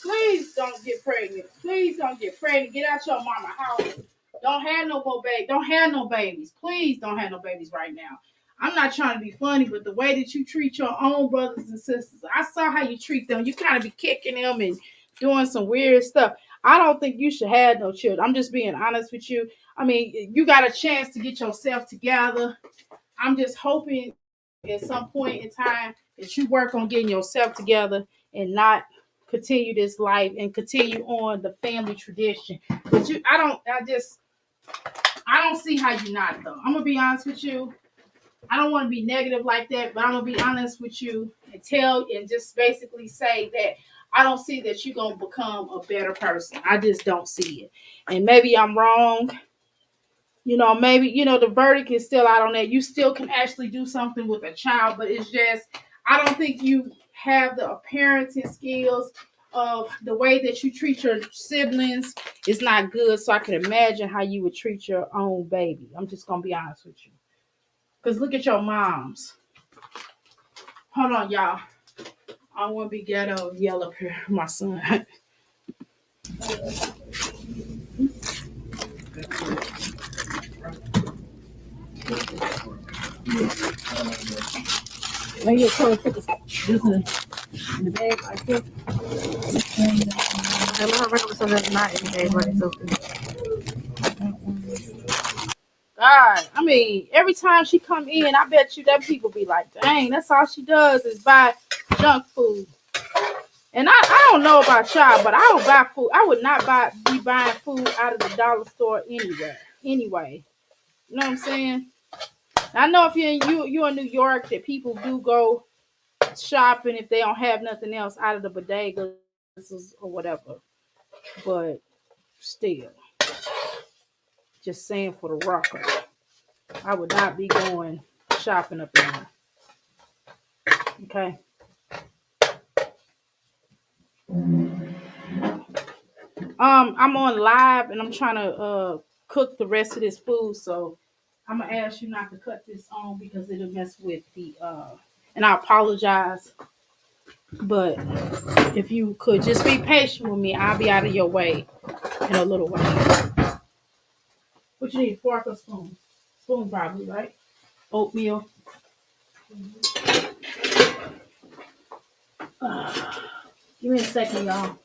S3: please don't get pregnant. Please don't get pregnant. Get out your mama house. Don't have no more baby. Don't have no babies. Please don't have no babies right now. I'm not trying to be funny, but the way that you treat your own brothers and sisters, I saw how you treat them. You kind of be kicking them and doing some weird stuff. I don't think you should have no children. I'm just being honest with you. I mean, you got a chance to get yourself together. I'm just hoping at some point in time that you work on getting yourself together and not continue this life and continue on the family tradition. But I don't see how you not though. I'm gonna be honest with you. I don't want to be negative like that, but I'm gonna be honest with you and tell and just basically say that I don't see that you're gonna become a better person. I just don't see it. And maybe I'm wrong. Maybe, the verdict is still out on that. You still can actually do something with a child, but it's just, I don't think you have the parenting skills of the way that you treat your siblings is not good. So I can imagine how you would treat your own baby. I'm just going to be honest with you. Because look at your moms. Hold on, y'all. I don't want to be ghetto and yell up here, my son.
S9: When you put this in the bag like this, I love regular so that's not in the bag like so.
S3: God, I mean, every time she come in, I bet you that people be like, dang, that's all she does is buy junk food. And I don't know about y'all, but I don't buy food. I would not be buying food out of the dollar store anywhere. Anyway, you know what I'm saying? I know if you're in New York that people do go shopping if they don't have nothing else out of the bodegas or whatever. But still, just saying for the rocker, I would not be going shopping up in there. Okay. I'm on live and I'm trying to cook the rest of this food, so I'm gonna ask you not to cut this on because it'll mess with the and I apologize But if you could just be patient with me, I'll be out of your way in a little while. What you need? Fork or spoon? Spoon probably, right? Oatmeal. Give me a second, y'all.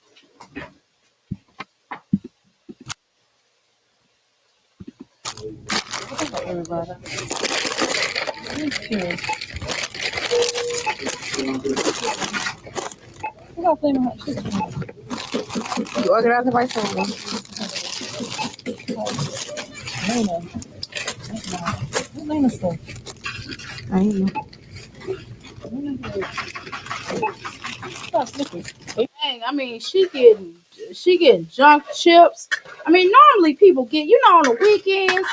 S9: Everybody. You organize the right phone. I ain't know.
S3: Dang, I mean, she getting junk chips. I mean, normally people get, on the weekends.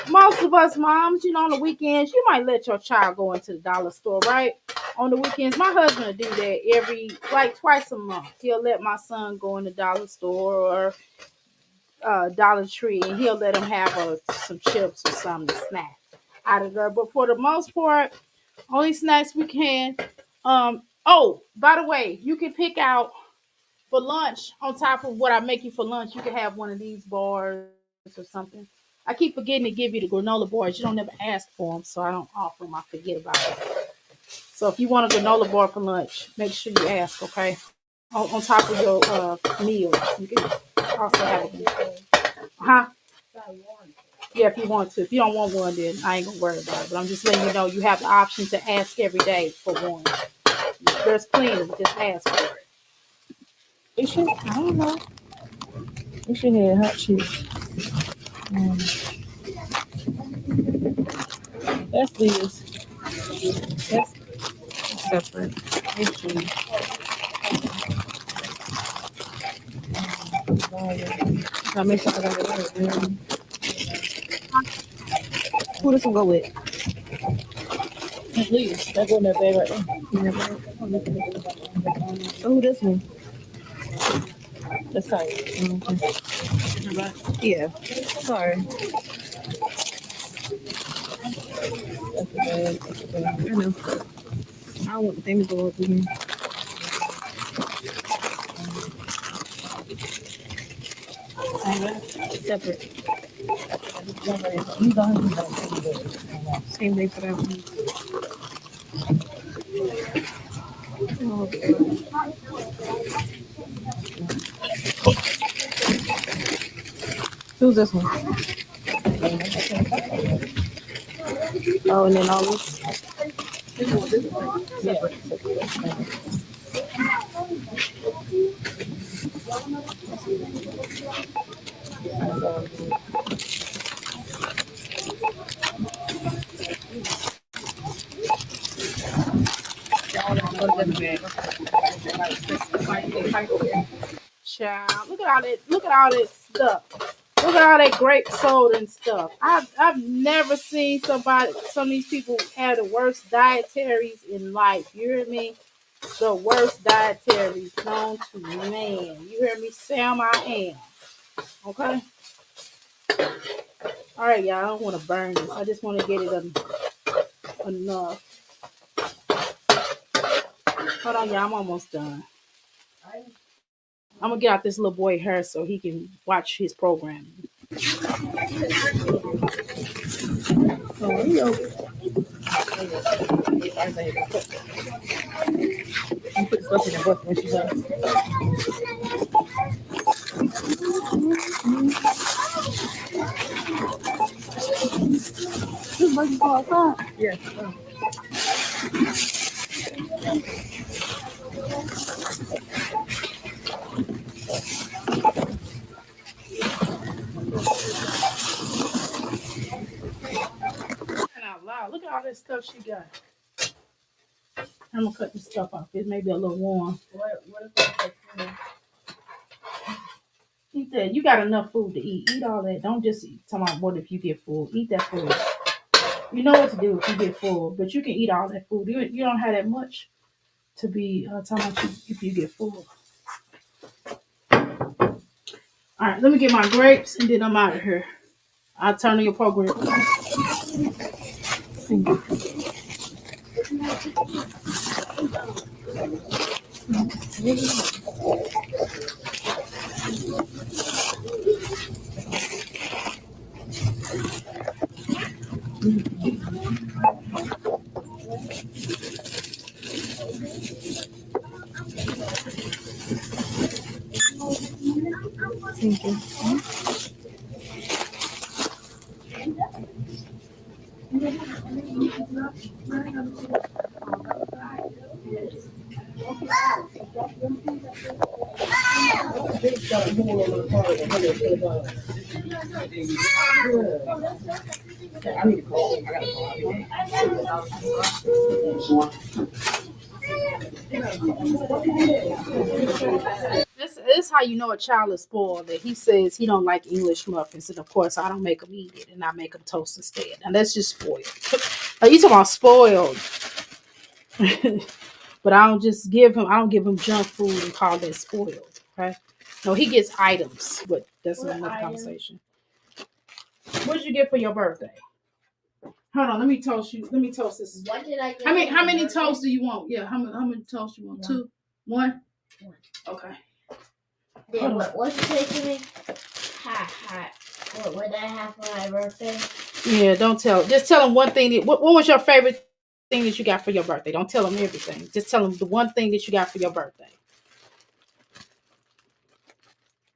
S3: Most of us moms, on the weekends, you might let your child go into the dollar store, right? On the weekends, my husband will do that twice a month. He'll let my son go in the dollar store or Dollar Tree, and he'll let him have some chips or something to snack out of there. But for the most part, only snacks we can. Oh, by the way, you can pick out for lunch on top of what I make you for lunch. You can have one of these bars or something. I keep forgetting to give you the granola bars. You don't never ask for them, so I don't offer them. I forget about it. So if you want a granola bar for lunch, make sure you ask, okay? On top of your meal, you can also have it. Huh? Yeah, if you want to. If you don't want one, then I ain't gonna worry about it. But I'm just letting you know you have the option to ask every day for one. There's plenty. Just ask for it.
S9: You should, I don't know. You should have hot cheese. That's this. That's separate. This cheese. I make sure I got it right. Who this one go with? Please, that go in that bag right there. So who this one? That's fine. Okay. Yeah. Sorry. That's the bag. That's the bag. I know. I don't want the thing to go up in here. Separate. Same day for that one. Okay. Who's this one? Oh, and then all this. Separate.
S3: Child, look at all that stuff. Look at all that grape soda and stuff. I've never seen some of these people have the worst dietaries in life. You hear me? The worst dietaries known to man. You hear me? Sam, I am. Okay? All right, y'all. I don't want to burn this. I just want to get it enough. Hold on, y'all. I'm almost done. I'm going to get out this little boy hair so he can watch his program.
S9: You put stuff in the bucket when she's done. This bucket go outside? Yeah.
S3: Out loud. Look at all this stuff she got. I'm gonna cut this stuff off. It may be a little warm. What is that? Eat that. You got enough food to eat. Eat all that. Don't just eat. Talking about what if you get full. Eat that food. You know what to do if you get full, but you can eat all that food. You don't have that much to be talking about if you get full. All right, let me get my grapes and then I'm out of here. I'll turn on your program.
S6: This how you know a child is spoiled. That he says he don't like English muffins, and of course I don't make him eat it, and I make him toast instead. And that's just spoiled. You talking about spoiled? But I don't just give him. I don't give him junk food and call that spoiled. Okay? No, he gets items, but that's another conversation. What did you get for your birthday? Hold on, let me toast you. Let me toast this.
S7: What did I get?
S6: How many toasts do you want? Yeah, how many toasts you want? One. 2, 1. Okay.
S7: Yeah, what you say to me? What would I have for my birthday?
S6: Yeah, don't tell. Just tell him one thing. What was your favorite thing that you got for your birthday? Don't tell him everything. Just tell him the one thing that you got for your birthday.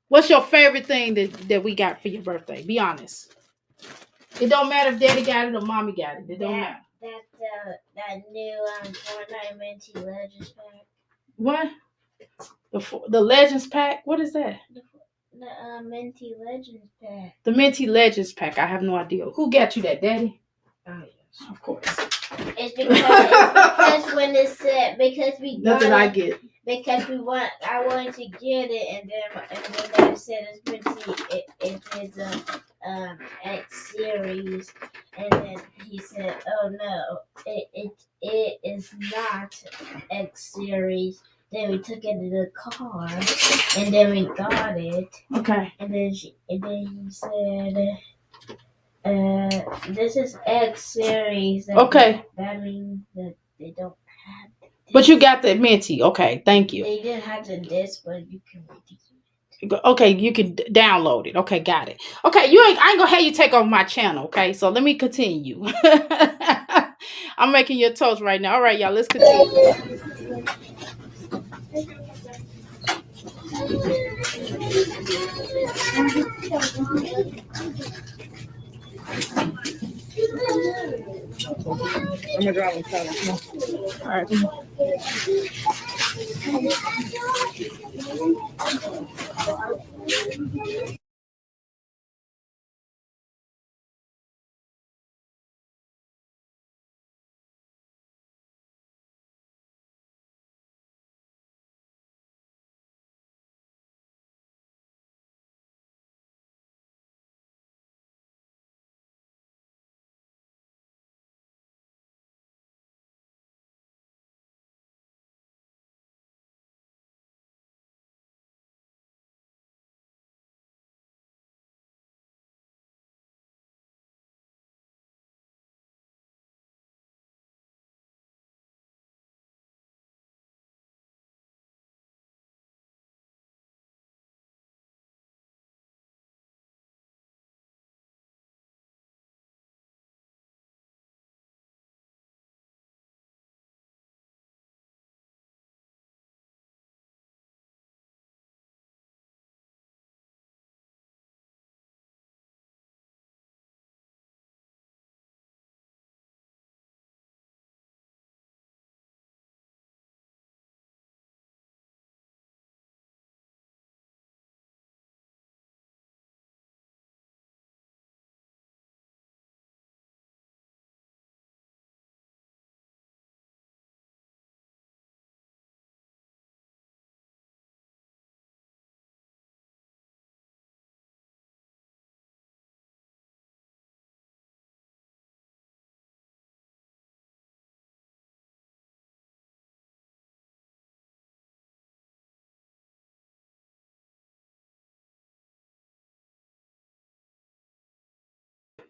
S6: What's your favorite thing that we got for your birthday? Be honest. It don't matter if daddy got it or mommy got it. It don't matter.
S7: That new Fortnite Minty Legends pack.
S6: What? The Legends pack? What is that?
S7: The Minty Legends pack.
S6: The Minty Legends pack. I have no idea. Who got you that, daddy? Oh, yes, of course.
S7: It's because when it said
S6: Nothing I get.
S7: Because I wanted to get it, and then Daddy said it's Minty. It is a X series, and then he said, "Oh no, it is not X series." Then we took it in the car, and then we got it.
S6: Okay.
S7: And then he said, "This is X series."
S6: Okay.
S7: That means that they don't have.
S6: But you got the Minty. Okay, thank you.
S7: They didn't have the disc, but you can redeem it.
S6: Okay, you can download it. Okay, got it. Okay, I ain't gonna have you take over my channel. Okay, so let me continue. I'm making your toast right now. All right, y'all, let's continue.
S9: I'm gonna drive him.
S6: All right.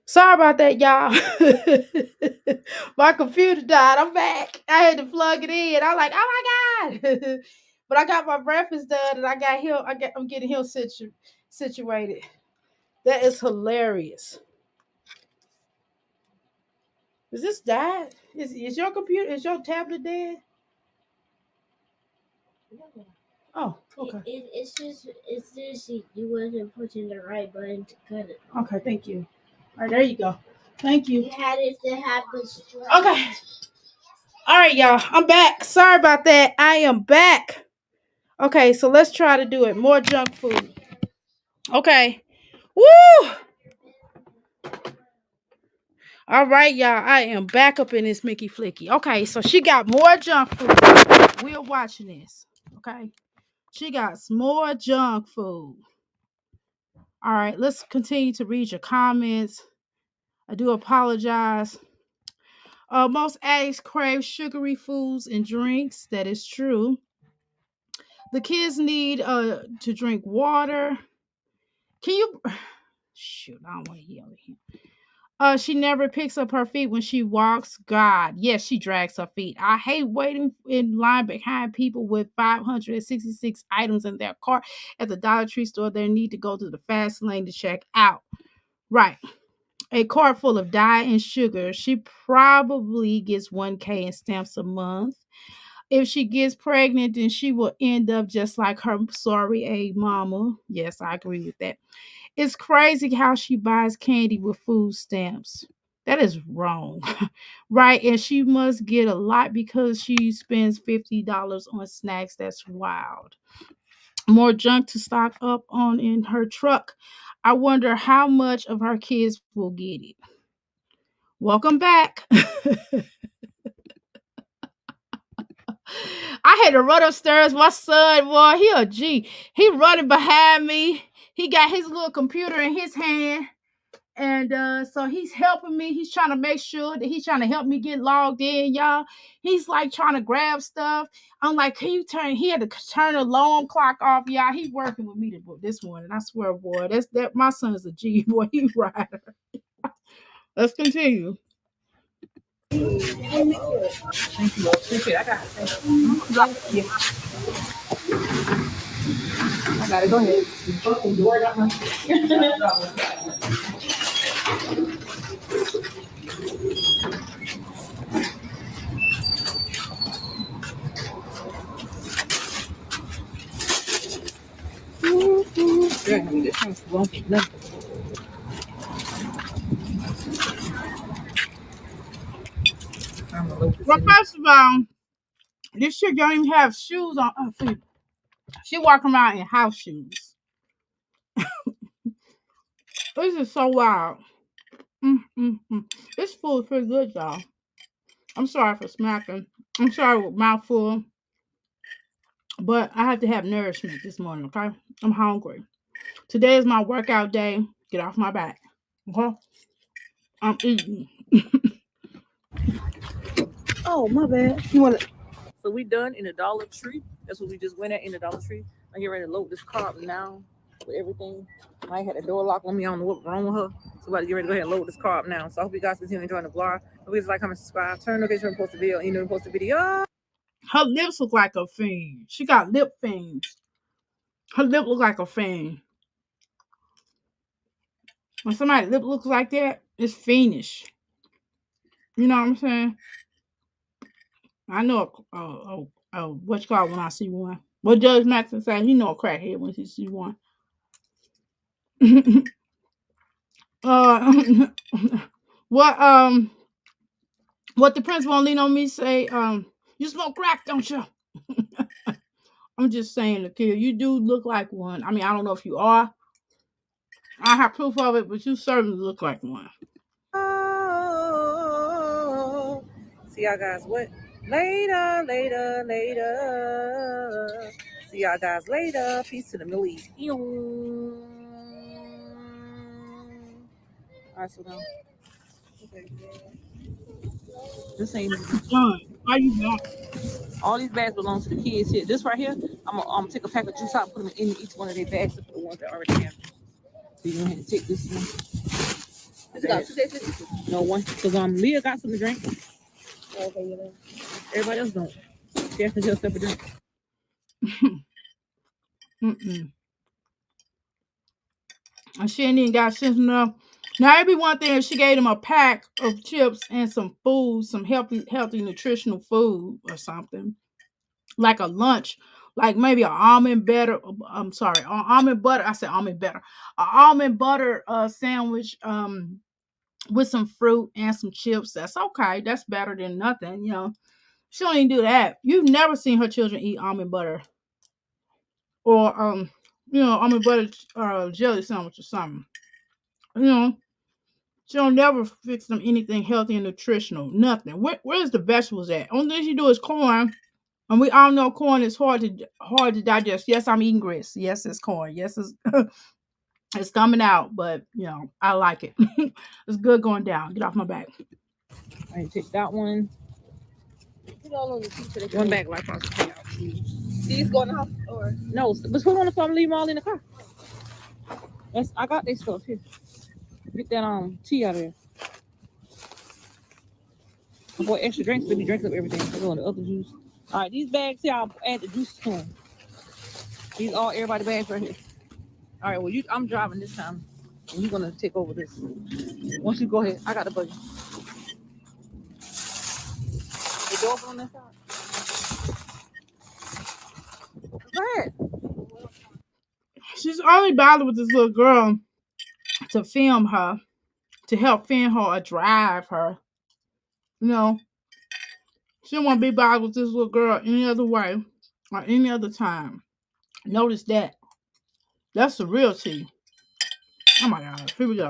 S6: Sorry about that, y'all. My computer died. I'm back. I had to plug it in. I'm like, oh my god. But I got my breakfast done and I got him. I'm getting him situated. That is hilarious. Is this died? Is your computer? Is your tablet dead? Oh, okay. It's just you wasn't pushing the right button to cut it. Okay, thank you. All right, there you go. Thank you. You had it to happen straight. Okay. All right, y'all. I'm back. Sorry about that. I am back. Okay, so let's try to do it. More junk food. Okay. Woo! All right, y'all. I am back up in this Mickey Flicky. Okay, so she got more junk food. We're watching this. Okay. She got some more junk food. All right, let's continue to read your comments. I do apologize. Most addicts crave sugary foods and drinks. That is true. The kids need to drink water. Can you shoot? I don't want to yell at him. She never picks up her feet when she walks. God, yes, she drags her feet. I hate waiting in line behind people with 566 items in their cart at the Dollar Tree store. They need to go to the fast lane to check out. Right. A cart full of dye and sugar. She probably gets 1K in stamps a month. If she gets pregnant, then she will end up just like her sorry a mama. Yes, I agree with that. It's crazy how she buys candy with food stamps. That is wrong. Right? And she must get a lot because she spends $50 on snacks. That's wild. More junk to stock up on in her truck. I wonder how much of her kids will get it. Welcome back. I had to run upstairs. My son, boy, he a G. He running behind me. He got his little computer in his hand. And so he's helping me. He's trying to make sure that he's trying to help me get logged in, y'all. He's like trying to grab stuff. I'm like, can you turn? He had to turn the alarm clock off, y'all. He's working with me this morning. I swear, boy, that's that. My son's a G, boy. He rider. Let's continue. Thank you. Appreciate it. I got it. Yeah. I got it. Go ahead. Well, first of all, this chick don't even have shoes on her feet. She walking around in house shoes. This is so wild. This food is pretty good, y'all. I'm sorry for smacking. I'm sorry with mouthful, but I have to have nourishment this morning, okay? I'm hungry. Today is my workout day. Get off my back, okay? I'm eating.
S9: Oh, my bad. You want to?
S8: So we done in the Dollar Tree. That's what we just went at in the Dollar Tree. I get ready to load this car up now with everything. I had the door lock on me. I don't know what's wrong with her. So about to get ready to go ahead and load this car up now. So I hope you guys continue enjoying the vlog. Please like, comment, subscribe, turn notification post the video, post the video.
S6: Her lips look like a fiend. She got lip fins. Her lip look like a fiend. When somebody's lip looks like that, it's fiendish. You know what I'm saying? I know what you call it when I see one. What Judge Maxson said, he know a crackhead when he see one. What what the Prince won't lean on me say, you smoke crack, don't you? I'm just saying, the kid, you do look like one. I mean, I don't know if you are. I have proof of it, but you certainly look like one.
S8: Oh, see y'all guys what? Later. See y'all guys later. Peace to the Middle East. Alright, so now. Okay. This ain't
S6: John, why you back?
S8: all these bags belong to the kids here. This right here, I'm gonna take a pack of juice out and put them in each one of their bags for the ones that already have. So you don't have to take this one. got 2 days. No one. Because Leah got something to drink. Okay, you know. Everybody else don't. She has to just a drink.
S6: And she ain't even got sense enough. Now it'd be one thing if she gave them a pack of chips and some food, some healthy, nutritional food or something. Like a lunch, like maybe an almond butter. I'm sorry, almond butter. I said almond butter. An almond butter sandwich with some fruit and some chips. That's okay. That's better than nothing, you know. She don't even do that. You've never seen her children eat almond butter or almond butter jelly sandwich or something. You know, she'll never fix them anything healthy and nutritional. Nothing. Where's the vegetables at? Only thing she do is corn. And we all know corn is hard to digest. Yes, I'm eating grits. Yes, it's corn. Yes, it's it's coming out, but I like it. It's good going down. Get off my back.
S8: I take that one. One back like I said.
S9: These go in the house or
S8: no? But put on the phone. Leave them all in the car. I got this stuff here. Get that tea out of there. I bought extra drinks. Let me drink up everything. I go on the other juice. All right, these bags here, I'll add the juice to them. These all everybody bags right here. All right, well, I'm driving this time, and you're gonna take over this. Once you go ahead, I got the budget. The door on that side. Go ahead.
S6: She's only bothered with this little girl to film her, to help film her or drive her. She don't want to be bothered with this little girl any other way or any other time. Notice that. That's the real tea. Oh my God. Here we go.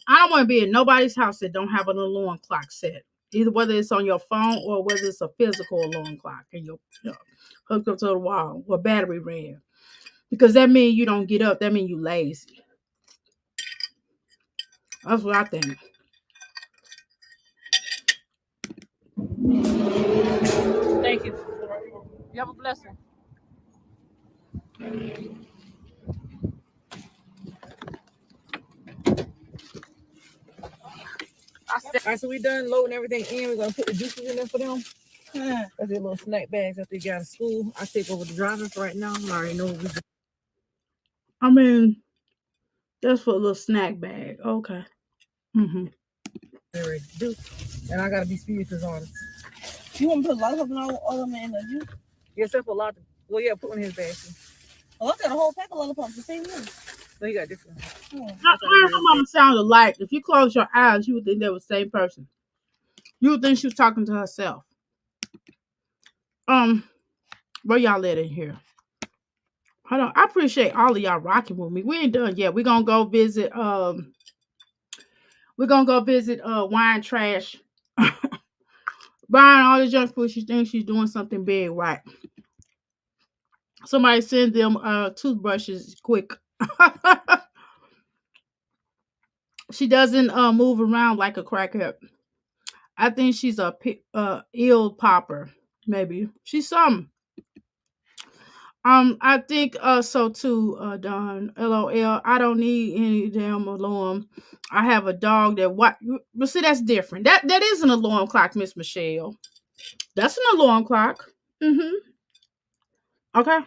S6: I don't want to be in nobody's house that don't have an alarm clock set. Either whether it's on your phone or whether it's a physical alarm clock and you're hooked up to the wall or battery ran. Because that means you don't get up. That means you lazy. That's what I think.
S8: Thank you. You have a blessing. All right, so we done loading everything in. We're gonna put the juices in there for them. That's their little snack bags after they got to school. I take over the driving for right now. I already know what we do.
S6: I mean, that's for a little snack bag. Okay.
S8: Ready to do. And I gotta be speedy because on.
S9: you want me to put lollipop and all of them in the juice?
S8: Yeah, except for a lot. Well, yeah, put in his bag.
S9: Oh, I got a whole pack of lollipops the same one.
S8: So you got different.
S6: I heard her mama sound alike. If you close your eyes, you would think they were the same person. You would think she was talking to herself. Where y'all at in here? Hold on. I appreciate all of y'all rocking with me. We ain't done yet. We're gonna go visit Wine Trash. Buying all the junk food. She thinks she's doing something big right. Somebody send them toothbrushes quick. She doesn't move around like a crackhead. I think she's a ill popper. Maybe she's some. I think so too, Don. LOL. I don't need any damn alarm. I have a dog that but see, that's different. That is an alarm clock, Miss Michelle. That's an alarm clock. Okay.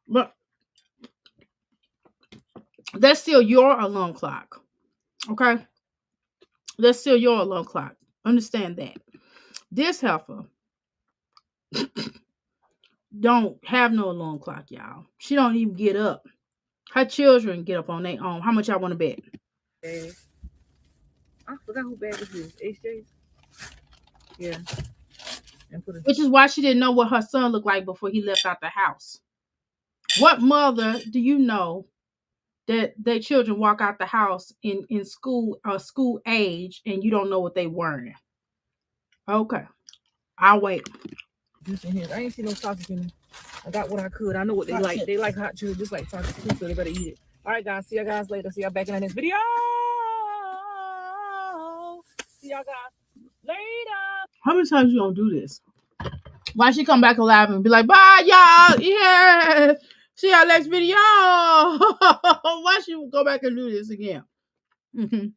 S6: But that's still your alarm clock. Okay. That's still your alarm clock. Understand that. This heifer don't have no alarm clock, y'all. She don't even get up. Her children get up on their own. How much y'all want to bet?
S8: I forgot who bag this is. HJ's? Yeah.
S6: Which is why she didn't know what her son looked like before he left out the house. What mother do you know that their children walk out the house in school age and you don't know what they wearing? Okay. I'll wait.
S8: Juice in here. I ain't seen no sausage in there. I got what I could. I know what they like. Chips. They like hot chili just like sausage too, so they better eat it. All right, guys. See you guys later. See y'all back in the next video. See y'all guys later.
S6: How many times you gonna do this? Why she come back alive and be like, bye y'all, yeah, see y'all next video. Why she go back and do this again?
S8: Later.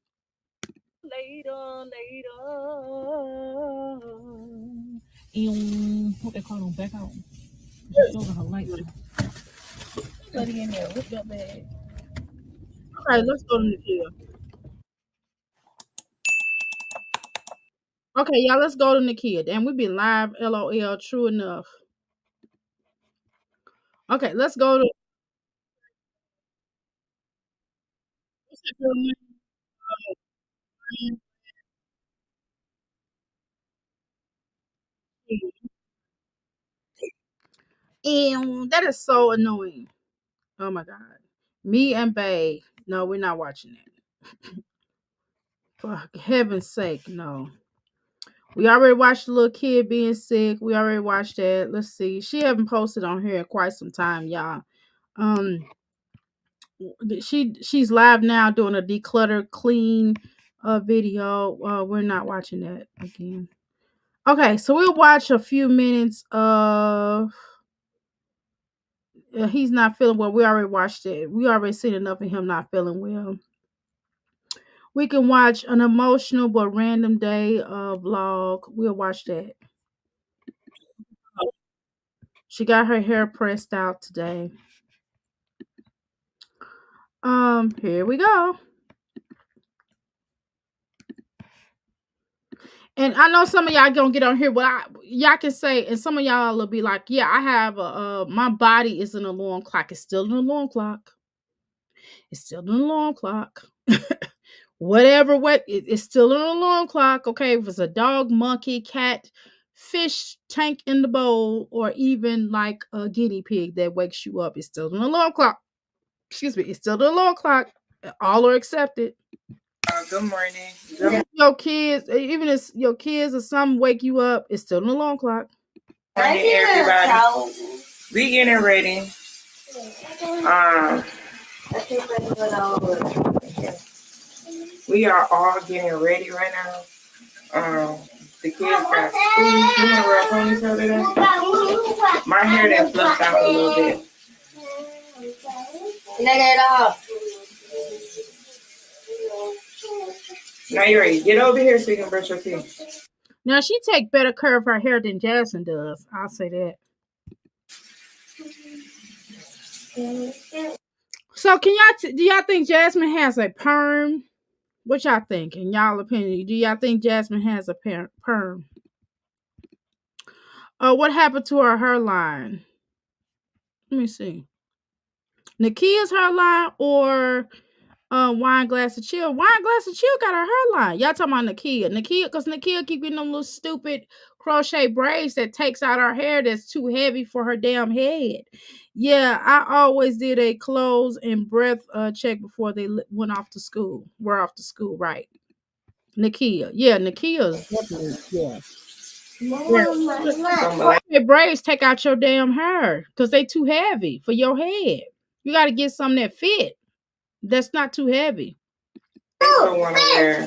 S8: What they call them back out. She's showing her lights. Buddy in there with your bag.
S6: All right, let's go to Nikia. Okay, y'all, let's go to Nikia. Damn, we been live, LOL, true enough. Okay, let's go to. And that is so annoying. Oh my god. Me and Bae. No, we're not watching that. For heaven's sake, no. We already watched the little kid being sick. We already watched that. Let's see. She haven't posted on here in quite some time, y'all. Um she's live now doing a declutter clean video. We're not watching that again. Okay, so we'll watch a few minutes of he's not feeling well. We already watched it. We already seen enough of him not feeling well. We can watch an emotional but random day vlog. We'll watch that. She got her hair pressed out today. Here we go. And I know some of y'all gonna get on here, but y'all can say, and some of y'all will be like, "Yeah, I have my body is an alarm clock. It's still an alarm clock. It's still an alarm clock. Whatever, it's still an alarm clock. Okay, if it's a dog, monkey, cat, fish tank in the bowl, or even like a guinea pig that wakes you up, it's still an alarm clock. Excuse me, it's still an alarm clock. All are accepted.
S10: Good morning.
S6: Your kids, even if your kids or something wake you up, it's still an alarm clock.
S10: Good morning, everybody. We getting ready. We are all getting ready right now. The kids got school. You want to wear a ponytail today? My hair done fluffed out a little bit. Now you're ready. Get over here so you can brush your teeth.
S6: Now she take better care of her hair than Jasmine does. I'll say that. So can y'all do y'all think Jasmine has a perm? What y'all think? In y'all opinion, do y'all think Jasmine has a perm? What happened to her hairline? Let me see. Nikia's hairline or Wine Glass of Chill? Wine Glass of Chill got her hairline. Y'all talking about Nikia. Because Nikia keep getting them little stupid crochet braids that takes out her hair that's too heavy for her damn head. Yeah, I always did a clothes and breath check before they went off to school. We're off to school, right? Nikia. Yeah, Nikia's definitely, yeah. Crochet braids take out your damn hair because they too heavy for your head. You got to get something that fit. That's not too heavy.
S10: I want to wear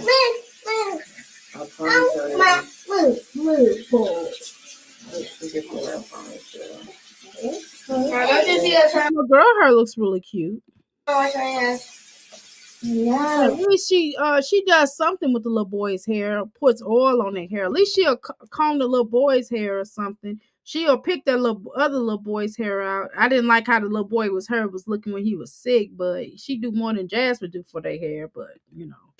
S10: a
S6: ponytail. Girl, her looks really cute. Yeah. At least she does something with the little boy's hair, puts oil on their hair. At least she'll comb the little boy's hair or something. She'll pick that other little boy's hair out. I didn't like how the little boy was looking when he was sick, but she do more than Jasmine do for their hair. But you know,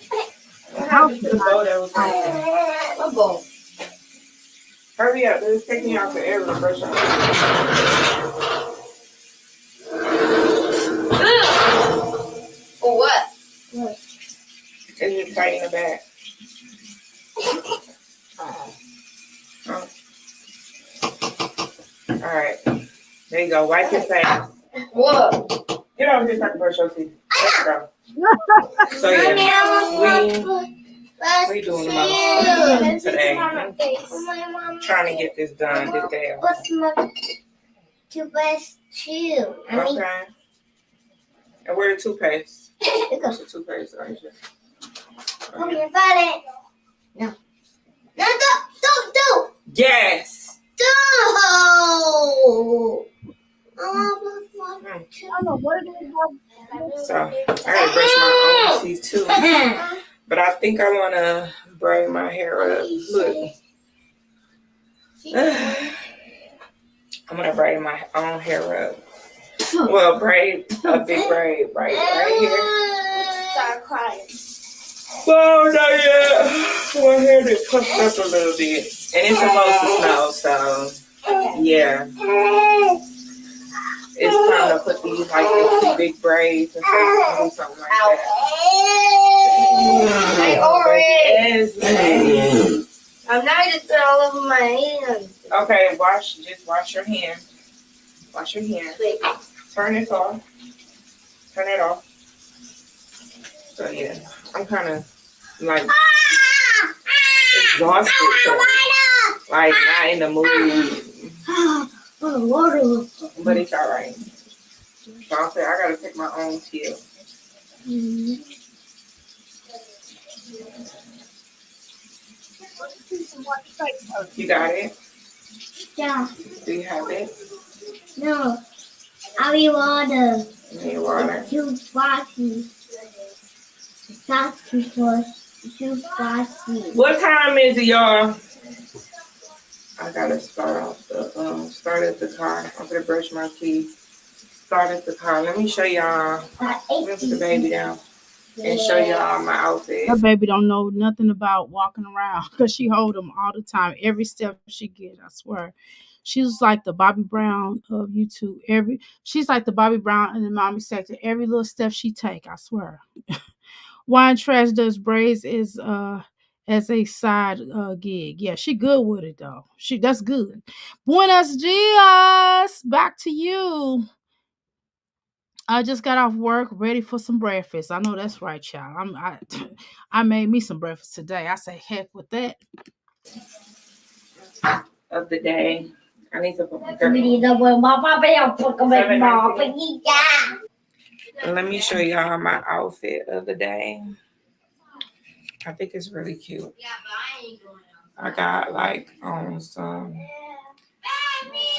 S10: hurry up! It's taking y'all forever to brush out.
S7: For what?
S10: It's just tight in the back. All right. There you go. Wipe your face.
S7: What?
S10: Get over here so I can brush your teeth. Let's go. So yeah, we doing the most today. Trying to get this done this day.
S11: What's my toothpaste too?
S10: Okay. And where the toothpaste? What's the toothpaste right here?
S11: Okay, got it. No. No, don't.
S10: Yes.
S11: Don't.
S10: So I gotta brush my own teeth too. But I think I wanna braid my hair up. Look. I'm gonna braid my own hair up. Well, braid a big braid right here.
S11: Start crying.
S10: Well, not yet. My hair just puffed up a little bit, and it's supposed to snow, so yeah. It's time to put these like into big braids and something like that.
S11: I'm not just all over my hands.
S10: Okay, just wash your hands. Wash your hands. Turn it off. Turn it off. So yeah, I'm kind of like exhausted, so, like not in the mood. But it's all right. So I'll say I gotta pick my own tail. You got it?
S11: Yeah.
S10: Do you have it?
S11: No. I need water.
S10: You need water?
S11: Too spicy. That's too spicy.
S10: What time is it, y'all? I gotta start at the car. I'm gonna brush my teeth. Start at the car. Let me show y'all. Let me put the baby down and show y'all my outfit.
S6: Her baby don't know nothing about walking around because she hold him all the time. Every step she get, I swear. She's like the Bobby Brown of YouTube. She's like the Bobby Brown in the mommy sector. Every little step she take, I swear. Wine Trash does braids is as a side gig. Yeah, she good with it though. That's good. Buenos dias. Back to you. I just got off work, ready for some breakfast. I know that's right, child. I made me some breakfast today. I say heck with that.
S10: Of the day. I need to put my Let me show y'all my outfit of the day. I think it's really cute. I got like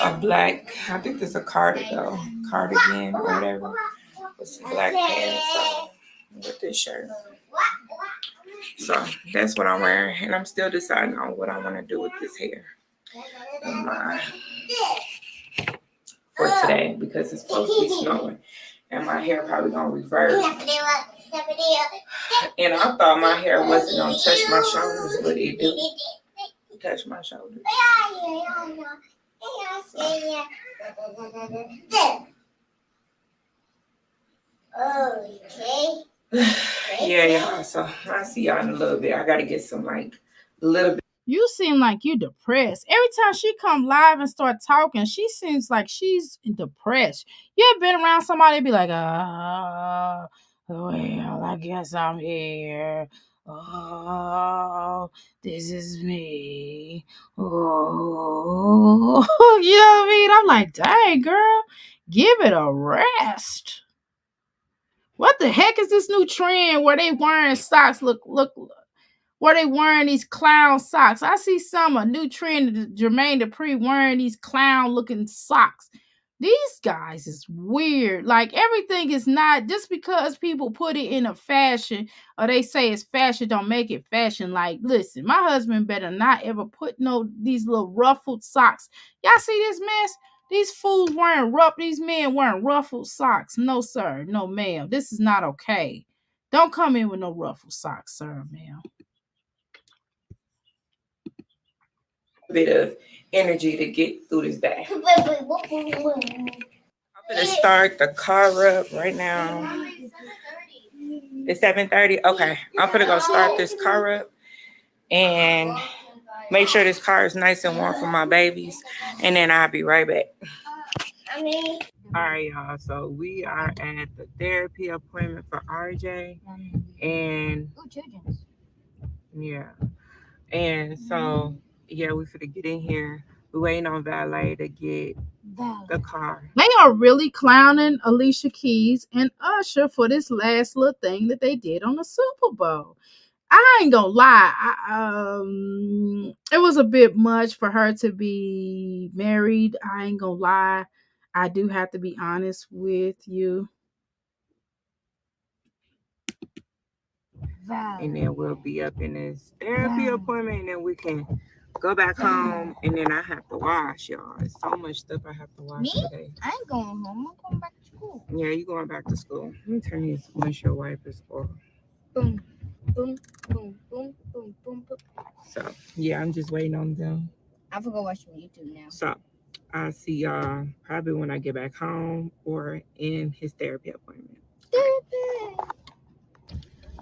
S10: a black, I think this is a cardigan or whatever. With some black pants with this shirt. So that's what I'm wearing, and I'm still deciding on what I want to do with this hair for today because it's supposed to be snowing, and my hair probably gonna revert. And I thought my hair wasn't gonna touch my shoulders, but it do touch my shoulders.
S11: Okay.
S10: Yeah, y'all. So I'll see y'all in a little bit. I gotta get some like a little bit.
S6: You seem like you're depressed. Every time she come live and start talking, she seems like she's depressed. You ever been around somebody be like, well, I guess I'm here. Oh, this is me. Oh, you know what I mean? I'm like, dang, girl, give it a rest. What the heck is this new trend where they wearing socks look where they wearing these clown socks? I see a new trend, Jermaine Dupri wearing these clown looking socks. These guys is weird. Like everything is not just because people put it in a fashion or they say it's fashion, don't make it fashion. Like, listen, my husband better not ever put these little ruffled socks. Y'all see this mess? These these men wearing ruffled socks. No, sir. No, ma'am. This is not okay. Don't come in with no ruffled socks, sir, ma'am.
S10: Bit of energy to get through this day. I'm gonna start the car up right now. It's 7:30. Okay, I'm gonna go start this car up and make sure this car is nice and warm for my babies, and then I'll be right back. All right, y'all. So we are at the therapy appointment for RJ, and yeah, and so yeah, we finna get in here. We're waiting on valet to get the car.
S6: They are really clowning Alicia Keys and Usher for this last little thing that they did on the Super Bowl. I ain't gonna lie. It was a bit much for her to be married. I ain't gonna lie. I do have to be honest with you.
S10: And then we'll be up in this therapy appointment, and then we can go back home. And then I have to wash, y'all. It's so much stuff I have to wash today.
S11: I ain't going home. I'm going back to school.
S10: Yeah, you going back to school. Let me turn these windshield wipers off.
S11: Boom, boom, boom, boom, boom, boom, boom.
S10: So yeah, I'm just waiting on them.
S11: I forgot watch YouTube now.
S10: So I'll see y'all probably when I get back home or in his therapy appointment.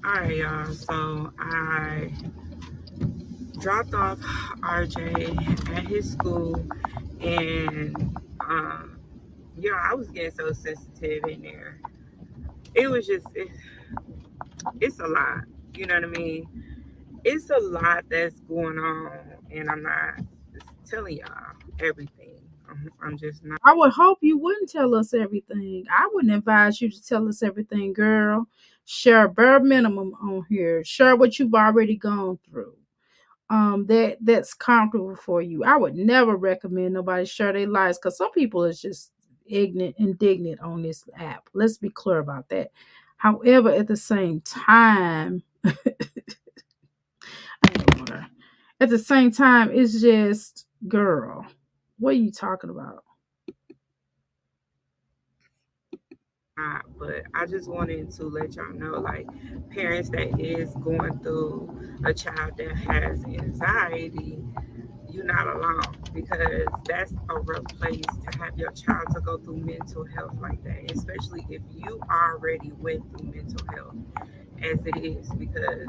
S10: All right, y'all. So I dropped off RJ at his school, and yeah, I was getting so sensitive in there. It was just, it's a lot. You know what I mean? It's a lot that's going on, and I'm not telling y'all everything. I'm just not.
S6: I would hope you wouldn't tell us everything. I wouldn't advise you to tell us everything, girl. Share bare minimum on here. Share what you've already gone through. That's comfortable for you. I would never recommend nobody share their lives because some people is just ignorant, indignant on this app. Let's be clear about that. However, at the same time, at the same time, it's just, girl, what are you talking about?
S10: But I just wanted to let y'all know, like, parents that is going through a child that has anxiety, you're not alone, because that's a rough place to have your child to go through mental health like that, especially if you already went through mental health as it is, because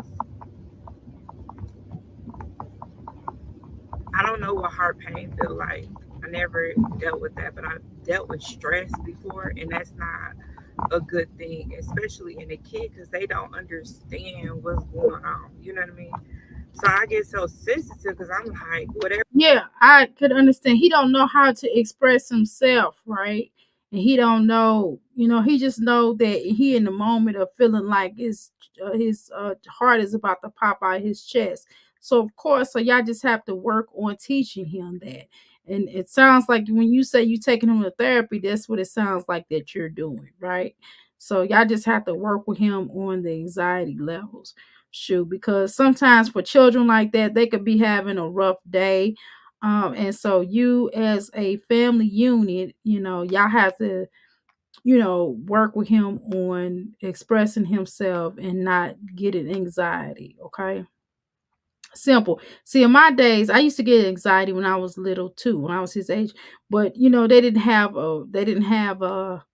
S10: I don't know what heart pain feel like. I never dealt with that, but I dealt with stress before, and that's not a good thing, especially in a kid, because they don't understand what's going on. You know what I mean? So I get so sensitive because I'm like, whatever.
S6: Yeah, I could understand. He don't know how to express himself, right? And he don't know, he just know that he in the moment of feeling like his heart is about to pop out his chest. So of course, so y'all just have to work on teaching him that. And it sounds like when you say you taking him to therapy, that's what it sounds like that you're doing, right? So y'all just have to work with him on the anxiety levels. Shoot, because sometimes for children like that, they could be having a rough day. And so you as a family unit, y'all have to, work with him on expressing himself and not getting anxiety. Okay. Simple. See, in my days, I used to get anxiety when I was little too, when I was his age. But they didn't have a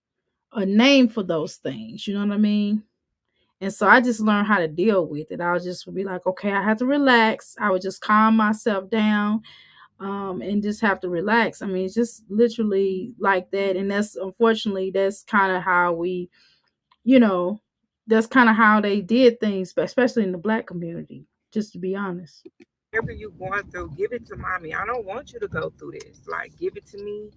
S6: name for those things. You know what I mean? And so I just learned how to deal with it. I would just be like, okay, I have to relax. I would just calm myself down, and just have to relax. I mean, it's just literally like that. And that's unfortunately, that's kind of how you know, that's kind of how they did things, but especially in the black community, just to be honest.
S10: Whatever you going through, give it to mommy. I don't want you to go through this. Like, give it to me.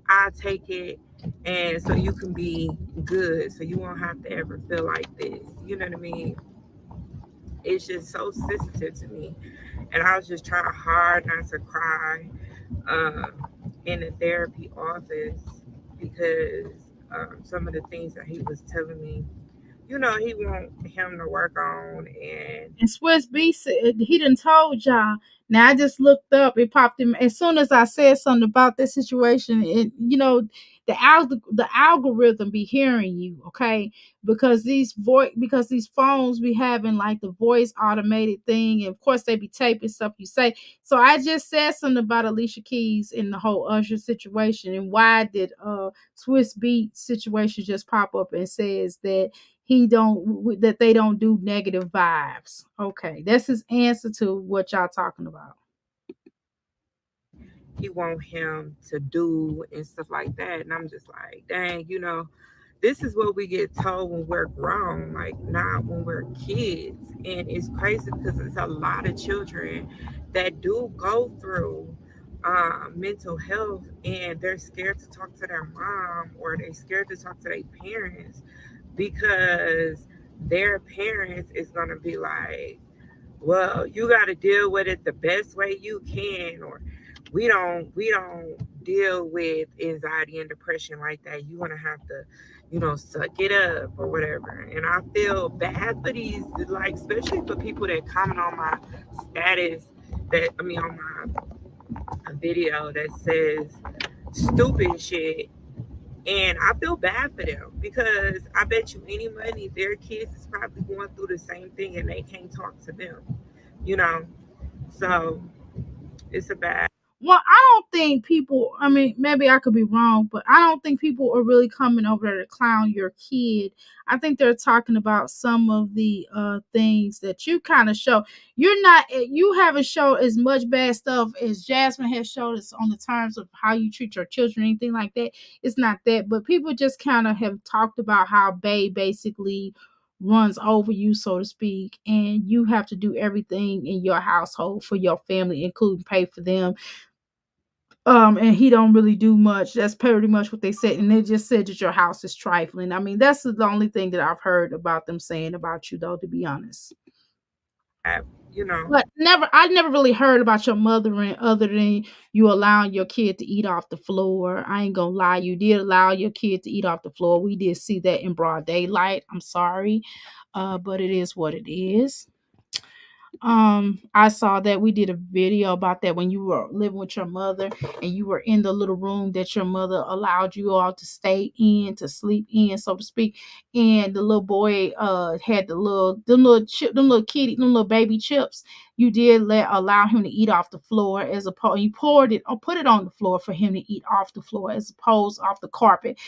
S10: I take it, and so you can be good. So you won't have to ever feel like this. You know what I mean? It's just so sensitive to me, and I was just trying hard not to cry um, in the therapy office because some of the things that he was telling me, he want him to work on, and
S6: And Swiss B said he done told y'all. Now I just looked up. It popped in as soon as I said something about this situation. And the algorithm be hearing you, okay? Because these phones be having like the voice automated thing, and of course they be taping stuff you say. So I just said something about Alicia Keys in the whole Usher situation, and why did Swiss Beat situation just pop up and says that they don't do negative vibes. Okay, that's his answer to what y'all talking about.
S10: he want him to do and stuff like that. And I'm just like, dang, this is what we get told when we're grown, like not when we're kids. And it's crazy because it's a lot of children that do go through mental health, and they're scared to talk to their mom, or they're scared to talk to their parents because their parents is going to be like, well, you got to deal with it the best way you can, or we don't deal with anxiety and depression like that. You want to have to, suck it up or whatever. And I feel bad for these, like, especially for people that comment on my status, on my video that says stupid shit. And I feel bad for them because I bet you any money their kids is probably going through the same thing and they can't talk to them, you know. So it's a bad.
S6: Well, I don't think people, I mean, maybe I could be wrong, but I don't think people are really coming over there to clown your kid. I think they're talking about some of the things that you kind of show. You haven't showed as much bad stuff as Jasmine has showed us on the terms of how you treat your children, anything like that. It's not that, but people just kind of have talked about how Bay basically runs over you, so to speak, and you have to do everything in your household for your family, including pay for them, and he don't really do much. That's pretty much what they said, and they just said that your house is trifling. I mean, that's the only thing that I've heard about them saying about you, though, to be honest.
S10: You know.
S6: But I never really heard about your mothering other than you allowing your kid to eat off the floor. I ain't gonna lie, you did allow your kid to eat off the floor. We did see that in broad daylight. I'm sorry, but it is what it is. I saw that we did a video about that when you were living with your mother and you were in the little room that your mother allowed you all to stay in, to sleep in, so to speak. And the little boy had them little kitty, them little baby chips. You did allow him to eat off the floor, as opposed you poured it or put it on the floor for him to eat off the floor, as opposed off the carpet,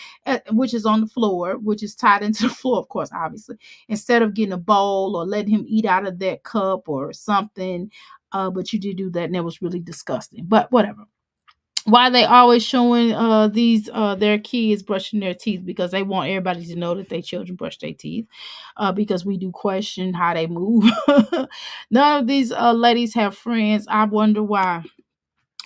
S6: which is on the floor, which is tied into the floor, of course, obviously, instead of getting a bowl or letting him eat out of that cup or something. But you did do that, and that was really disgusting. But whatever. Why they always showing these their kids brushing their teeth? Because they want everybody to know that their children brush their teeth. Because we do question how they move. None of these ladies have friends. I wonder why.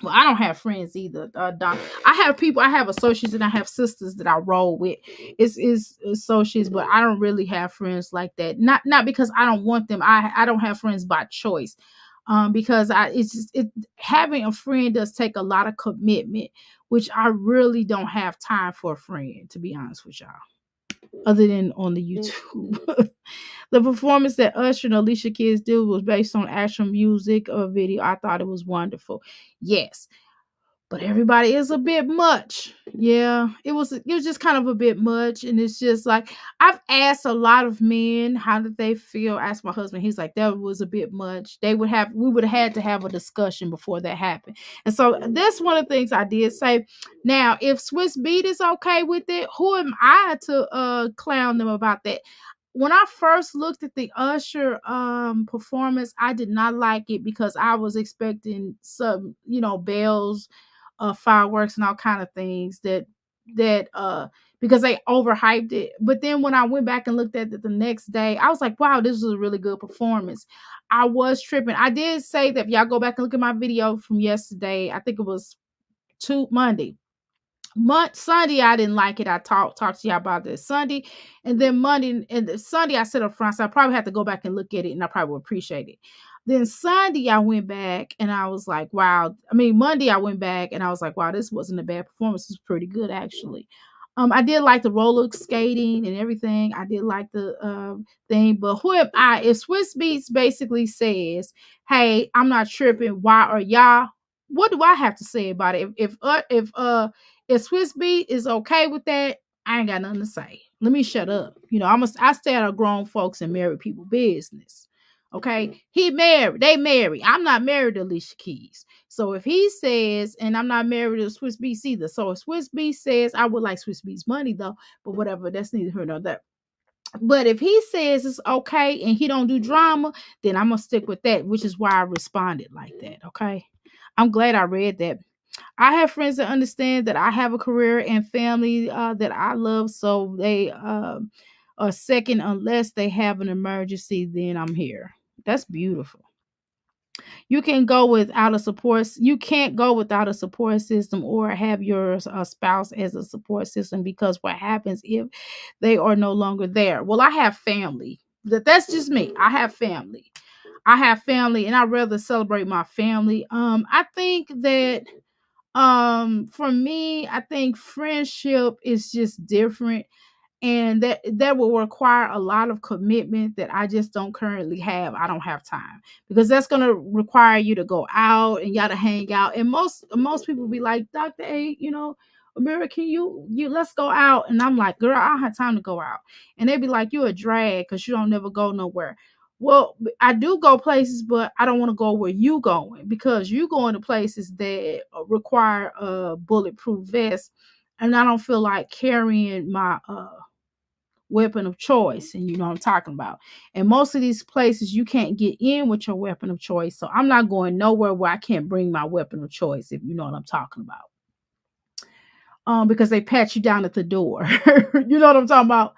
S6: Well, I don't have friends either. Don. I have people, I have associates, and I have sisters that I roll with. It's associates, but I don't really have friends like that. Not because I don't want them. I don't have friends by choice. Because it's just having a friend does take a lot of commitment, which I really don't have time for a friend, to be honest with y'all. Other than on the YouTube. The performance that Usher and Alicia Keys did was based on actual music or video. I thought it was wonderful. Yes, but everybody is a bit much. Yeah, it was just kind of a bit much, and it's just like I've asked a lot of men how did they feel. Asked my husband, he's like that was a bit much. We would have had to have a discussion before that happened, and so that's one of the things I did say. Now, if Swiss Beat is okay with it, who am I to clown them about that? When I first looked at the Usher performance, I did not like it because I was expecting some, bells, fireworks and all kind of things that because they overhyped it. But then when I went back and looked at it the next day, I was like, wow, this was a really good performance. I was tripping. I did say that if y'all go back and look at my video from yesterday, I think it was Monday. Sunday, I didn't like it. I talked to y'all about this Sunday, and then Monday and the Sunday I said up front, so I probably have to go back and look at it, and I probably would appreciate it. Then Sunday I went back and I was like, wow. I mean, Monday I went back and I was like, wow, this wasn't a bad performance. It was pretty good actually. I did like the roller skating and everything. I did like the thing, but who am I? If Swiss Beats basically says, "Hey, I'm not tripping," why are y'all? What do I have to say about it? If Swiss Beat is okay with that, I ain't got nothing to say. Let me shut up. I stay out of grown folks and married people business. Okay, he married, they married. I'm not married to Alicia Keys. So if he says, and I'm not married to Swiss Beats either. So if Swiss Beats says, I would like Swiss Beats money though, but whatever, that's neither here nor there. But if he says it's okay and he don't do drama, then I'm gonna stick with that, which is why I responded like that. Okay, I'm glad I read that. I have friends that understand that I have a career and family that I love, so they are second unless they have an emergency. Then I'm here. That's beautiful. You can go without a support. You can't go without a support system or have your spouse as a support system because what happens if they are no longer there? Well, I have family. That's just me. I have family. I have family and I'd rather celebrate my family. I think that for me, I think friendship is just different, and that will require a lot of commitment that I just don't currently have. I don't have time, because that's going to require you to go out and you got to hang out. And most people be like, Dr. A, Amira, can you let's go out? And I'm like, girl, I don't have time to go out. And they be like, you a drag because you don't never go nowhere. Well, I do go places, but I don't want to go where you going, because you going to places that require a bulletproof vest, and I don't feel like carrying my weapon of choice. And you know what I'm talking about. And most of these places you can't get in with your weapon of choice. So I'm not going nowhere where I can't bring my weapon of choice, if you know what I'm talking about. Because they pat you down at the door. You know what I'm talking about?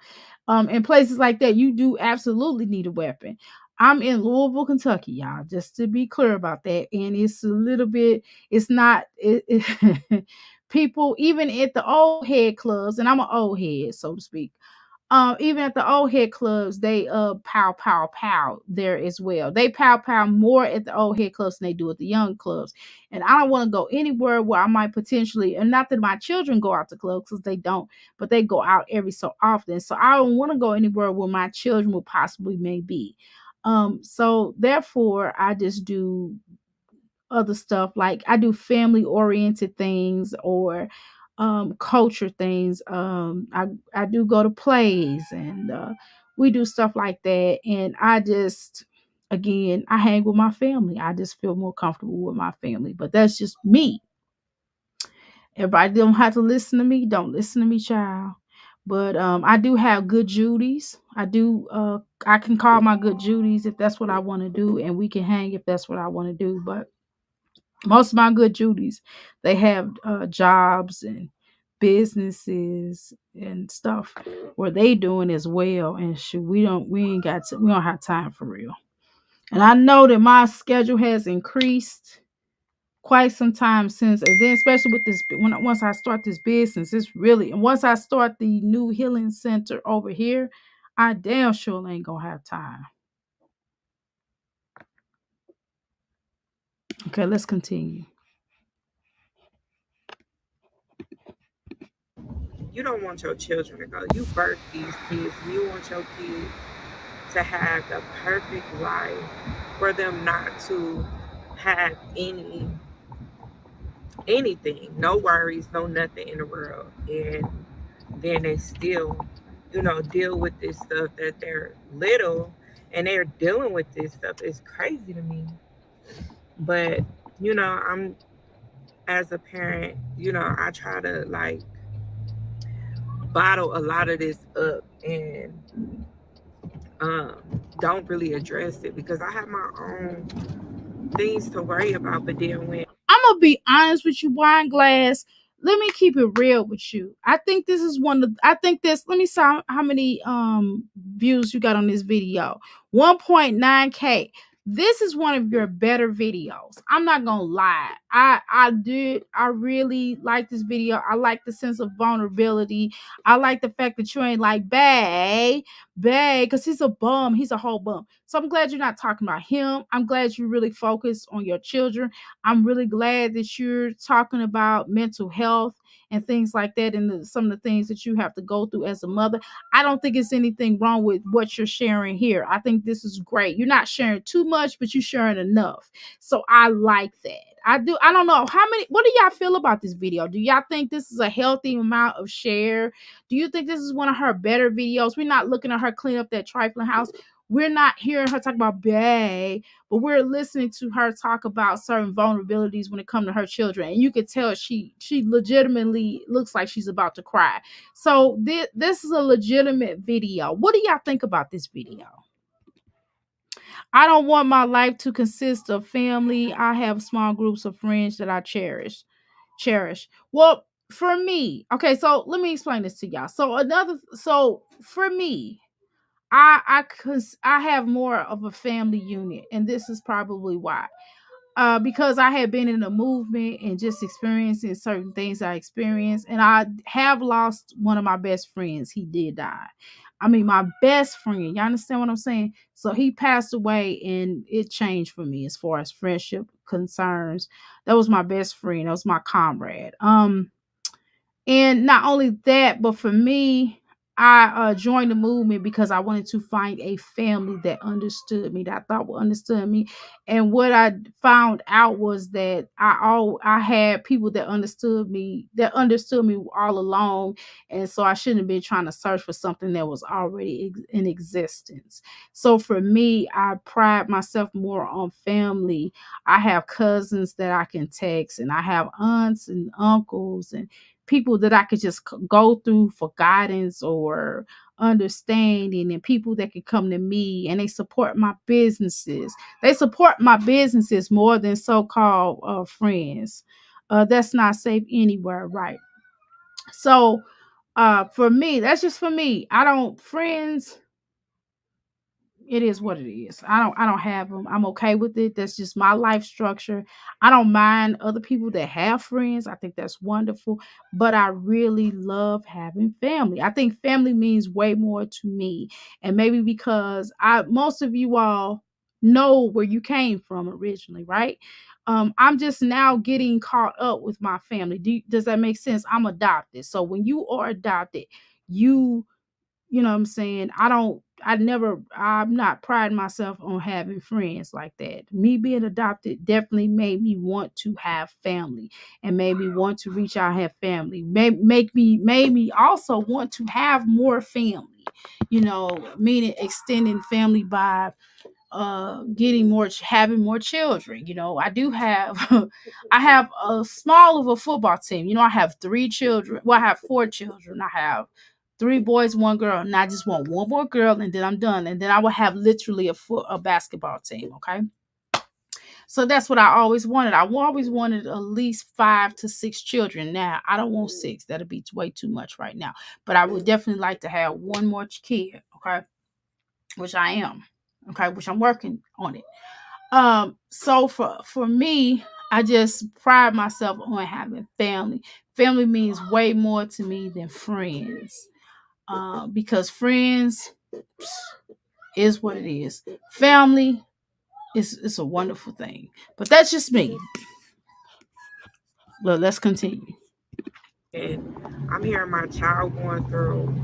S6: In places like that, you do absolutely need a weapon. I'm in Louisville, Kentucky, y'all, just to be clear about that. And it's a little bit, it's not, people, even at the old head clubs, and I'm an old head, so to speak, even at the old head clubs, they pow pow pow there as well. They pow pow more at the old head clubs than they do at the young clubs. And I don't want to go anywhere where I might potentially, and not that my children go out to clubs, because they don't, but they go out every so often. So I don't want to go anywhere where my children will possibly may be. So therefore I just do other stuff. Like I do family oriented things, or culture things. I do go to plays, and we do stuff like that. And I just, again, I hang with my family. I just feel more comfortable with my family. But that's just me. Everybody don't have to listen to me. Don't listen to me, child. But I do have good Judies. I can call my good Judies if that's what I want to do, and we can hang if that's what I want to do. But most of my good Judies, they have jobs and businesses and stuff where they doing as well. And shoot, we ain't got we don't have time for real. And I know that my schedule has increased quite some time since, and then especially with this, once I start this business, it's really, and once I start the new healing center over here, I damn sure ain't gonna have time. Okay, let's continue.
S10: You don't want your children to go. You birth these kids. You want your kids to have the perfect life, for them not to have anything, no worries, no nothing in the world. And then they still, deal with this stuff that they're little, and they're dealing with this stuff. It's crazy to me. But, I'm, as a parent, I try to like bottle a lot of this up, and um don't really address it, because I have my own things to worry about. But then when
S6: I'm gonna be honest with you, Wine Glass. Let me keep it real with you. I think this is one of, I think this, let me see how many views you got on this video. 1.9K. This is one of your better videos. I'm not gonna lie. I really like this video. I like the sense of vulnerability. I like the fact that you ain't like bae, because he's a bum. He's a whole bum. So I'm glad you're not talking about him. I'm glad you really focus on your children. I'm really glad that you're talking about mental health and things like that, and some of the things that you have to go through as a mother. I don't think it's anything wrong with what you're sharing here. I think this is great. You're not sharing too much, but you're sharing enough. So I like that. I do. I don't know what do y'all feel about this video? Do y'all think this is a healthy amount of share? Do you think this is one of her better videos? We're not looking at her clean up that trifling house. We're not hearing her talk about bae, but we're listening to her talk about certain vulnerabilities when it comes to her children. And you could tell she legitimately looks like she's about to cry. So this is a legitimate video. What do y'all think about this video? I don't want my life to consist of family. I have small groups of friends that I cherish. Well, for me, okay, so let me explain this to y'all. So for me, I have more of a family unit, and this is probably why. Because I had been in a movement and just experiencing certain things I experienced, and I have lost one of my best friends. He did die. I mean, my best friend. You understand what I'm saying? So he passed away, and it changed for me as far as friendship concerns. That was my best friend. That was my comrade. And not only that, but for me, I joined the movement because I wanted to find a family that understood me, that I thought would understand me. And what I found out was that I had people that understood me all along, and so I shouldn't have been trying to search for something that was already in existence. So for me, I pride myself more on family. I have cousins that I can text, and I have aunts and uncles and people that I could just go through for guidance or understanding, and people that can come to me and they support my businesses. They support my businesses more than so-called friends. That's not safe anywhere, right? So for me, that's just for me. I don't friends, it is what it is. I don't have them. I'm okay with it. That's just my life structure. I don't mind other people that have friends. I think that's wonderful, but I really love having family. I think family means way more to me. And maybe because I most of you all know where you came from originally, right? I'm just now getting caught up with my family. Does that make sense? I'm adopted. So when you are adopted, you you know what I'm saying? I'm not priding myself on having friends like that. Me being adopted definitely made me want to have family and made me want to reach out and have family. Made me also want to have more family, meaning extending family by getting more having more children. I do have I have a small of a football team. I have 3 children. Well, I have 4 children. I have 3 boys, 1 girl, and I just want one more girl, and then I'm done, and then I will have literally a basketball team. Okay, so that's what I always wanted. I always wanted at least 5 to 6 children. Now I don't want 6. That'll be way too much right now, but I would definitely like to have one more kid. Okay, which I am. Okay, which I'm working on it. So for me, I just pride myself on having family. Family means way more to me than friends. Because friends is what it is. Family is a wonderful thing. But that's just me. Well, let's continue.
S10: And I'm hearing my child going through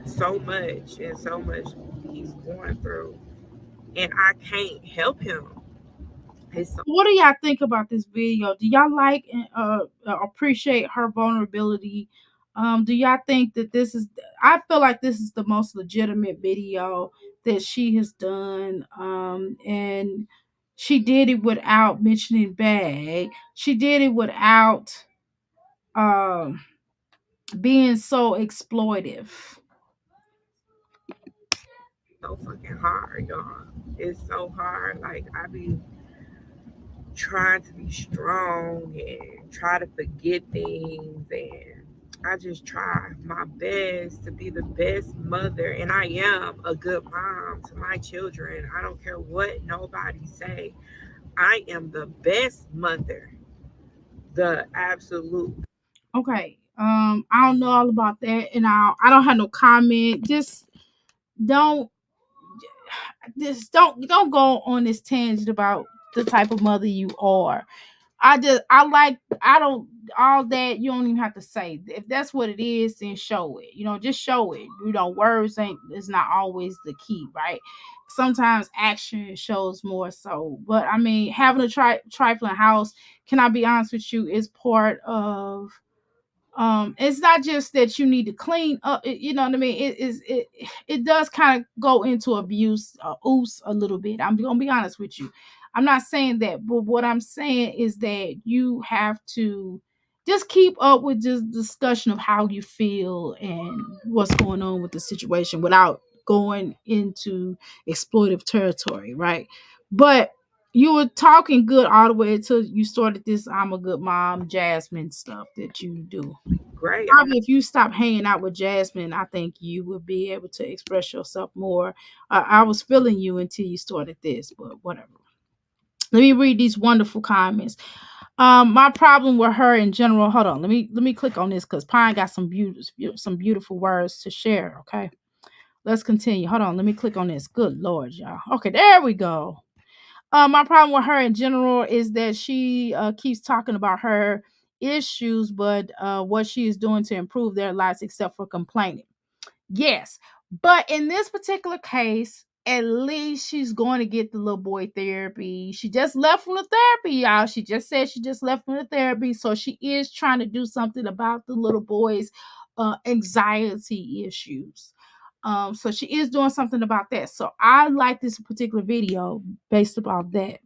S10: so much and so much he's going through, and I can't help him. It's so
S6: What do y'all think about this video? Do y'all like and appreciate her vulnerability? Do y'all think that this is? I feel like this is the most legitimate video that she has done. And she did it without mentioning bag. She did it without um being so exploitive.
S10: so fucking hard, y'all. It's so hard. Like I be trying to be strong and try to forget things, and I just try my best to be the best mother, and I am a good mom to my children. I don't care what nobody say. I am the best mother, the absolute.
S6: Okay. I don't know all about that, and I don't have no comment. Don't just don't go on this tangent about the type of mother you are. I don't all that you don't even have to say. If that's what it is, then show it. Just show it. Words ain't is not always the key, right? Sometimes action shows more so. But I mean, having a trifling house, can I be honest with you, is part of it's not just that you need to clean up, you know what I mean. It does kind of go into abuse, oops, a little bit. I'm gonna be honest with you. I'm not saying that, but what I'm saying is that you have to just keep up with just discussion of how you feel and what's going on with the situation without going into exploitive territory, right? But you were talking good all the way until you started this I'm a good mom Jasmine stuff that you do.
S10: Great.
S6: Probably if you stop hanging out with Jasmine, I think you would be able to express yourself more. I was feeling you until you started this, but whatever. Let me read these wonderful comments. My problem with her in general. Hold on, let me click on this because Pine got some beautiful words to share. Okay. Let's continue. Hold on. Let me click on this. Good Lord, y'all. Okay, there we go. My problem with her in general is that she keeps talking about her issues, but what she is doing to improve their lives, except for complaining. Yes, but in this particular case, at least she's going to get the little boy therapy. She just left from the therapy, y'all. She just said she just left from the therapy, so she is trying to do something about the little boy's anxiety issues. So she is doing something about that. So I like this particular video based about that.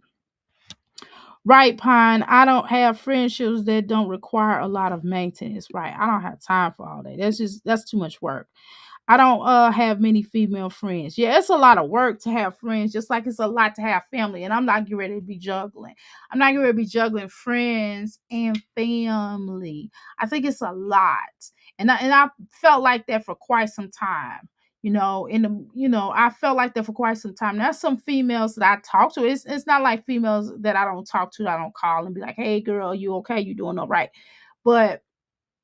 S6: Right, Pine. I don't have friendships that don't require a lot of maintenance. Right. I don't have time for all that. That's too much work. I don't have many female friends. Yeah, it's a lot of work to have friends, just like it's a lot to have family. And I'm not getting ready to be juggling. I'm not getting ready to be juggling friends and family. I think it's a lot. And I felt like that for quite some time. I felt like that for quite some time. There's some females that I talk to. It's not like females that I don't talk to, that I don't call and be like, hey girl, you okay? You doing all right? But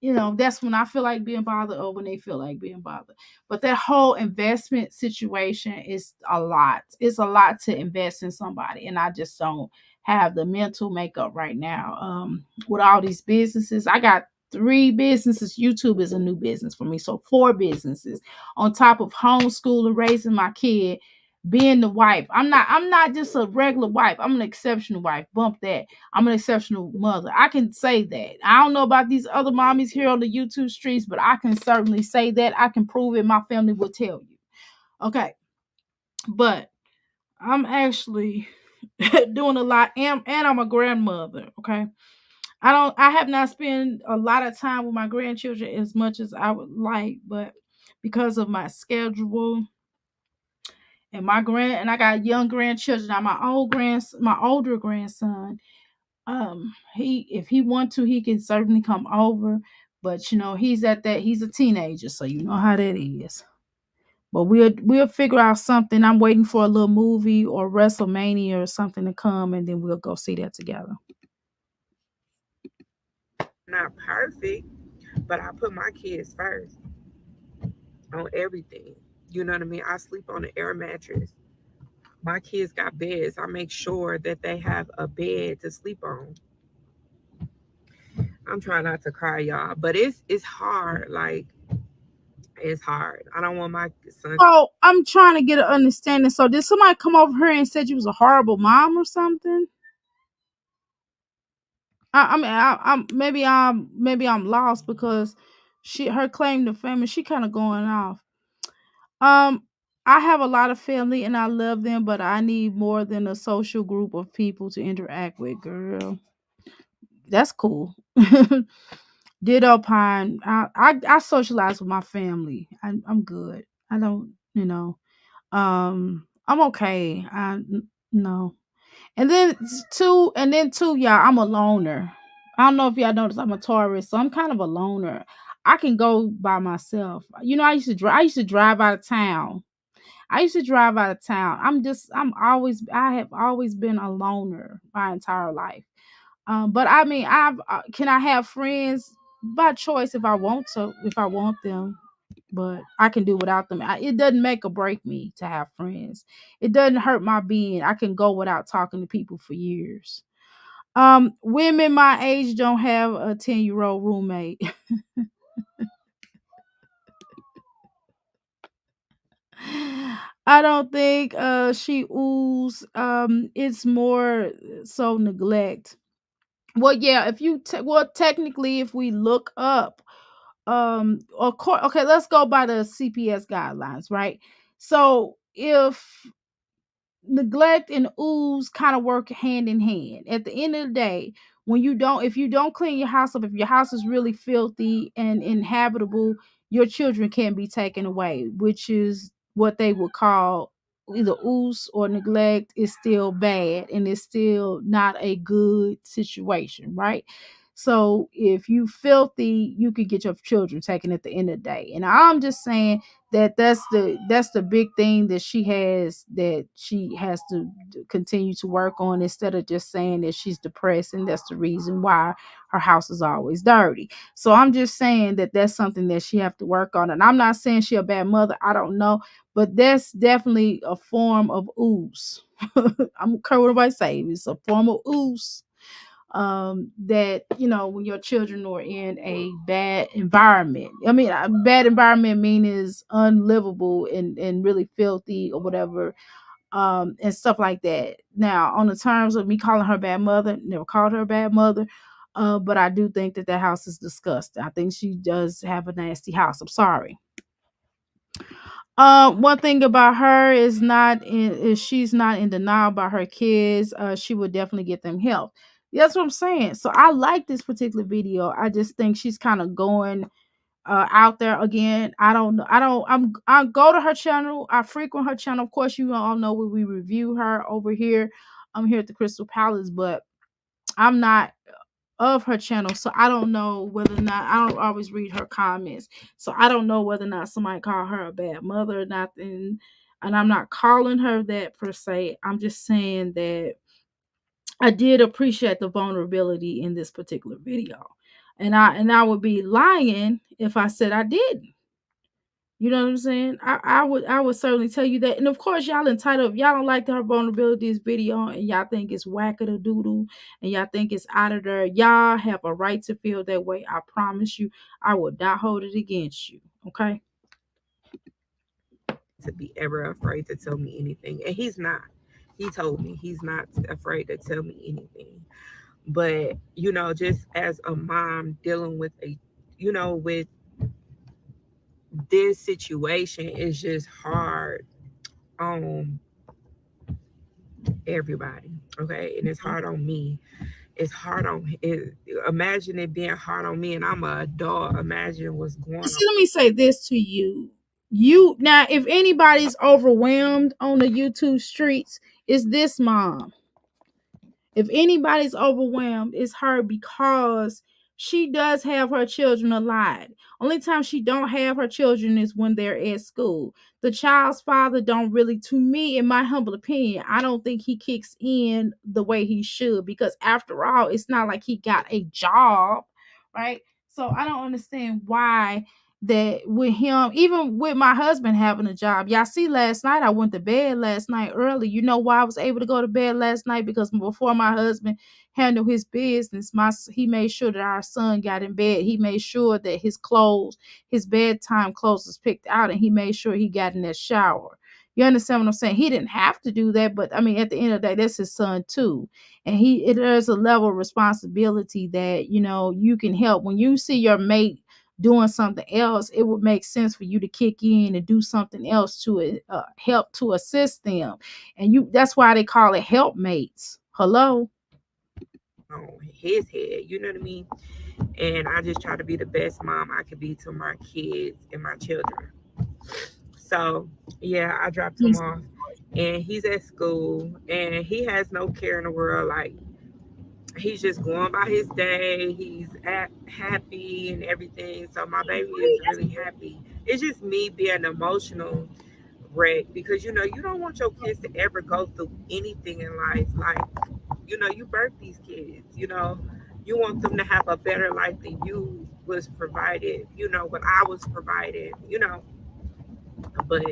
S6: that's when I feel like being bothered or when they feel like being bothered. But that whole investment situation is a lot. It's a lot to invest in somebody. And I just don't have the mental makeup right now. With all these businesses, I got 3 businesses. YouTube is a new business for me. So 4 businesses on top of homeschooling, raising my kid, being the wife. I'm not just a regular wife. I'm an exceptional wife. Bump that. I'm an exceptional mother. I can say that. I don't know about these other mommies here on the YouTube streets, but I can certainly say that. I can prove it. My family will tell you. Okay. But I'm actually doing a lot, and I'm a grandmother. Okay. I have not spent a lot of time with my grandchildren as much as I would like, but because of my schedule and I got young grandchildren. Now my older grandson, he, if he want to, he can certainly come over, but he's a teenager, so you know how that is. But we'll figure out something. I'm waiting for a little movie or WrestleMania or something to come, and then we'll go see that together.
S10: Not perfect, but I put my kids first on everything. You know what I mean? I sleep on an air mattress. My kids got beds. I make sure that they have a bed to sleep on. I'm trying not to cry, y'all, but it's hard. Like, it's hard. I don't want my son.
S6: So I'm trying to get an understanding. So did somebody come over here and said you was a horrible mom or something? I mean, maybe I'm lost because her claim to fame, she kind of going off. Um, I have a lot of family and I love them, but I need more than a social group of people to interact with, girl. That's cool. Ditto Pine. I socialize with my family. I'm good. I don't, I'm okay. No. And then two, y'all, I'm a loner. I don't know if y'all noticed I'm a Taurus, so I'm kind of a loner. I can go by myself. I used to drive out of town. I have always been a loner my entire life. But I mean, can I have friends by choice if I want them, but I can do without them. It doesn't make or break me to have friends. It doesn't hurt my being. I can go without talking to people for years. Women my age don't have a 10-year-old roommate. I don't think she oohs. It's more so neglect. Well, yeah, technically if we look up, okay, let's go by the CPS guidelines, right? So if neglect and ooze kind of work hand in hand. At the end of the day, if you don't clean your house up, if your house is really filthy and inhabitable, your children can be taken away, which is what they would call either ooze or neglect is still bad and it's still not a good situation, right? So if you filthy, you could get your children taken at the end of the day. And I'm just saying that that's the big thing that she has to continue to work on, instead of just saying that she's depressed and that's the reason why her house is always dirty. So I'm just saying that that's something that she have to work on. And I'm not saying she a bad mother, I don't know, but that's definitely a form of ooze. I'm what I say, it's a form of ooze, that when your children are in a bad environment. I mean, a bad environment mean is unlivable and really filthy or whatever, and stuff like that. Now, on the terms of me calling her a bad mother, never called her a bad mother, but I do think that house is disgusting. I think she does have a nasty house. I'm sorry. One thing about her is she's not in denial about her kids. She would definitely get them help. That's what I'm saying. So I like this particular video. I just think she's kind of going out there again. I don't know. I go to her channel. I frequent her channel. Of course, you all know when we review her over here. I'm here at the Crystal Palace, but I'm not of her channel, so I don't know whether or not, I don't always read her comments, so I don't know whether or not somebody called her a bad mother or not. And I'm not calling her that per se. I'm just saying that I did appreciate the vulnerability in this particular video, and I would be lying if I said I didn't. You know what I'm saying? I would certainly tell you that. And of course, y'all entitled. If y'all don't like her vulnerabilities video and y'all think it's wackada doodle and y'all think it's out of there, y'all have a right to feel that way. I promise you, I will not hold it against you. Okay.
S9: To be ever afraid to tell me anything. And he's not. He told me he's not afraid to tell me anything. But, just as a mom dealing with with this situation is just hard on everybody. Okay. And it's hard on me. It's hard on it. Imagine it being hard on me, and I'm an adult. Imagine what's going on.
S6: See, let me say this to you. You now, if anybody's overwhelmed on the YouTube streets, it's this mom. If anybody's overwhelmed, it's her, because she does have her children alive. Only time she don't have her children is when they're at school. The child's father don't really, to me, in my humble opinion, I don't think he kicks in the way he should, because after all, it's not like he got a job, right? So I don't understand why that with him, even with my husband having a job. Y'all see, last night I went to bed last night early. You know why I was able to go to bed last night? Because before my husband handled his business, he made sure that our son got in bed. He made sure that his bedtime clothes was picked out, and he made sure he got in that shower. You understand what I'm saying? He didn't have to do that, but I mean, at the end of the day, that's his son too. And there's a level of responsibility that, you can help. When you see your mate doing something else, it would make sense for you to kick in and do something else to help to assist them. And that's why they call it helpmates. Hello.
S9: On his head, you know what I mean? And I just try to be the best mom I could be to my kids and my children. So yeah, I dropped him off, and he's at school, and he has no care in the world. Like, he's just going by his day. He's happy and everything. So my baby is really happy. It's just me being emotional wreck, because you don't want your kids to ever go through anything in life. Like, you birth these kids. You want them to have a better life than you was provided. What I was provided. But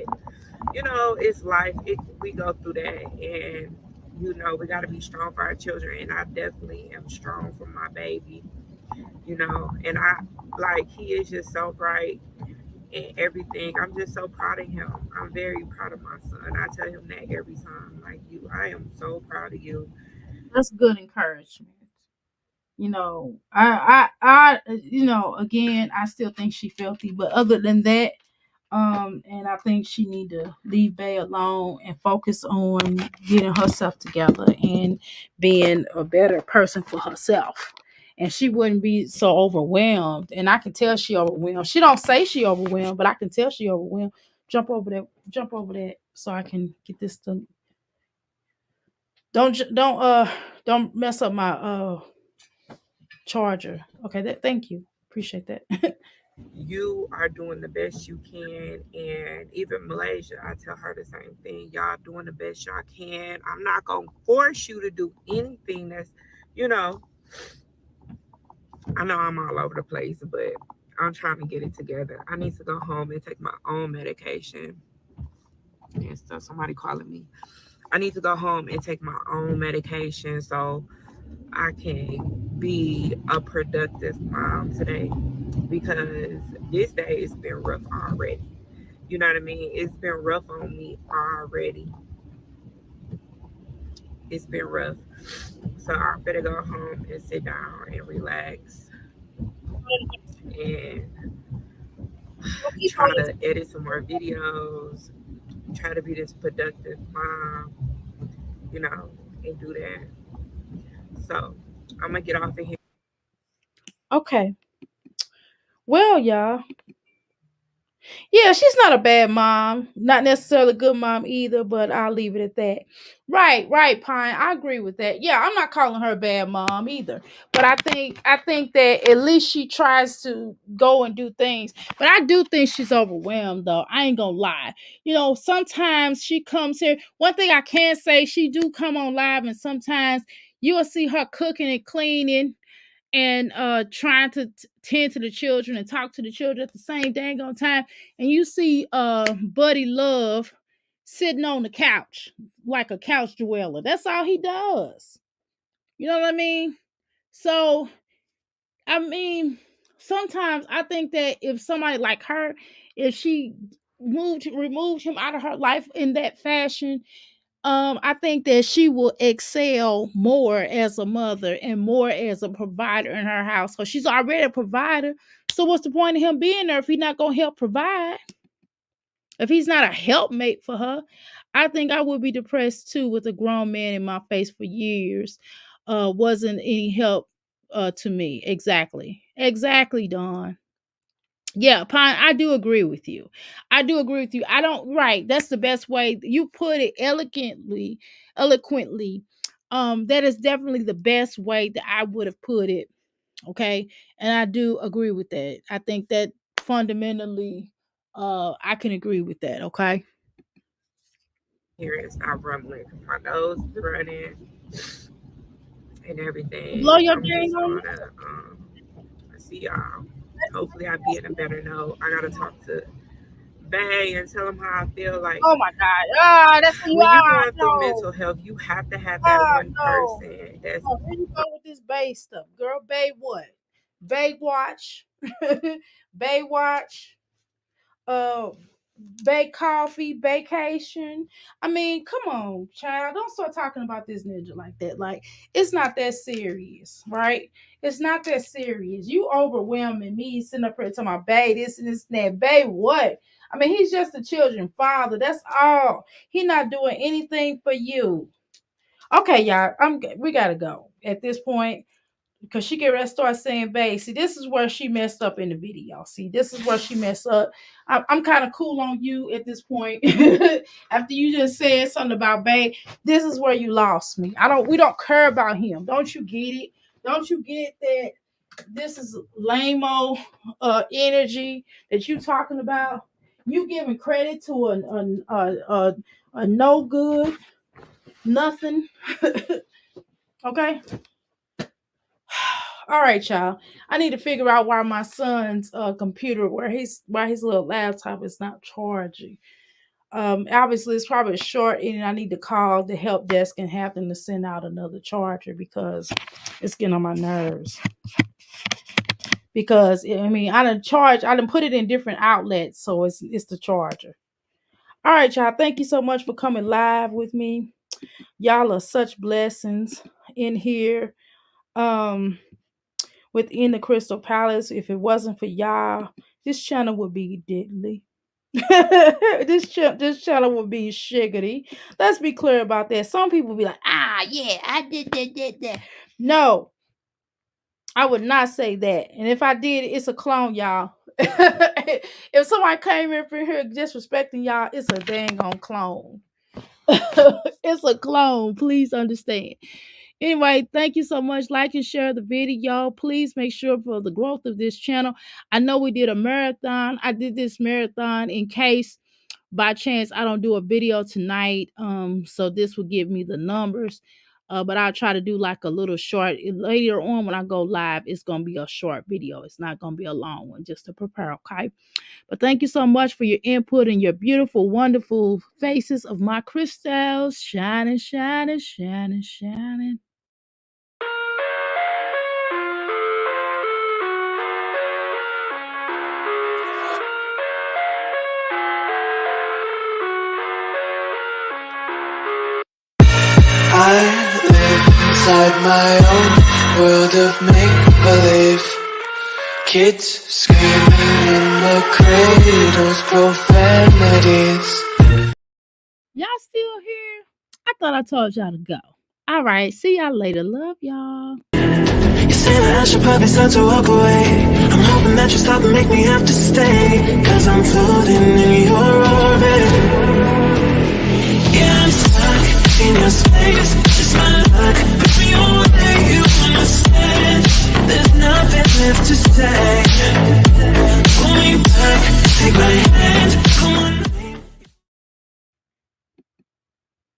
S9: it's life. We go through that, and we got to be strong for our children. And I definitely am strong for my baby. And I, like, he is just so bright and everything. I'm just so proud of him. I'm very proud of my son. I tell him that every time. Like, I am so proud of you.
S6: That's good encouragement. I again, I still think she filthy, but other than that, and I think she need to leave Bay alone and focus on getting herself together and being a better person for herself. And she wouldn't be so overwhelmed. And I can tell she overwhelmed. She don't say she overwhelmed, but I can tell she overwhelmed. Jump over that so I can get this done. Don't mess up my charger. Okay, thank you. Appreciate that.
S9: You are doing the best you can, and even Malaysia, I tell her the same thing. Y'all doing the best y'all can. I'm not gonna force you to do anything that's, you know, I know I'm all over the place, but I'm trying to get it together. I need to go home and take my own medication and stuff. Somebody calling me. I need to go home and take my own medication so I can be a productive mom today, because this day has been rough already. You know what I mean? It's been rough on me already. It's been rough. So I'm gonna go home and sit down and relax and try to edit some more videos, try to be this productive mom, you know, and do that. So I'm gonna get off of here.
S6: Okay. Well, y'all. Yeah, she's not a bad mom. Not necessarily a good mom either, but I'll leave it at that. Right, Pine. I agree with that. Yeah, I'm not calling her a bad mom either. But I think that at least she tries to go and do things. But I do think she's overwhelmed though. I ain't gonna lie. Sometimes she comes here. One thing I can say, she do come on live, and sometimes you will see her cooking and cleaning and trying to tend to the children and talk to the children at the same dang on time, and you see Buddy Love sitting on the couch like a couch dweller. That's all he does. You know what I mean? So I mean, sometimes I think that if somebody like her, if she removed him out of her life in that fashion, I think that she will excel more as a mother and more as a provider in her house. So she's already a provider. So what's the point of him being there if he's not gonna help provide? If he's not a helpmate for her, I think I would be depressed too with a grown man in my face for years. Wasn't any help to me. Exactly, Dawn. Yeah, Pine, I do agree with you. I do agree with you. I don't right. That's the best way. You put it eloquently. That is definitely the best way that I would have put it. Okay. And I do agree with that. I think that fundamentally I can agree with that. Okay.
S9: Here and stop rumbling. My nose is running and
S6: Blow
S9: everything.
S6: your
S9: I'm
S6: dang
S9: just
S6: on.
S9: gonna see y'all. Hopefully, I be in a better note. I gotta talk to Bay and tell him how I feel. Like,
S6: Oh my God. Ah, that's when you
S9: when you going through
S6: no.
S9: mental health, you have to have that one
S6: No.
S9: person that's
S6: Oh, here you go with this Bay stuff. Girl, Bay what? Bay watch. Bay watch. Uh Bay coffee, vacation. I mean, come on, child. Don't start talking about this ninja like that. Like, it's not that serious, right? It's not that serious. You overwhelming me sitting up here talking about Bay, this and this and that. Bay, what? I mean, he's just a children's father. That's all. He not doing anything for you. Okay, y'all. We gotta go at this point because she get ready to start saying babe. See, this is where she messed up in the video. See, this is where she messed up. I'm kind of cool on you at this point. After you just said something about babe, this is where you lost me. We don't care about him. Don't you get it? Don't you get that this is lame energy that you talking about? You giving credit to a no good nothing. Okay. All right, y'all. I need to figure out why my son's computer, why his little laptop is not charging. Obviously it's probably short, and I need to call the help desk and have them to send out another charger because it's getting on my nerves. Because I mean, I done put it in different outlets, so it's the charger. All right, y'all. Thank you so much for coming live with me. Y'all are such blessings in here. Um, Within the Crystal Palace. If it wasn't for y'all, this channel would be diddly. This channel would be shiggity. Let's be clear about that. Some people be like, yeah, I did that. No, I would not say that. And if I did, it's a clone, y'all. If somebody came in for here disrespecting y'all, it's a dang on clone. It's a clone. Please understand. Anyway, thank you so much. Like and share the video. Please make sure for the growth of this channel. I know we did a marathon. I did this marathon in case by chance I don't do a video tonight. So this will give me the numbers. But I'll try to do like a little short later on when I go live. It's gonna be a short video. It's not gonna be a long one, just to prepare, okay? But thank you so much for your input and your beautiful, wonderful faces of my crystals. Shining, shining, shining, shining.
S2: I live inside my own world of make-believe. Kids screaming in the cradles, profanities.
S6: Y'all still here? I thought I told y'all to go. All right, see y'all later. Love y'all.
S1: You say that I should probably start to walk away. I'm hoping that you stop and make me have to stay, 'cause I'm floating in your orbit. Yeah, I'm stuck in your space.